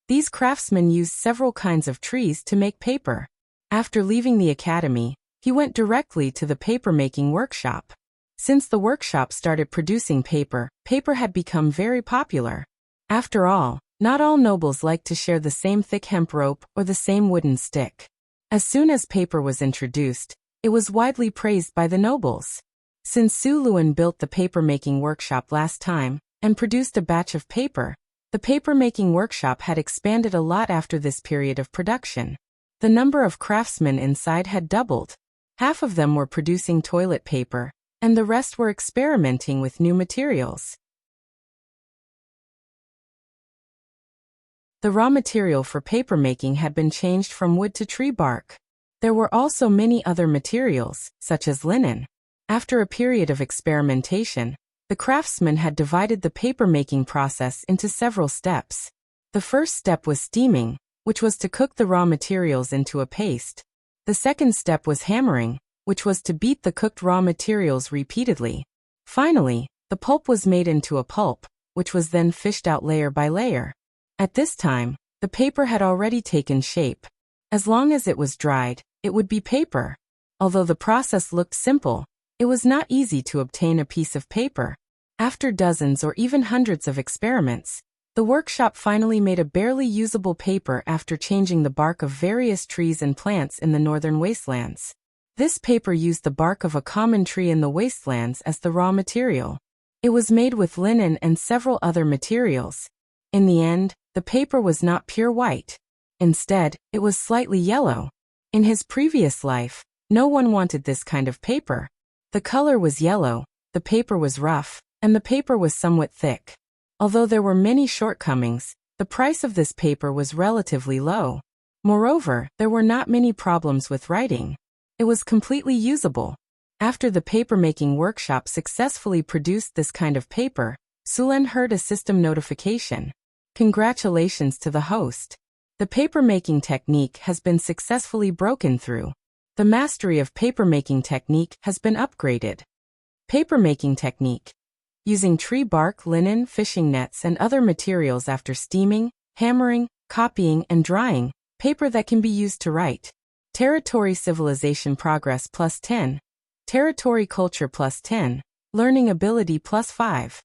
these craftsmen used several kinds of trees to make paper. After leaving the academy, he went directly to the paper-making workshop. Since the workshop started producing paper, paper had become very popular. After all, not all nobles liked to share the same thick hemp rope or the same wooden stick. As soon as paper was introduced, it was widely praised by the nobles. Since Su Luan built the paper-making workshop last time and produced a batch of paper, the paper-making workshop had expanded a lot after this period of production. The number of craftsmen inside had doubled. Half of them were producing toilet paper, and the rest were experimenting with new materials. The raw material for papermaking had been changed from wood to tree bark. There were also many other materials, such as linen. After a period of experimentation, the craftsman had divided the paper-making process into several steps. The first step was steaming, which was to cook the raw materials into a paste. The second step was hammering, which was to beat the cooked raw materials repeatedly. Finally, the pulp was made into a pulp, which was then fished out layer by layer. At this time, the paper had already taken shape. As long as it was dried, it would be paper. Although the process looked simple, it was not easy to obtain a piece of paper. After dozens or even hundreds of experiments, the workshop finally made a barely usable paper after changing the bark of various trees and plants in the northern wastelands. This paper used the bark of a common tree in the wastelands as the raw material. It was made with linen and several other materials. In the end, the paper was not pure white. Instead, it was slightly yellow. In his previous life, no one wanted this kind of paper. The color was yellow, the paper was rough, and the paper was somewhat thick. Although there were many shortcomings, the price of this paper was relatively low. Moreover, there were not many problems with writing. It was completely usable. After the paper-making workshop successfully produced this kind of paper, Sulen heard a system notification. Congratulations to the host. The paper-making technique has been successfully broken through. The mastery of paper-making technique has been upgraded. Paper-making technique. Using tree bark, linen, fishing nets, and other materials after steaming, hammering, copying, and drying, paper that can be used to write. Territory civilization progress plus 10. Territory culture plus 10. Learning ability plus 5.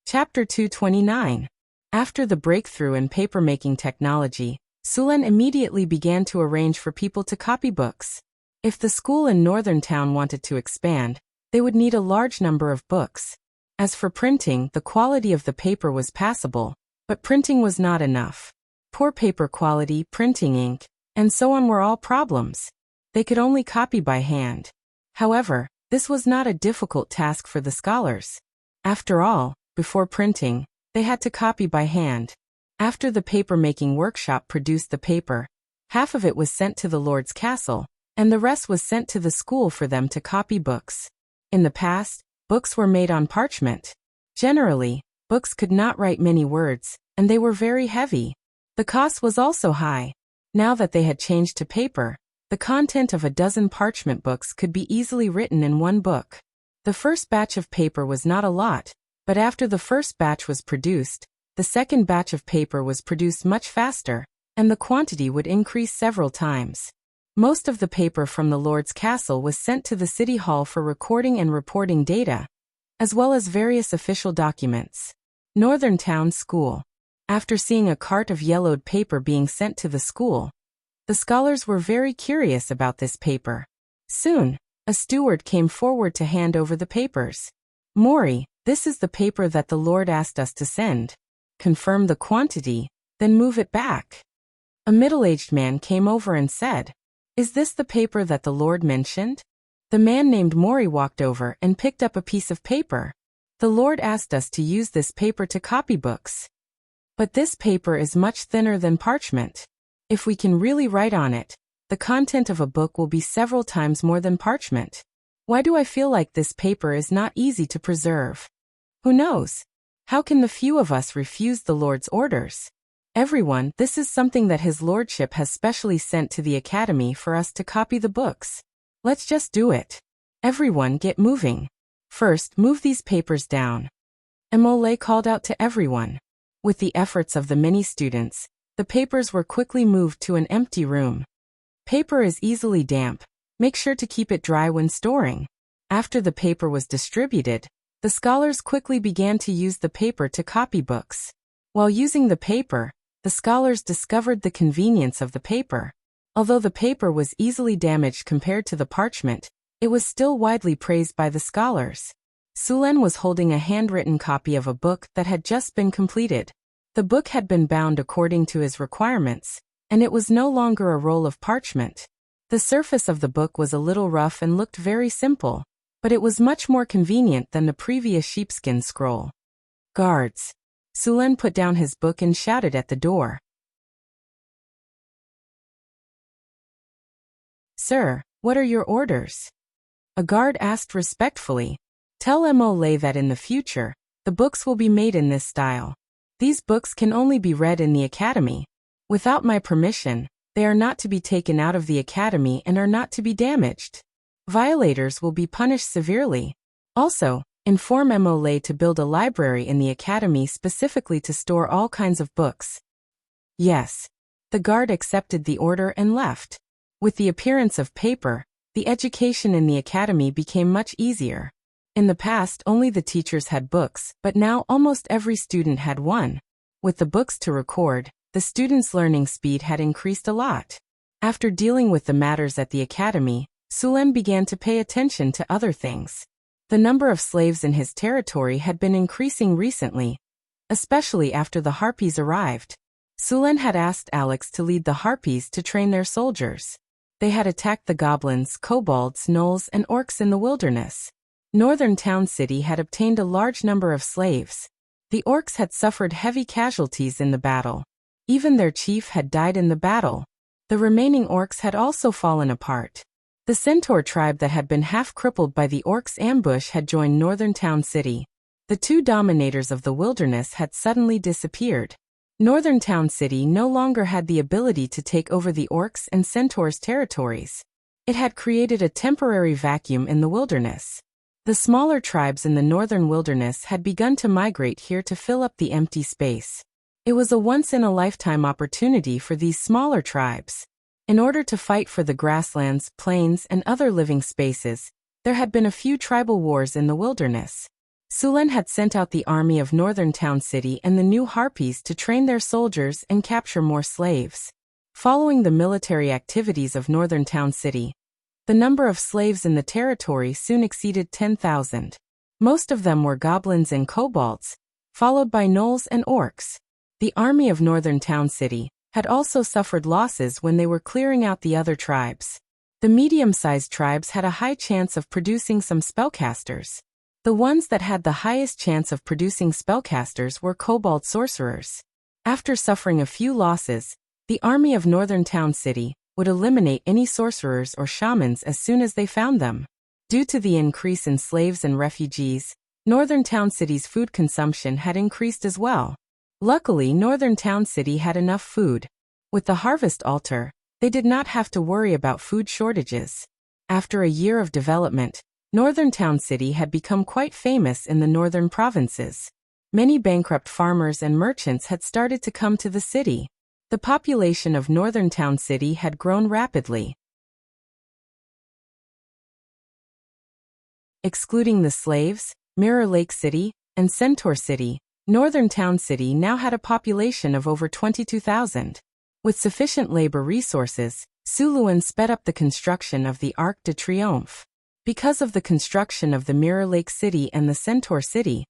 Chapter 229. After the breakthrough in paper-making technology, Sulen immediately began to arrange for people to copy books. If the school in Northern Town wanted to expand, they would need a large number of books. As for printing, the quality of the paper was passable, but printing was not enough. Poor paper quality, printing ink, and so on were all problems. They could only copy by hand. However, this was not a difficult task for the scholars. After all, before printing, they had to copy by hand. After the paper-making workshop produced the paper, half of it was sent to the Lord's castle, and the rest was sent to the school for them to copy books. In the past, books were made on parchment. Generally, books could not write many words, and they were very heavy. The cost was also high. Now that they had changed to paper, the content of a dozen parchment books could be easily written in one book. The first batch of paper was not a lot, but after the first batch was produced, the second batch of paper was produced much faster, and the quantity would increase several times. Most of the paper from the Lord's castle was sent to the city hall for recording and reporting data, as well as various official documents. Northern Town School. After seeing a cart of yellowed paper being sent to the school, the scholars were very curious about this paper. Soon, a steward came forward to hand over the papers. Mori, this is the paper that the Lord asked us to send. Confirm the quantity, then move it back. A middle-aged man came over and said, "Is this the paper that the Lord mentioned?" The man named Mori walked over and picked up a piece of paper. The Lord asked us to use this paper to copy books. But this paper is much thinner than parchment. If we can really write on it, the content of a book will be several times more than parchment. Why do I feel like this paper is not easy to preserve? Who knows? How can the few of us refuse the Lord's orders? Everyone, this is something that His Lordship has specially sent to the Academy for us to copy the books. Let's just do it. Everyone get moving. First, move these papers down. Emole called out to everyone. With the efforts of the many students, the papers were quickly moved to an empty room. Paper is easily damp. Make sure to keep it dry when storing. After the paper was distributed, the scholars quickly began to use the paper to copy books. While using the paper, the scholars discovered the convenience of the paper. Although the paper was easily damaged compared to the parchment, it was still widely praised by the scholars. Sulen was holding a handwritten copy of a book that had just been completed. The book had been bound according to his requirements, and it was no longer a roll of parchment. The surface of the book was a little rough and looked very simple, but it was much more convenient than the previous sheepskin scroll. Guards. Sulen put down his book and shouted at the door. Sir, what are your orders? A guard asked respectfully. Tell Mole that in the future, the books will be made in this style. These books can only be read in the academy. Without my permission, they are not to be taken out of the academy and are not to be damaged. Violators will be punished severely. Also, inform Mole to build a library in the academy specifically to store all kinds of books. Yes. The guard accepted the order and left. With the appearance of paper, the education in the academy became much easier. In the past, only the teachers had books, but now almost every student had one. With the books to record, the students' learning speed had increased a lot. After dealing with the matters at the academy, Sulen began to pay attention to other things. The number of slaves in his territory had been increasing recently, especially after the Harpies arrived. Sulen had asked Alex to lead the Harpies to train their soldiers. They had attacked the goblins, kobolds, gnolls, and orcs in the wilderness. Northern Town City had obtained a large number of slaves. The orcs had suffered heavy casualties in the battle. Even their chief had died in the battle. The remaining orcs had also fallen apart. The centaur tribe that had been half crippled by the orcs' ambush had joined Northern Town City. The two dominators of the wilderness had suddenly disappeared. Northern Town City no longer had the ability to take over the orcs and centaurs' territories. It had created a temporary vacuum in the wilderness. The smaller tribes in the northern wilderness had begun to migrate here to fill up the empty space. It was a once-in-a-lifetime opportunity for these smaller tribes. In order to fight for the grasslands, plains, and other living spaces, there had been a few tribal wars in the wilderness. Sulen had sent out the army of Northern Town City and the new Harpies to train their soldiers and capture more slaves. Following the military activities of Northern Town City, the number of slaves in the territory soon exceeded 10,000. Most of them were goblins and kobolds, followed by gnolls and orcs. The army of Northern Town City had also suffered losses when they were clearing out the other tribes. The medium-sized tribes had a high chance of producing some spellcasters. The ones that had the highest chance of producing spellcasters were kobold sorcerers. After suffering a few losses, the army of Northern Town City would eliminate any sorcerers or shamans as soon as they found them. Due to the increase in slaves and refugees, Northern Town City's food consumption had increased as well. Luckily, Northern Town City had enough food. With the harvest altar, they did not have to worry about food shortages. After a year of development, Northern Town City had become quite famous in the northern provinces. Many bankrupt farmers and merchants had started to come to the city. The population of Northern Town City had grown rapidly. Excluding the slaves, Mirror Lake City, and Centaur City, Northern Town City now had a population of over 22,000. With sufficient labor resources, Suluan sped up the construction of the Arc de Triomphe. Because of the construction of the Mirror Lake City and the Centaur City,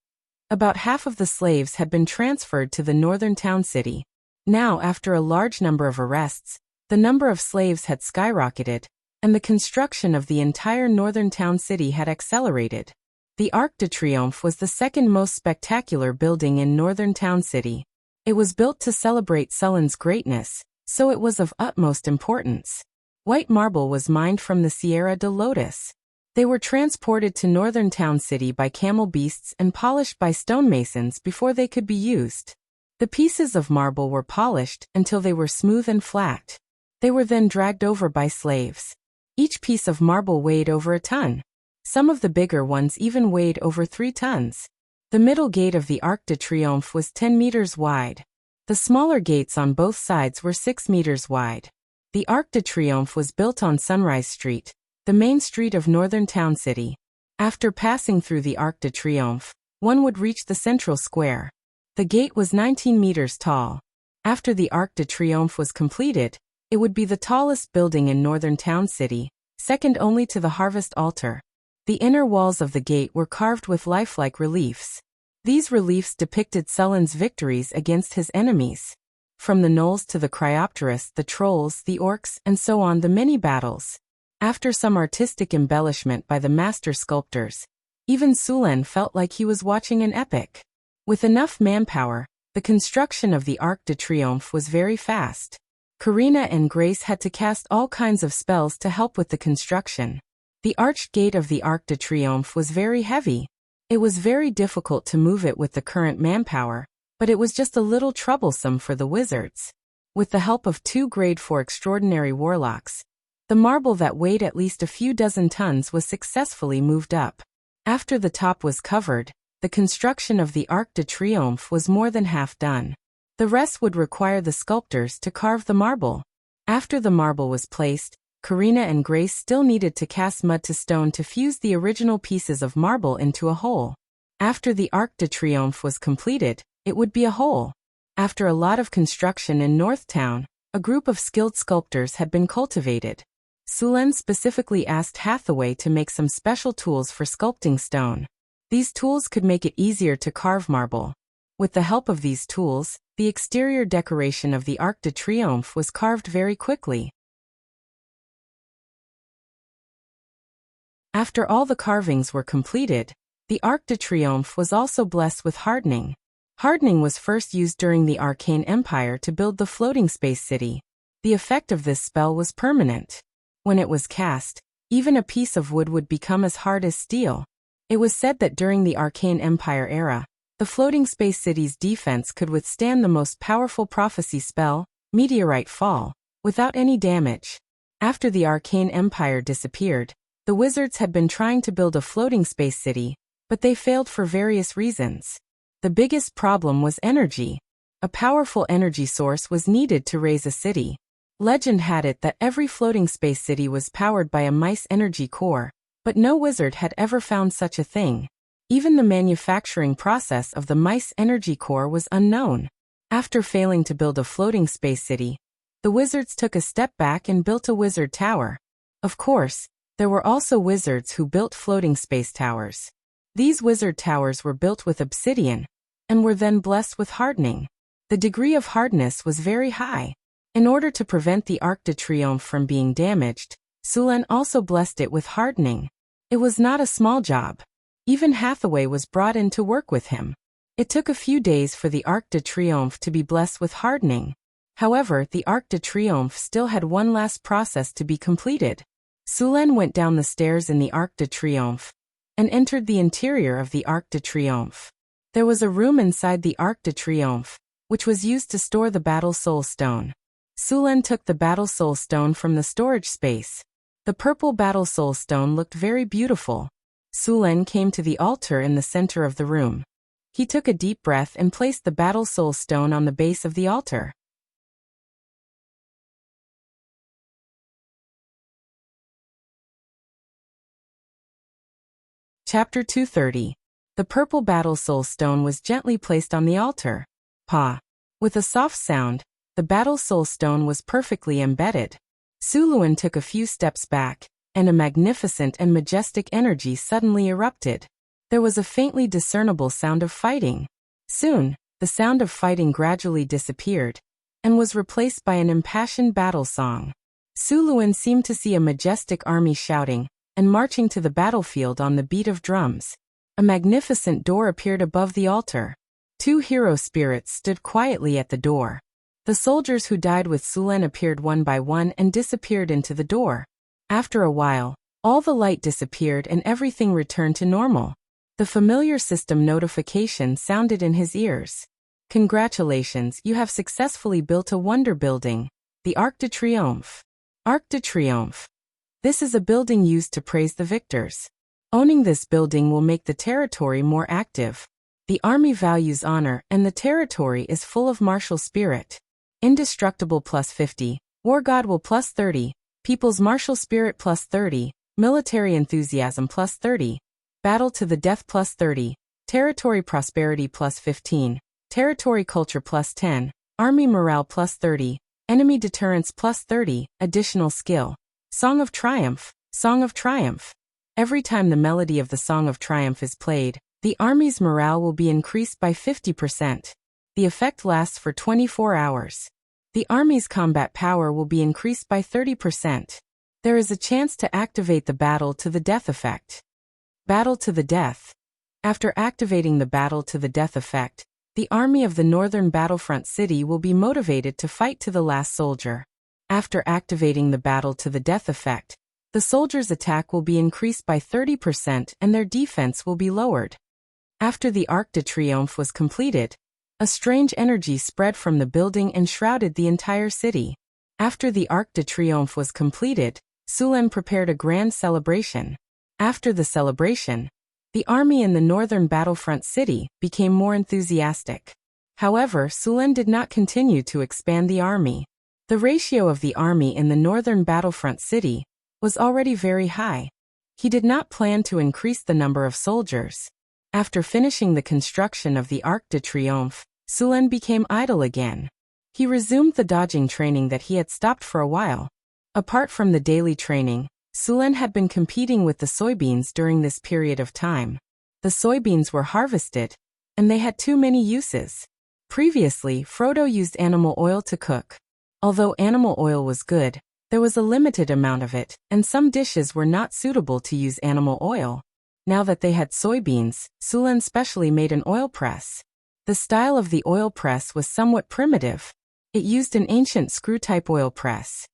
about half of the slaves had been transferred to the Northern Town City. Now, after a large number of arrests, the number of slaves had skyrocketed, and the construction of the entire Northern Town City had accelerated. The Arc de Triomphe was the second most spectacular building in Northern Town City. It was built to celebrate Sulen's greatness, so it was of utmost importance. White marble was mined from the Sierra de Lotus. They were transported to Northern Town City by camel beasts and polished by stonemasons before they could be used. The pieces of marble were polished until they were smooth and flat. They were then dragged over by slaves. Each piece of marble weighed over a ton. Some of the bigger ones even weighed over 3 tons. The middle gate of the Arc de Triomphe was 10 meters wide. The smaller gates on both sides were 6 meters wide. The Arc de Triomphe was built on Sunrise Street, the main street of Northern Town City. After passing through the Arc de Triomphe, one would reach the central square. The gate was 19 meters tall. After the Arc de Triomphe was completed, it would be the tallest building in Northern Town City, second only to the harvest altar. The inner walls of the gate were carved with lifelike reliefs. These reliefs depicted Sulen's victories against his enemies. From the gnolls to the Cryopterists, the trolls, the orcs, and so on, the many battles. After some artistic embellishment by the master sculptors, even Sulen felt like he was watching an epic. With enough manpower, the construction of the Arc de Triomphe was very fast. Karina and Grace had to cast all kinds of spells to help with the construction. The arched gate of the Arc de Triomphe was very heavy. It was very difficult to move it with the current manpower, but it was just a little troublesome for the wizards. With the help of 2 grade 4 extraordinary warlocks, the marble that weighed at least a few dozen tons was successfully moved up. After the top was covered, the construction of the Arc de Triomphe was more than half done. The rest would require the sculptors to carve the marble. After the marble was placed, Karina and Grace still needed to cast mud to stone to fuse the original pieces of marble into a whole. After the Arc de Triomphe was completed, it would be a whole. After a lot of construction in Northtown, a group of skilled sculptors had been cultivated. Sulen specifically asked Hathaway to make some special tools for sculpting stone. These tools could make it easier to carve marble. With the help of these tools, the exterior decoration of the Arc de Triomphe was carved very quickly. After all the carvings were completed, the Arc de Triomphe was also blessed with hardening. Hardening was first used during the Arcane Empire to build the floating space city. The effect of this spell was permanent. When it was cast, even a piece of wood would become as hard as steel. It was said that during the Arcane Empire era, the floating space city's defense could withstand the most powerful prophecy spell, Meteorite Fall, without any damage. After the Arcane Empire disappeared, the wizards had been trying to build a floating space city, but they failed for various reasons. The biggest problem was energy. A powerful energy source was needed to raise a city. Legend had it that every floating space city was powered by a mice energy core, but no wizard had ever found such a thing. Even the manufacturing process of the mice energy core was unknown. After failing to build a floating space city, the wizards took a step back and built a wizard tower. Of course, there were also wizards who built floating space towers. These wizard towers were built with obsidian, and were then blessed with hardening. The degree of hardness was very high. In order to prevent the Arc de Triomphe from being damaged, Sulen also blessed it with hardening. It was not a small job. Even Hathaway was brought in to work with him. It took a few days for the Arc de Triomphe to be blessed with hardening. However, the Arc de Triomphe still had one last process to be completed. Sulen went down the stairs in the Arc de Triomphe and entered the interior of the Arc de Triomphe. There was a room inside the Arc de Triomphe, which was used to store the Battle Soul Stone. Sulen took the Battle Soul Stone from the storage space. The purple Battle Soul Stone looked very beautiful. Sulen came to the altar in the center of the room. He took a deep breath and placed the Battle Soul Stone on the base of the altar. Chapter 230. The purple Battle Soul Stone was gently placed on the altar. Pa. With a soft sound, the Battle Soul Stone was perfectly embedded. Suluin took a few steps back, and a magnificent and majestic energy suddenly erupted. There was a faintly discernible sound of fighting. Soon, the sound of fighting gradually disappeared, and was replaced by an impassioned battle song. Suluin seemed to see a majestic army shouting and marching to the battlefield on the beat of drums. A magnificent door appeared above the altar. 2 hero spirits stood quietly at the door. The soldiers who died with Sulen appeared one by one and disappeared into the door. After a while, all the light disappeared and everything returned to normal. The familiar system notification sounded in his ears. Congratulations, you have successfully built a wonder building, the Arc de Triomphe. Arc de Triomphe. This is a building used to praise the victors. Owning this building will make the territory more active. The army values honor and the territory is full of martial spirit. Indestructible +50, War God will +30, People's martial spirit +30, Military enthusiasm +30, Battle to the death +30, Territory prosperity +15, Territory culture +10, Army morale +30, Enemy deterrence +30, additional skill. Song of Triumph, Song of Triumph. Every time the melody of the Song of Triumph is played, the army's morale will be increased by 50%. The effect lasts for 24 hours. The army's combat power will be increased by 30%. There is a chance to activate the Battle to the Death effect. Battle to the Death. After activating the battle to the death effect, the army of the northern battlefront city will be motivated to fight to the last soldier. After activating the battle to the death effect, the soldiers' attack will be increased by 30% and their defense will be lowered. After the Arc de Triomphe was completed, a strange energy spread from the building and shrouded the entire city. After the Arc de Triomphe was completed, Sulen prepared a grand celebration. After the celebration, the army in the northern battlefront city became more enthusiastic. However, Sulen did not continue to expand the army. The ratio of the army in the northern battlefront city was already very high. He did not plan to increase the number of soldiers. After finishing the construction of the Arc de Triomphe, Sulen became idle again. He resumed the dodging training that he had stopped for a while. Apart from the daily training, Sulen had been competing with the soybeans during this period of time. The soybeans were harvested, and they had too many uses. Previously, Frodo used animal oil to cook. Although animal oil was good, there was a limited amount of it, and some dishes were not suitable to use animal oil. Now that they had soybeans, Sulen specially made an oil press. The style of the oil press was somewhat primitive. It used an ancient screw-type oil press.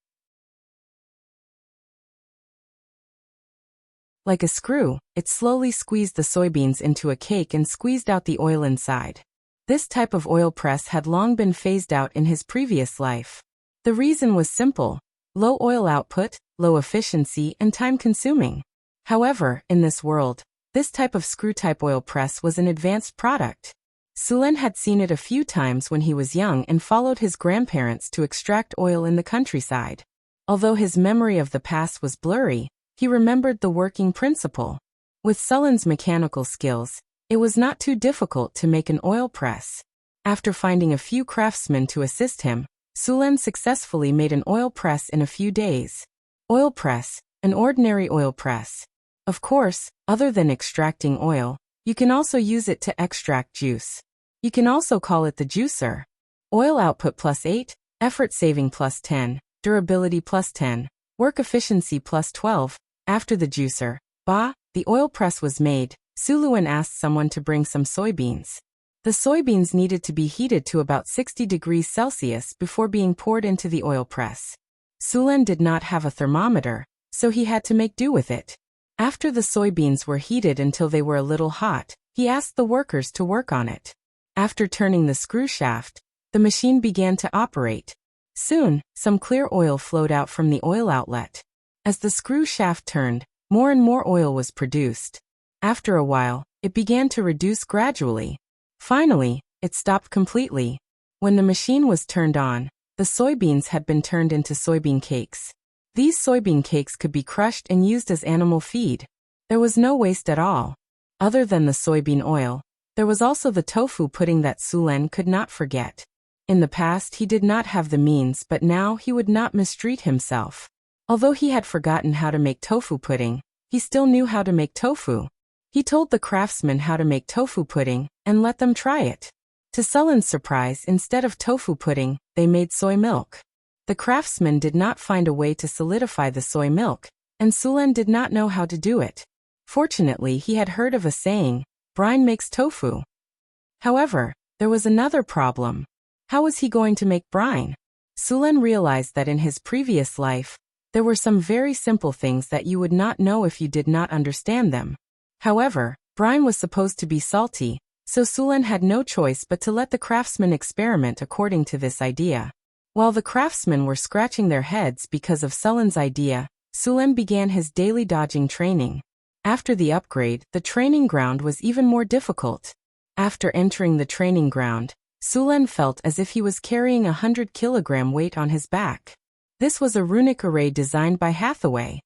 Like a screw, it slowly squeezed the soybeans into a cake and squeezed out the oil inside. This type of oil press had long been phased out in his previous life. The reason was simple: low oil output, low efficiency, and time-consuming. However, in this world, this type of screw-type oil press was an advanced product. Sulen had seen it a few times when he was young and followed his grandparents to extract oil in the countryside. Although his memory of the past was blurry, he remembered the working principle. With Sulen's mechanical skills, it was not too difficult to make an oil press. After finding a few craftsmen to assist him, Sulen successfully made an oil press in a few days. Oil press, an ordinary oil press. Of course, other than extracting oil, you can also use it to extract juice. You can also call it the juicer. Oil output +8, effort saving +10, durability +10, work efficiency +12. After the juicer, the oil press was made, Suluan asked someone to bring some soybeans. The soybeans needed to be heated to about 60 degrees Celsius before being poured into the oil press. Sulen did not have a thermometer, so he had to make do with it. After the soybeans were heated until they were a little hot, he asked the workers to work on it. After turning the screw shaft, the machine began to operate. Soon, some clear oil flowed out from the oil outlet. As the screw shaft turned, more and more oil was produced. After a while, it began to reduce gradually. Finally, it stopped completely. When the machine was turned on, the soybeans had been turned into soybean cakes. These soybean cakes could be crushed and used as animal feed. There was no waste at all. Other than the soybean oil, there was also the tofu pudding that Sulen could not forget. In the past he did not have the means, but now he would not mistreat himself. Although he had forgotten how to make tofu pudding, he still knew how to make tofu. He told the craftsmen how to make tofu pudding, and let them try it. To Sulen's surprise, instead of tofu pudding, they made soy milk. The craftsmen did not find a way to solidify the soy milk, and Sulen did not know how to do it. Fortunately, he had heard of a saying, "Brine makes tofu." However, there was another problem. How was he going to make brine? Sulen realized that in his previous life, there were some very simple things that you would not know if you did not understand them. However, brine was supposed to be salty, so Sulen had no choice but to let the craftsmen experiment according to this idea. While the craftsmen were scratching their heads because of Sulen's idea, Sulen began his daily dodging training. After the upgrade, the training ground was even more difficult. After entering the training ground, Sulen felt as if he was carrying a 100-kilogram weight on his back. This was a runic array designed by Hathaway.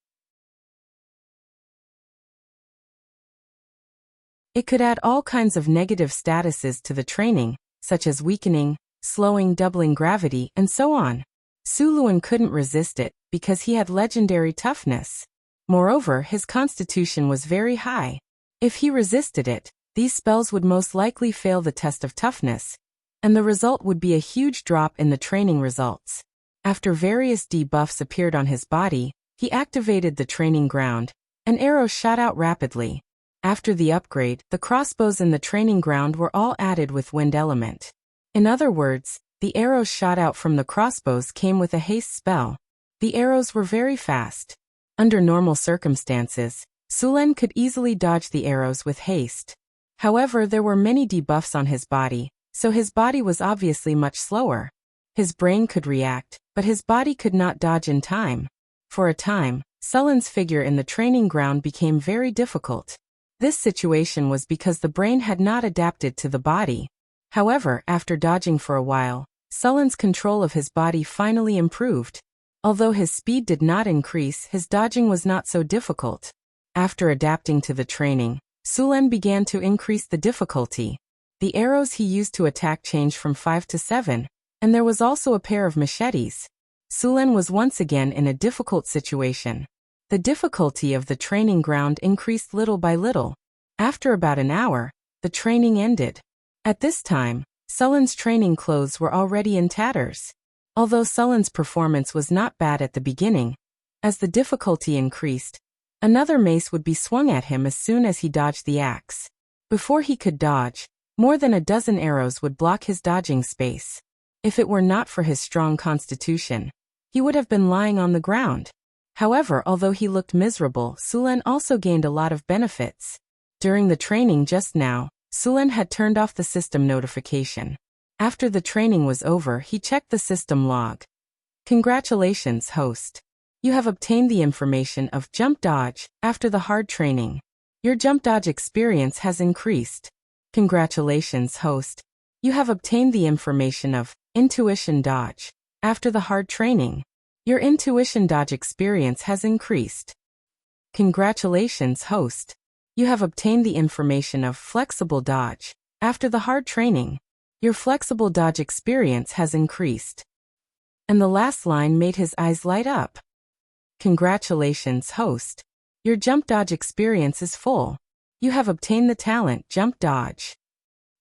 It could add all kinds of negative statuses to the training, such as weakening, slowing, doubling gravity, and so on. Suluan couldn't resist it, because he had legendary toughness. Moreover, his constitution was very high. If he resisted it, these spells would most likely fail the test of toughness, and the result would be a huge drop in the training results. After various debuffs appeared on his body, he activated the training ground. An arrow shot out rapidly. After the upgrade, the crossbows in the training ground were all added with wind element. In other words, the arrows shot out from the crossbows came with a haste spell. The arrows were very fast. Under normal circumstances, Sulen could easily dodge the arrows with haste. However, there were many debuffs on his body, so his body was obviously much slower. His brain could react, but his body could not dodge in time. For a time, Sulen's figure in the training ground became very difficult. This situation was because the brain had not adapted to the body. However, after dodging for a while, Sulen's control of his body finally improved. Although his speed did not increase, his dodging was not so difficult. After adapting to the training, Sulen began to increase the difficulty. The arrows he used to attack changed from 5 to 7, and there was also a pair of machetes. Sulen was once again in a difficult situation. The difficulty of the training ground increased little by little. After about an hour, the training ended. At this time, Sulen's training clothes were already in tatters. Although Sulen's performance was not bad at the beginning, as the difficulty increased, another mace would be swung at him as soon as he dodged the axe. Before he could dodge, more than a dozen arrows would block his dodging space. If it were not for his strong constitution, he would have been lying on the ground. However, although he looked miserable, Sulen also gained a lot of benefits. During the training just now, Sulen had turned off the system notification. After the training was over, he checked the system log. Congratulations, host. You have obtained the information of jump dodge after the hard training. Your jump dodge experience has increased. Congratulations, host. You have obtained the information of intuition dodge after the hard training. Your intuition dodge experience has increased. Congratulations, host. You have obtained the information of flexible dodge after the hard training. Your flexible dodge experience has increased. And the last line made his eyes light up. Congratulations, host. Your jump dodge experience is full. You have obtained the talent jump dodge.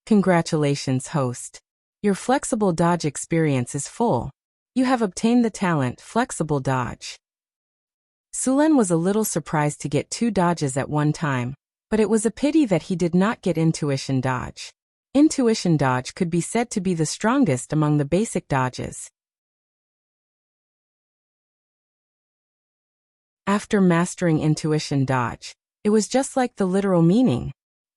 Congratulations, host. Your flexible dodge experience is full. You have obtained the talent flexible dodge. Sulen was a little surprised to get 2 dodges at one time, but it was a pity that he did not get intuition dodge. Intuition dodge could be said to be the strongest among the basic dodges. After mastering intuition dodge, it was just like the literal meaning.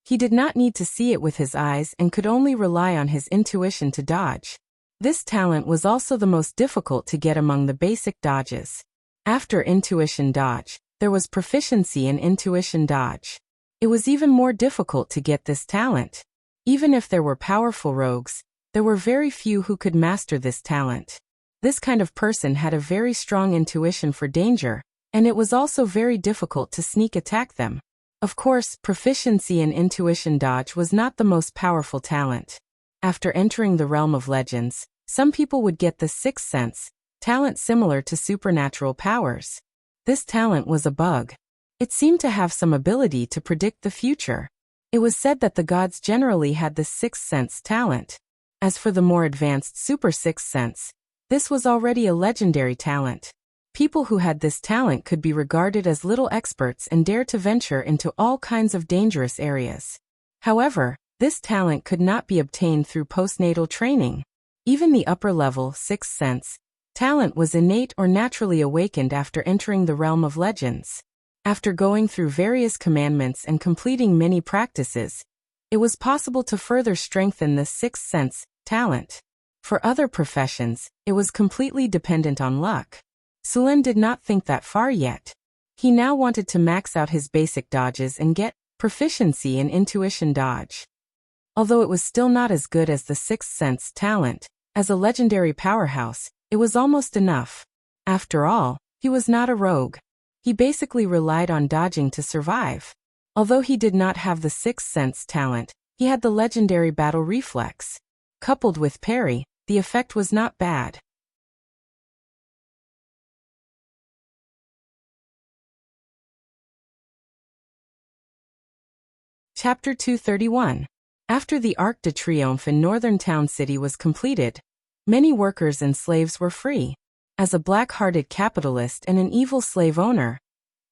He did not need to see it with his eyes and could only rely on his intuition to dodge. This talent was also the most difficult to get among the basic dodges. After intuition dodge, there was proficiency in intuition dodge. It was even more difficult to get this talent. Even if there were powerful rogues, there were very few who could master this talent. This kind of person had a very strong intuition for danger, and it was also very difficult to sneak attack them. Of course, proficiency in intuition dodge was not the most powerful talent. After entering the realm of legends, some people would get the sixth sense, talent similar to supernatural powers. This talent was a bug. It seemed to have some ability to predict the future. It was said that the gods generally had the sixth sense talent. As for the more advanced super sixth sense, this was already a legendary talent. People who had this talent could be regarded as little experts and dare to venture into all kinds of dangerous areas. However, this talent could not be obtained through postnatal training. Even the upper-level sixth sense talent was innate or naturally awakened after entering the realm of legends. After going through various commandments and completing many practices, it was possible to further strengthen the sixth sense talent. For other professions, it was completely dependent on luck. Sulen did not think that far yet. He now wanted to max out his basic dodges and get proficiency in intuition dodge. Although it was still not as good as the sixth sense talent, as a legendary powerhouse, it was almost enough. After all, he was not a rogue. He basically relied on dodging to survive. Although he did not have the sixth sense talent, he had the legendary battle reflex. Coupled with parry, the effect was not bad. Chapter 231. After the Arc de Triomphe in Northern Town City was completed, many workers and slaves were free. As a black-hearted capitalist and an evil slave owner,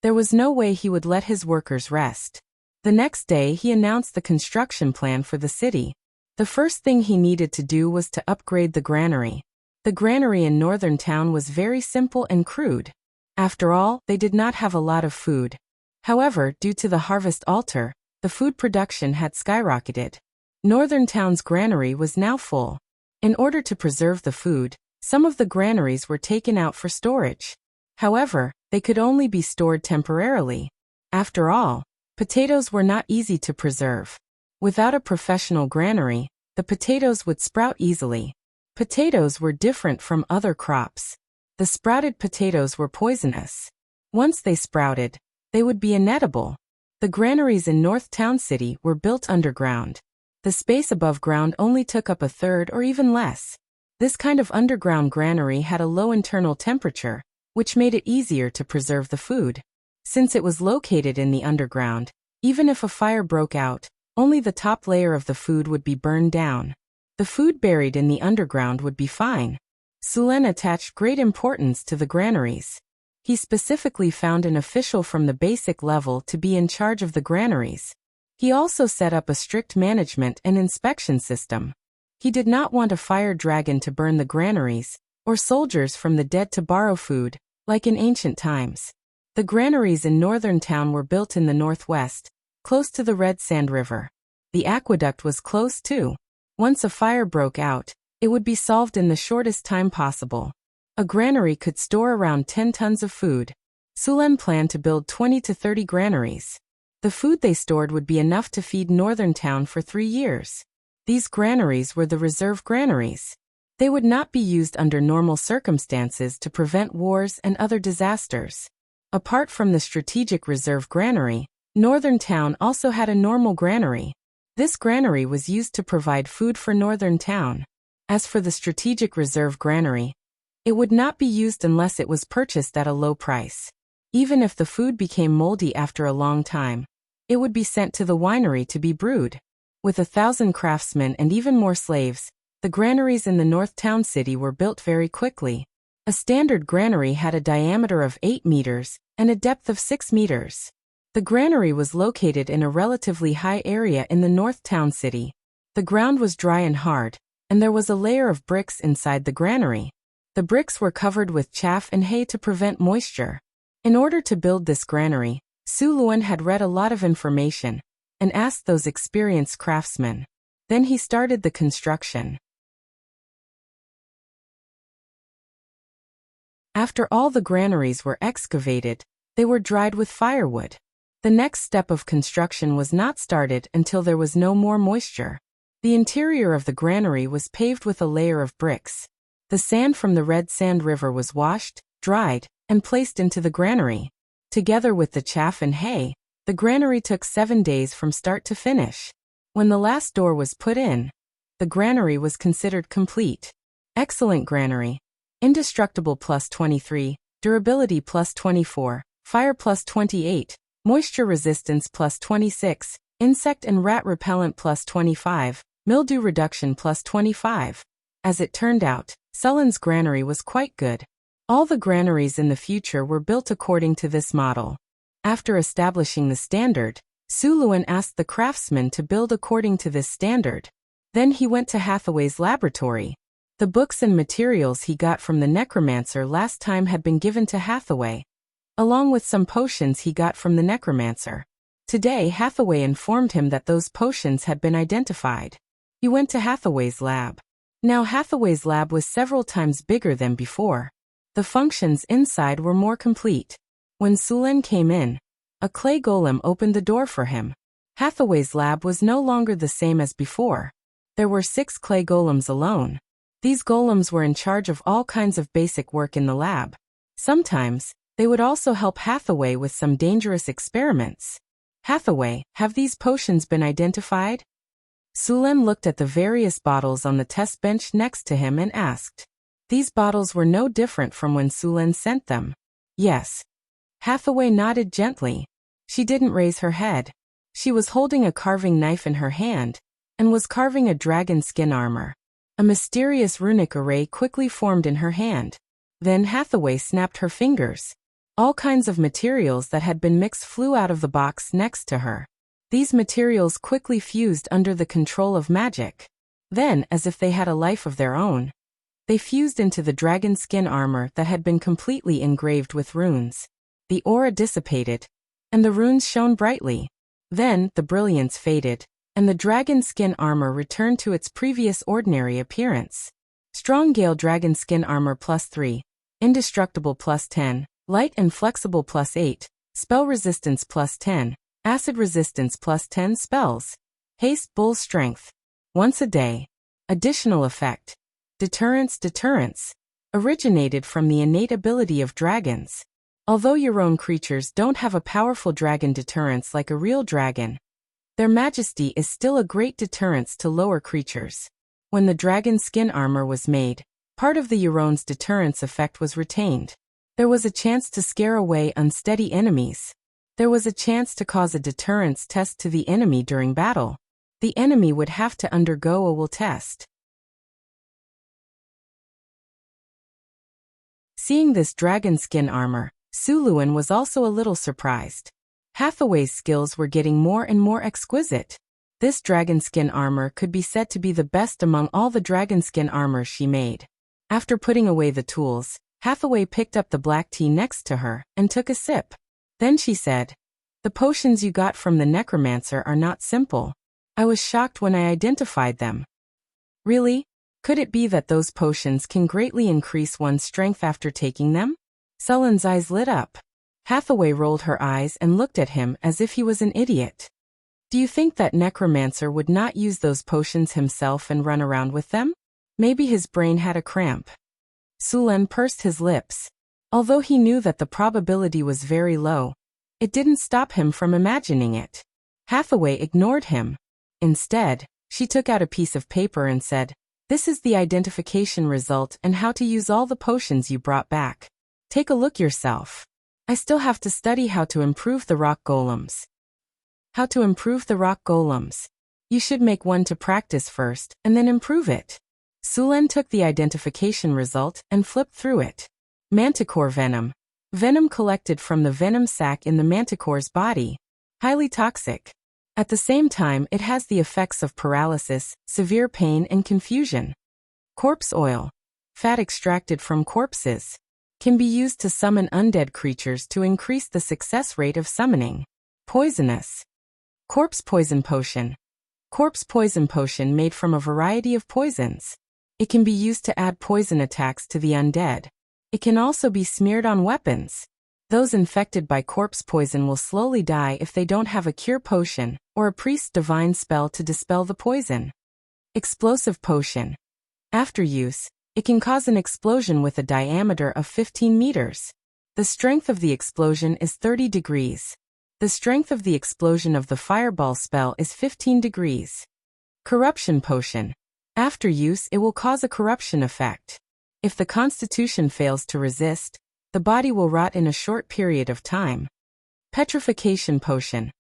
there was no way he would let his workers rest. The next day he announced the construction plan for the city. The first thing he needed to do was to upgrade the granary. The granary in northern town was very simple and crude. After all, they did not have a lot of food. However, due to the harvest altar, the food production had skyrocketed. Northern town's granary was now full. In order to preserve the food, some of the granaries were taken out for storage. However, they could only be stored temporarily. After all, potatoes were not easy to preserve. Without a professional granary, the potatoes would sprout easily. Potatoes were different from other crops. The sprouted potatoes were poisonous. Once they sprouted, they would be inedible. The granaries in North Town City were built underground. The space above ground only took up a third or even less. This kind of underground granary had a low internal temperature, which made it easier to preserve the food. Since it was located in the underground, even if a fire broke out, only the top layer of the food would be burned down. The food buried in the underground would be fine. Sulen attached great importance to the granaries. He specifically found an official from the basic level to be in charge of the granaries. He also set up a strict management and inspection system. He did not want a fire dragon to burn the granaries, or soldiers from the dead to borrow food, like in ancient times. The granaries in northern town were built in the northwest, close to the Red Sand River. The aqueduct was close too. Once a fire broke out, it would be solved in the shortest time possible. A granary could store around 10 tons of food. Sulen planned to build 20 to 30 granaries. The food they stored would be enough to feed northern town for 3 years. These granaries were the reserve granaries. They would not be used under normal circumstances to prevent wars and other disasters. Apart from the strategic reserve granary, northern town also had a normal granary. This granary was used to provide food for northern town. As for the strategic reserve granary, it would not be used unless it was purchased at a low price. Even if the food became moldy after a long time, it would be sent to the winery to be brewed. With 1,000 craftsmen and even more slaves, the granaries in the North Town City were built very quickly. A standard granary had a diameter of 8 meters and a depth of 6 meters. The granary was located in a relatively high area in the North Town City. The ground was dry and hard, and there was a layer of bricks inside the granary. The bricks were covered with chaff and hay to prevent moisture. In order to build this granary, Su Luan had read a lot of information and asked those experienced craftsmen. Then he started the construction. After all the granaries were excavated, they were dried with firewood. The next step of construction was not started until there was no more moisture. The interior of the granary was paved with a layer of bricks. The sand from the Red Sand River was washed, dried, and placed into the granary. Together with the chaff and hay, the granary took 7 days from start to finish. When the last door was put in, the granary was considered complete. Excellent granary. Indestructible plus 23, durability plus 24, fire plus 28, moisture resistance plus 26, insect and rat repellent plus 25, mildew reduction plus 25. As it turned out, Sulen's granary was quite good. All the granaries in the future were built according to this model. After establishing the standard, Su Luan asked the craftsman to build according to this standard. Then he went to Hathaway's laboratory. The books and materials he got from the necromancer last time had been given to Hathaway, along with some potions he got from the necromancer. Today Hathaway informed him that those potions had been identified. He went to Hathaway's lab. Now Hathaway's lab was several times bigger than before. The functions inside were more complete. When Sulen came in, a clay golem opened the door for him. Hathaway's lab was no longer the same as before. There were 6 clay golems alone. These golems were in charge of all kinds of basic work in the lab. Sometimes, they would also help Hathaway with some dangerous experiments. Hathaway, have these potions been identified? Sulen looked at the various bottles on the test bench next to him and asked. These bottles were no different from when Sulen sent them. Yes. Hathaway nodded gently. She didn't raise her head. She was holding a carving knife in her hand, and was carving a dragon skin armor. A mysterious runic array quickly formed in her hand. Then Hathaway snapped her fingers. All kinds of materials that had been mixed flew out of the box next to her. These materials quickly fused under the control of magic. Then, as if they had a life of their own, they fused into the dragon skin armor that had been completely engraved with runes. The aura dissipated, and the runes shone brightly. Then, the brilliance faded, and the dragon skin armor returned to its previous ordinary appearance. Strong Gale Dragon Skin Armor +3. Indestructible +10. Light and Flexible +8. Spell Resistance +10. Acid Resistance +10 spells. Haste Bull Strength. Once a day. Additional effect. Deterrence. Originated from the innate ability of dragons. Although your own creatures don't have a powerful dragon deterrence like a real dragon, their majesty is still a great deterrence to lower creatures. When the dragon skin armor was made, part of the Euron's deterrence effect was retained. There was a chance to scare away unsteady enemies. There was a chance to cause a deterrence test to the enemy during battle. The enemy would have to undergo a will test. Seeing this dragon skin armor, Suluan was also a little surprised. Hathaway's skills were getting more and more exquisite. This dragon skin armor could be said to be the best among all the dragon skin armors she made. After putting away the tools, Hathaway picked up the black tea next to her and took a sip. Then she said, "The potions you got from the necromancer are not simple. I was shocked when I identified them." "Really? Could it be that those potions can greatly increase one's strength after taking them?" Sullen's eyes lit up. Hathaway rolled her eyes and looked at him as if he was an idiot. "Do you think that necromancer would not use those potions himself and run around with them? Maybe his brain had a cramp." Sulen pursed his lips. Although he knew that the probability was very low, it didn't stop him from imagining it. Hathaway ignored him. Instead, she took out a piece of paper and said, "This is the identification result and how to use all the potions you brought back. Take a look yourself. I still have to study how to improve the rock golems." "How to improve the rock golems? You should make one to practice first, and then improve it." Sulen took the identification result and flipped through it. Manticore venom. Venom collected from the venom sac in the manticore's body. Highly toxic. At the same time, it has the effects of paralysis, severe pain and confusion. Corpse oil. Fat extracted from corpses. Can be used to summon undead creatures to increase the success rate of summoning. Poisonous. Corpse poison potion. Corpse poison potion made from a variety of poisons. It can be used to add poison attacks to the undead. It can also be smeared on weapons. Those infected by corpse poison will slowly die if they don't have a cure potion or a priest's divine spell to dispel the poison. Explosive potion. After use, it can cause an explosion with a diameter of 15 meters. The strength of the explosion is 30 degrees. The strength of the explosion of the fireball spell is 15 degrees. Corruption potion. After use, it will cause a corruption effect. If the constitution fails to resist, the body will rot in a short period of time. Petrification potion.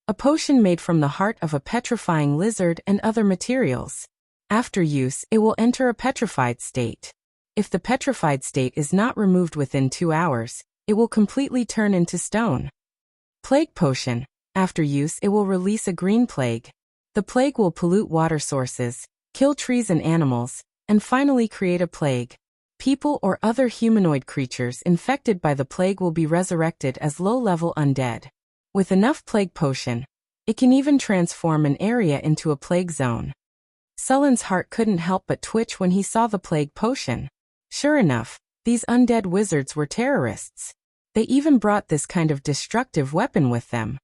A potion made from the heart of a petrifying lizard and other materials. After use, it will enter a petrified state. If the petrified state is not removed within 2 hours, it will completely turn into stone. Plague potion. After use, it will release a green plague. The plague will pollute water sources, kill trees and animals, and finally create a plague. People or other humanoid creatures infected by the plague will be resurrected as low-level undead. With enough plague potion, it can even transform an area into a plague zone. Sullen's heart couldn't help but twitch when he saw the plague potion. Sure enough, these undead wizards were terrorists. They even brought this kind of destructive weapon with them.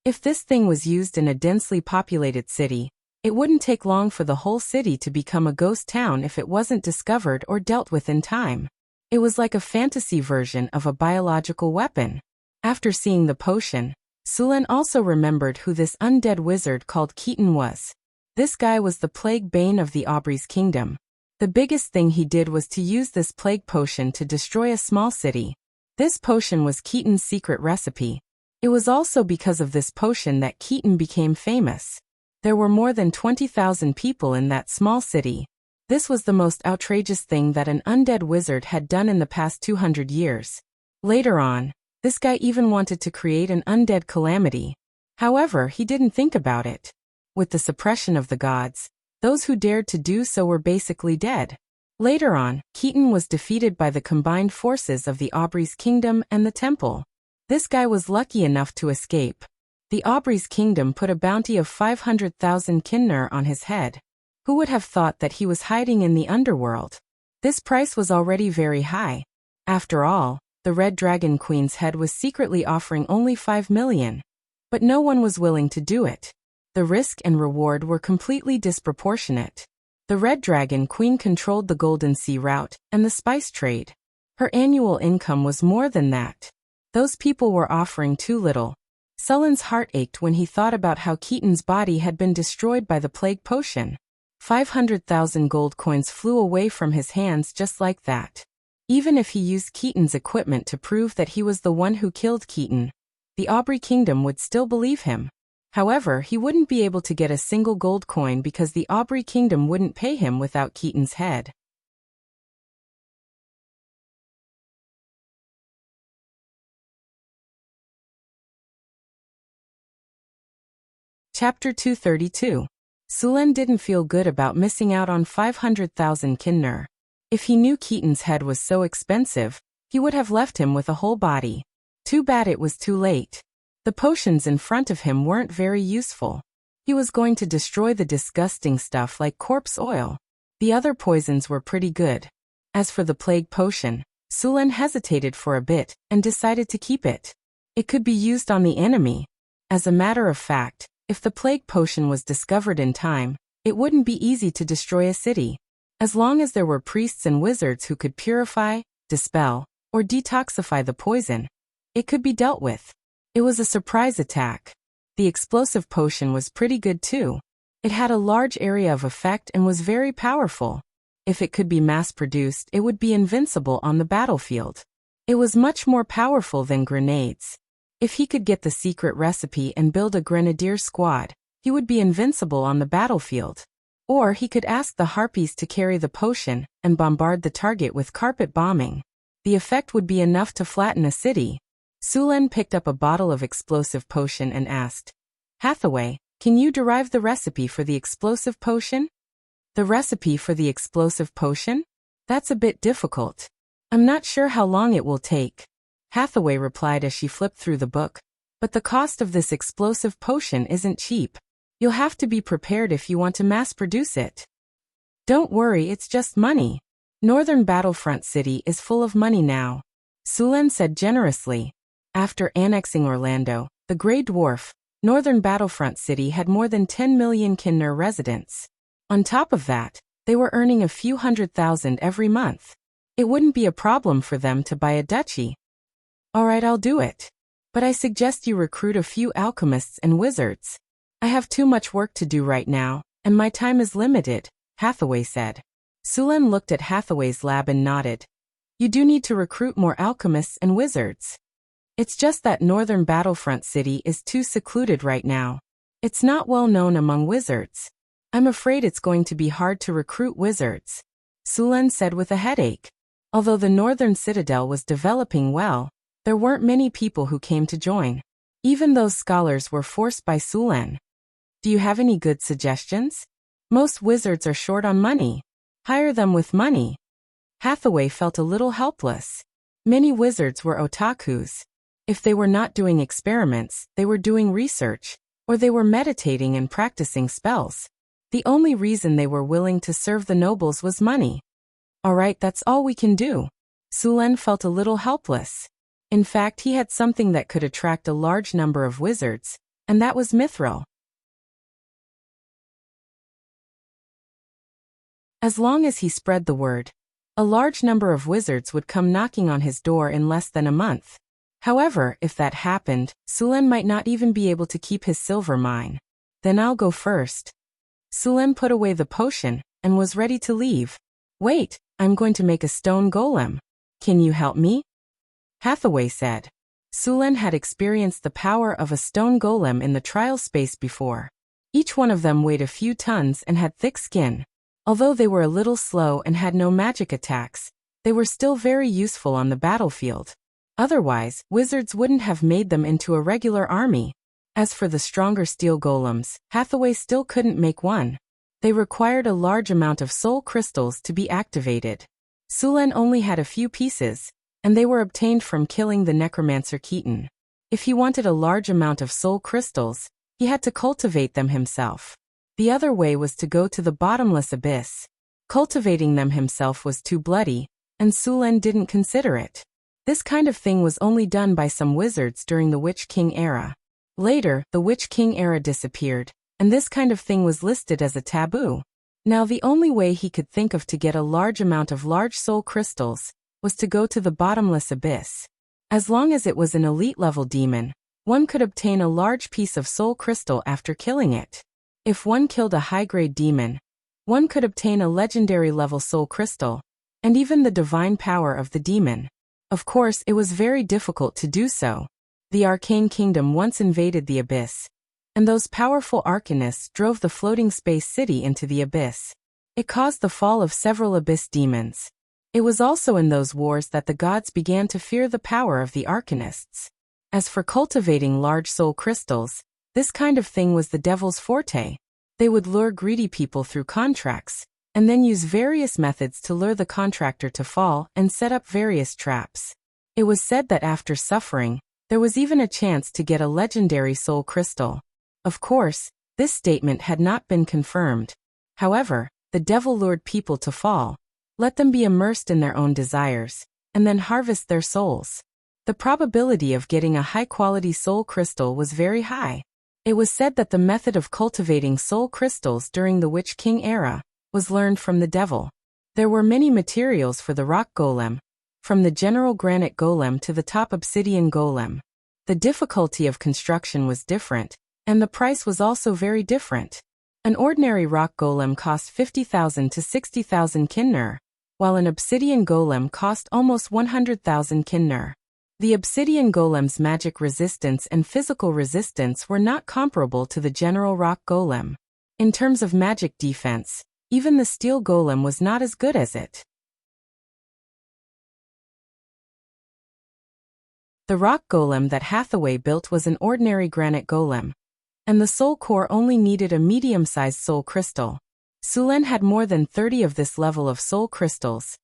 If this thing was used in a densely populated city, it wouldn't take long for the whole city to become a ghost town if it wasn't discovered or dealt with in time. It was like a fantasy version of a biological weapon. After seeing the potion, Sulen also remembered who this undead wizard called Keaton was. This guy was the plague bane of the Aubrey's kingdom. The biggest thing he did was to use this plague potion to destroy a small city. This potion was Keaton's secret recipe. It was also because of this potion that Keaton became famous. There were more than 20,000 people in that small city. This was the most outrageous thing that an undead wizard had done in the past 200 years. Later on, This guy even wanted to create an undead calamity. However, he didn't think about it. With the suppression of the gods, those who dared to do so were basically dead. Later on, Keaton was defeated by the combined forces of the Aubrey's kingdom and the temple. This guy was lucky enough to escape. The Aubrey's kingdom put a bounty of 500,000 kinner on his head. Who would have thought that he was hiding in the underworld? This price was already very high. After all, the Red Dragon Queen's head was secretly offering only 5 million. But no one was willing to do it. The risk and reward were completely disproportionate. The Red Dragon Queen controlled the Golden Sea route and the spice trade. Her annual income was more than that. Those people were offering too little. Sullen's heart ached when he thought about how Keaton's body had been destroyed by the plague potion. 500,000 gold coins flew away from his hands just like that. Even if he used Keaton's equipment to prove that he was the one who killed Keaton, the Aubrey Kingdom would still believe him. However, he wouldn't be able to get a single gold coin because the Aubrey Kingdom wouldn't pay him without Keaton's head. Chapter 232. Sullen didn't feel good about missing out on 500,000 kinner. If he knew Keaton's head was so expensive, he would have left him with a whole body. Too bad it was too late. The potions in front of him weren't very useful. He was going to destroy the disgusting stuff like corpse oil. The other poisons were pretty good. As for the plague potion, Sullen hesitated for a bit and decided to keep it. It could be used on the enemy. As a matter of fact, if the plague potion was discovered in time, it wouldn't be easy to destroy a city. As long as there were priests and wizards who could purify, dispel, or detoxify the poison, it could be dealt with. It was a surprise attack. The explosive potion was pretty good too. It had a large area of effect and was very powerful. If it could be mass-produced, it would be invincible on the battlefield. It was much more powerful than grenades. If he could get the secret recipe and build a grenadier squad, he would be invincible on the battlefield. Or he could ask the harpies to carry the potion and bombard the target with carpet bombing. The effect would be enough to flatten a city. Sullen picked up a bottle of explosive potion and asked, "Hathaway, can you derive the recipe for the explosive potion?" "The recipe for the explosive potion? That's a bit difficult. I'm not sure how long it will take," Hathaway replied as she flipped through the book. "But the cost of this explosive potion isn't cheap. You'll have to be prepared if you want to mass-produce it." "Don't worry, it's just money. Northern Battlefront City is full of money now," Sullen said generously. After annexing Orlando, the Grey Dwarf, Northern Battlefront City had more than 10 million kinner residents. On top of that, they were earning a few 100,000 every month. It wouldn't be a problem for them to buy a duchy. "Alright, I'll do it. But I suggest you recruit a few alchemists and wizards. I have too much work to do right now, and my time is limited," Hathaway said. Sullen looked at Hathaway's lab and nodded. "You do need to recruit more alchemists and wizards. It's just that Northern Battlefront City is too secluded right now. It's not well known among wizards. I'm afraid it's going to be hard to recruit wizards," Sullen said with a headache. Although the Northern Citadel was developing well, there weren't many people who came to join. Even those scholars were forced by Sullen. "Do you have any good suggestions? Most wizards are short on money. Hire them with money." Hathaway felt a little helpless. Many wizards were otakus. If they were not doing experiments, they were doing research, or they were meditating and practicing spells. The only reason they were willing to serve the nobles was money. "Alright, that's all we can do." Sullen felt a little helpless. In fact, he had something that could attract a large number of wizards, and that was mithril. As long as he spread the word, a large number of wizards would come knocking on his door in less than a month. However, if that happened, Sullen might not even be able to keep his silver mine. "Then I'll go first." Sullen put away the potion and was ready to leave. "Wait, I'm going to make a stone golem. Can you help me?" Hathaway said. Sullen had experienced the power of a stone golem in the trial space before. Each one of them weighed a few tons and had thick skin. Although they were a little slow and had no magic attacks, they were still very useful on the battlefield. Otherwise, wizards wouldn't have made them into a regular army. As for the stronger steel golems, Hathaway still couldn't make one. They required a large amount of soul crystals to be activated. Sulen only had a few pieces, and they were obtained from killing the necromancer Keaton. If he wanted a large amount of soul crystals, he had to cultivate them himself. The other way was to go to the bottomless abyss. Cultivating them himself was too bloody, and Sulen didn't consider it. This kind of thing was only done by some wizards during the Witch King era. Later, the Witch King era disappeared, and this kind of thing was listed as a taboo. Now the only way he could think of to get a large amount of large soul crystals was to go to the bottomless abyss. As long as it was an elite-level demon, one could obtain a large piece of soul crystal after killing it. If one killed a high-grade demon, one could obtain a legendary-level soul crystal, and even the divine power of the demon. Of course, it was very difficult to do so. The Arcane Kingdom once invaded the abyss, and those powerful arcanists drove the floating space city into the abyss. It caused the fall of several abyss demons. It was also in those wars that the gods began to fear the power of the arcanists. As for cultivating large soul crystals, this kind of thing was the devil's forte. They would lure greedy people through contracts, and then use various methods to lure the contractor to fall and set up various traps. It was said that after suffering, there was even a chance to get a legendary soul crystal. Of course, this statement had not been confirmed. However, the devil lured people to fall, let them be immersed in their own desires, and then harvest their souls. The probability of getting a high-quality soul crystal was very high. It was said that the method of cultivating soul crystals during the Witch King era was learned from the devil. There were many materials for the rock golem, from the general granite golem to the top obsidian golem. The difficulty of construction was different, and the price was also very different. An ordinary rock golem cost 50,000 to 60,000 kinner, while an obsidian golem cost almost 100,000 kinner. The obsidian golem's magic resistance and physical resistance were not comparable to the general rock golem. In terms of magic defense, even the steel golem was not as good as it. The rock golem that Hathaway built was an ordinary granite golem, and the soul core only needed a medium-sized soul crystal. Sulen had more than 30 of this level of soul crystals,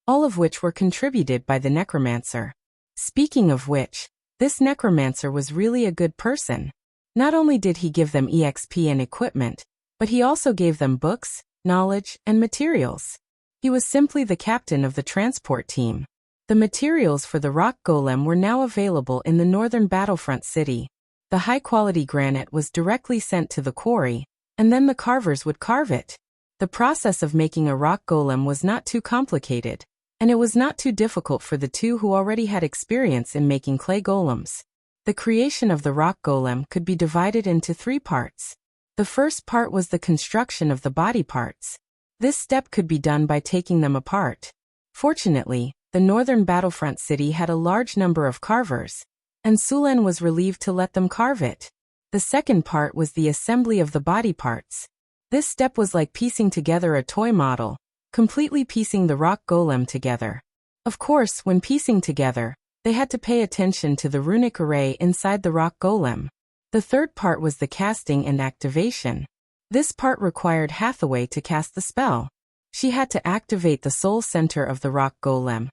all of which were contributed by the necromancer. Speaking of which, this necromancer was really a good person. Not only did he give them EXP and equipment, but he also gave them books, knowledge, and materials. He was simply the captain of the transport team. The materials for the rock golem were now available in the northern battlefront city. The high-quality granite was directly sent to the quarry, and then the carvers would carve it. The process of making a rock golem was not too complicated, and it was not too difficult for the two who already had experience in making clay golems. The creation of the rock golem could be divided into 3 parts. The first part was the construction of the body parts. This step could be done by taking them apart. Fortunately, the northern battlefront city had a large number of carvers, and Sulen was relieved to let them carve it. The second part was the assembly of the body parts. This step was like piecing together a toy model, completely piecing the rock golem together. Of course, when piecing together, they had to pay attention to the runic array inside the rock golem. The third part was the casting and activation. This part required Hathaway to cast the spell. She had to activate the soul center of the rock golem,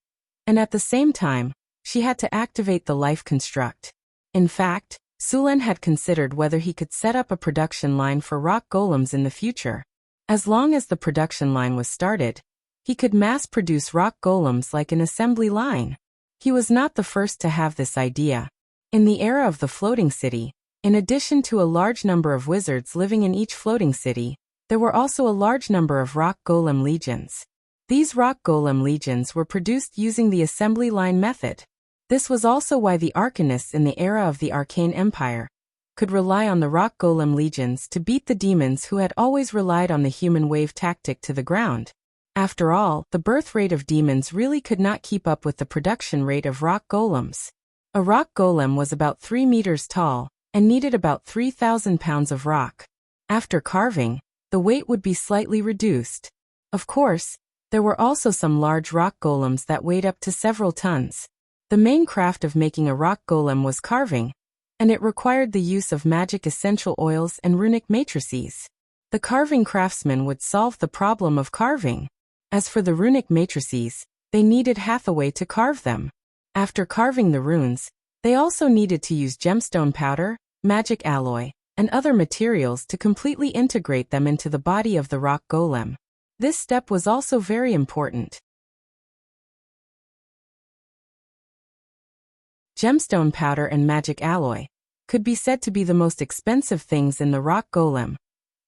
and at the same time, she had to activate the life construct. In fact, Sulen had considered whether he could set up a production line for rock golems in the future. As long as the production line was started, he could mass-produce rock golems like an assembly line. He was not the first to have this idea. In the era of the floating city, in addition to a large number of wizards living in each floating city, there were also a large number of rock golem legions. These rock golem legions were produced using the assembly line method. This was also why the arcanists in the era of the Arcane Empire could rely on the rock golem legions to beat the demons who had always relied on the human wave tactic to the ground. After all, the birth rate of demons really could not keep up with the production rate of rock golems. A rock golem was about 3 meters tall and needed about 3,000 pounds of rock. After carving, the weight would be slightly reduced. Of course, there were also some large rock golems that weighed up to several tons. The main craft of making a rock golem was carving, and it required the use of magic essential oils and runic matrices. The carving craftsman would solve the problem of carving. As for the runic matrices, they needed Hathaway to carve them. After carving the runes, they also needed to use gemstone powder, magic alloy, and other materials to completely integrate them into the body of the rock golem. This step was also very important. Gemstone powder and magic alloy could be said to be the most expensive things in the rock golem.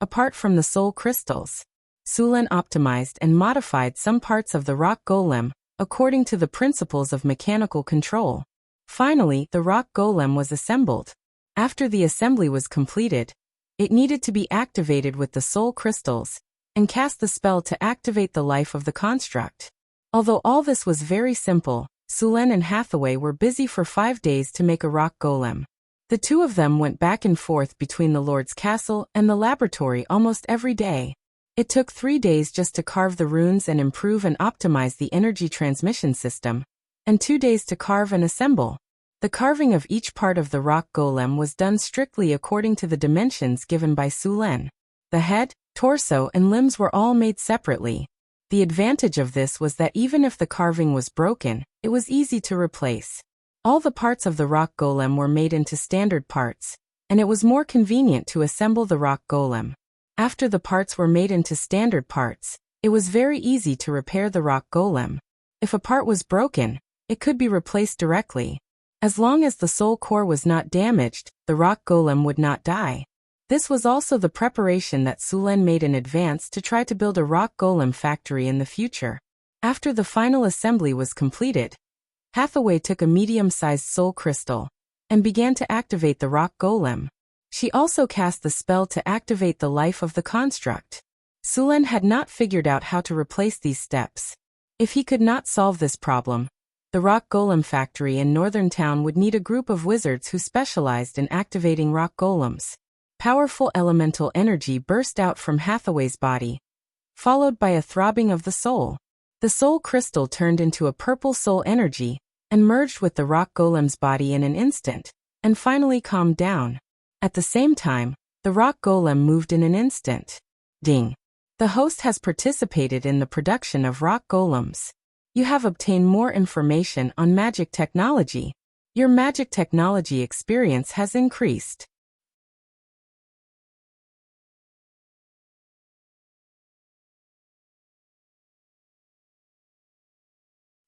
Apart from the soul crystals, Sulen optimized and modified some parts of the rock golem according to the principles of mechanical control. Finally, the rock golem was assembled. After the assembly was completed, it needed to be activated with the soul crystals and cast the spell to activate the life of the construct. Although all this was very simple, Sulen and Hathaway were busy for 5 days to make a rock golem. The two of them went back and forth between the Lord's castle and the laboratory almost every day. It took 3 days just to carve the runes and improve and optimize the energy transmission system, and 2 days to carve and assemble. The carving of each part of the rock golem was done strictly according to the dimensions given by Sulen. The head, torso, and limbs were all made separately. The advantage of this was that even if the carving was broken, it was easy to replace. All the parts of the rock golem were made into standard parts, and it was more convenient to assemble the rock golem. After the parts were made into standard parts, it was very easy to repair the rock golem. If a part was broken, it could be replaced directly. As long as the soul core was not damaged, the rock golem would not die. This was also the preparation that Sulen made in advance to try to build a rock golem factory in the future. After the final assembly was completed, Hathaway took a medium-sized soul crystal and began to activate the rock golem. She also cast the spell to activate the life of the construct. Sulen had not figured out how to replace these steps. If he could not solve this problem, the rock golem factory in Northern Town would need a group of wizards who specialized in activating rock golems. Powerful elemental energy burst out from Hathaway's body, followed by a throbbing of the soul. The soul crystal turned into a purple soul energy and merged with the rock golem's body in an instant, and finally calmed down. At the same time, the rock golem moved in an instant. Ding. The host has participated in the production of rock golems. You have obtained more information on magic technology. Your magic technology experience has increased.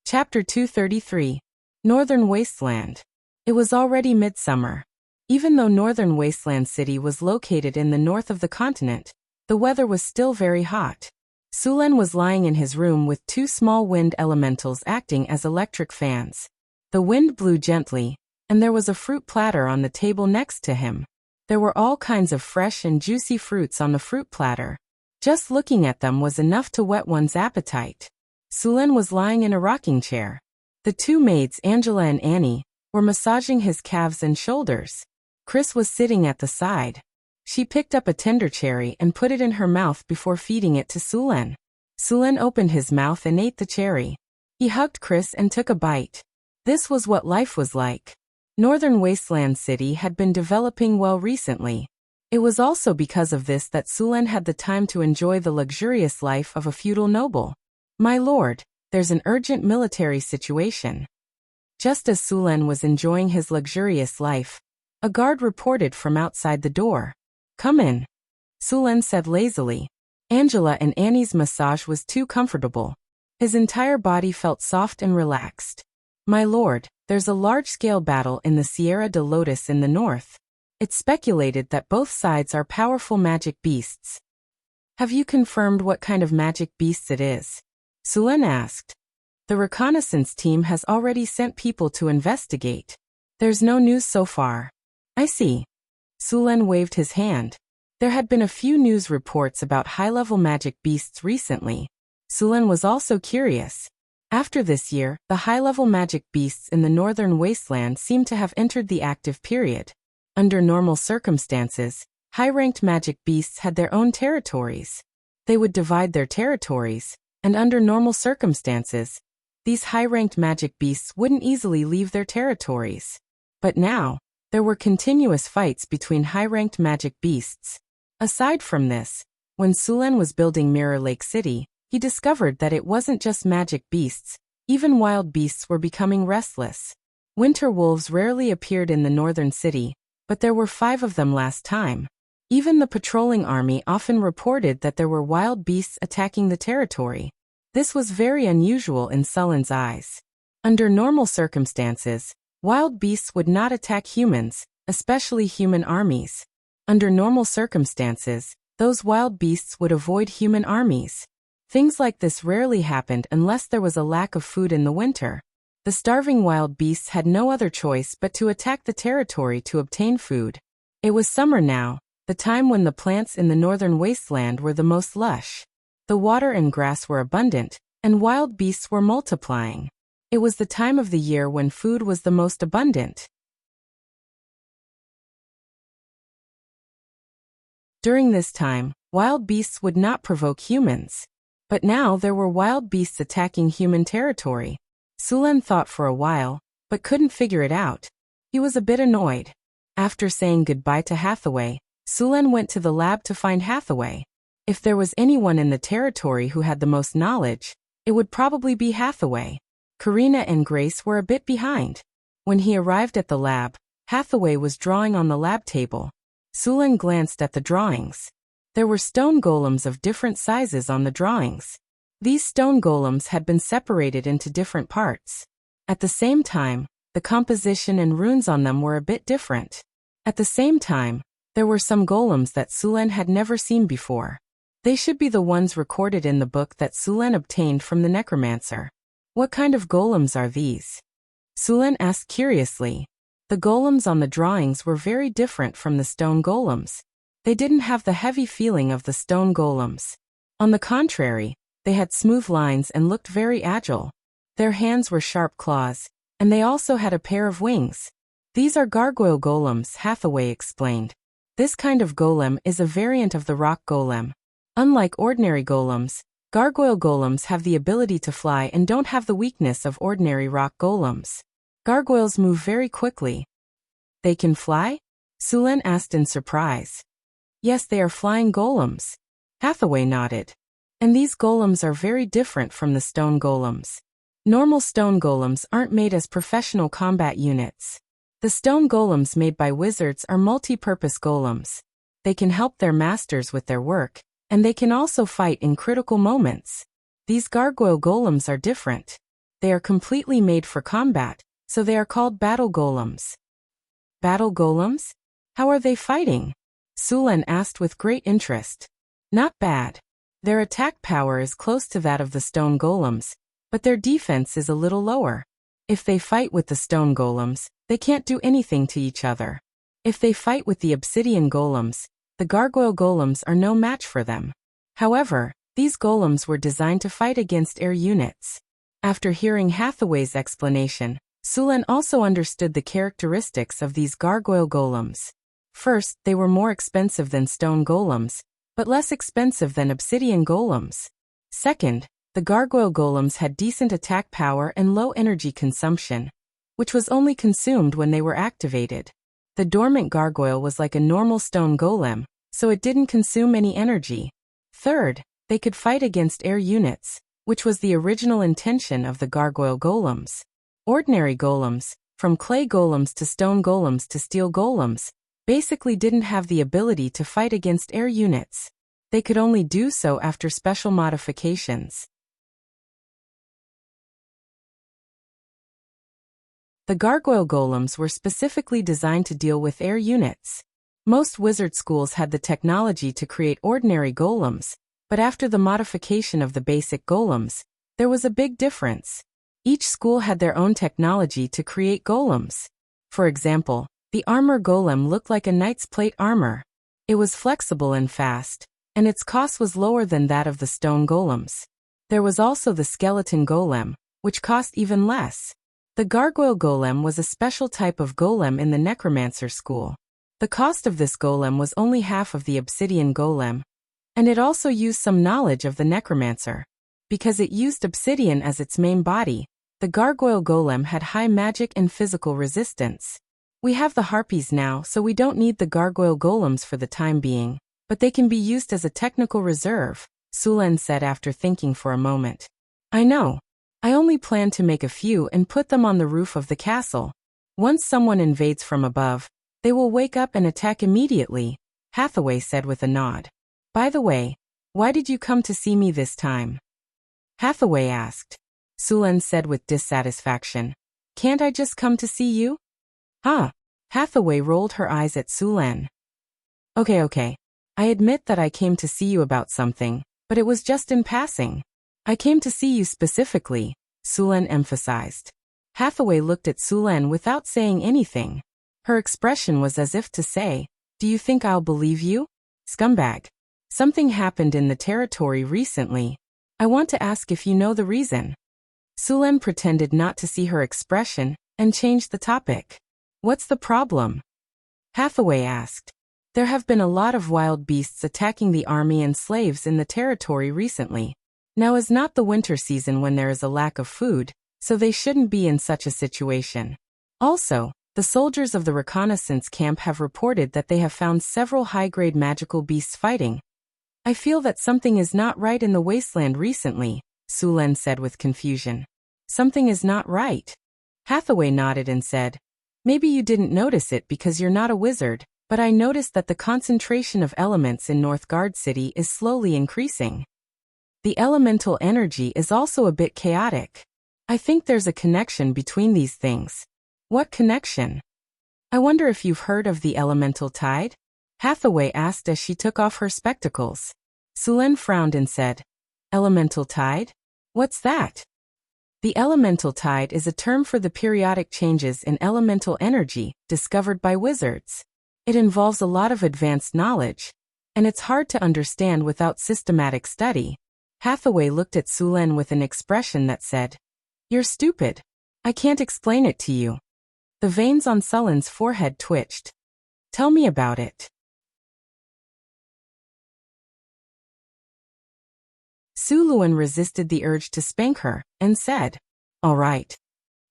Chapter 233. Northern Wasteland. It was already midsummer. Even though Northern Wasteland City was located in the north of the continent, the weather was still very hot. Sulen was lying in his room with 2 small wind elementals acting as electric fans. The wind blew gently, and there was a fruit platter on the table next to him. There were all kinds of fresh and juicy fruits on the fruit platter. Just looking at them was enough to whet one's appetite. Sulen was lying in a rocking chair. The 2 maids, Angela and Annie, were massaging his calves and shoulders. Chris was sitting at the side. She picked up a tender cherry and put it in her mouth before feeding it to Sulen. Sulen opened his mouth and ate the cherry. He hugged Chris and took a bite. This was what life was like. Northern Wasteland City had been developing well recently. It was also because of this that Sulen had the time to enjoy the luxurious life of a feudal noble. "My lord, there's an urgent military situation." Just as Sulen was enjoying his luxurious life, a guard reported from outside the door. "Come in," Sulen said lazily. Angela and Annie's massage was too comfortable. His entire body felt soft and relaxed. "My lord, there's a large-scale battle in the Sierra de Lotus in the north. It's speculated that both sides are powerful magic beasts." "Have you confirmed what kind of magic beasts it is?" Sulen asked. "The reconnaissance team has already sent people to investigate. There's no news so far." "I see." Sulen waved his hand. There had been a few news reports about high-level magic beasts recently. Sulen was also curious. After this year, the high-level magic beasts in the northern wasteland seemed to have entered the active period. Under normal circumstances, high-ranked magic beasts had their own territories. They would divide their territories, and under normal circumstances, these high-ranked magic beasts wouldn't easily leave their territories. But now, there were continuous fights between high-ranked magic beasts. Aside from this, when Sulen was building Mirror Lake City, he discovered that it wasn't just magic beasts, even wild beasts were becoming restless. Winter wolves rarely appeared in the northern city, but there were 5 of them last time. Even the patrolling army often reported that there were wild beasts attacking the territory. This was very unusual in Sulen's eyes. Under normal circumstances, wild beasts would not attack humans, especially human armies. Under normal circumstances, those wild beasts would avoid human armies. Things like this rarely happened unless there was a lack of food in the winter. The starving wild beasts had no other choice but to attack the territory to obtain food. It was summer now, the time when the plants in the northern wasteland were the most lush. The water and grass were abundant, and wild beasts were multiplying. It was the time of the year when food was the most abundant. During this time, wild beasts would not provoke humans. But now there were wild beasts attacking human territory. Sulen thought for a while, but couldn't figure it out. He was a bit annoyed. After saying goodbye to Hathaway, Sulen went to the lab to find Hathaway. If there was anyone in the territory who had the most knowledge, it would probably be Hathaway. Karina and Grace were a bit behind. When he arrived at the lab, Hathaway was drawing on the lab table. Sulen glanced at the drawings. There were stone golems of different sizes on the drawings. These stone golems had been separated into different parts. At the same time, the composition and runes on them were a bit different. At the same time, there were some golems that Sulen had never seen before. They should be the ones recorded in the book that Sulen obtained from the necromancer. What kind of golems are these? Sulen asked curiously. The golems on the drawings were very different from the stone golems. They didn't have the heavy feeling of the stone golems. On the contrary, they had smooth lines and looked very agile. Their hands were sharp claws, and they also had a pair of wings. These are gargoyle golems, Hathaway explained. This kind of golem is a variant of the rock golem. Unlike ordinary golems, gargoyle golems have the ability to fly and don't have the weakness of ordinary rock golems. Gargoyles move very quickly. They can fly? Sulen asked in surprise. Yes, they are flying golems. Hathaway nodded. And these golems are very different from the stone golems. Normal stone golems aren't made as professional combat units. The stone golems made by wizards are multi-purpose golems. They can help their masters with their work, and they can also fight in critical moments. These gargoyle golems are different. They are completely made for combat, so they are called battle golems. Battle golems? How are they fighting? Sulen asked with great interest. Not bad. Their attack power is close to that of the stone golems, but their defense is a little lower. If they fight with the stone golems, they can't do anything to each other. If they fight with the obsidian golems, the gargoyle golems are no match for them. However, these golems were designed to fight against air units. After hearing Hathaway's explanation, Sulen also understood the characteristics of these gargoyle golems. First, they were more expensive than stone golems, but less expensive than obsidian golems. Second, the gargoyle golems had decent attack power and low energy consumption, which was only consumed when they were activated. The dormant gargoyle was like a normal stone golem, so it didn't consume any energy. Third, they could fight against air units, which was the original intention of the gargoyle golems. Ordinary golems, from clay golems to stone golems to steel golems, basically didn't have the ability to fight against air units. They could only do so after special modifications. The gargoyle golems were specifically designed to deal with air units. Most wizard schools had the technology to create ordinary golems, but after the modification of the basic golems, there was a big difference. Each school had their own technology to create golems. For example, the armor golem looked like a knight's plate armor. It was flexible and fast, and its cost was lower than that of the stone golems. There was also the skeleton golem, which cost even less. The gargoyle golem was a special type of golem in the necromancer school. The cost of this golem was only half of the obsidian golem, and it also used some knowledge of the necromancer. Because it used obsidian as its main body, The gargoyle golem had high magic and physical resistance. We have the harpies now, so we don't need the gargoyle golems for the time being, but they can be used as a technical reserve, Sulen said after thinking for a moment. I know. I only plan to make a few and put them on the roof of the castle. Once someone invades from above, they will wake up and attack immediately, Hathaway said with a nod. By the way, why did you come to see me this time? Hathaway asked. Sulen said with dissatisfaction. Can't I just come to see you? Huh? Hathaway rolled her eyes at Sulen. Okay. I admit that I came to see you about something, but it was just in passing. I came to see you specifically, Sulen emphasized. Hathaway looked at Sulen without saying anything. Her expression was as if to say, do you think I'll believe you? Scumbag. Something happened in the territory recently. I want to ask if you know the reason. Sulen pretended not to see her expression and changed the topic. What's the problem? Hathaway asked. There have been a lot of wild beasts attacking the army and slaves in the territory recently. Now is not the winter season when there is a lack of food, so they shouldn't be in such a situation. Also, the soldiers of the reconnaissance camp have reported that they have found several high-grade magical beasts fighting. I feel that something is not right in the wasteland recently, Sulen said with confusion. Something is not right. Hathaway nodded and said, maybe you didn't notice it because you're not a wizard, but I noticed that the concentration of elements in Northgard City is slowly increasing. The elemental energy is also a bit chaotic. I think there's a connection between these things. What connection? I wonder if you've heard of the elemental tide? Hathaway asked as she took off her spectacles. Sulen frowned and said, Elemental tide? What's that? The elemental tide is a term for the periodic changes in elemental energy discovered by wizards. It involves a lot of advanced knowledge, and it's hard to understand without systematic study. Hathaway looked at Sulen with an expression that said, You're stupid. I can't explain it to you. The veins on Sulen's forehead twitched. Tell me about it. Sulen resisted the urge to spank her, and said, All right.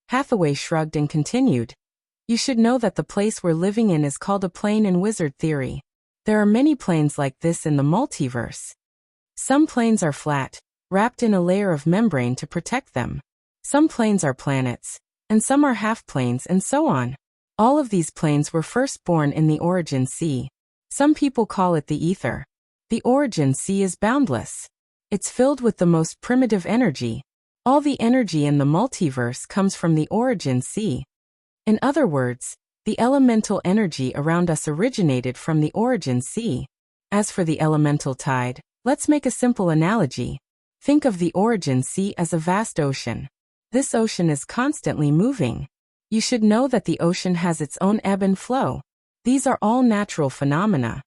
Hathaway shrugged and continued. You should know that the place we're living in is called a plane in wizard theory. There are many planes like this in the multiverse. Some planes are flat, wrapped in a layer of membrane to protect them. Some planes are planets, and some are half-planes and so on. All of these planes were first born in the origin sea. Some people call it the ether. The origin sea is boundless. It's filled with the most primitive energy. All the energy in the multiverse comes from the origin sea. In other words, the elemental energy around us originated from the origin sea. As for the elemental tide, let's make a simple analogy. Think of the origin sea as a vast ocean. This ocean is constantly moving. You should know that the ocean has its own ebb and flow. These are all natural phenomena.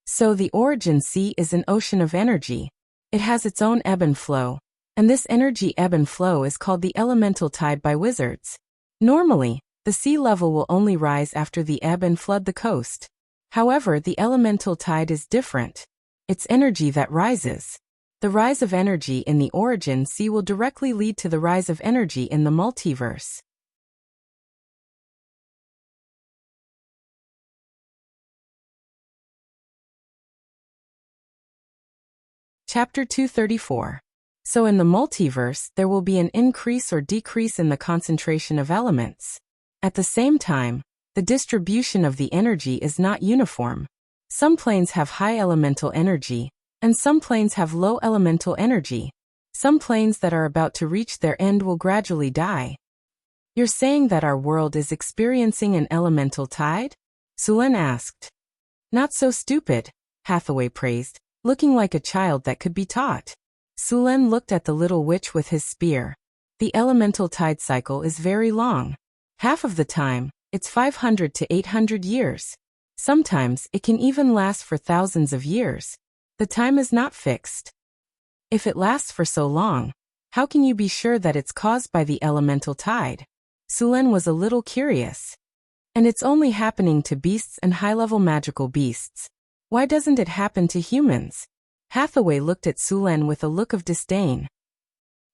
So the origin sea is an ocean of energy. It has its own ebb and flow, and this energy ebb and flow is called the elemental tide by wizards. Normally, the sea level will only rise after the ebb and flood the coast. However, the elemental tide is different. It's energy that rises. The rise of energy in the origin sea will directly lead to the rise of energy in the multiverse. Chapter 234. So in the multiverse, there will be an increase or decrease in the concentration of elements. At the same time, the distribution of the energy is not uniform. Some planes have high elemental energy, and some planes have low elemental energy. Some planes that are about to reach their end will gradually die. You're saying that our world is experiencing an elemental tide? Sulen asked. Not so stupid, Hathaway praised, looking like a child that could be taught. Sulen looked at the little witch with his spear. The elemental tide cycle is very long. Half of the time, it's 500 to 800 years. Sometimes it can even last for thousands of years. The time is not fixed. If it lasts for so long, how can you be sure that it's caused by the elemental tide? Sulen was a little curious. And it's only happening to beasts and high-level magical beasts. Why doesn't it happen to humans? Hathaway looked at Sulen with a look of disdain.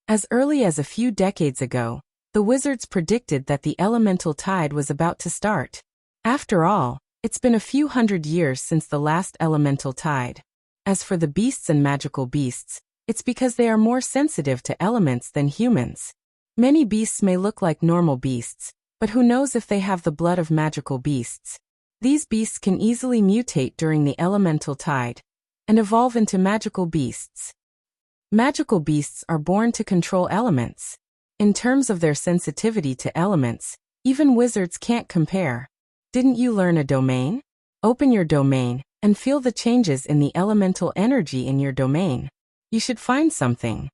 As early as a few decades ago, The wizards predicted that the elemental tide was about to start. After all, it's been a few hundred years since the last elemental tide. As for the beasts and magical beasts, it's because they are more sensitive to elements than humans. Many beasts may look like normal beasts, but who knows if they have the blood of magical beasts. These beasts can easily mutate during the elemental tide and evolve into magical beasts. Magical beasts are born to control elements. In terms of their sensitivity to elements, even wizards can't compare. Didn't you learn a domain? Open your domain and feel the changes in the elemental energy in your domain. You should find something.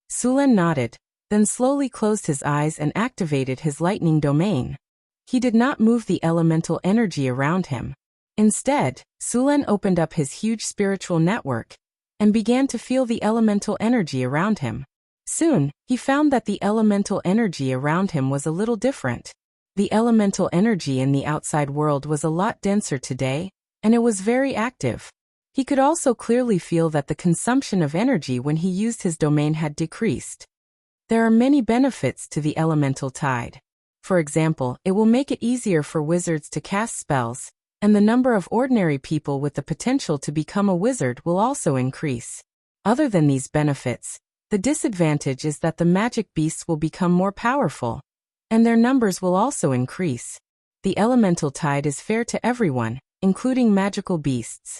Sulen nodded, then slowly closed his eyes and activated his lightning domain. He did not move the elemental energy around him. Instead, Sulen opened up his huge spiritual network and began to feel the elemental energy around him. Soon, he found that the elemental energy around him was a little different. The elemental energy in the outside world was a lot denser today, and it was very active. He could also clearly feel that the consumption of energy when he used his domain had decreased. There are many benefits to the elemental tide. For example, it will make it easier for wizards to cast spells, and the number of ordinary people with the potential to become a wizard will also increase. Other than these benefits, the disadvantage is that the magic beasts will become more powerful, and their numbers will also increase. The elemental tide is fair to everyone, including magical beasts.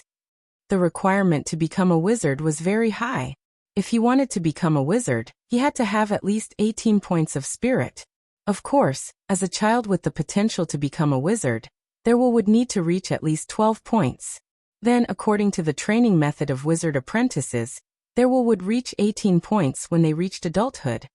The requirement to become a wizard was very high. If he wanted to become a wizard, he had to have at least 18 points of spirit. Of course, as a child with the potential to become a wizard, there would need to reach at least 12 points. Then, according to the training method of wizard apprentices, there would reach 18 points when they reached adulthood.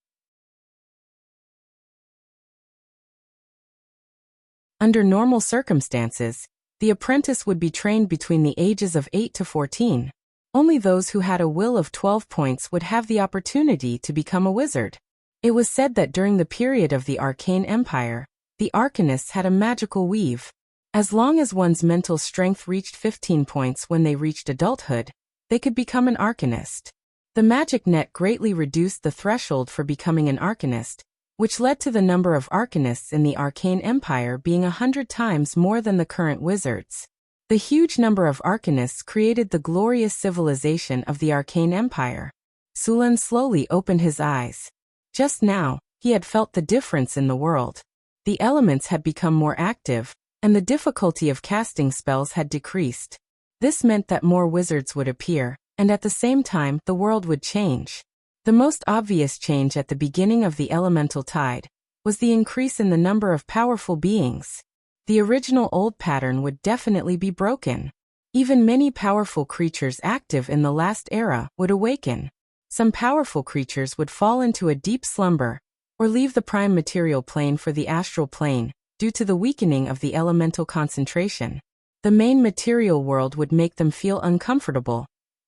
Under normal circumstances, the apprentice would be trained between the ages of 8 to 14. Only those who had a will of 12 points would have the opportunity to become a wizard. It was said that during the period of the Arcane Empire, the arcanists had a magical weave. As long as one's mental strength reached 15 points when they reached adulthood, they could become an arcanist. The magic net greatly reduced the threshold for becoming an arcanist, which led to the number of arcanists in the Arcane Empire being 100 times more than the current wizards. The huge number of arcanists created the glorious civilization of the Arcane Empire. Sulen slowly opened his eyes. Just now, he had felt the difference in the world. The elements had become more active, and the difficulty of casting spells had decreased. This meant that more wizards would appear, and at the same time, the world would change. The most obvious change at the beginning of the elemental tide was the increase in the number of powerful beings. The original old pattern would definitely be broken. Even many powerful creatures active in the last era would awaken. Some powerful creatures would fall into a deep slumber, or leave the prime material plane for the astral plane, due to the weakening of the elemental concentration. The main material world would make them feel uncomfortable,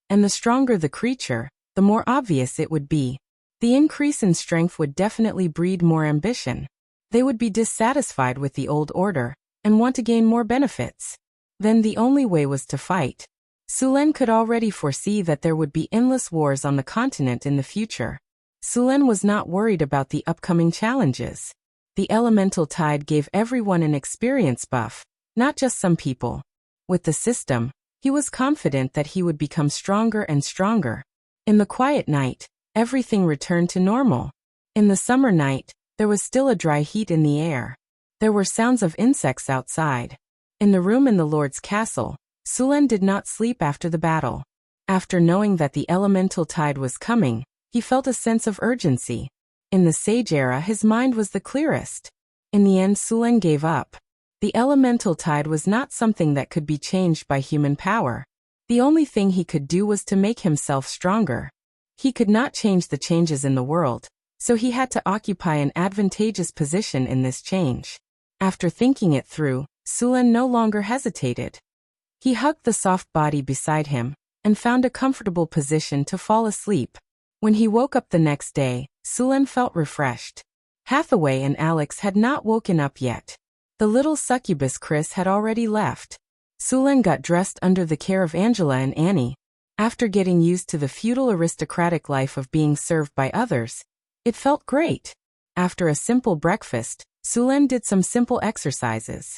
and the stronger the creature, the more obvious it would be. The increase in strength would definitely breed more ambition. They would be dissatisfied with the old order, and want to gain more benefits. Then the only way was to fight. Sulen could already foresee that there would be endless wars on the continent in the future. Sulen was not worried about the upcoming challenges. The elemental tide gave everyone an experience buff, not just some people. With the system, he was confident that he would become stronger and stronger. In the quiet night, everything returned to normal. In the summer night, there was still a dry heat in the air. There were sounds of insects outside. In the room in the Lord's castle, Sulen did not sleep after the battle. After knowing that the elemental tide was coming, he felt a sense of urgency. In the Sage era, his mind was the clearest. In the end, Sulen gave up. The elemental tide was not something that could be changed by human power. The only thing he could do was to make himself stronger. He could not change the changes in the world, so he had to occupy an advantageous position in this change. After thinking it through, Sulen no longer hesitated. He hugged the soft body beside him, and found a comfortable position to fall asleep. When he woke up the next day, Sulen felt refreshed. Hathaway and Alex had not woken up yet. The little succubus Chris had already left. Sulen got dressed under the care of Angela and Annie. After getting used to the feudal aristocratic life of being served by others, it felt great. After a simple breakfast, Sulen did some simple exercises.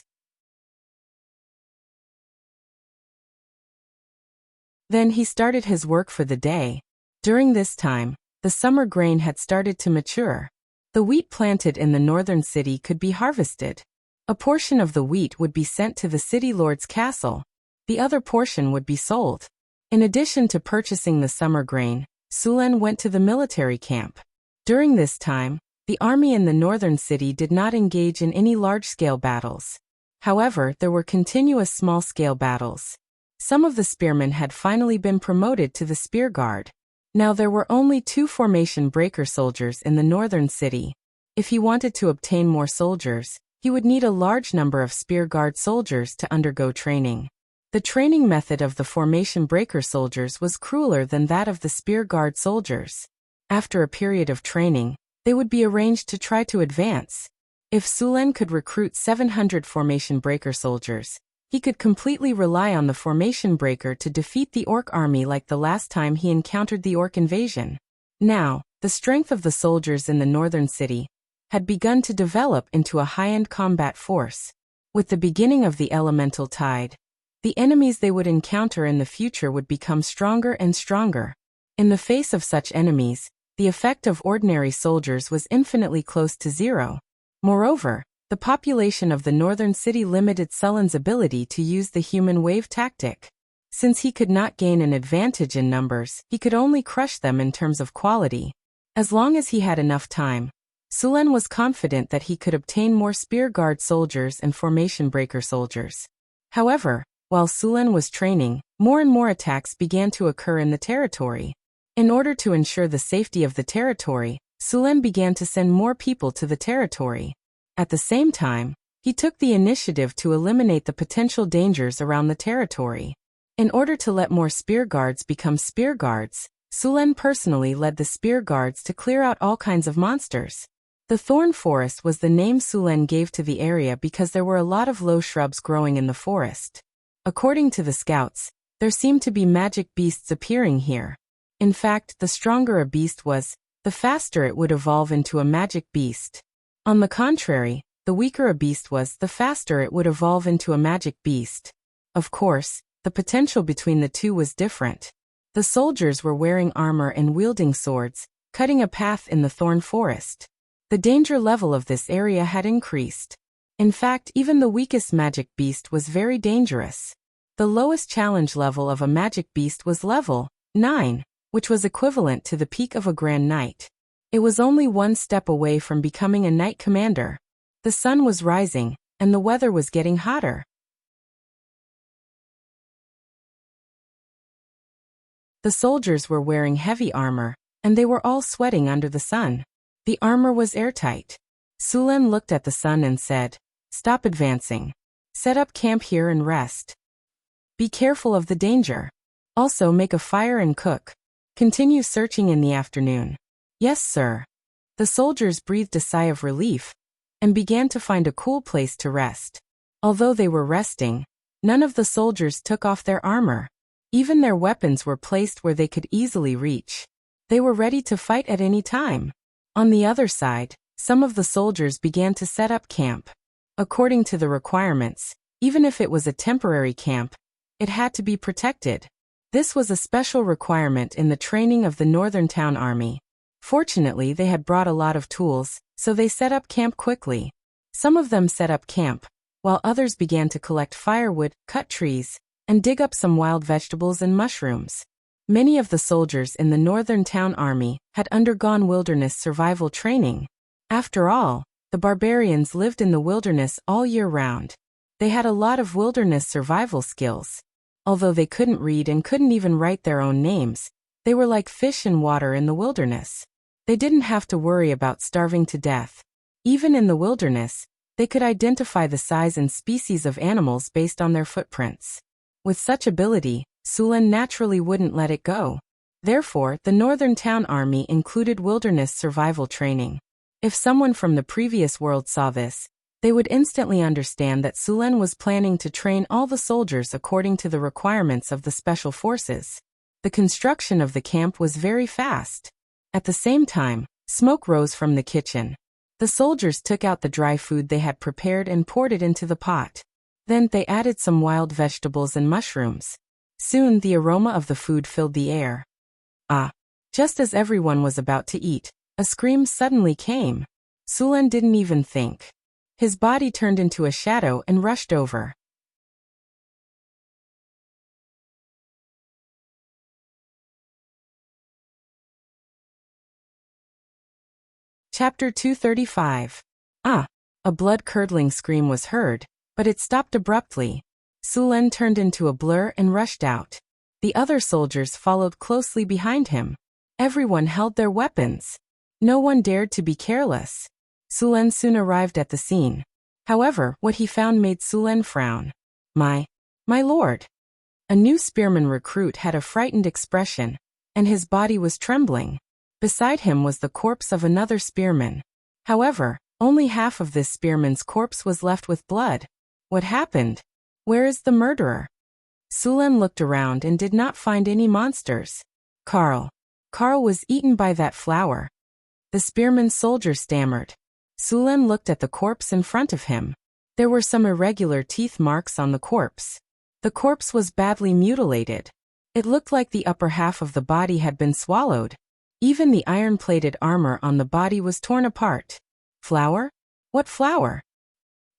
Then he started his work for the day. During this time, the summer grain had started to mature. The wheat planted in the northern city could be harvested. A portion of the wheat would be sent to the city lord's castle. The other portion would be sold. In addition to purchasing the summer grain, Sulen went to the military camp. During this time, the army in the northern city did not engage in any large-scale battles. However, there were continuous small-scale battles. Some of the spearmen had finally been promoted to the spear guard. Now there were only 2 formation breaker soldiers in the northern city. If he wanted to obtain more soldiers, he would need a large number of spear guard soldiers to undergo training. The training method of the formation breaker soldiers was crueler than that of the spear guard soldiers. After a period of training, they would be arranged to try to advance. If Sulen could recruit 700 formation breaker soldiers, he could completely rely on the formation breaker to defeat the orc army like the last time he encountered the orc invasion. Now, the strength of the soldiers in the northern city had begun to develop into a high-end combat force. With the beginning of the elemental tide, the enemies they would encounter in the future would become stronger and stronger. In the face of such enemies, the effect of ordinary soldiers was infinitely close to zero. Moreover, the population of the northern city limited Sulen's ability to use the human wave tactic. Since he could not gain an advantage in numbers, he could only crush them in terms of quality. As long as he had enough time, Sulen was confident that he could obtain more spear guard soldiers and formation breaker soldiers. However, while Sulen was training, more and more attacks began to occur in the territory. In order to ensure the safety of the territory, Sulen began to send more people to the territory. At the same time, he took the initiative to eliminate the potential dangers around the territory. In order to let more spear guards become spear guards, Sulen personally led the spear guards to clear out all kinds of monsters. The thorn forest was the name Sulen gave to the area because there were a lot of low shrubs growing in the forest. According to the scouts, there seemed to be magic beasts appearing here. In fact, the stronger a beast was, the faster it would evolve into a magic beast. On the contrary, the weaker a beast was, the faster it would evolve into a magic beast. Of course, the potential between the two was different. The soldiers were wearing armor and wielding swords, cutting a path in the thorn forest. The danger level of this area had increased. In fact, even the weakest magic beast was very dangerous. The lowest challenge level of a magic beast was level 9, which was equivalent to the peak of a Grand Knight. It was only one step away from becoming a Knight Commander. The sun was rising, and the weather was getting hotter. The soldiers were wearing heavy armor, and they were all sweating under the sun. The armor was airtight. Sulen looked at the sun and said, "Stop advancing. Set up camp here and rest. Be careful of the danger. Also make a fire and cook. Continue searching in the afternoon." "Yes, sir." The soldiers breathed a sigh of relief and began to find a cool place to rest. Although they were resting, none of the soldiers took off their armor. Even their weapons were placed where they could easily reach. They were ready to fight at any time. On the other side, some of the soldiers began to set up camp. According to the requirements, even if it was a temporary camp, it had to be protected. This was a special requirement in the training of the Northern Town Army. Fortunately, they had brought a lot of tools, so they set up camp quickly. Some of them set up camp, while others began to collect firewood, cut trees, and dig up some wild vegetables and mushrooms. Many of the soldiers in the Northern Town Army had undergone wilderness survival training. After all, the barbarians lived in the wilderness all year round. They had a lot of wilderness survival skills. Although they couldn't read and couldn't even write their own names, they were like fish in water in the wilderness. They didn't have to worry about starving to death. Even in the wilderness, they could identify the size and species of animals based on their footprints. With such ability, Sulen naturally wouldn't let it go. Therefore, the Northern Town Army included wilderness survival training. If someone from the previous world saw this, they would instantly understand that Sulen was planning to train all the soldiers according to the requirements of the special forces. The construction of the camp was very fast. At the same time, smoke rose from the kitchen. The soldiers took out the dry food they had prepared and poured it into the pot. Then they added some wild vegetables and mushrooms. Soon the aroma of the food filled the air. Ah! Just as everyone was about to eat, a scream suddenly came. Sulen didn't even think. His body turned into a shadow and rushed over. Chapter 235. Ah! A blood-curdling scream was heard, but it stopped abruptly. Sulen turned into a blur and rushed out. The other soldiers followed closely behind him. Everyone held their weapons. No one dared to be careless. Sulen soon arrived at the scene. However, what he found made Sulen frown. My lord! A new spearman recruit had a frightened expression, and his body was trembling. Beside him was the corpse of another spearman. However, only half of this spearman's corpse was left with blood. What happened? Where is the murderer? Sulen looked around and did not find any monsters. Carl was eaten by that flower. The spearman's soldier stammered. Sulen looked at the corpse in front of him. There were some irregular teeth marks on the corpse. The corpse was badly mutilated. It looked like the upper half of the body had been swallowed. Even the iron-plated armor on the body was torn apart. Flower? What flower?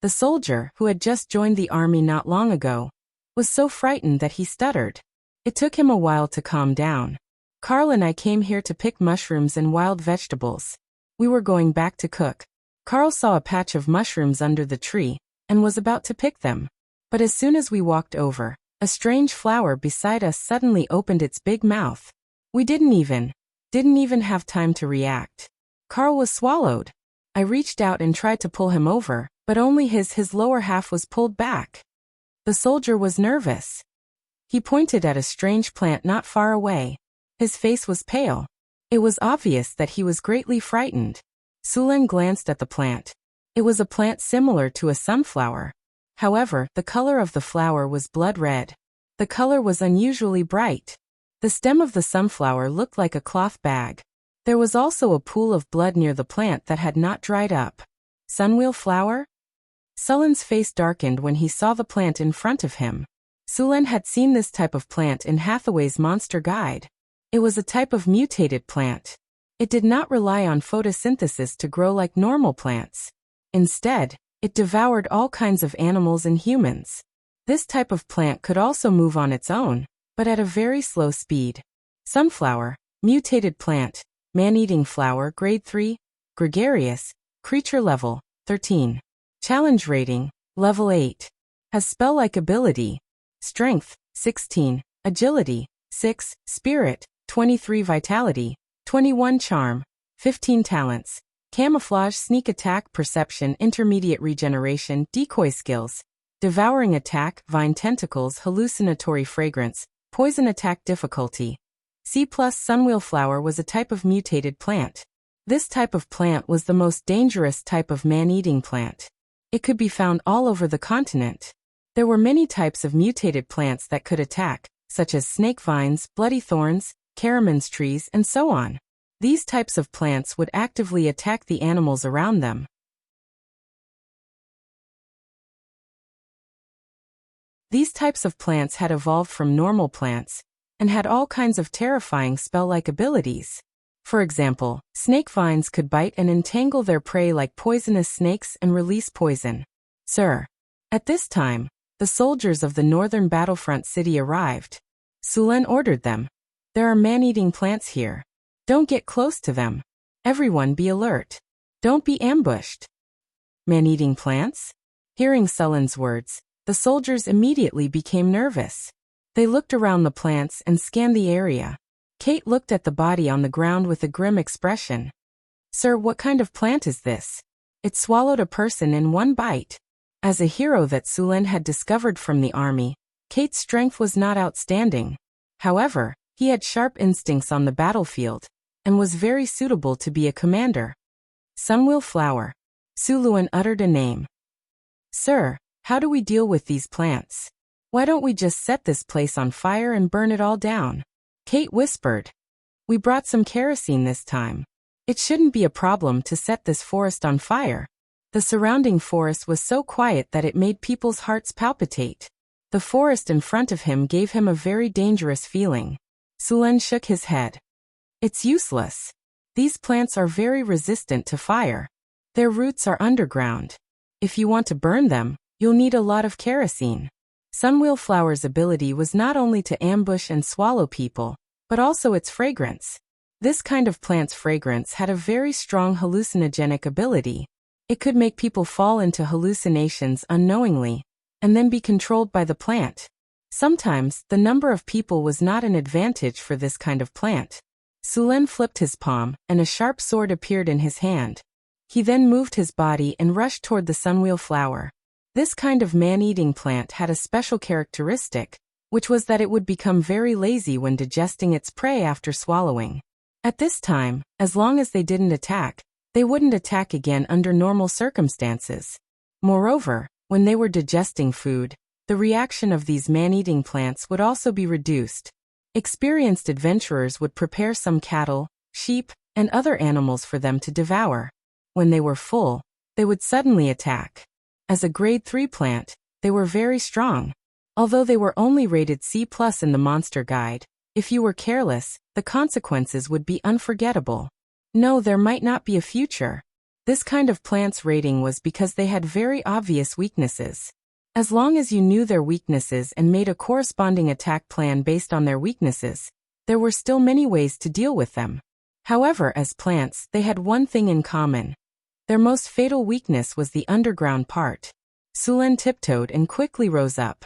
The soldier, who had just joined the army not long ago, was so frightened that he stuttered. It took him a while to calm down. Carl and I came here to pick mushrooms and wild vegetables. We were going back to cook. Carl saw a patch of mushrooms under the tree, and was about to pick them. But as soon as we walked over, a strange flower beside us suddenly opened its big mouth. We didn't even have time to react. Carl was swallowed. I reached out and tried to pull him over, but only his lower half was pulled back. The soldier was nervous. He pointed at a strange plant not far away. His face was pale. It was obvious that he was greatly frightened. Sulen glanced at the plant. It was a plant similar to a sunflower. However, the color of the flower was blood red. The color was unusually bright. The stem of the sunflower looked like a cloth bag. There was also a pool of blood near the plant that had not dried up. Sunwheel flower? Sulen's face darkened when he saw the plant in front of him. Sulen had seen this type of plant in Hathaway's Monster Guide. It was a type of mutated plant. It did not rely on photosynthesis to grow like normal plants. Instead, it devoured all kinds of animals and humans. This type of plant could also move on its own, but at a very slow speed. Sunflower, mutated plant, man-eating flower, grade 3, gregarious, creature level, 13. Challenge rating, level 8. Has spell-like ability, strength, 16, agility, 6, spirit, 23 vitality, 21 charm, 15 talents, camouflage, sneak attack, perception, intermediate regeneration, decoy skills, devouring attack, vine tentacles, hallucinatory fragrance, poison attack difficulty. C+. Sunwheel flower was a type of mutated plant. This type of plant was the most dangerous type of man-eating plant. It could be found all over the continent. There were many types of mutated plants that could attack, such as snake vines, bloody thorns, caraman's trees, and so on. These types of plants would actively attack the animals around them. These types of plants had evolved from normal plants, and had all kinds of terrifying spell-like abilities. For example, snake vines could bite and entangle their prey like poisonous snakes and release poison. Sir. At this time, the soldiers of the northern battlefront city arrived. Sulen ordered them. There are man-eating plants here. Don't get close to them. Everyone be alert. Don't be ambushed. Man-eating plants? Hearing Sulen's words, the soldiers immediately became nervous. They looked around the plants and scanned the area. Kate looked at the body on the ground with a grim expression. Sir, what kind of plant is this? It swallowed a person in one bite. As a hero that Sulen had discovered from the army, Kate's strength was not outstanding. However, he had sharp instincts on the battlefield, and was very suitable to be a commander. Sunwheel flower. Sulen uttered a name. Sir, how do we deal with these plants? Why don't we just set this place on fire and burn it all down? Kate whispered. We brought some kerosene this time. It shouldn't be a problem to set this forest on fire. The surrounding forest was so quiet that it made people's hearts palpitate. The forest in front of him gave him a very dangerous feeling. Sulen shook his head. It's useless. These plants are very resistant to fire. Their roots are underground. If you want to burn them, you'll need a lot of kerosene. Sunwheel flower's ability was not only to ambush and swallow people, but also its fragrance. This kind of plant's fragrance had a very strong hallucinogenic ability. It could make people fall into hallucinations unknowingly, and then be controlled by the plant. Sometimes, the number of people was not an advantage for this kind of plant. Sulen flipped his palm, and a sharp sword appeared in his hand. He then moved his body and rushed toward the sunwheel flower. This kind of man-eating plant had a special characteristic, which was that it would become very lazy when digesting its prey after swallowing. At this time, as long as they didn't attack, they wouldn't attack again under normal circumstances. Moreover, when they were digesting food, the reaction of these man-eating plants would also be reduced. Experienced adventurers would prepare some cattle, sheep, and other animals for them to devour. When they were full, they would suddenly attack. As a grade 3 plant, they were very strong. Although they were only rated C+ in the monster guide, if you were careless, the consequences would be unforgettable. No, there might not be a future. This kind of plant's rating was because they had very obvious weaknesses. As long as you knew their weaknesses and made a corresponding attack plan based on their weaknesses, there were still many ways to deal with them. However, as plants, they had one thing in common. Their most fatal weakness was the underground part. Sulen tiptoed and quickly rose up.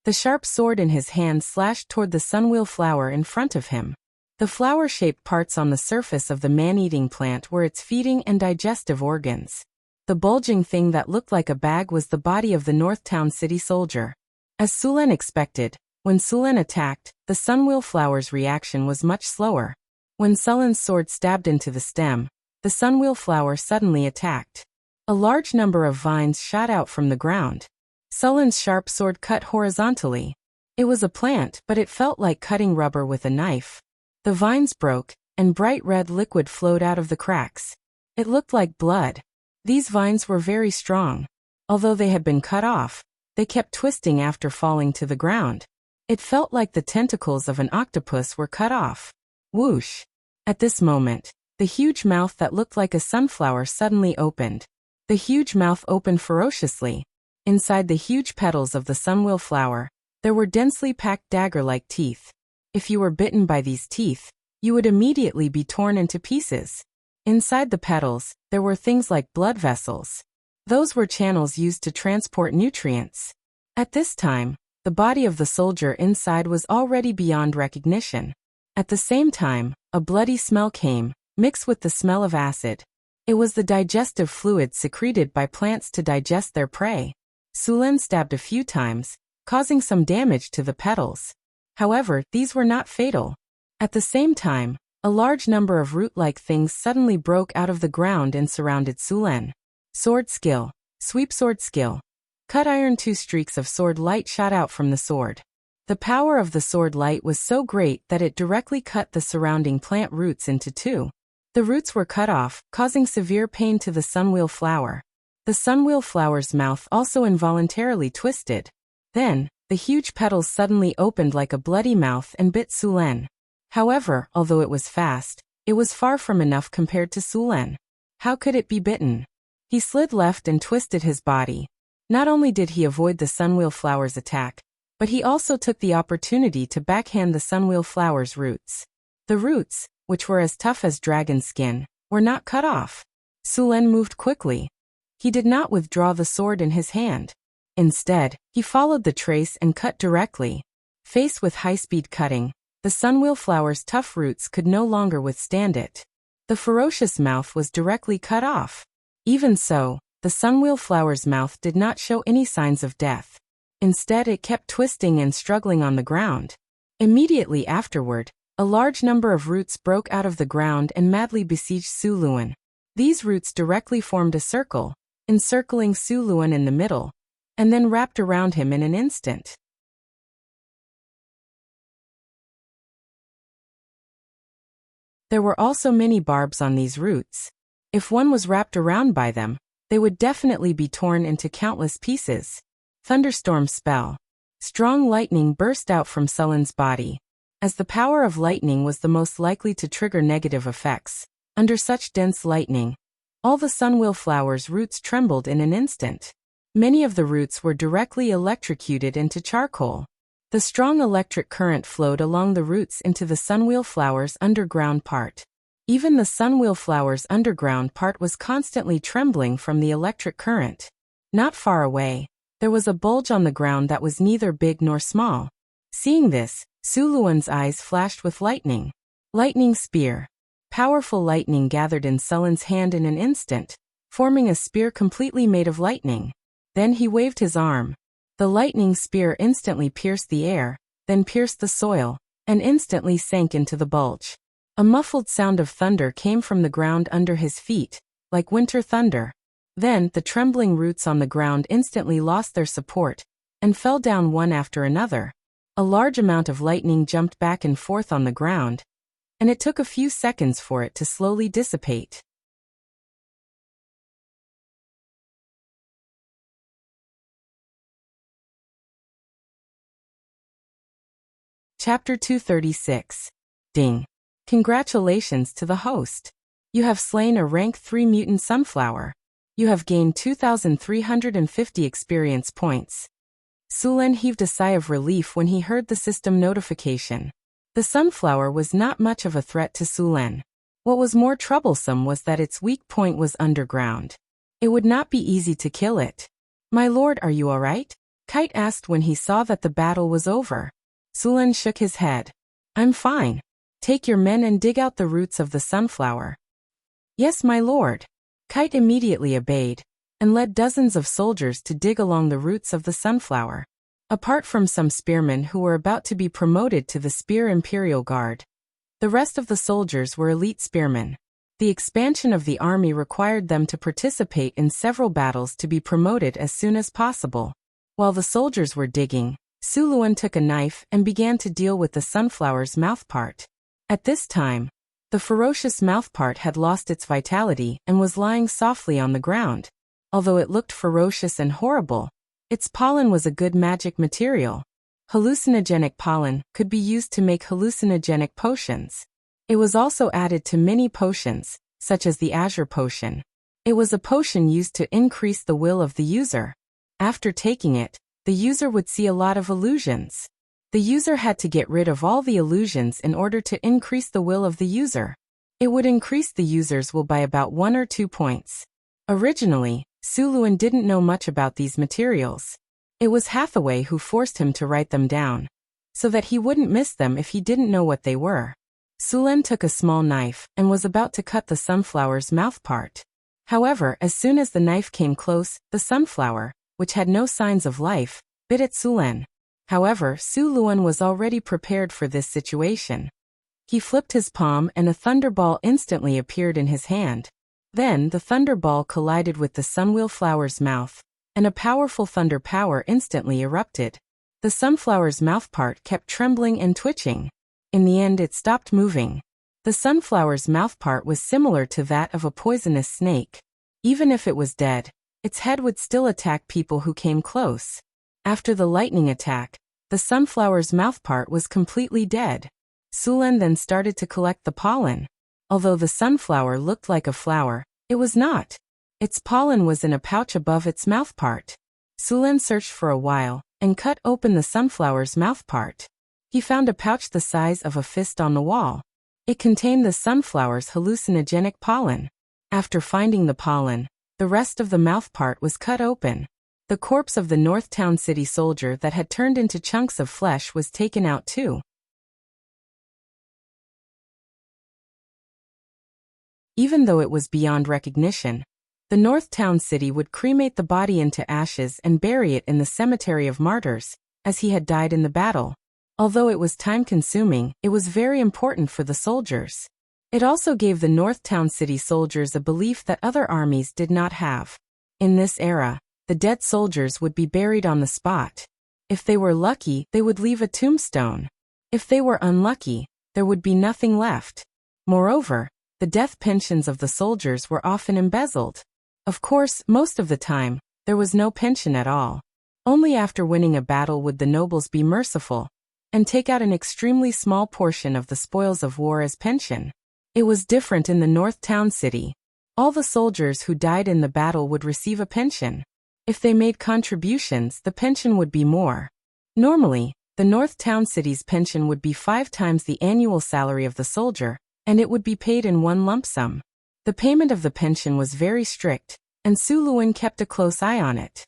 The sharp sword in his hand slashed toward the sunwheel flower in front of him. The flower-shaped parts on the surface of the man-eating plant were its feeding and digestive organs. The bulging thing that looked like a bag was the body of the Northtown city soldier. As Sulen expected, when Sulen attacked, the sunwheel flower's reaction was much slower. When Sulen's sword stabbed into the stem, the sunwheel flower suddenly attacked. A large number of vines shot out from the ground. Sulen's sharp sword cut horizontally. It was a plant, but it felt like cutting rubber with a knife. The vines broke, and bright red liquid flowed out of the cracks. It looked like blood. These vines were very strong. Although they had been cut off, they kept twisting after falling to the ground. It felt like the tentacles of an octopus were cut off. Whoosh! At this moment, the huge mouth that looked like a sunflower suddenly opened. The huge mouth opened ferociously. Inside the huge petals of the sunwheel flower, there were densely packed dagger-like teeth. If you were bitten by these teeth, you would immediately be torn into pieces. Inside the petals, there were things like blood vessels. Those were channels used to transport nutrients. At this time, the body of the soldier inside was already beyond recognition. At the same time, a bloody smell came, mixed with the smell of acid. It was the digestive fluid secreted by plants to digest their prey. Sulen stabbed a few times, causing some damage to the petals. However, these were not fatal. At the same time, a large number of root-like things suddenly broke out of the ground and surrounded Sulen. Sword skill. Sweep sword skill. Cut iron. 2 streaks of sword light shot out from the sword. The power of the sword light was so great that it directly cut the surrounding plant roots into 2. The roots were cut off, causing severe pain to the sunwheel flower. The sunwheel flower's mouth also involuntarily twisted. Then, the huge petals suddenly opened like a bloody mouth and bit Sulen. However, although it was fast, it was far from enough compared to Sulen. How could it be bitten? He slid left and twisted his body. Not only did he avoid the sunwheel flower's attack, but he also took the opportunity to backhand the sunwheel flower's roots. The roots, which were as tough as dragon skin, were not cut off. Sulen moved quickly. He did not withdraw the sword in his hand. Instead, he followed the trace and cut directly. Faced with high-speed cutting, the sunwheel flower's tough roots could no longer withstand it. The ferocious mouth was directly cut off. Even so, the sunwheel flower's mouth did not show any signs of death. Instead, it kept twisting and struggling on the ground. Immediately afterward, a large number of roots broke out of the ground and madly besieged Sulen. These roots directly formed a circle, encircling Sulen in the middle, and then wrapped around him in an instant. There were also many barbs on these roots. If one was wrapped around by them, they would definitely be torn into countless pieces. Thunderstorm spell. Strong lightning burst out from Sullen's body. As the power of lightning was the most likely to trigger negative effects, under such dense lightning, all the sunwheel flowers' roots trembled in an instant. Many of the roots were directly electrocuted into charcoal. The strong electric current flowed along the roots into the sunwheel flower's underground part. Even the sunwheel flower's underground part was constantly trembling from the electric current. Not far away, there was a bulge on the ground that was neither big nor small. Seeing this, Suluan's eyes flashed with lightning. Lightning spear. Powerful lightning gathered in Sullen's hand in an instant, forming a spear completely made of lightning. Then he waved his arm. The lightning spear instantly pierced the air, then pierced the soil, and instantly sank into the bulge. A muffled sound of thunder came from the ground under his feet, like winter thunder. Then the trembling roots on the ground instantly lost their support, and fell down one after another. A large amount of lightning jumped back and forth on the ground, and it took a few seconds for it to slowly dissipate. Chapter 236. Ding. Congratulations to the host. You have slain a rank 3 mutant sunflower. You have gained 2,350 experience points. Sulen heaved a sigh of relief when he heard the system notification. The sunflower was not much of a threat to Sulen. What was more troublesome was that its weak point was underground. It would not be easy to kill it. My lord, are you alright? Kite asked when he saw that the battle was over. Sulen shook his head. I'm fine. Take your men and dig out the roots of the sunflower. Yes, my lord. Kite immediately obeyed, and led dozens of soldiers to dig along the roots of the sunflower. Apart from some spearmen who were about to be promoted to the Spear Imperial Guard, the rest of the soldiers were elite spearmen. The expansion of the army required them to participate in several battles to be promoted as soon as possible. While the soldiers were digging, Suluan took a knife and began to deal with the sunflower's mouthpart. At this time, the ferocious mouthpart had lost its vitality and was lying softly on the ground. Although it looked ferocious and horrible, its pollen was a good magic material. Hallucinogenic pollen could be used to make hallucinogenic potions. It was also added to many potions, such as the Azure Potion. It was a potion used to increase the will of the user. After taking it, the user would see a lot of illusions. The user had to get rid of all the illusions in order to increase the will of the user. It would increase the user's will by about 1 or 2 points. Originally, Suluan didn't know much about these materials. It was Hathaway who forced him to write them down, so that he wouldn't miss them if he didn't know what they were. Sulen took a small knife and was about to cut the sunflower's mouthpart. However, as soon as the knife came close, the sunflower, which had no signs of life, bit at Sulen. However, Suluan was already prepared for this situation. He flipped his palm and a thunderball instantly appeared in his hand. Then the thunderball collided with the sunwheel flower's mouth, and a powerful thunder power instantly erupted. The sunflower's mouthpart kept trembling and twitching. In the end, it stopped moving. The sunflower's mouthpart was similar to that of a poisonous snake. Even if it was dead, its head would still attack people who came close. After the lightning attack, the sunflower's mouthpart was completely dead. Sulen then started to collect the pollen. Although the sunflower looked like a flower, it was not. Its pollen was in a pouch above its mouthpart. Sulen searched for a while, and cut open the sunflower's mouthpart. He found a pouch the size of a fist on the wall. It contained the sunflower's hallucinogenic pollen. After finding the pollen, the rest of the mouthpart was cut open. The corpse of the Northtown City soldier that had turned into chunks of flesh was taken out too. Even though it was beyond recognition, the Northtown City would cremate the body into ashes and bury it in the cemetery of martyrs, as he had died in the battle. Although it was time-consuming, it was very important for the soldiers. It also gave the Northtown City soldiers a belief that other armies did not have. In this era, the dead soldiers would be buried on the spot. If they were lucky, they would leave a tombstone. If they were unlucky, there would be nothing left. Moreover, the death pensions of the soldiers were often embezzled. Of course, most of the time, there was no pension at all. Only after winning a battle would the nobles be merciful and take out an extremely small portion of the spoils of war as pension. It was different in the North Town City. All the soldiers who died in the battle would receive a pension. If they made contributions, the pension would be more. Normally, the North Town City's pension would be 5 times the annual salary of the soldier, and it would be paid in one lump sum. The payment of the pension was very strict, and Su Luan kept a close eye on it.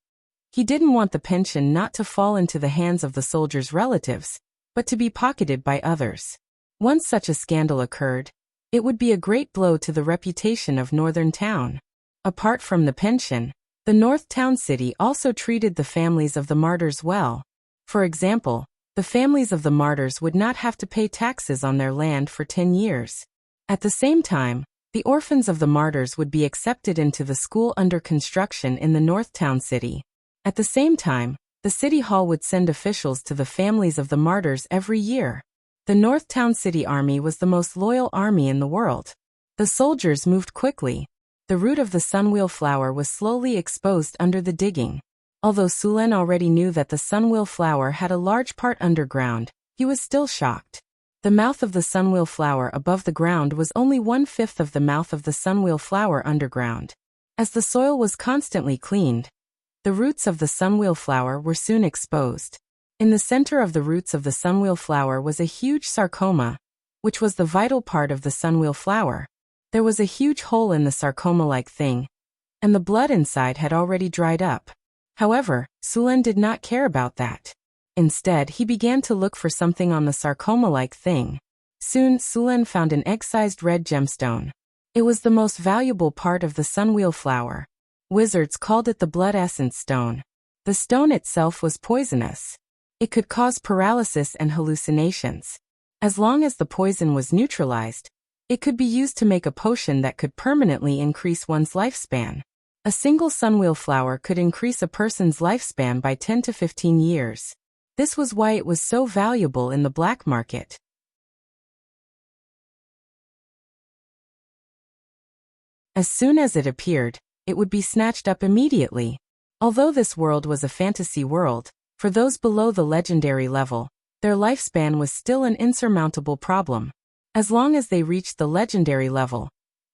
He didn't want the pension not to fall into the hands of the soldiers' relatives, but to be pocketed by others. Once such a scandal occurred, it would be a great blow to the reputation of Northern Town. Apart from the pension, the North Town City also treated the families of the martyrs well. For example, the families of the martyrs would not have to pay taxes on their land for 10 years. At the same time, the orphans of the martyrs would be accepted into the school under construction in the North Town City. At the same time, the City Hall would send officials to the families of the martyrs every year. The North Town City Army was the most loyal army in the world. The soldiers moved quickly. The root of the sunwheel flower was slowly exposed under the digging. Although Sulen already knew that the sunwheel flower had a large part underground, he was still shocked. The mouth of the sunwheel flower above the ground was only 1/5 of the mouth of the sunwheel flower underground. As the soil was constantly cleaned, the roots of the sunwheel flower were soon exposed. In the center of the roots of the sunwheel flower was a huge sarcoma, which was the vital part of the sunwheel flower. There was a huge hole in the sarcoma-like thing, and the blood inside had already dried up. However, Sulen did not care about that. Instead, he began to look for something on the sarcoma-like thing. Soon, Sulen found an egg-sized red gemstone. It was the most valuable part of the sunwheel flower. Wizards called it the blood essence stone. The stone itself was poisonous. It could cause paralysis and hallucinations. As long as the poison was neutralized, it could be used to make a potion that could permanently increase one's lifespan. A single sunwheel flower could increase a person's lifespan by 10 to 15 years. This was why it was so valuable in the black market. As soon as it appeared, it would be snatched up immediately. Although this world was a fantasy world, for those below the legendary level, their lifespan was still an insurmountable problem. As long as they reached the legendary level,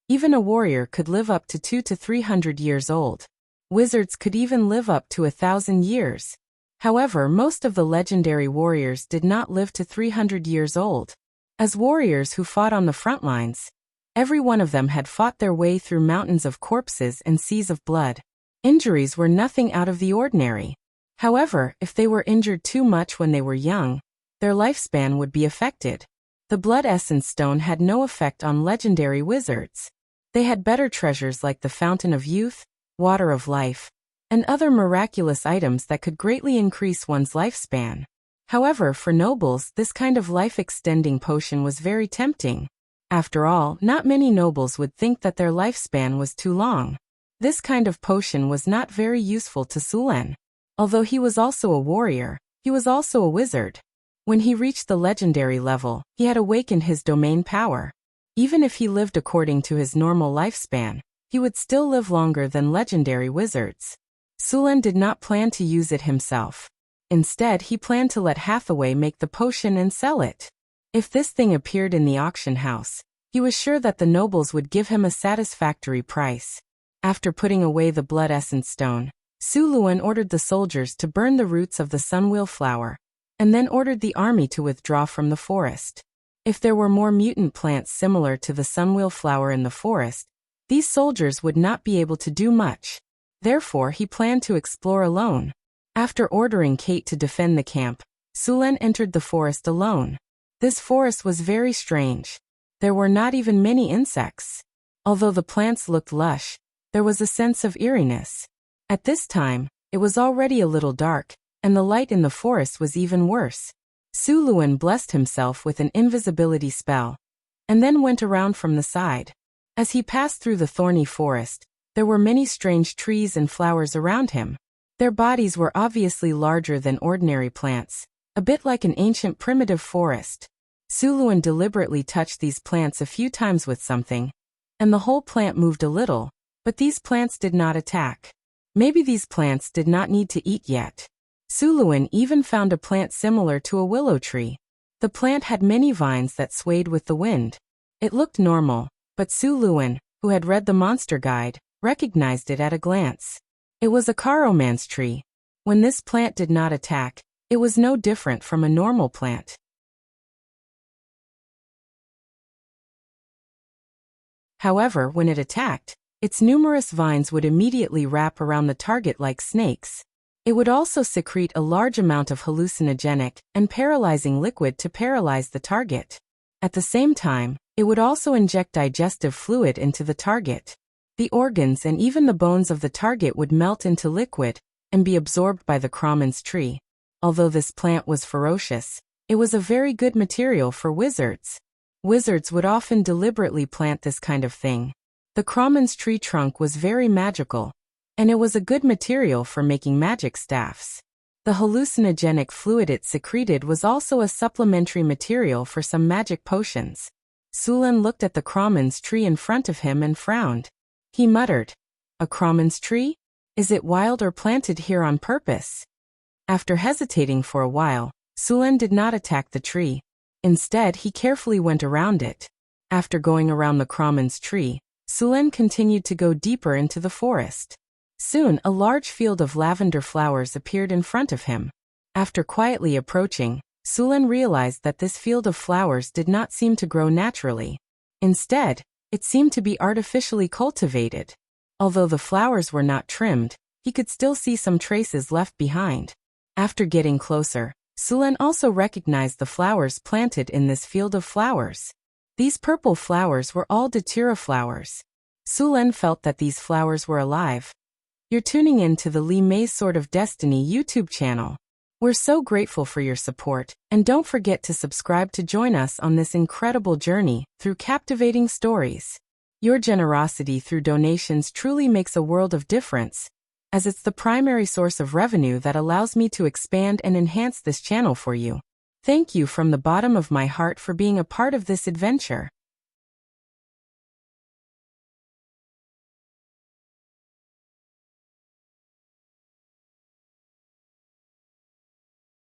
even a warrior could live up to 200 to 300 years old. Wizards could even live up to 1,000 years. However, most of the legendary warriors did not live to 300 years old. As warriors who fought on the front lines, every one of them had fought their way through mountains of corpses and seas of blood. Injuries were nothing out of the ordinary. However, if they were injured too much when they were young, their lifespan would be affected. The blood essence stone had no effect on legendary wizards. They had better treasures like the Fountain of Youth, Water of Life, and other miraculous items that could greatly increase one's lifespan. However, for nobles, this kind of life-extending potion was very tempting. After all, not many nobles would think that their lifespan was too long. This kind of potion was not very useful to Sulen. Although he was also a warrior, he was also a wizard. When he reached the legendary level, he had awakened his domain power. Even if he lived according to his normal lifespan, he would still live longer than legendary wizards. Sulen did not plan to use it himself. Instead, he planned to let Hathaway make the potion and sell it. If this thing appeared in the auction house, he was sure that the nobles would give him a satisfactory price. After putting away the blood essence stone, Su Luan ordered the soldiers to burn the roots of the sunwheel flower, and then ordered the army to withdraw from the forest. If there were more mutant plants similar to the sunwheel flower in the forest, these soldiers would not be able to do much. Therefore, he planned to explore alone. After ordering Kate to defend the camp, Sulen entered the forest alone. This forest was very strange. There were not even many insects. Although the plants looked lush, there was a sense of eeriness. At this time, it was already a little dark, and the light in the forest was even worse. Su Luan blessed himself with an invisibility spell, and then went around from the side. As he passed through the thorny forest, there were many strange trees and flowers around him. Their bodies were obviously larger than ordinary plants, a bit like an ancient primitive forest. Suluan deliberately touched these plants a few times with something, and the whole plant moved a little, but these plants did not attack. Maybe these plants did not need to eat yet. Suluan even found a plant similar to a willow tree. The plant had many vines that swayed with the wind. It looked normal, but Suluan, who had read the monster guide, recognized it at a glance. It was a Karomance tree. When this plant did not attack, it was no different from a normal plant. However, when it attacked, its numerous vines would immediately wrap around the target like snakes. It would also secrete a large amount of hallucinogenic and paralyzing liquid to paralyze the target. At the same time, it would also inject digestive fluid into the target. The organs and even the bones of the target would melt into liquid and be absorbed by the Karomance tree. Although this plant was ferocious, it was a very good material for wizards. Wizards would often deliberately plant this kind of thing. The Karomance tree trunk was very magical, and it was a good material for making magic staffs. The hallucinogenic fluid it secreted was also a supplementary material for some magic potions. Suluan looked at the Karomance tree in front of him and frowned. He muttered, "A Karomance tree? Is it wild or planted here on purpose?" After hesitating for a while, Suluan did not attack the tree. Instead, he carefully went around it. After going around the Karomance tree, Suluan continued to go deeper into the forest. Soon, a large field of lavender flowers appeared in front of him. After quietly approaching, Suluan realized that this field of flowers did not seem to grow naturally. Instead, it seemed to be artificially cultivated. Although the flowers were not trimmed, he could still see some traces left behind. After getting closer, Suluan also recognized the flowers planted in this field of flowers. These purple flowers were all datura flowers. Suluan felt that these flowers were alive. You're tuning in to the Li Mei's Sword of Destiny YouTube channel. We're so grateful for your support, and don't forget to subscribe to join us on this incredible journey through captivating stories. Your generosity through donations truly makes a world of difference, as it's the primary source of revenue that allows me to expand and enhance this channel for you. Thank you from the bottom of my heart for being a part of this adventure.